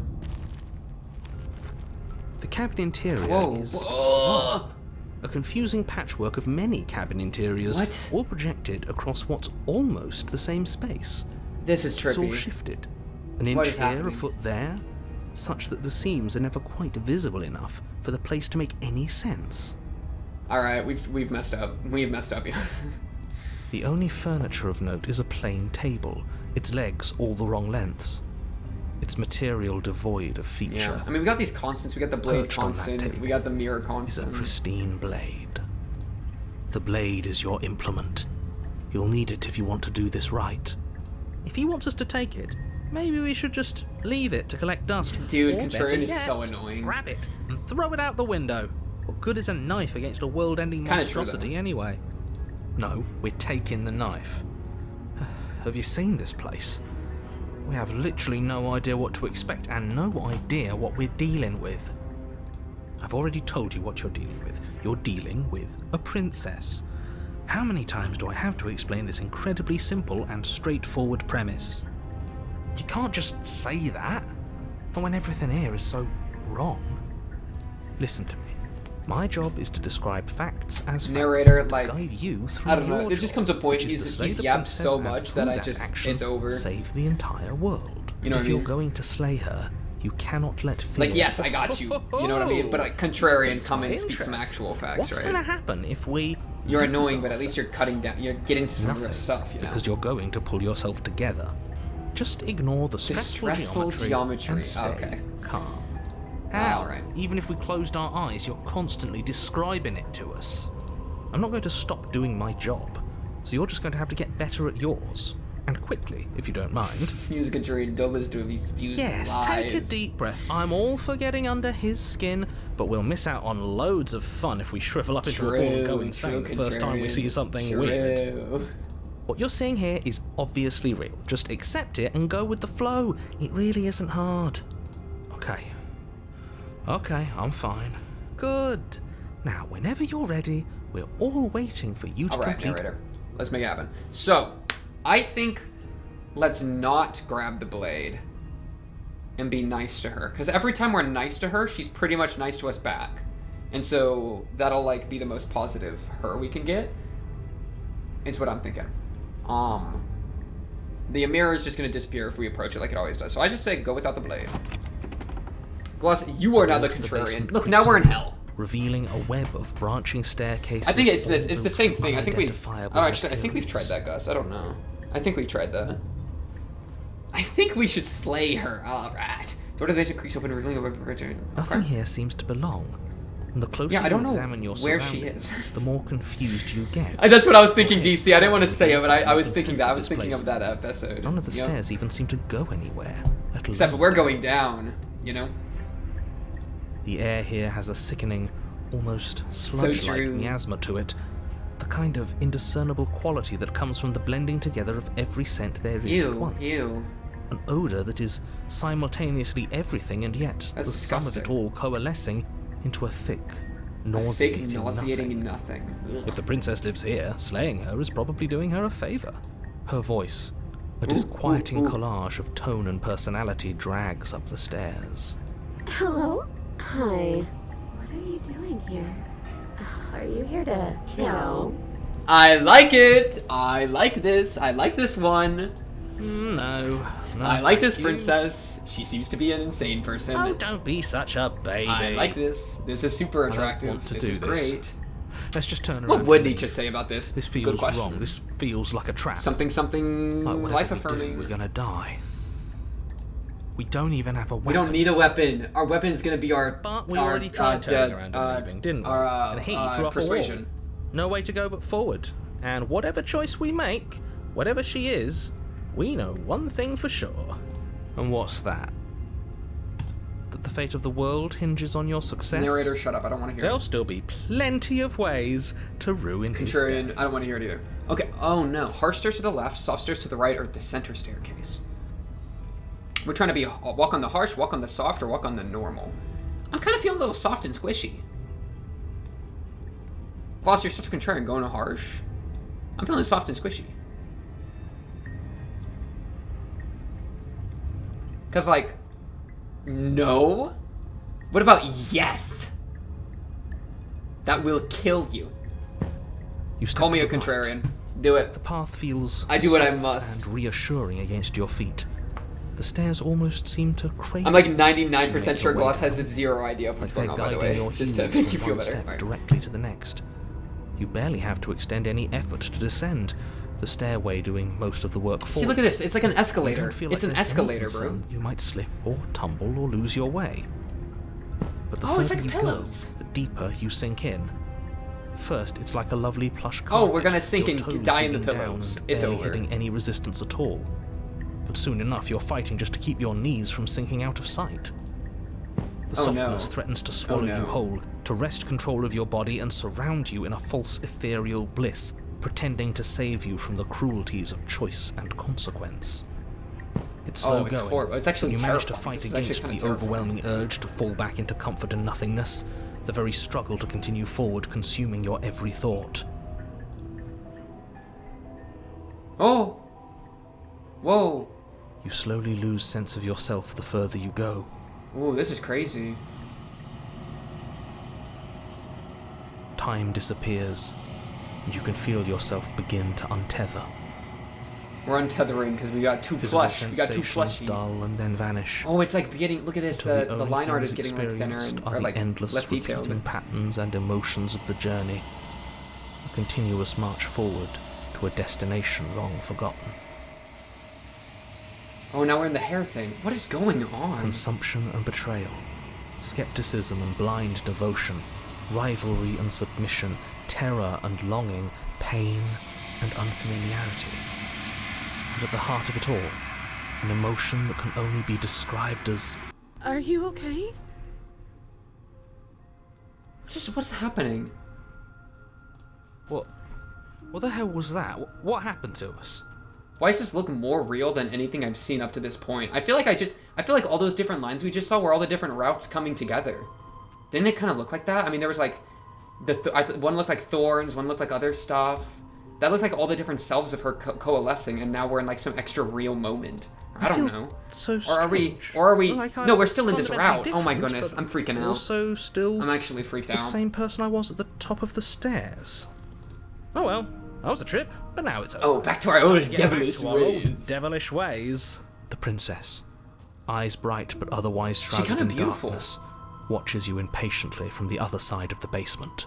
The cabin interior Whoa. is Whoa. a confusing patchwork of many cabin interiors, What? all projected across what's almost the same space. This is It's all trippy. shifted, an What inch is here, happening? a foot there, such that the seams are never quite visible enough for the place to make any sense. Alright, we've messed up. We've messed up, yeah. The only furniture of note is a plain table, its legs all the wrong lengths. Its material devoid of feature. Yeah. I mean, we got these constants. We got the blade Perched on that constant. table We got the mirror is a constant. pristine blade. The blade is your implement. You'll need it if you want to do this right. If he wants us to take it, maybe we should just leave it to collect dust. Dude, Or Contrarian better is yet, so annoying. Grab it and throw it out the window. What good is a knife against a world-ending Kinda true, monstrosity anyway? No, we're taking the knife. Have you seen this place? We have literally no idea what to expect and no idea what we're dealing with. I've already told you what you're dealing with. You're dealing with a princess. How many times do I have to explain this incredibly simple and straightforward premise? You can't just say that, not when everything here is so wrong. Listen to me. My job is to describe facts as facts, Narrator, and like, guide you through I don't know. your There just job, comes a point which is to slay he's the yapped princess so and much through that action, it's over. save the entire world. You know if what I you're mean? going to slay her, you cannot let fear. Like, yes, I got you. You know what I mean? But Contrarian, come My and speak some interest. actual facts, What's right? going to happen if we? You're lose annoying, but at least you're ourselves? cutting down. You're getting to some real Nothing, stuff, you know? because you're going to pull yourself together. Just ignore the stressful geometry, and stay okay. calm. Alright. Even if we closed our eyes, you're constantly describing it to us. I'm not going to stop doing my job, so you're just going to have to get better at yours. And quickly, if you don't mind. Music Contrarian, don't listen to him. He spews Yes, lies. take a deep breath. I'm all for getting under his skin, but we'll miss out on loads of fun if we shrivel up into a ball and go insane the first time we see something weird. True. What you're seeing here is obviously real. Just accept it and go with the flow. It really isn't hard. Okay. Okay, I'm fine. Good. Now, whenever you're ready, we're all waiting for you to Alright, complete. narrator. Let's make it happen. So, I think let's not grab the blade and be nice to her. Because every time we're nice to her, she's pretty much nice to us back. And so that'll like be the most positive her we can get. Is what I'm thinking. The mirror is just gonna disappear if we approach it like it always does. So I just say go without the blade. Gloss, you are now the Door to the contrarian. basement Look, now we're in creaks hell. Revealing a web of branching staircases. I think it's this. all It's the built same from thing. I think we've. unidentifiable Oh, actually, I think we've tried materials. that, Gus. I don't know. I think we've tried that. I think we should slay her. All right. Door to the basement creaks open, revealing a web of branching. Nothing Okay. here seems to belong. And the closer Yeah, I don't you know examine your where she surroundings, is. the more confused you get. That's what I was thinking, DC. I didn't want to say it, but I was Making thinking sense that. I of was this thinking place. of that episode. None of the Yep. stairs even seem to go anywhere. Let Except alone we're down. going down. You know. The air here has a sickening, almost sludge-like true. miasma to it. The kind of indiscernible quality that comes from the blending together of every scent there is at Ew. once. Ew. An odor that is simultaneously everything and yet That's the sum of it disgusting. all coalescing into a thick, Fake nauseating nauseating nothing. nothing. Ugh. If the princess lives here, slaying her is probably doing her a favor. Her voice, a disquieting ooh. collage of tone and personality, drags up the stairs. Hello? Hi. What are you doing here? Are you here to kill? I like it. I like this. I like this one. No. I like this thank you. princess. She seems to be an insane person. Oh, don't be such a baby. I like this. This is super don't attractive. want to This do is this. great. Let's just turn around. What would and Nietzsche leave. say about this? This Good feels question. wrong. This feels like a trap. Something Like whatever life we do, affirming. we're gonna die. We don't even have a weapon. We don't need a weapon. Our weapon is gonna be our. But we our, already tried turning around and uh, leaving, didn't we? Our, And he threw up persuasion. a wall. No way to go but forward. And whatever choice we make, whatever she is, we know one thing for sure. And what's that? That the fate of the world hinges on your success? Narrator, shut up. I don't want to hear There'll it. still be plenty of ways to ruin his day. Contrarian, I don't want to hear it either. Okay. Oh no. Harsh stairs to the left, soft stairs to the right, or the center staircase. We're trying to be walk on the harsh, walk on the soft, or walk on the normal. I'm kind of feeling a little soft and squishy. Gloss, you're such a contrarian. Going to harsh. I'm feeling soft and squishy. Cause like, no. What about yes? That will kill you. You step Call me to a the right. contrarian. Do it. The path feels I do what I soft must. and reassuring against your feet. The stairs almost seem to crave. I'm like you 99% make sure your Gloss way has zero idea of what's like going they're on, by the guiding way. your Just to heels make you from feel one better. step Alright. directly to the next. You barely have to extend any effort to descend. the stairway doing most of the work for See, look at you. this. It's like an You escalator. don't feel It's like an there's any escalator, bro. concern you might slip or tumble or lose your way. But the Oh, it's further like you pillows. go, the deeper you sink in. First, it's like a lovely plush carpet. Oh, we're gonna sink your and toes die in the digging down pillows. and It's barely over. hitting any resistance at all. But soon enough, you're fighting just to keep your knees from sinking out of sight. The Oh, no. softness threatens to swallow no. you whole, to wrest control of your body and surround you in a false ethereal bliss, pretending to save you from the cruelties of choice and consequence. It's slow Oh, it's going. horrible. It's actually You manage to terrifying. fight This is actually against kinda the terrifying. overwhelming urge to fall back into comfort and nothingness, the very struggle to continue forward consuming your every thought. Oh! Whoa! You slowly lose sense of yourself the further you go. Ooh, this is crazy. Time disappears, and you can feel yourself begin to untether. We're untethering because we got too Physical plush. We got too sensations fleshy. dull and then vanish. Oh, it's like getting. Look at this. Until The only line art things is getting like thinner experienced and are or the like endless less detailed. repeating patterns and emotions of the journey. A continuous march forward to a destination long forgotten. Oh, now we're in the hair thing. What is going on? Consumption and betrayal, skepticism and blind devotion, rivalry and submission, terror and longing, pain and unfamiliarity. And at the heart of it all, an emotion that can only be described as Are you okay? What's happening? What the hell was that? What happened to us? Why does this look more real than anything I've seen up to this point? I feel like all those different lines we just saw were all the different routes coming together. Didn't it kind of look like that? I mean, there was like, one looked like thorns, one looked like other stuff. That looked like all the different selves of her coalescing, and now we're in like some extra real moment. I don't know. So Or are we? strange. Or are we? Like, No, I'm we're still in this fundamentally route. Oh my different, goodness, but I'm freaking out. Also, still I'm actually freaked the out. same person I was at the top of the stairs. Oh well, that was a trip, but now it's over. Oh, back to our old Get back devilish to our old ways. devilish ways. The princess, eyes bright but otherwise shrouded kinda in beautiful. darkness, watches you impatiently from the other side of the basement.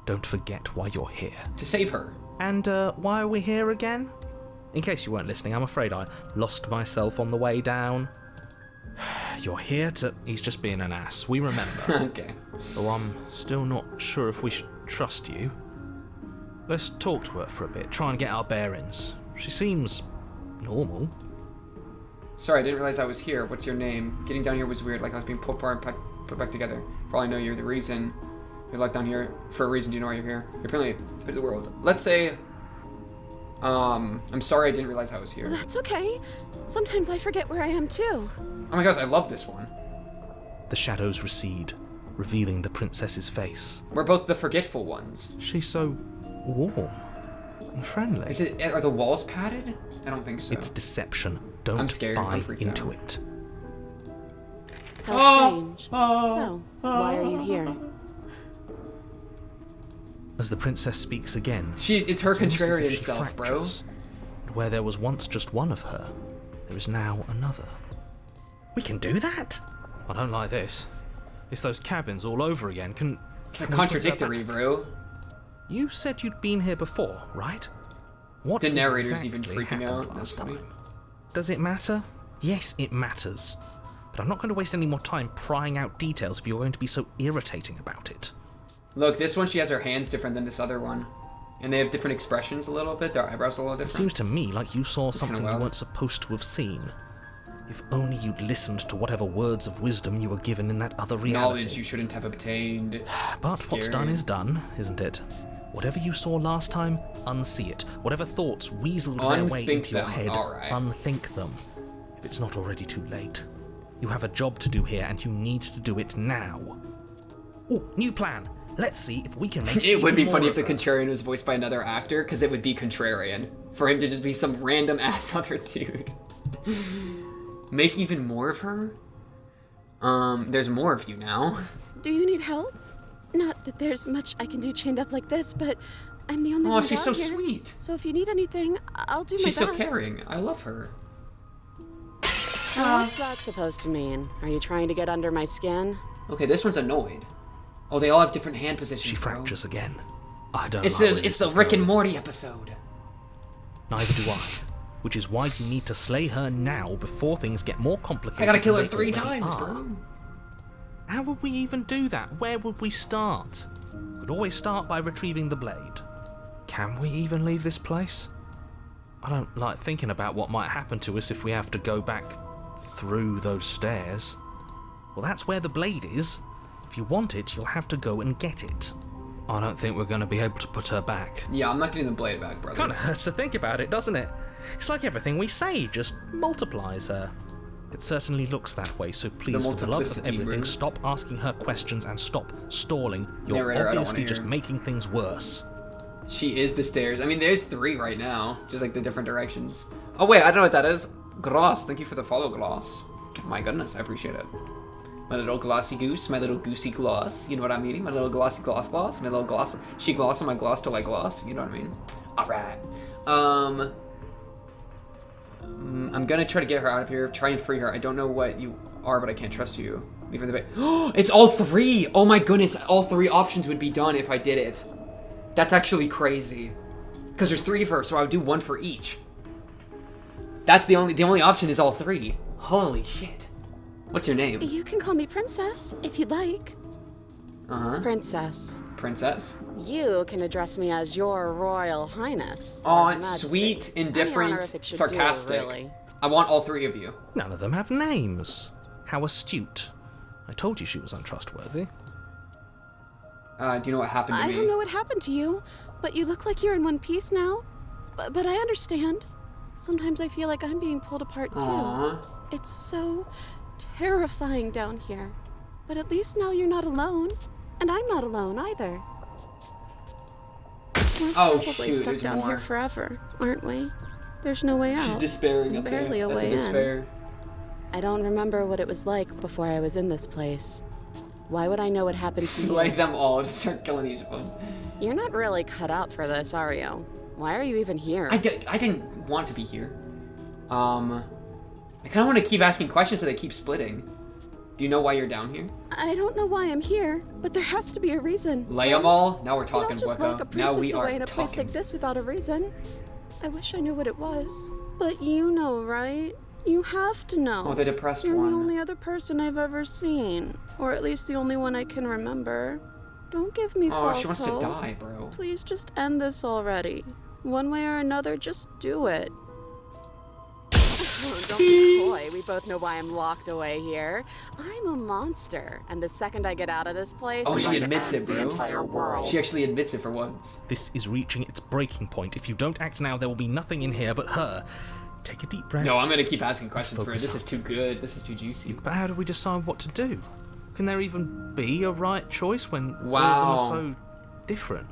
Don't forget why you're here. To save her. And why are we here again? In case you weren't listening, I'm afraid I lost myself on the way down. You're here to... He's just being an ass. We remember. Okay. Though I'm still not sure if we should trust you. Let's talk to her for a bit, try and get our bearings. She seems normal. Sorry, I didn't realize I was here. What's your name? Getting down here was weird, like I was being put back together. For all I know, you're the reason. You're locked down here for a reason. Do you know why you're here? You're apparently to the world. Let's say, I'm sorry I didn't realize I was here. That's okay. Sometimes I forget where I am too. Oh my gosh, I love this one. The shadows recede, revealing the princess's face. We're both the forgetful ones. She's so warm and friendly. Are the walls padded? I don't think so. It's deception. Don't I'm scared. buy I'm freaked into out. it. How strange. So, why are you here? As the princess speaks again, It's her it's almost as if contrarian she self, bro. fractures. And where there was once just one of her, there is now another. We can do that? I don't like this. It's those cabins all over again. It's can we put her contradictory, back? bro. You said you'd been here before, right? What The narrator's exactly even freaking happened out. last That's funny. time? Does it matter? Yes, it matters. But I'm not going to waste any more time prying out details if you're going to be so irritating about it. Look, this one, she has her hands different than this other one. And they have different expressions a little bit. Their eyebrows are a little It different. seems to me like you saw kinda something you wild. weren't supposed to have seen. If only you'd listened to whatever words of wisdom you were given in that other reality. Knowledge you shouldn't have obtained. But what's Scary. done is done, isn't it? Whatever you saw last time, unsee it. Whatever thoughts weaseled their way Unthink into your them, head, alright. unthink them. If it's not already too late. You have a job to do here, and you need to do it now. Oh, new plan. Let's see if we can make It would be even funny more if the of her. Contrarian was voiced by another actor, because it would be Contrarian. For him to just be some random ass other dude. Make even more of her? There's more of you now. Do you need help? Not that there's much I can do chained up like this, but I'm the only Oh, one she's so out here. sweet. So if you need anything, I'll do my She's best. so caring. I love her. What's that supposed to mean? Are you trying to get under my skin? Okay, this one's annoyed. Oh, they all have different hand positions, She bro. fractures again. I don't It's like the where it's this the is Rick and going. Morty episode. Neither do I. Which is why you need to slay her now before things get more complicated. I gotta kill her than they 3 already times, are. bro. How would we even do that? Where would we start? Could always start by retrieving the blade. Can we even leave this place? I don't like thinking about what might happen to us if we have to go back through those stairs. Well, that's where the blade is. If you want it, you'll have to go and get it. I don't think we're going to be able to put her back. Yeah, I'm not getting the blade back, brother. Kind of hurts to think about it, doesn't it? It's like everything we say just multiplies her. It certainly looks that way, so please, for the love of multiplicity, everything, bro. stop asking her questions and stop stalling. You're Narrator, I don't wanna obviously just hear. making things worse. She is the stairs. I mean, there's 3 right now, just like the different directions. Oh wait, I don't know what that is. Gloss, thank you for the follow, Gloss. My goodness, I appreciate it. My little glossy goose, my little goosey gloss. You know what I mean? My little glossy gloss, my little gloss. She gloss on my gloss till I gloss. You know what I mean? All right. I'm gonna try to get her out of here. Try and free her. I don't know what you are, but I can't trust you. Leave her the bait. It's all 3. Oh my goodness, all 3 options would be done if I did it. That's actually crazy. Because there's 3 of her, so I would do 1 for each. That's the only option is all 3. Holy shit. What's your name? You can call me Princess if you'd like. Uh-huh. Princess. Princess? You can address me as Your Royal Highness. Aw, Or it's Majesty. sweet, Any indifferent, honor if it should do, sarcastic. really. I want all 3 of you. None of them have names. How astute. I told you she was untrustworthy. Do you know what happened to I me? don't know what happened to you, but you look like you're in one piece now. But I understand. Sometimes I feel like I'm being pulled apart too. Aww. It's so terrifying down here. But at least now you're not alone. And I'm not alone either. We're Oh, probably shoot, stuck there's down more. here forever, aren't we? There's no way out. She's despairing up there. Barely a That's a way in. despair. I don't remember what it was like before I was in this place. Why would I know what happened to Slay you? them all. Just start killing each of them. You're not really cut out for this, are you? Why are you even here? I didn't want to be here. I kind of want to keep asking questions so they keep splitting. Do you know why you're down here? I don't know why I'm here, but there has to be a reason. Lay them all? Now we're You talking, don't just lock a Wicca. Now princess we away are in a place talking. like this without a reason. I wish I knew what it was. But you know, right? You have to know. Oh, the depressed You're one. the only other person I've ever seen. Or at least the only one I can remember. Don't give me Oh, false she wants hope. to die, bro. Please just end this already. One way or another, just do it. Oh, don't be coy. We both know why I'm locked away here. I'm a monster, and the second I get out of this place, Oh, I'm she going to admits end it, the bro. entire world. She actually admits it for once. This is reaching its breaking point. If you don't act now, there will be nothing in here but her. Take a deep breath. No, I'm gonna keep asking questions for her. Focus This on- is too good. This is too juicy. But how do we decide what to do? Can there even be a right choice when all Wow. of them are so different?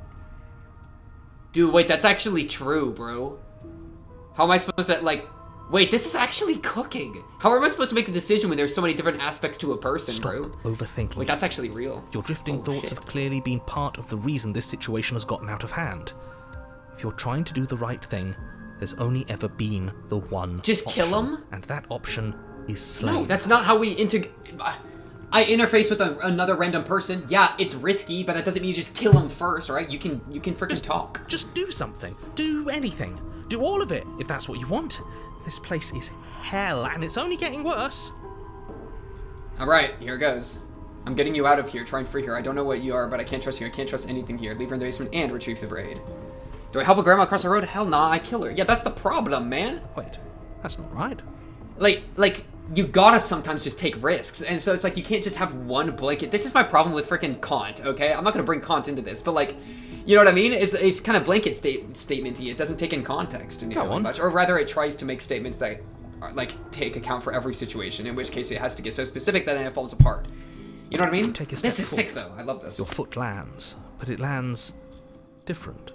Dude, wait, that's actually true, bro. How am I supposed to, like... Wait, this is actually cooking. How am I supposed to make a decision when there's so many different aspects to a person, Stop bro? overthinking. Wait, that's actually real. Your drifting Oh, thoughts shit. have clearly been part of the reason this situation has gotten out of hand. If you're trying to do the right thing, there's only ever been the one Just kill option, him? and that option is slay. No, that's not how we I interface with another random person. Yeah, it's risky, but that doesn't mean you just kill him first, right? You can freaking talk. Just do something. Do anything. Do all of it, if that's what you want. This place is hell, and it's only getting worse. Alright, here it goes. I'm getting you out of here. Try and free her. I don't know what you are, but I can't trust you. I can't trust anything here. Leave her in the basement and retrieve the braid. Do I help a grandma across the road? Hell nah, I kill her. Yeah, that's the problem, man. Wait, that's not right. Like, you gotta sometimes just take risks. And so it's like, you can't just have one blanket. This is my problem with freaking Kant, okay? I'm not gonna bring Kant into this, but like, you know what I mean? It's kind of blanket statement-y. It doesn't take in context nearly on. much. Or rather, it tries to make statements that are, like, take account for every situation, in which case it has to get so specific that then it falls apart. You know what I mean? Take a step This is sick, forward. though. I love this. Your foot lands, but it lands different.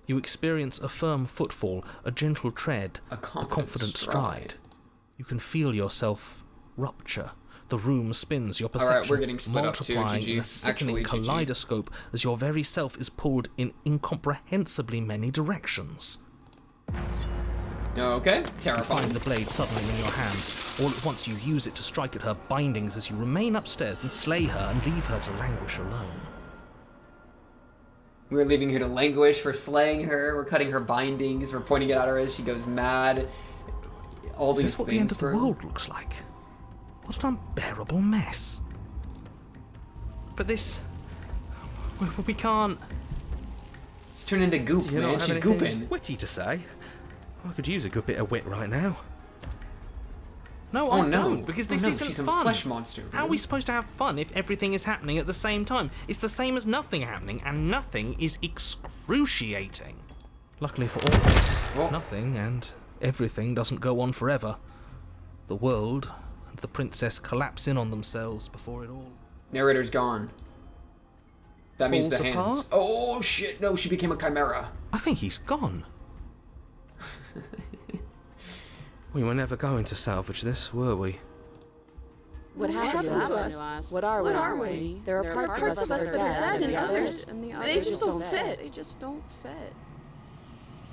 You experience a firm footfall, a gentle tread, A a confident confident stride. You can feel yourself rupture. The room spins, your right, perception we're getting split up too, multiplying GG. in a sickening Actually, GG. kaleidoscope as your very self is pulled in incomprehensibly many directions. Okay, You find terrifying. the blade suddenly in your hands. All at once you use it to strike at her bindings as you remain upstairs and slay her and leave her to languish alone. We're leaving her to languish. We're slaying her. We're cutting her bindings. We're pointing it at her as she goes mad. All Is these this what things. the end of the bro. world looks like? What an unbearable mess. But this... We can't... She's turned into goop, Do you not man. have She's anything gooping. witty to say? I could use a good bit of wit right now. No, Oh, I no. don't, because Oh, this no, isn't she's a fun. flesh monster, How are dude. we supposed to have fun if everything is happening at the same time? It's the same as nothing happening, and nothing is excruciating. Luckily for all, Oh. nothing and everything doesn't go on forever. The world and the princess collapse in on themselves before it all... Narrator's gone. That means the Falls hands. apart? Oh shit! No, she became a chimera. I think he's gone. We were never going to salvage this, were we? What happened to us? What are we? There are parts of us that are dead, and the others, They just don't fit. They just don't fit.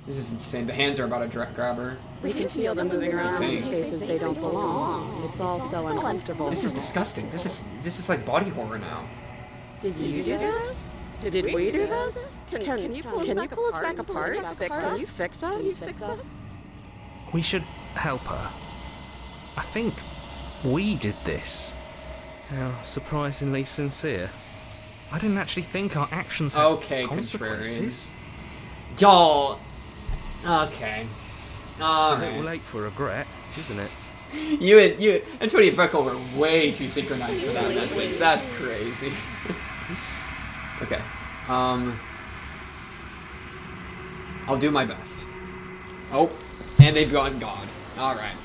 This is insane. The hands are about to grab her. We can feel them moving around in Thanks. spaces they don't belong. It's all so uncomfortable. This is disgusting. This is like body horror now. Did you do this? Did we do this? Can you pull us back apart? Can you fix us? We should help her. I think we did this. How surprisingly sincere. I didn't actually think our actions had Okay, consequences. Y'all. Okay. It's a Alright. little late for regret, isn't it? You and Tony and Freckle were way too synchronized for that message. That's crazy. Okay. I'll do my best. Oh, and they've gone gone. Alright.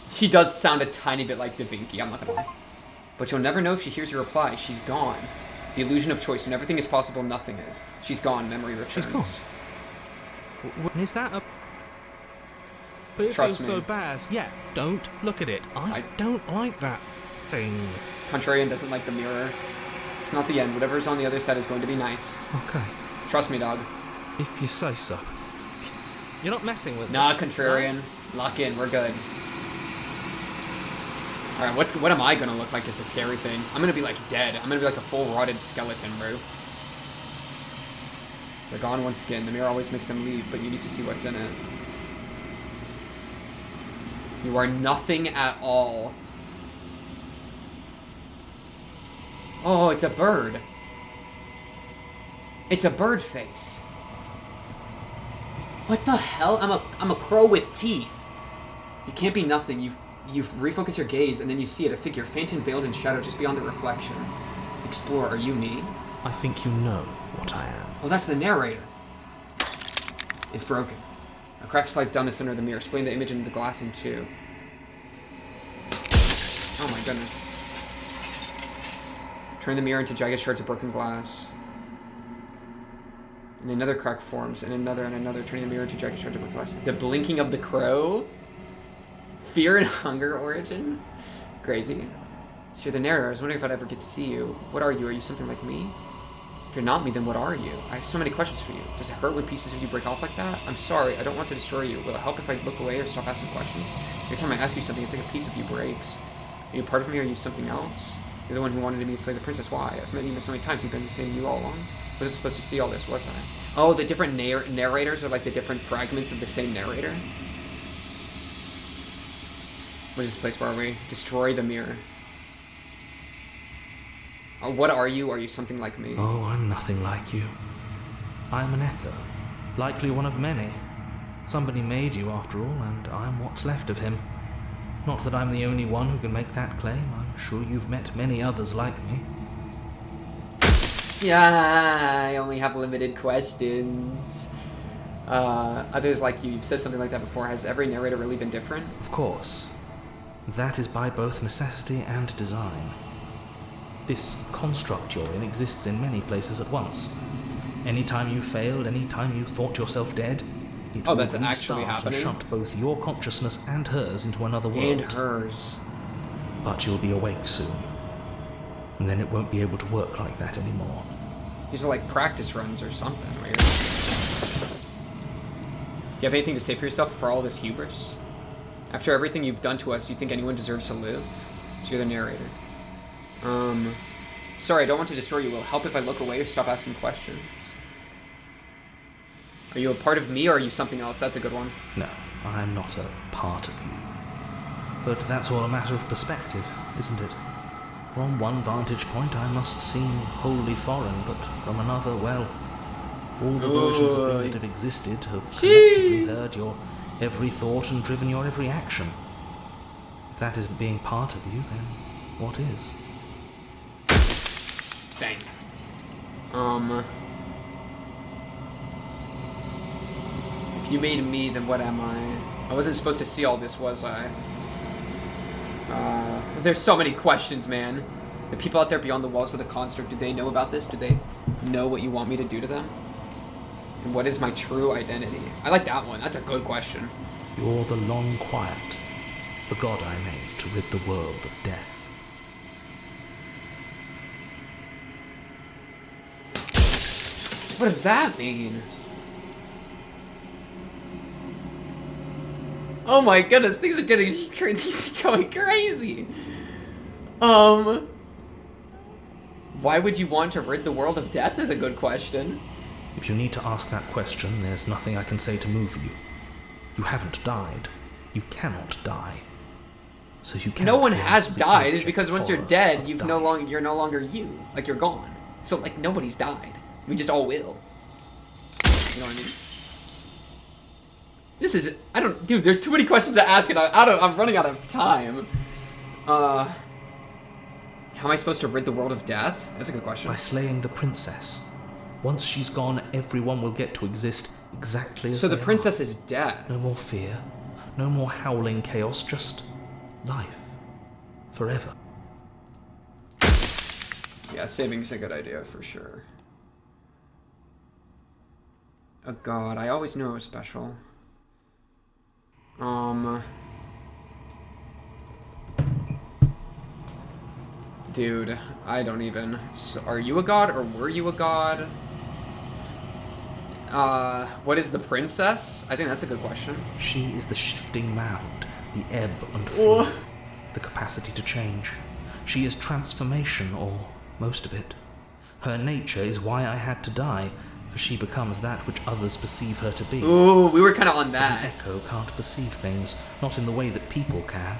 She does sound a tiny bit like Da Vinci, I'm not gonna lie. But you'll never know if she hears your reply. She's gone. The illusion of choice. When everything is possible, nothing is. She's gone. Memory returns. She's gone. Is that a... But it Trust feels me. so bad. Yeah, don't look at it. I don't like that thing. Contrarian doesn't like the mirror. It's not the end. Whatever's on the other side is going to be nice. Okay, Trust me, dog. if you say so. You're not messing with Nah, this, Contrarian. Lock in. We're good. Alright, what am I gonna look like is the scary thing. I'm gonna be like dead. I'm gonna be like a full rotted skeleton, bro. They're gone once again. The mirror always makes them leave, but you need to see what's in it. You are nothing at all. Oh, it's a bird. It's a bird face. What the hell? I'm a crow with teeth. You can't be nothing. You refocus your gaze and then you see it, a figure faint and veiled in shadow just beyond the reflection. Explore, are you me? I think you know what I am. Oh, that's the narrator. It's broken. A crack slides down the center of the mirror, splitting the image into the glass in two. Oh my goodness. Turn the mirror into jagged shards of broken glass. And another crack forms, and another, turning the mirror into jagged shards of broken glass. The blinking of the crow? Fear and hunger origin? Crazy. So you're the narrator. I was wondering if I'd ever get to see you. What are you? Are you something like me? If you're not me, then what are you? I have so many questions for you. Does it hurt when pieces of you break off like that? I'm sorry. I don't want to destroy you. Will it help if I look away or stop asking questions? Every time I ask you something, it's like a piece of you breaks. Are you part of me or are you something else? You're the one who wanted me to slay the princess. Why? I've met you so many times. You've been the same you all along. I wasn't supposed to see all this, was I? Oh, the different narrators are like the different fragments of the same narrator. What is this place? Where are we? Destroy the mirror. Oh, what are you? Are you something like me? Oh, I'm nothing like you. I am an echo, likely one of many. Somebody made you after all, and I'm what's left of him. Not that I'm the only one who can make that claim. I'm sure you've met many others like me. Yeah, I only have limited questions. Others like you, you've said something like that before. Has every narrator really been different? Of course. That is by both necessity and design. This construct you're in exists in many places at once. Anytime you failed, anytime you thought yourself dead, it Oh, will that's actually restart and happening? shunt both your consciousness and hers into another world. And hers. But you'll be awake soon. And then it won't be able to work like that anymore. These are like practice runs or something. Weird. Do you have anything to say for yourself for all this hubris? After everything you've done to us, do you think anyone deserves to live? So you're the narrator. Sorry, I don't want to destroy you. Will it help if I look away or stop asking questions? Are you a part of me or are you something else? That's a good one. No, I'm not a part of you. But that's all a matter of perspective, isn't it? From one vantage point I must seem wholly foreign, but from another, well, all the versions of me that have existed have collectively heard your every thought and driven your every action. If that isn't being part of you, then what is? Dang. If you made me, then what am I? I wasn't supposed to see all this, was I? There's so many questions, man. The people out there beyond the walls of the construct, do they know about this? Do they know what you want me to do to them? And what is my true identity? I like that one. That's a good question. You're the long quiet, the god I made to rid the world of death. What does that mean? Oh my goodness, things are getting these are going crazy. Why would you want to rid the world of death is a good question. If you need to ask that question, there's nothing I can say to move you. You haven't died. You cannot die. So you can't. No one has died. It's because once you're dead, you're no longer you. Like, you're gone. So like nobody's died. We just all will. You know what I mean? This is dude, there's too many questions to ask and I'm running out of time. How am I supposed to rid the world of death? That's a good question. By slaying the princess. Once she's gone, everyone will get to exist exactly as So the they princess are. is dead. No more fear, no more howling chaos, just life. Forever. Yeah, saving's a good idea for sure. Oh god, I always knew it was special. Dude, I don't even. So, are you a god or were you a god? What is the princess? I think that's a good question. She is the shifting mound, the ebb and flow, the capacity to change. She is transformation, or most of it. Her nature is why I had to die, for she becomes that which others perceive her to be. Ooh, we were kind of on that. An echo can't perceive things, not in the way that people can.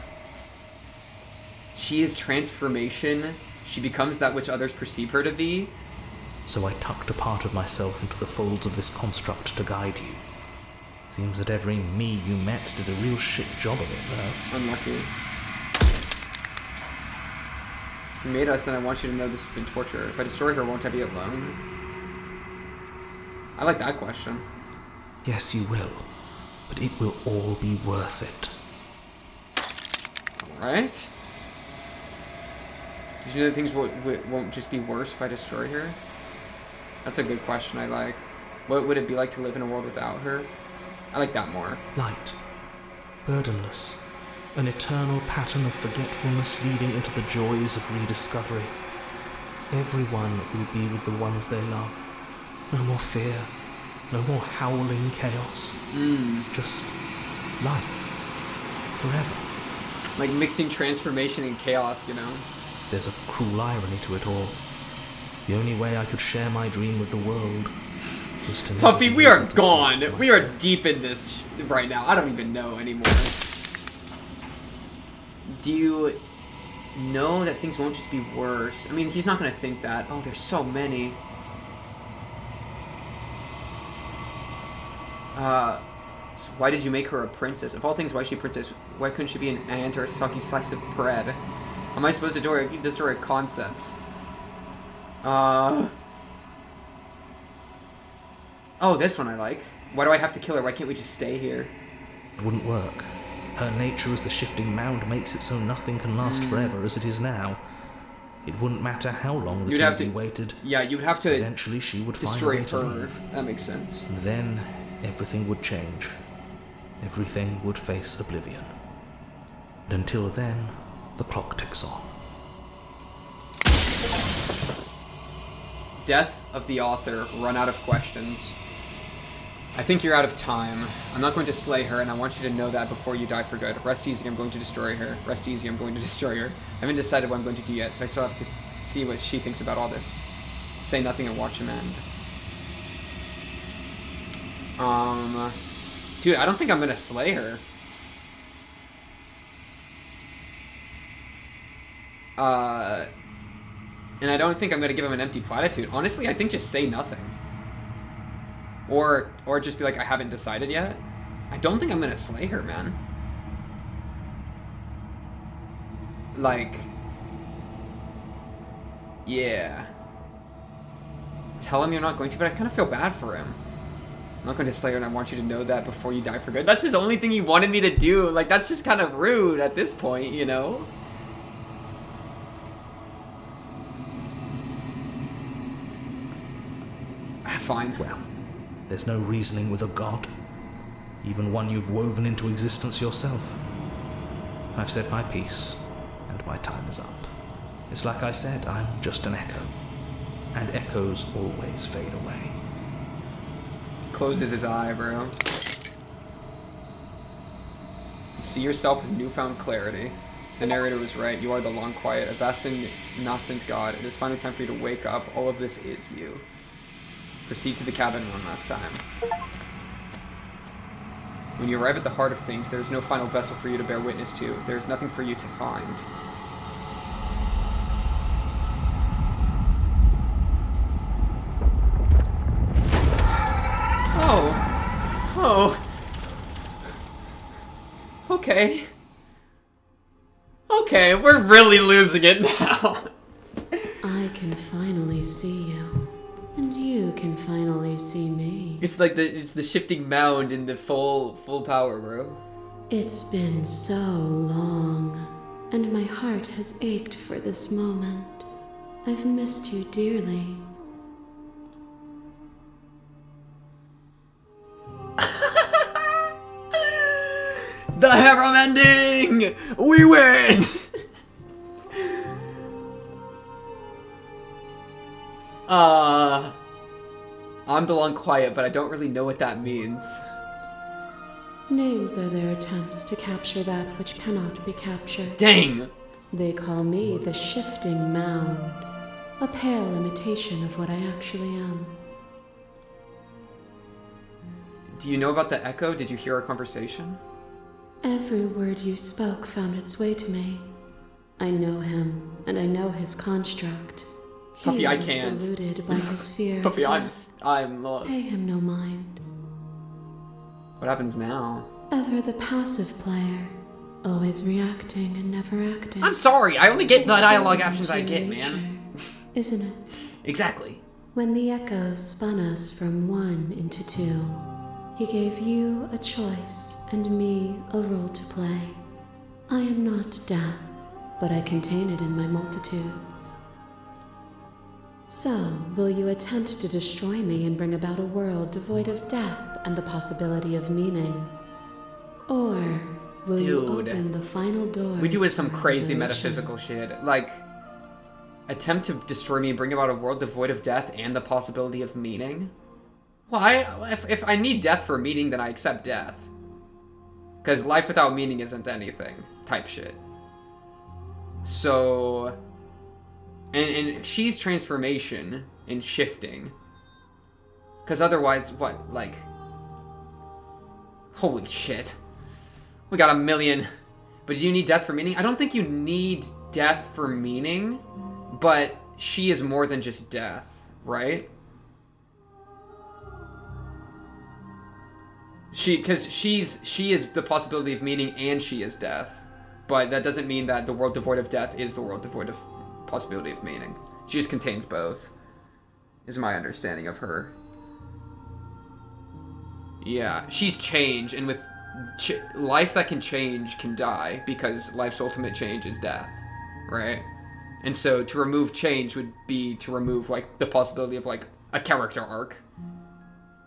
She is transformation. She becomes that which others perceive her to be. So I tucked a part of myself into the folds of this construct to guide you. Seems that every me you met did a real shit job of it, though. Unlucky. If you made us, then I want you to know this has been torture. If I destroy her, won't I be alone? I like that question. Yes, you will. But it will all be worth it. Alright. Did you know that things won't just be worse if I destroy her? That's a good question I like. What would it be like to live in a world without her? I like that more. Light. Burdenless. An eternal pattern of forgetfulness leading into the joys of rediscovery. Everyone will be with the ones they love. No more fear. No more howling chaos. Just life. Forever. Like mixing transformation and chaos, you know? There's a cruel irony to it all. The only way I could share my dream with the world was to... Puffy, we are gone. We are deep in this right now. I don't even know anymore. Do you know that things won't just be worse? I mean, he's not going to think that. Oh, there's so many. So why did you make her a princess? Of all things, why is she a princess? Why couldn't she be an ant or a sucky slice of bread? Am I supposed to destroy a concept? Oh, this one I like. Why do I have to kill her? Why can't we just stay here? It wouldn't work. Her nature as the shifting mound makes it so nothing can last forever as it is now. It wouldn't matter how long the TV waited. Yeah, you'd have to eventually she would find a destroy way to her. leave. That makes sense. And then everything would change. Everything would face oblivion. And until then, the clock ticks on. Death of the author. Run out of questions. I think you're out of time. I'm not going to slay her, and I want you to know that before you die for good. Rest easy, I'm going to destroy her. Rest easy, I'm going to destroy her. I haven't decided what I'm going to do yet, so I still have to see what she thinks about all this. Say nothing and watch him end. Dude, I don't think I'm gonna slay her. And I don't think I'm gonna give him an empty platitude. Honestly, I think just say nothing. Or just be like, I haven't decided yet. I don't think I'm gonna slay her, man. Like, yeah. Tell him you're not going to, but I kind of feel bad for him. I'm not going to slay her, and I want you to know that before you die for good. That's his only thing he wanted me to do. Like, that's just kind of rude at this point, you know? Fine. Well, there's no reasoning with a god. Even one you've woven into existence yourself. I've said my piece, and my time is up. It's like I said, I'm just an echo. And echoes always fade away. Closes his eye, bro. You see yourself with newfound clarity. The narrator was right. You are the long quiet, a vast and nascent god. It is finally time for you to wake up. All of this is you. Proceed to the cabin one last time. When you arrive at the heart of things, there is no final vessel for you to bear witness to. There is nothing for you to find. Oh. Okay. Okay, we're really losing it now. I can finally see you, and you can finally see me. It's like it's the shifting mound in the full power, bro. It's been so long, and my heart has ached for this moment. I've missed you dearly. The harem ending! We win! I'm the long quiet, but I don't really know what that means. Names are their attempts to capture that which cannot be captured. Dang! They call me the shifting mound, a pale imitation of what I actually am. Do you know about the echo? Did you hear our conversation? Every word you spoke found its way to me. I know him, and I know his construct. Puffy, He I is can't. deluded by his fear. Puffy, of I'm death. lost. Pay him no mind. What happens now? Ever the passive player, always reacting and never acting. I'm sorry, I only get the dialogue According options to I your get, nature, man. Isn't it? Exactly. When the echo spun us from one into two, he gave you a choice and me a role to play. I am not death, but I contain it in my multitudes. So, will you attempt to destroy me and bring about a world devoid of death and the possibility of meaning? Or will you Dude. open the final door? We doing some crazy metaphysical shit. Like, attempt to destroy me and bring about a world devoid of death and the possibility of meaning? Well, if I need death for meaning, then I accept death. Because life without meaning isn't anything, type shit. So, and she's transformation and shifting. Because otherwise, what, like, holy shit. We got a million. But do you need death for meaning? I don't think you need death for meaning, but she is more than just death, right? Because she is the possibility of meaning and she is death. But that doesn't mean that the world devoid of death is the world devoid of possibility of meaning. She just contains both, is my understanding of her. Yeah, she's change, and with life that can change can die, because life's ultimate change is death, right? And so to remove change would be to remove, like, the possibility of, like, a character arc.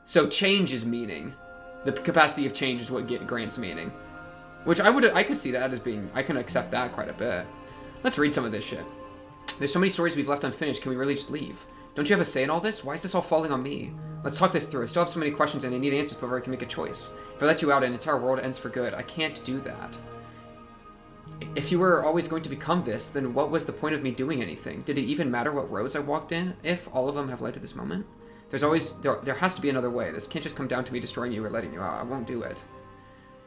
So change is meaning. The capacity of change is what grants meaning. Which I could see that as being, I can accept that quite a bit. Let's read some of this shit. There's so many stories we've left unfinished, can we really just leave? Don't you have a say in all this? Why is this all falling on me? Let's talk this through. I still have so many questions and I need answers before I can make a choice. If I let you out, an entire world ends for good. I can't do that. If you were always going to become this, then what was the point of me doing anything? Did it even matter what roads I walked in, if all of them have led to this moment? There has to be another way. This can't just come down to me destroying you or letting you out. I won't do it.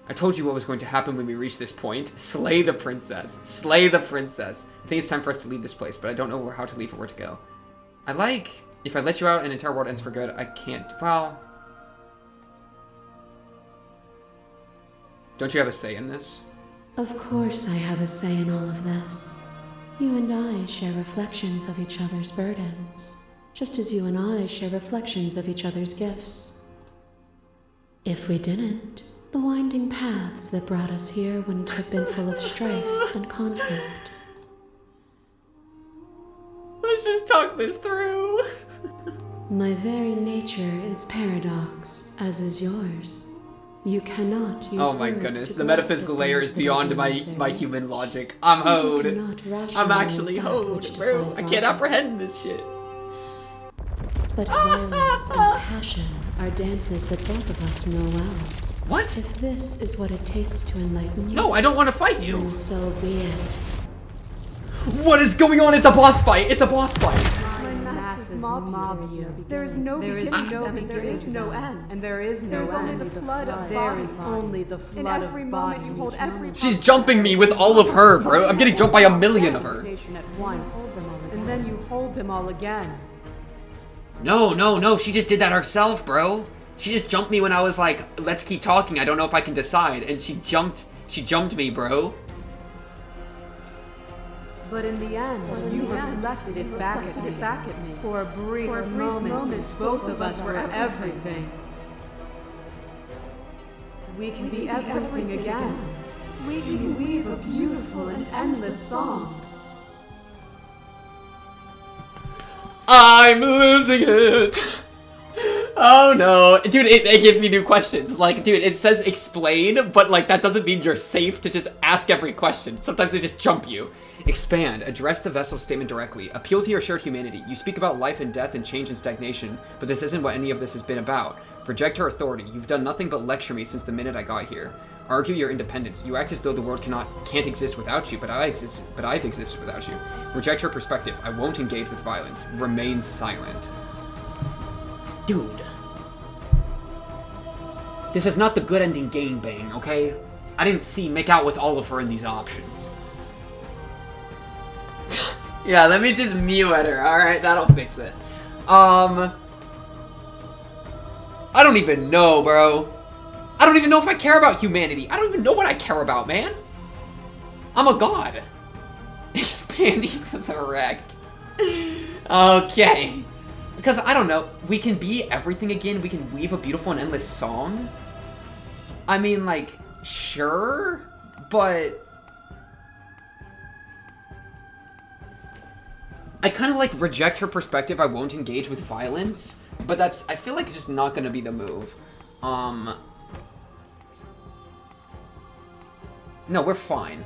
I told you what was going to happen when we reached this point. Slay the princess. Slay the princess. I think it's time for us to leave this place, but I don't know how to leave or where to go. If I let you out, an entire world ends for good. I can't, well... Don't you have a say in this? Of course I have a say in all of this. You and I share reflections of each other's burdens, just as you and I share reflections of each other's gifts. If we didn't, the winding paths that brought us here wouldn't have been full of strife and conflict. Let's just talk this through. My very nature is paradox, as is yours. You cannot use Oh my words goodness, to the grasp metaphysical the layer things is that are beyond my necessary. human logic. I'm And you hoed. cannot I'm rationalize actually that hoed, which bro. defies I can't logic. apprehend this shit. But violence and passion are dances that both of us know well. What? If this is what it takes to enlighten you, No, I don't want to fight you. then so be it. What is going on? It's a boss fight. It's a boss fight. Masses mob you. There is no beginning, there is no end, and there is no end. There is only the flood of bodies. There is only the flood of bodies. In every moment you hold every. She's jumping me with all of her, bro. I'm getting jumped by a million of her. At once, and then you hold them all again. No. She just did that herself, bro. She just jumped me when I was like, let's keep talking. I don't know if I can decide. And she jumped me, bro. But in the end, you reflected it back at me. For a brief moment, both of us were everything. We can be everything again. We can weave a beautiful and endless song. I'm losing it. Oh no. Dude, it gives me new questions. Like, dude, it says explain, but like that doesn't mean you're safe to just ask every question. Sometimes they just jump you. Expand. Address the vessel statement directly. Appeal to your shared humanity. You speak about life and death and change and stagnation, but this isn't what any of this has been about. Reject her authority. You've done nothing but lecture me since the minute I got here. Argue your independence. You act as though the world can't exist without you, but I've existed without you. Reject her perspective. I won't engage with violence. Remain silent. Dude. This is not the good ending gangbang, okay? I didn't see make out with Oliver in these options. Yeah, let me just mew at her, alright? That'll fix it. I don't even know, bro. I don't even know if I care about humanity. I don't even know what I care about, man. I'm a god. Expanding was erect. Okay. Because, I don't know, we can be everything again. We can weave a beautiful and endless song. I mean, like, sure, but... I kind of, like, reject her perspective. I won't engage with violence. But that's, I feel like it's just not going to be the move. No, we're fine.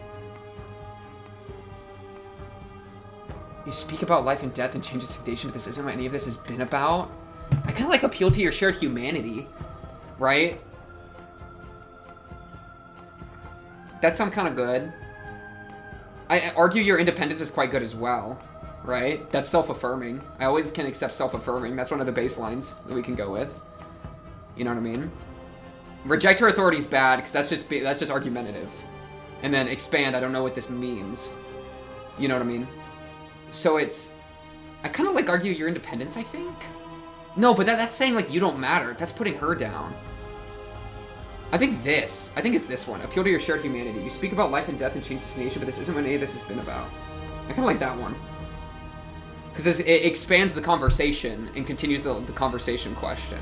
You speak about life and death and change of stagnation, but this isn't what any of this has been about. I kind of like appeal to your shared humanity, right? That sounds kind of good. I argue your independence is quite good as well, right? That's self-affirming. I always can accept self-affirming. That's one of the baselines that we can go with. You know what I mean? Reject her authority is bad because that's just argumentative. And then expand, I don't know what this means. You know what I mean? So it's... I kind of like argue your independence, I think? No, but that's saying like you don't matter. That's putting her down. I think it's this one. Appeal to your shared humanity. You speak about life and death and change destination, but this isn't what any of this has been about. I kind of like that one. Because it expands the conversation and continues the conversation question,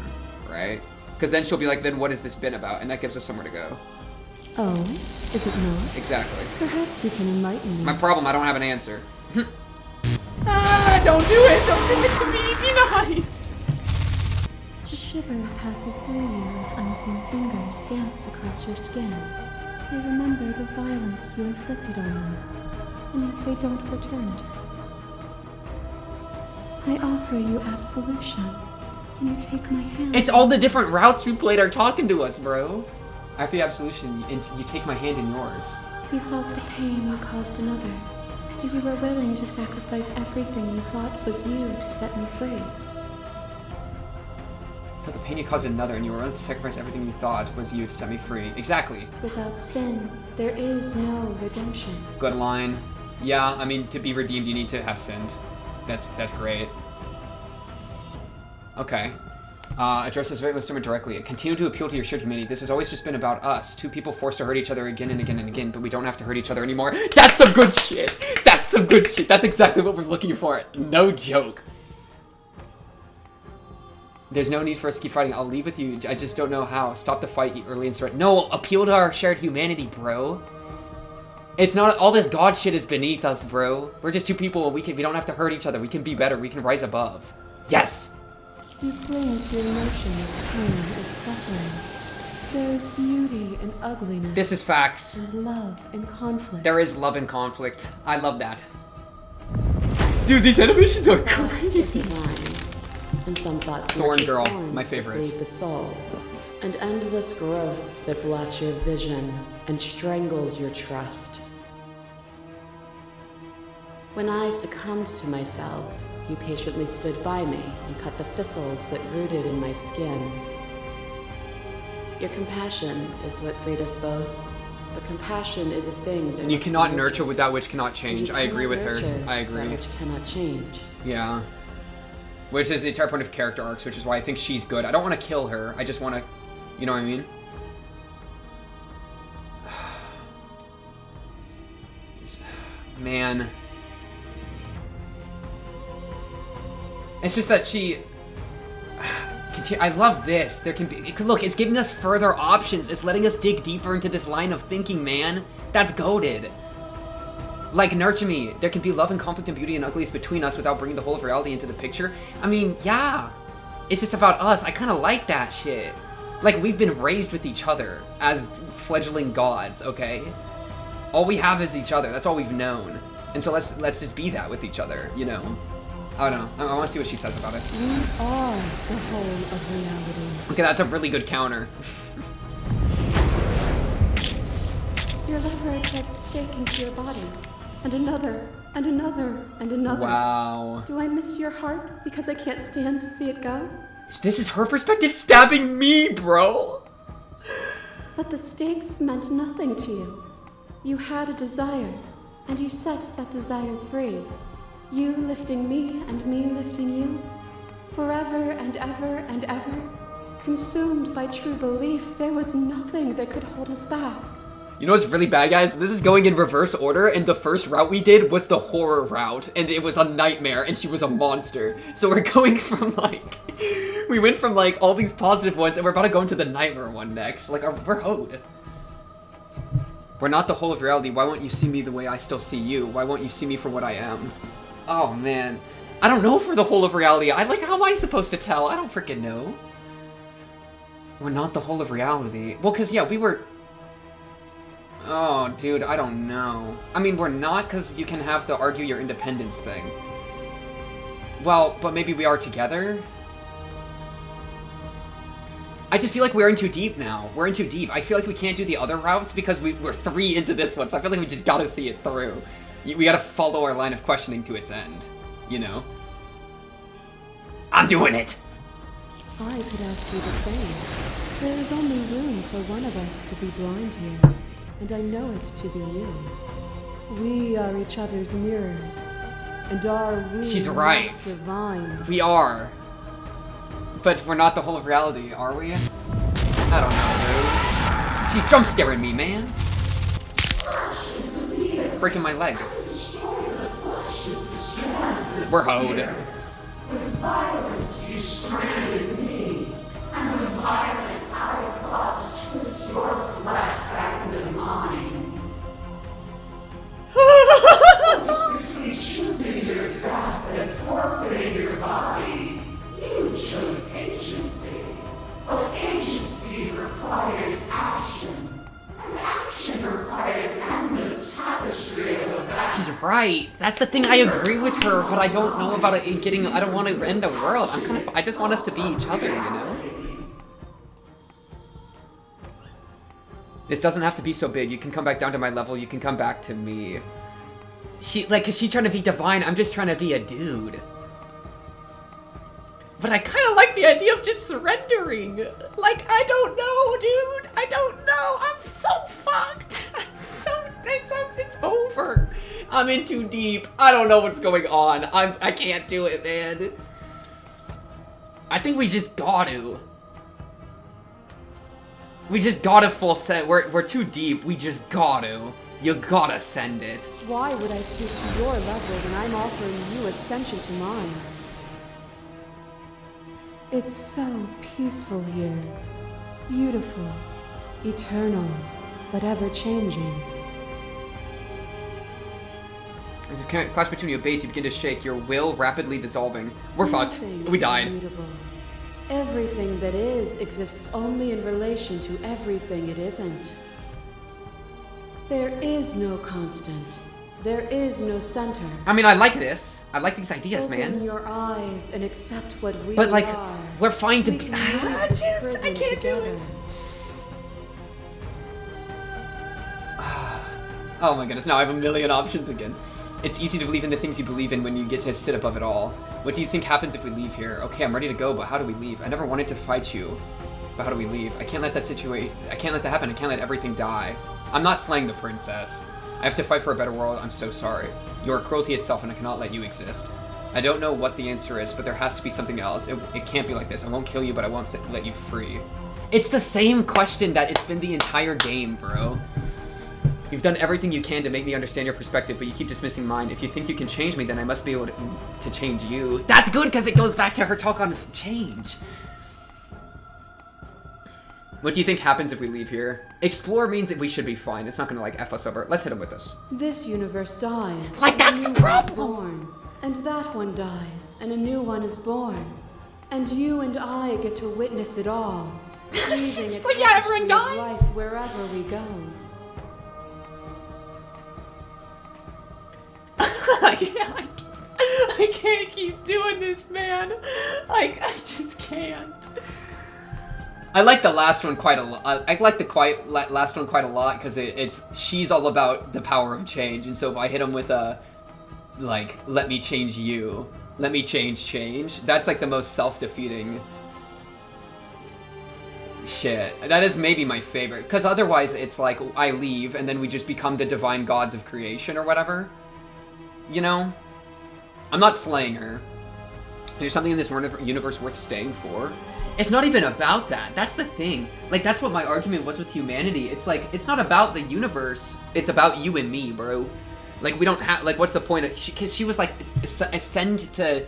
right? Because then she'll be like, then what has this been about? And that gives us somewhere to go. Oh, is it not? Exactly. Perhaps you can enlighten me. My problem, I don't have an answer. Don't do it! Don't do it to me! Be nice! A shiver passes through you as unseen fingers dance across your skin. They remember the violence you inflicted on them, and yet they don't return it. I offer you absolution, and you take my hand. It's all the different routes we played are talking to us, bro. After the absolution, you take my hand in yours. You felt the pain you caused another, and you were willing to sacrifice everything you thought was used to set me free. For the pain you caused another, and you were willing to sacrifice everything you thought was you to set me free. Exactly. Without sin, there is no redemption. Good line. Yeah, I mean, to be redeemed, you need to have sinned. That's great. Okay. Address this very sermon directly. Continue to appeal to your shared humanity. This has always just been about us. Two people forced to hurt each other again and again and again, but we don't have to hurt each other anymore. That's some good shit. That's some good shit. That's exactly what we're looking for. No joke. There's no need for us to keep fighting. I'll leave with you. I just don't know how. Stop the fight early and surrender. No, appeal to our shared humanity, bro. It's not all this god shit is beneath us, bro. We're just two people and we don't have to hurt each other. We can be better. We can rise above. Yes. You cling to your notion of pain as suffering. There is beauty in ugliness. This is facts. And love in conflict. There is love in conflict. I love that. Dude, these animations are crazy. And some thoughts Thorn Girl, my favorite. Bleed the soul. And endless growth that blots your vision and strangles your trust. When I succumbed to myself, you patiently stood by me and cut the thistles that rooted in my skin. Your compassion is what freed us both, but compassion is a thing that and you cannot nurture with that which cannot change. I agree with her. I agree. That which cannot change. Yeah. Which is the entire point of character arcs, which is why I think she's good. I don't want to kill her. I just want to, you know what I mean? Man. It's just that she... I love this. There can be... Look, it's giving us further options. It's letting us dig deeper into this line of thinking, man. That's goated. Like, nurture me. There can be love and conflict and beauty and ugliness between us without bringing the whole of reality into the picture. I mean, yeah. It's just about us. I kind of like that shit. Like, we've been raised with each other as fledgling gods, okay? All we have is each other. That's all we've known. And so let's just be that with each other, you know? I don't know. I want to see what she says about it. We are the whole of reality. Okay, that's a really good counter. Your leverage drives a stake into your body. And another, and another, and another. Wow. Do I miss your heart because I can't stand to see it go? This is her perspective stabbing me, bro. But the stakes meant nothing to you. You had a desire, and you set that desire free. You lifting me and me lifting you. Forever and ever and ever. Consumed by true belief, there was nothing that could hold us back. You know what's really bad, guys? This is going in reverse order, and the first route we did was the horror route, and it was a nightmare, and she was a monster. So we're going from, like... We went from, like, all these positive ones, and we're about to go into the nightmare one next. Like, we're hoed. We're not the whole of reality. Why won't you see me the way I still see you? Why won't you see me for what I am? Oh, man. I don't know for the whole of reality. How am I supposed to tell? I don't freaking know. We're not the whole of reality. Well, because, yeah, we were... Oh, dude, I don't know. I mean, we're not, because you can have the argue your independence thing. Well, but maybe we are together? I just feel like we're in too deep now. We're in too deep. I feel like we can't do the other routes because we're 3 into this one, so I feel like we just gotta see it through. We gotta follow our line of questioning to its end, you know? I'm doing it! I could ask you the same. There is only room for one of us to be blind here, and I know it to be you. We are each other's mirrors, and are we She's right. not divine? We are. But we're not the whole of reality, are we? I don't know, dude. She's jump scaring me, man. Breaking my leg. We're hoed. With violence you stranded me, and with violence I sought to twist your flesh back into mine. Foolishly choosing your death and forfeiting your body, you chose agency. But agency requires action, and action requires endless tapestry of events. She's right. That's the thing. I agree with her, but I don't know about it getting. I don't want to end the world. I just want us to be each other, you know. This doesn't have to be so big. You can come back down to my level. You can come back to me. Cause she's trying to be divine. I'm just trying to be a dude. But I kind of like the idea of just surrendering. Like, I don't know, dude. I don't know. I'm so fucked. It's over. I'm in too deep. I don't know what's going on. I can't do it, man. I think we just got to. We just gotta full set. We're too deep. We just gotta. You gotta send it. Why would I stoop to your level when I'm offering you ascension to mine? It's so peaceful here. Beautiful. Eternal. But ever-changing. As the clash between you abates, you begin to shake, your will rapidly dissolving. We're fucked. We died. Immutable. Everything that is exists only in relation to everything it isn't. There is no constant. There is no center. I mean, I like this. I like these ideas, Open man. your eyes and accept what we But like, are. we're fine to We be. can leave this Dude, prison I can't do together. it. Oh my goodness, now I have a million options again. It's easy to believe in the things you believe in when you get to sit above it all. What do you think happens if we leave here? Okay, I'm ready to go, but how do we leave? I never wanted to fight you, but how do we leave? I can't let that I can't let that happen. I can't let everything die. I'm not slaying the princess. I have to fight for a better world. I'm so sorry. You are cruelty itself, and I cannot let you exist. I don't know what the answer is, but there has to be something else. It can't be like this. I won't kill you, but I won't let you free. It's the same question that it's been the entire game, bro. You've done everything you can to make me understand your perspective, but you keep dismissing mine. If you think you can change me, then I must be able to change you. That's good, because it goes back to her talk on change. What do you think happens if we leave here? Explore means that we should be fine. It's not gonna, like, F us over. Let's hit him with this. This universe dies. Like, that's the a new one is problem! born, and that one dies, and a new one is born. And you and I get to witness it all. Leaving She's a like, yeah, everyone tapestry of dies. life wherever we go. I can't keep doing this, man. I just can't. I like the last one quite a lot. I like the last one quite a lot because she's all about the power of change, and so if I hit him with a like, let me change you, let me change, that's like the most self-defeating shit. That is maybe my favorite, because otherwise it's like I leave and then we just become the divine gods of creation or whatever. You know? I'm not slaying her. There's something in this universe worth staying for. It's not even about that. That's the thing. Like, that's what my argument was with humanity. It's like, it's not about the universe. It's about you and me, bro. Like, we don't have, like, what's the point of, because she was like, ascend to,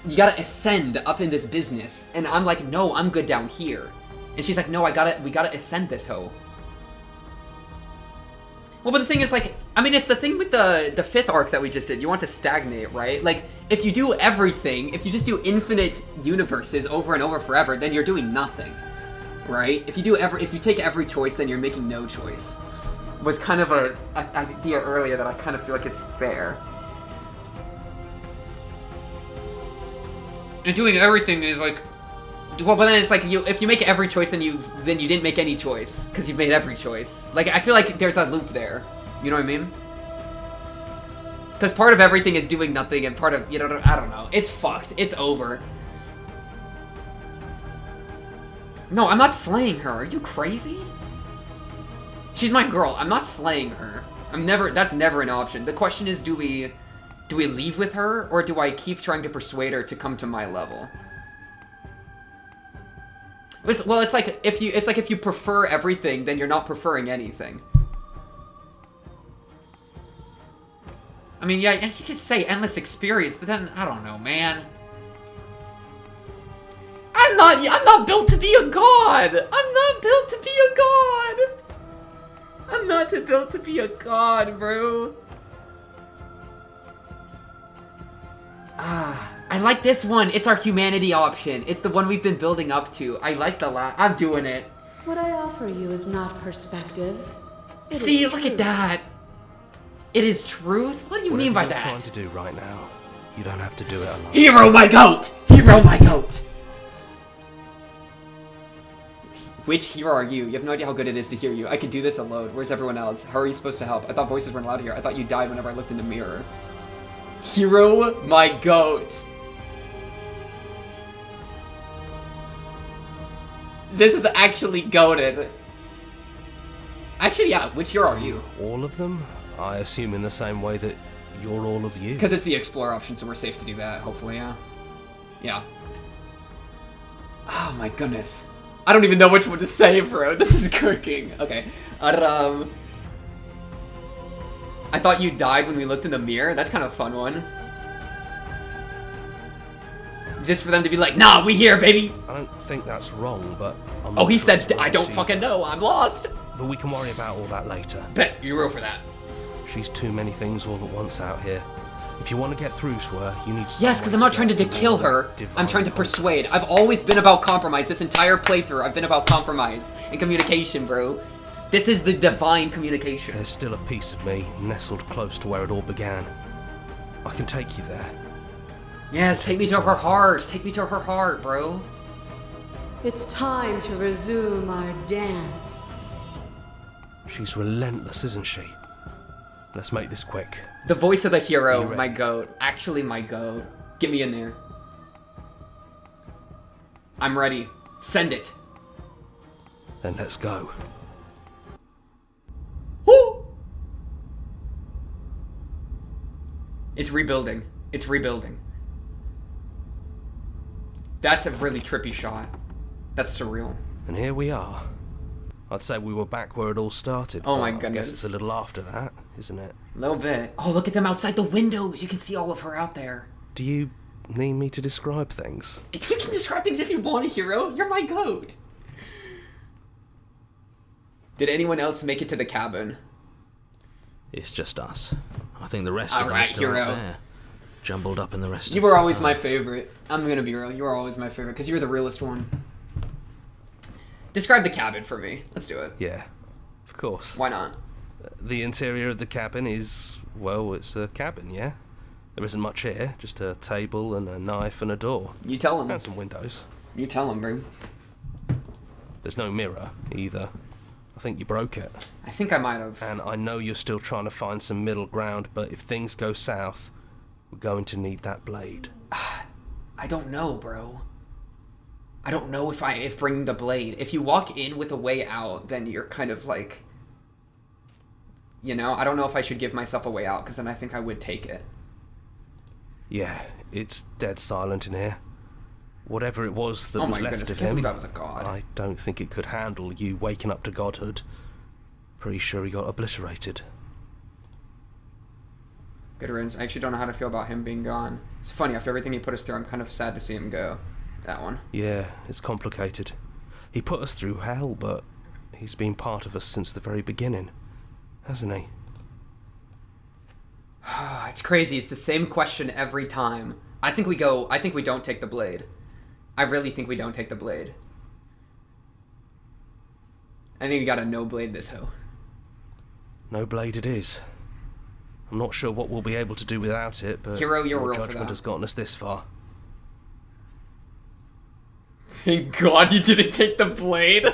you gotta ascend up in this business. And I'm like, no, I'm good down here. And she's like, no, we gotta ascend this hoe. Well, but the thing is, like, I mean, it's the thing with the 5th arc that we just did. You want to stagnate, right? Like, if you do everything, if you just do infinite universes over and over forever, then you're doing nothing, right? If you take every choice, then you're making no choice. Was kind of a idea earlier that I kind of feel like is fair. And doing everything is like, well, but then it's like, if you make every choice, then you didn't make any choice, because you've made every choice. Like, I feel like there's a loop there. You know what I mean? Because part of everything is doing nothing, and part of, you know, I don't know. It's fucked. It's over. No, I'm not slaying her. Are you crazy? She's my girl. I'm not slaying her. That's never an option. The question is, do we leave with her, or do I keep trying to persuade her to come to my level? It's like if you prefer everything, then you're not preferring anything. I mean, yeah, you could say endless experience, but then I don't know, man. I'm not built to be a god. I'm not built to be a god. I'm not built to be a god, bro. I like this one. It's our humanity option. It's the one we've been building up to. I like I'm doing it. What I offer you is not perspective. It See, is look truth. at that. It is truth? What do you mean by Whatever that? you're trying to do right now, you don't have to do it alone. Hero my goat! Hero my goat! Which hero are you? You have no idea how good it is to hear you. I could do this alone. Where's everyone else? How are you supposed to help? I thought voices weren't allowed here. I thought you died whenever I looked in the mirror. Hero, my goat. This is actually goated. Actually, yeah, which hero are you? All of them? I assume in the same way that you're all of you. Because it's the Explorer option, so we're safe to do that, hopefully, yeah. Yeah. Oh my goodness. I don't even know which one to say, bro. This is cooking. Okay. I thought you died when we looked in the mirror. That's kind of a fun one. Just for them to be like, nah, we here, baby. I don't think that's wrong, but I'm Oh, not he sure it's said, I right don't either. fucking know. I'm lost. But we can worry about all that later. Bet you roll for that. She's too many things all at once out here. If you want to get through to her, you need Yes, someone because I'm not trying to get kill through all her. that divine I'm trying to persuade. confidence. I've always been about compromise. This entire playthrough, I've been about compromise and communication, bro. This is the divine communication. There's still a piece of me nestled close to where it all began. I can take you there. Yes, take me to her heart. Take me to her heart, bro. It's time to resume our dance. She's relentless, isn't she? Let's make this quick. The voice of the You hero, ready? my goat. Actually, my goat. Get me in there. I'm ready. Send it. Then let's go. Woo! It's rebuilding. It's rebuilding. That's a really trippy shot. That's surreal. And here we are. I'd say we were back where it all started. Oh my but I goodness. guess it's a little after that, isn't it? A little bit. Oh, look at them outside the windows. You can see all of her out there. Do you need me to describe things? You can describe things if you want, hero. You're my goat. Did anyone else make it to the cabin? It's just us. I think the rest of them are Alright, still hero. up there. Jumbled up in the rest You of were always my favorite. I'm gonna be real. You were always my favorite because you were the realest one. Describe the cabin for me. Let's do it. Yeah, of course. Why not? The interior of the cabin is, well, it's a cabin, yeah? There isn't much here, just a table and a knife and a door. You tell him. And some windows. You tell him, bro. There's no mirror, either. I think you broke it. I think I might have. And I know you're still trying to find some middle ground, but if things go south, we're going to need that blade. I don't know, bro. I don't know if bringing the blade. If you walk in with a way out, then you're kind of like, you know, I don't know if I should give myself a way out because then I think I would take it. Yeah, it's dead silent in here. Whatever it was that Oh was my left goodness, of I can't him, believe I was a god. I don't think it could handle you waking up to godhood. Pretty sure he got obliterated. Good riddance. I actually don't know how to feel about him being gone. It's funny, after everything he put us through, I'm kind of sad to see him go. That one. Yeah, it's complicated. He put us through hell, but he's been part of us since the very beginning, hasn't he? It's crazy. It's the same question every time. I think we don't take the blade. I really think we don't take the blade. I think we got a no blade this hoe. No blade it is. I'm not sure what we'll be able to do without it, but Hero, you're your real for judgment that. has gotten us this far. Thank God you didn't take the blade.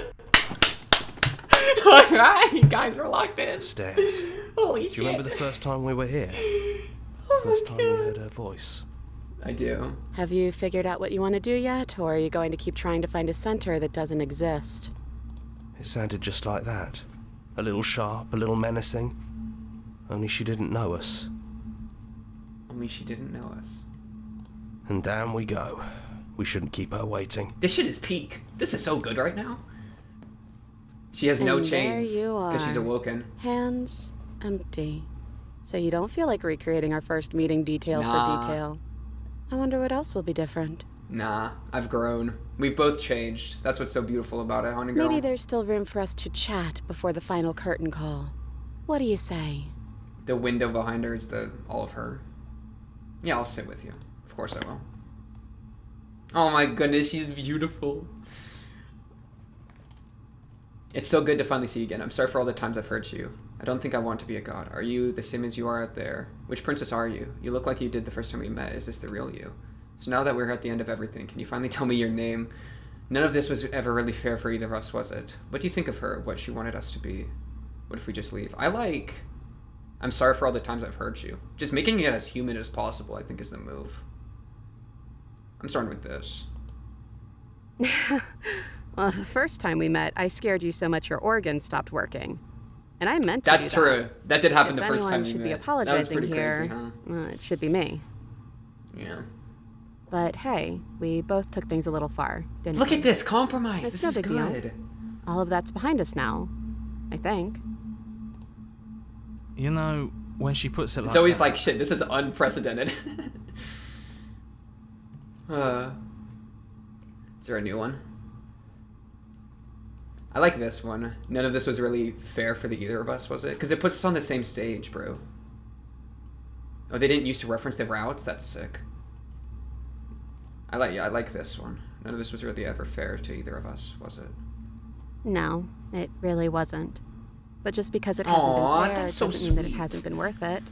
Alright, guys, we're locked in. Stairs. Holy Do shit. you remember the first time we were here? First time we heard her voice. I do. Have you figured out what you want to do yet, or are you going to keep trying to find a center that doesn't exist? It sounded just like that. A little sharp, a little menacing. Only she didn't know us. Only she didn't know us. And down we go. We shouldn't keep her waiting. This shit is peak. This is so good right now. She has no And there chains you because she's are. awoken. Hands empty. So you don't feel like recreating our first meeting detail Nah. for detail. I wonder what else will be different. Nah, I've grown. We've both changed. That's what's so beautiful about it, honey girl. Maybe there's still room for us to chat before the final curtain call. What do you say? The window behind her is all of her. Yeah, I'll sit with you. Of course I will. Oh my goodness, she's beautiful. It's so good to finally see you again. I'm sorry for all the times I've hurt you. I don't think I want to be a god. Are you the same as you are out there? Which princess are you? You look like you did the first time we met. Is this the real you? So now that we're at the end of everything, can you finally tell me your name? None of this was ever really fair for either of us, was it? What do you think of her, what she wanted us to be? What if we just leave? I'm sorry for all the times I've hurt you. Just making it as human as possible, I think, is the move. I'm starting with this. Well, the first time we met, I scared you so much your organs stopped working. And I meant to That's do true. That did happen If the first time anyone we should met. be That was apologizing pretty here, crazy, huh? well, it should be me. Yeah. But hey, we both took things a little far, didn't we? Look at this compromise. It's This no is big deal. good. All of that's behind us now, I think. You know, when she puts it like It's always that, like, shit, this is unprecedented. Is there a new one? I like this one. None of this was really fair for the either of us, was it? Because it puts us on the same stage, bro. Oh, they didn't used to reference the routes? That's sick. I like this one. None of this was really ever fair to either of us, was it? No, it really wasn't. But just because it hasn't Aw, been fair that's so doesn't mean that it sweet. hasn't been worth it.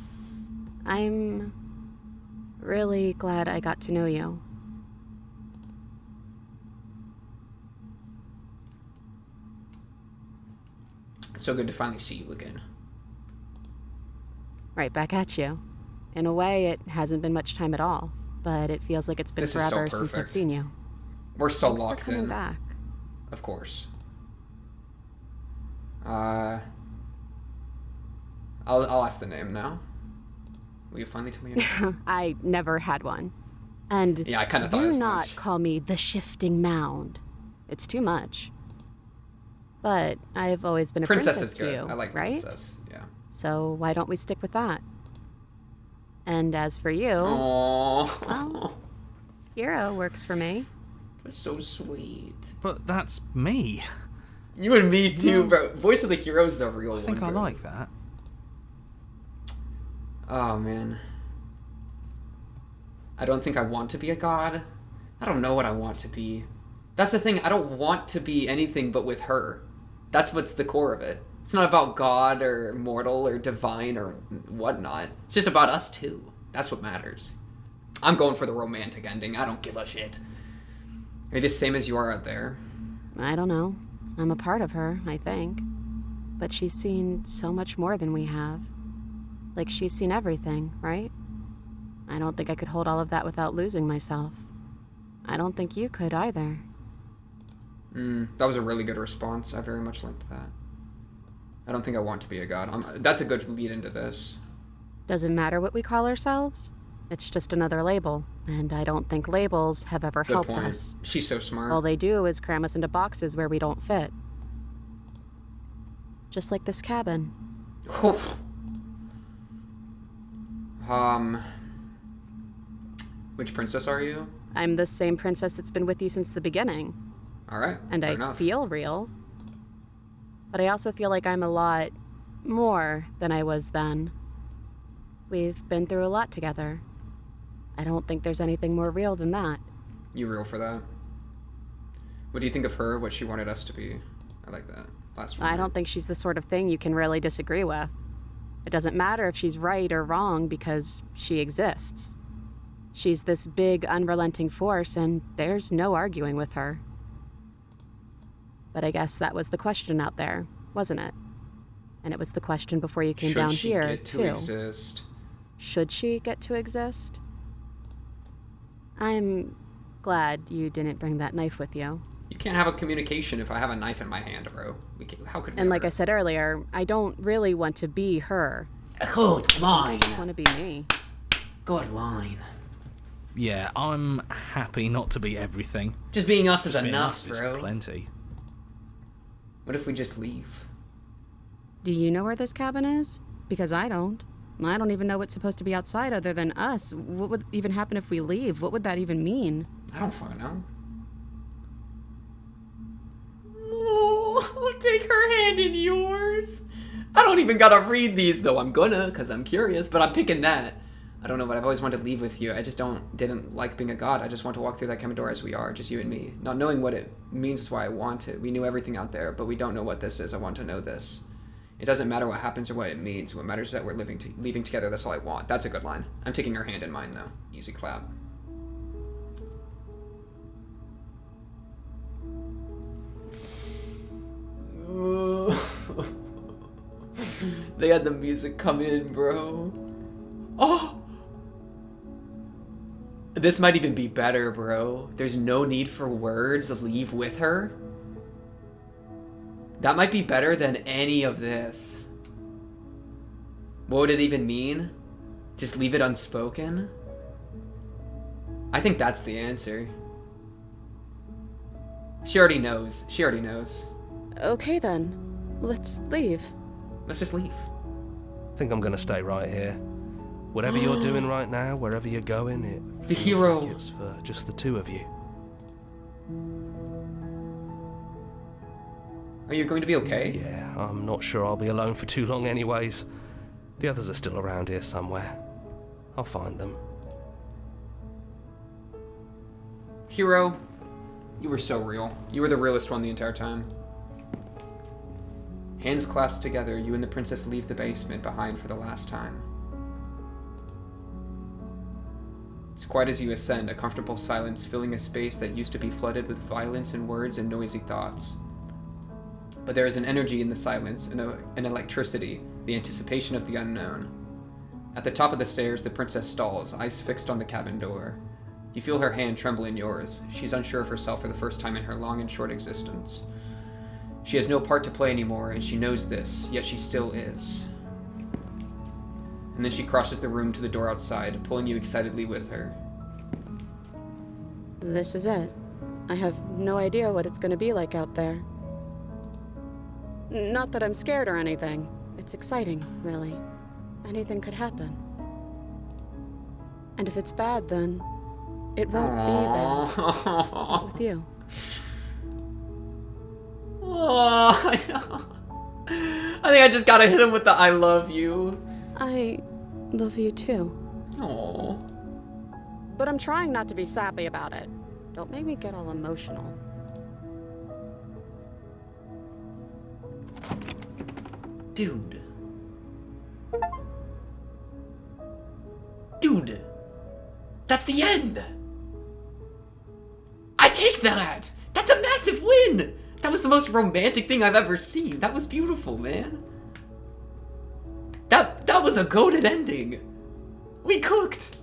I'm really glad I got to know you. It's so good to finally see you again. Right back at you. In a way, it hasn't been much time at all, but it feels like it's been This is so forever since I've perfect. seen you. We're so Thanks locked for coming in. back. Of course. I'll ask the name now. Will you finally tell me your name? I never had one. And Yeah, I kinda thought do as not much. call me the Shifting Mound. It's too much. But I've always been a Princess princess is to good. you, I like right? Princess. Yeah. So why don't we stick with that? And as for you, Aww. well, Hero works for me. That's so sweet. but that's me. You and me too, bro. Voice of the Hero is the real I think I one, bro. like that. Oh, man. I don't think I want to be a god. I don't know what I want to be. That's the thing. I don't want to be anything but with her. That's what's the core of it. It's not about God or mortal or divine or whatnot. It's just about us two. That's what matters. I'm going for the romantic ending. I don't give a shit. Are you the same as you are out there? I don't know. I'm a part of her, I think. But she's seen so much more than we have. Like, she's seen everything, right? I don't think I could hold all of that without losing myself. I don't think you could either. That was a really good response. I very much liked that. I don't think I want to be a god. That's a good lead into this. Doesn't matter what we call ourselves. It's just another label, and I don't think labels have ever Good helped point. us. She's so smart. All they do is cram us into boxes where we don't fit. Just like this cabin. Which princess are you? I'm the same princess that's been with you since the beginning. All right. And fair I enough. feel real. But I also feel like I'm a lot more than I was then. We've been through a lot together. I don't think there's anything more real than that. You real for that? What do you think of her? What she wanted us to be? I like that. Last one. I don't think she's the sort of thing you can really disagree with. It doesn't matter if she's right or wrong because she exists. She's this big, unrelenting force, and there's no arguing with her. But I guess that was the question out there, wasn't it? And it was the question before you came down Should she here, get to too. exist? Should she get to exist? I'm glad you didn't bring that knife with you. You can't have a communication if I have a knife in my hand, bro. How could we? And like I ever? said earlier, I don't really want to be her. Good line. I just want to be me. Good line. Yeah, I'm happy not to be everything. Just being us is Just being enough, us is bro. plenty. What if we just leave? Do you know where this cabin is? Because I don't. I don't even know what's supposed to be outside other than us. What would even happen if we leave? What would that even mean? I don't fucking know. Oh, take her hand in yours. I don't even gotta read these though. I'm gonna, because I'm curious, but I'm picking that. I don't know, but I've always wanted to leave with you. I just didn't like being a god. I just want to walk through that cabin door as we are, just you and me. Not knowing what it means is why I want it. We knew everything out there, but we don't know what this is. I want to know this. It doesn't matter what happens or what it means. What matters is that we're leaving together. That's all I want. That's a good line. I'm taking her hand in mine, though. Easy clap. They had the music come in, bro. Oh! This might even be better, bro. There's no need for words. Leave with her. That might be better than any of this. What would it even mean? Just leave it unspoken? I think that's the answer. She already knows. She already knows. Okay then. Let's leave. Let's just leave. I think I'm gonna stay right here. Whatever you're doing right now, wherever you're going, it The feels hero. like it's for just the two of you. Are you going to be okay? Yeah, I'm not sure I'll be alone for too long anyways. The others are still around here somewhere. I'll find them. Hero, you were so real. You were the realest one the entire time. Hands clasped together, you and the princess leave the basement behind for the last time. It's quiet as you ascend, a comfortable silence filling a space that used to be flooded with violence in words and noisy thoughts. But there is an energy in the silence, an electricity, the anticipation of the unknown. At the top of the stairs, the princess stalls, eyes fixed on the cabin door. You feel her hand tremble in yours. She's unsure of herself for the first time in her long and short existence. She has no part to play anymore, and she knows this, yet she still is. And then she crosses the room to the door outside, pulling you excitedly with her. This is it. I have no idea what it's going to be like out there. Not that I'm scared or anything. It's exciting, really. Anything could happen. And if it's bad, then it won't be bad. Not with you. Oh, I think I just gotta hit him with the I love you. I love you too. Oh. But I'm trying not to be sappy about it. Don't make me get all emotional. Dude. Dude. That's the end. I take that. That's a massive win. That was the most romantic thing I've ever seen. That was beautiful, man. That was a goated ending. We cooked.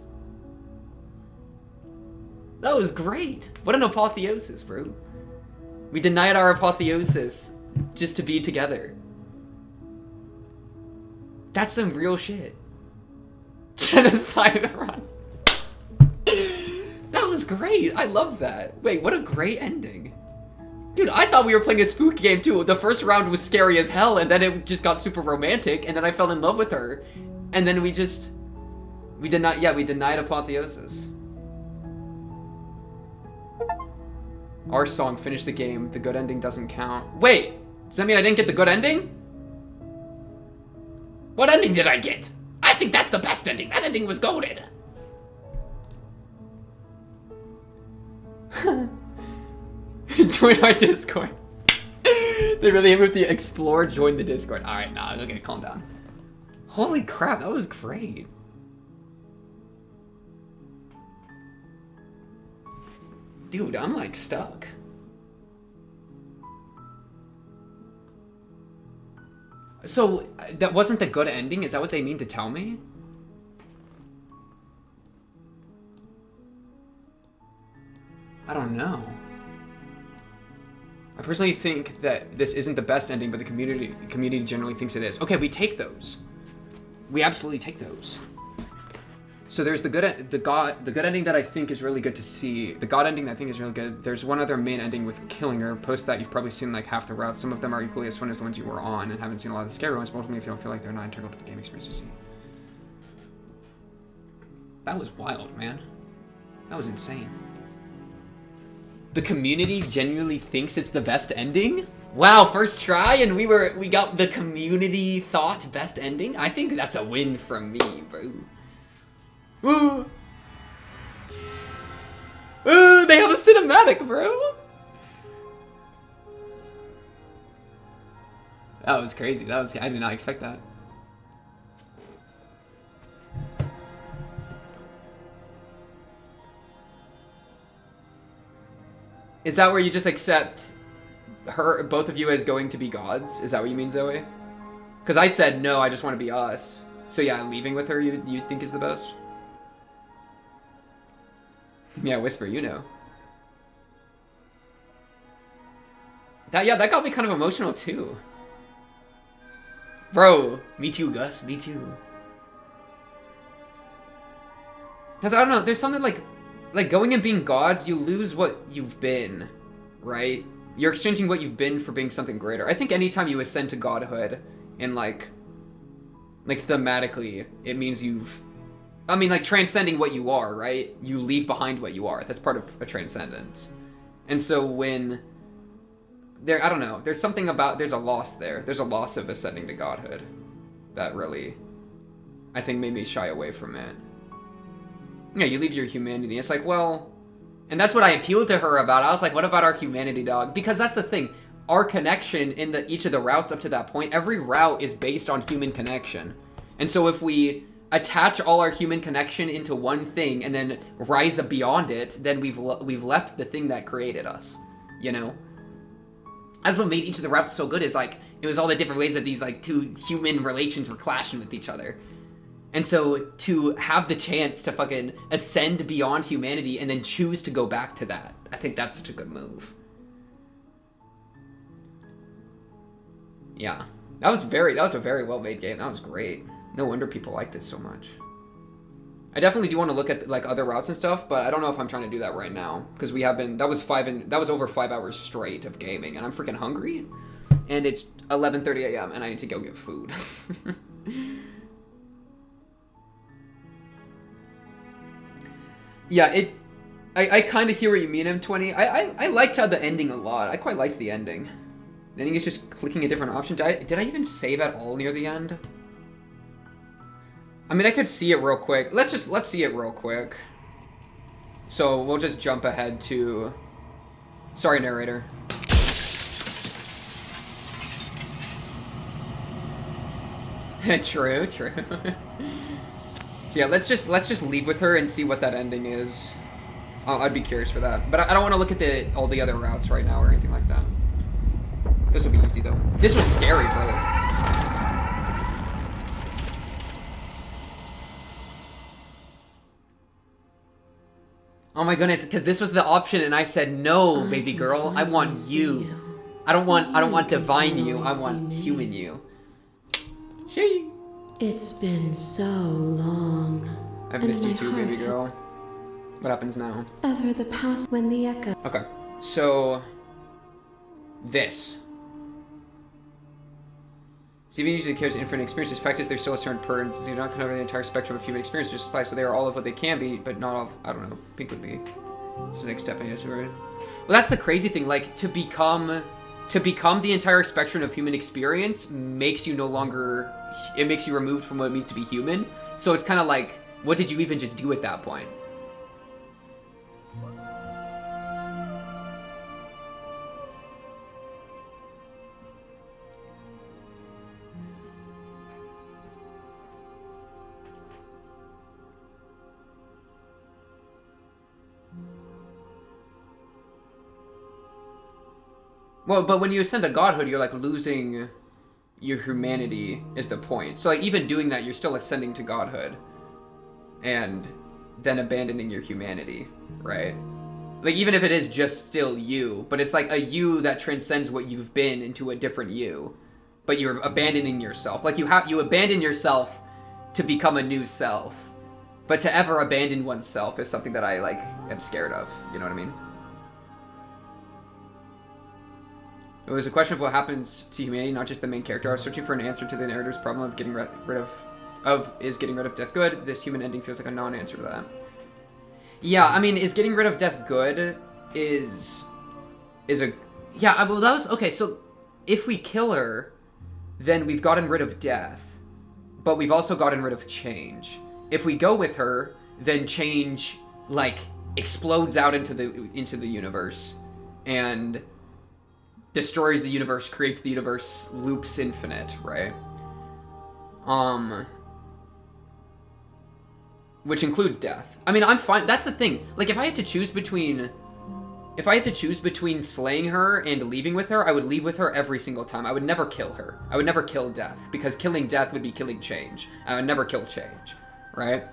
That was great. What an apotheosis, bro. We denied our apotheosis just to be together. That's some real shit. Genocide run. That was great. I love that. Wait, what a great ending. Dude, I thought we were playing a spooky game too. The first round was scary as hell, and then it just got super romantic, and then I fell in love with her. And then we denied apotheosis. Our song finished the game. The good ending doesn't count. Wait, does that mean I didn't get the good ending? What ending did I get? I think that's the best ending. That ending was goated. Join our Discord. They really hit me with the explore, join the Discord. Alright, nah, okay, calm down. Holy crap, that was great. Dude, I'm like stuck. So, that wasn't the good ending? Is that what they mean to tell me? I don't know. I personally think that this isn't the best ending, but the community generally thinks it is. Okay, we take those. We absolutely take those. So there's the good ending that I think is really good to see. The God ending that I think is really good. There's one other main ending with killing her. Post that you've probably seen like half the route. Some of them are equally as fun as the ones you were on and haven't seen a lot of the scary ones, mostly if you don't feel like they're not integral to the game experience you see. That was wild, man. That was insane. The community genuinely thinks it's the best ending? Wow, first try and we got the community thought best ending? I think that's a win from me, bro. Ooh. Ooh, they have a cinematic, bro. That was crazy. I did not expect that. Is that where you just accept both of you as going to be gods? Is that what you mean, Zoe? Because I said no, I just want to be us. So yeah, leaving with her you think is the best? Yeah, Whisper, you know. That got me kind of emotional too. Bro, me too, Gus, me too. Because I don't know, there's something like going and being gods, you lose what you've been, right? You're exchanging what you've been for being something greater. I think anytime you ascend to godhood, and like thematically, it means transcending what you are, right? You leave behind what you are. That's part of a transcendence. And so when I don't know, there's something about, there's a loss there. There's a loss of ascending to godhood that really, I think, made me shy away from it. Yeah, you leave your humanity. It's like, well, and that's what I appealed to her about. I was like, what about our humanity, dog? Because that's the thing. Our connection in each of the routes up to that point, every route is based on human connection. And so if we attach all our human connection into one thing and then rise up beyond it, then we've left the thing that created us, you know? That's what made each of the routes so good, is like, it was all the different ways that these like two human relations were clashing with each other. And so to have the chance to fucking ascend beyond humanity and then choose to go back to that, I think that's such a good move. Yeah, that was a very well made game. That was great. No wonder people liked it so much. I definitely do want to look at like other routes and stuff, but I don't know if I'm trying to do that right now, because that was over 5 hours straight of gaming, and I'm freaking hungry, and it's 11:30 a.m. and I need to go get food. Yeah, I kind of hear what you mean, M20. I liked how the ending a lot. I quite liked the ending. The ending is just clicking a different option. Did I even save at all near the end? I mean, I could see it real quick. Let's see it real quick. So we'll just jump ahead to... Sorry, narrator. True. So yeah, let's just leave with her and see what that ending is. I'd be curious for that. But I don't want to look at all the other routes right now or anything like that. This will be easy though. This was scary, bro. Oh my goodness, because this was the option and I said, no, baby girl, I want you. I don't want divine you, I want human you. She. It's been so long. I've missed you too, baby girl. What happens now? Ever the past when the echo. Okay, so this. Steven usually carries infinite experiences. Fact is, there's still a certain per, so you don't cover the entire spectrum of human experience, just slice, so they are all of what they can be, but not all of, I don't know, pink would be. It's the next step in yes, right? Well, that's the crazy thing, like, to become the entire spectrum of human experience makes you no longer, it makes you removed from what it means to be human. So it's kind of like, what did you even just do at that point? Well, but when you ascend to godhood, you're like losing your humanity is the point. So like even doing that, you're still ascending to godhood and then abandoning your humanity, right? Like even if it is just still you, but it's like a you that transcends what you've been into a different you, but you're abandoning yourself. Like you abandon yourself to become a new self, but to ever abandon oneself is something that I like am scared of. You know what I mean? It was a question of what happens to humanity, not just the main character. I was searching for an answer to the narrator's problem of getting rid of death good? This human ending feels like a non-answer to that. Yeah, I mean, is getting rid of death good is a... Yeah, well, that was... Okay, so if we kill her, then we've gotten rid of death, but we've also gotten rid of change. If we go with her, then change, like, explodes out into the universe, and destroys the universe, creates the universe, loops infinite, right? Which includes death. I mean, I'm fine. That's the thing. Like, if I had to choose between if I had to choose between slaying her and leaving with her, I would leave with her every single time. I would never kill her. I would never kill Death, because killing Death would be killing change. I would never kill change, right?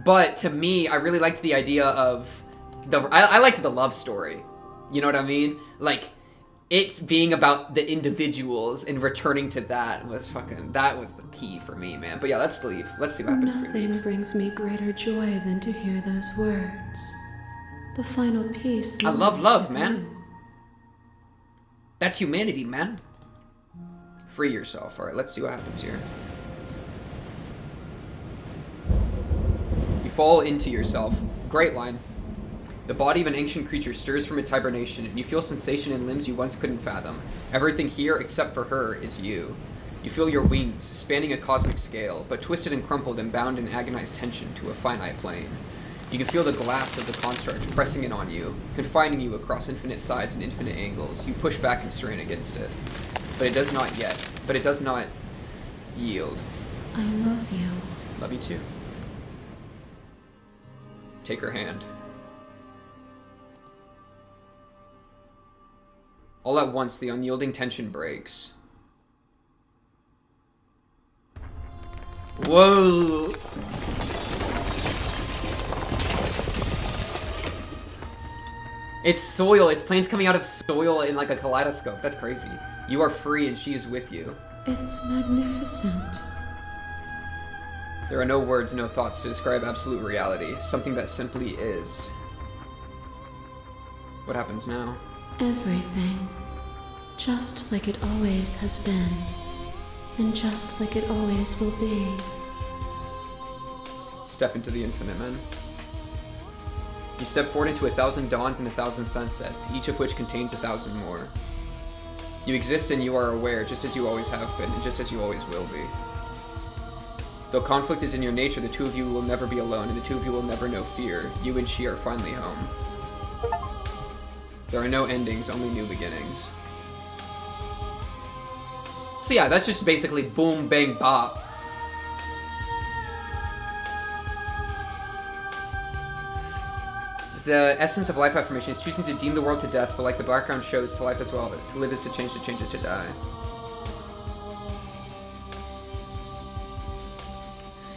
But to me, I really liked the idea of I liked the love story. You know what I mean? Like, it being about the individuals and returning to that was the key for me, man. But yeah, let's leave. Let's see what happens if we Nothing leave. brings me greater joy than to hear those words. The final piece. I love lies love, with man. you. That's humanity, man. Free yourself. All right, let's see what happens here. You fall into yourself. Great line. The body of an ancient creature stirs from its hibernation, and you feel sensation in limbs you once couldn't fathom. Everything here, except for her, is you. You feel your wings, spanning a cosmic scale, but twisted and crumpled and bound in agonized tension to a finite plane. You can feel the glass of the construct pressing in on you, confining you across infinite sides and infinite angles. You push back and strain against it. But it does not yet. But it does not yield. I love you. Love you too. Take her hand. All at once, the unyielding tension breaks. Whoa! It's soil. It's planes coming out of soil in like a kaleidoscope. That's crazy. You are free and she is with you. It's magnificent. There are no words, no thoughts to describe absolute reality. Something that simply is. What happens now? Everything. Just like it always has been. And just like it always will be. Step into the infinite, man. You step forward into 1,000 dawns and 1,000 sunsets, each of which contains 1,000 more. You exist and you are aware, just as you always have been, and just as you always will be. Though conflict is in your nature, the two of you will never be alone, and the two of you will never know fear. You and she are finally home. There are no endings, only new beginnings. So yeah, that's just basically boom, bang, bop. The essence of life affirmation is choosing to deem the world to death, but like the background shows, to life as well. To live is to change is to die.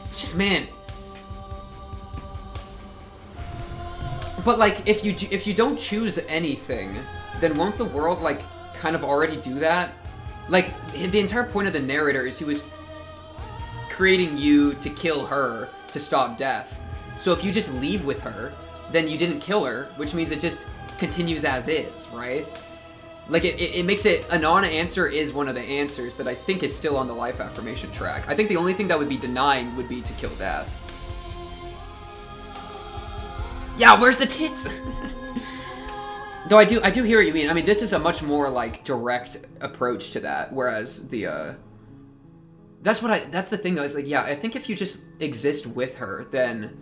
It's just, man. But like, if you don't choose anything, then won't the world like kind of already do that? Like, the entire point of the narrator is he was creating you to kill her to stop death. So if you just leave with her, then you didn't kill her, which means it just continues as is, right? Like, it makes it, a non-answer is one of the answers that I think is still on the life affirmation track. I think the only thing that would be denying would be to kill death. Yeah, where's the tits? Though I do hear what you mean. I mean, this is a much more, like, direct approach to that, whereas the, that's the thing, though, is like, yeah, I think if you just exist with her, then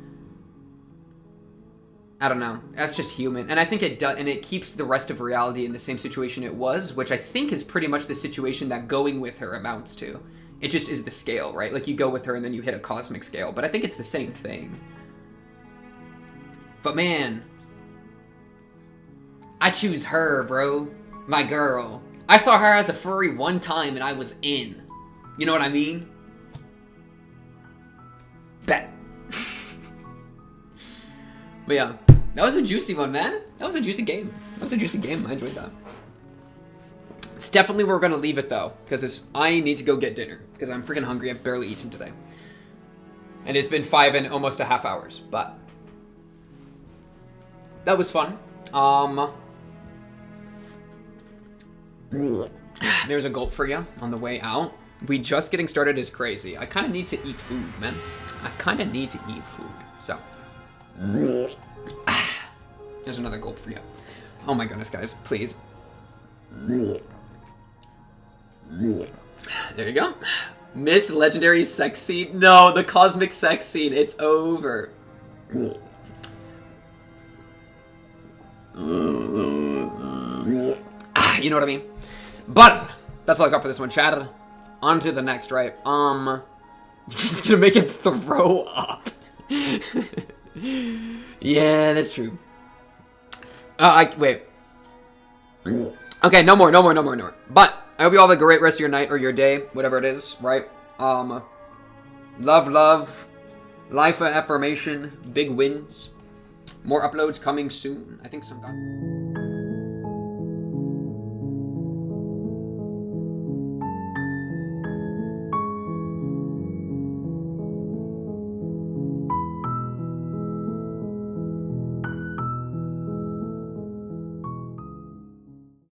I don't know. That's just human. And I think it does, and it keeps the rest of reality in the same situation it was, which I think is pretty much the situation that going with her amounts to. It just is the scale, right? Like, you go with her and then you hit a cosmic scale, but I think it's the same thing. But man, I choose her, bro. My girl. I saw her as a furry one time and I was in. You know what I mean? Bet. But yeah, that was a juicy one, man. That was a juicy game. I enjoyed that. It's definitely where we're going to leave it, though, because I need to go get dinner, because I'm freaking hungry. I've barely eaten today. And it's been 5 and almost a half hours, but that was fun. There's a gulp for you on the way out. We just getting started is crazy. I kind of need to eat food, man. So there's another gulp for you. Oh my goodness, guys, please. There you go. Miss Legendary sex scene. No, the cosmic sex scene. It's over. You know what I mean? But that's all I got for this one, Chad. On to the next, right? You're just gonna make him throw up. Yeah, that's true. Wait. Okay, no more. But I hope you all have a great rest of your night or your day, whatever it is, right? Love, life affirmation, big wins. More uploads coming soon. I think sometime.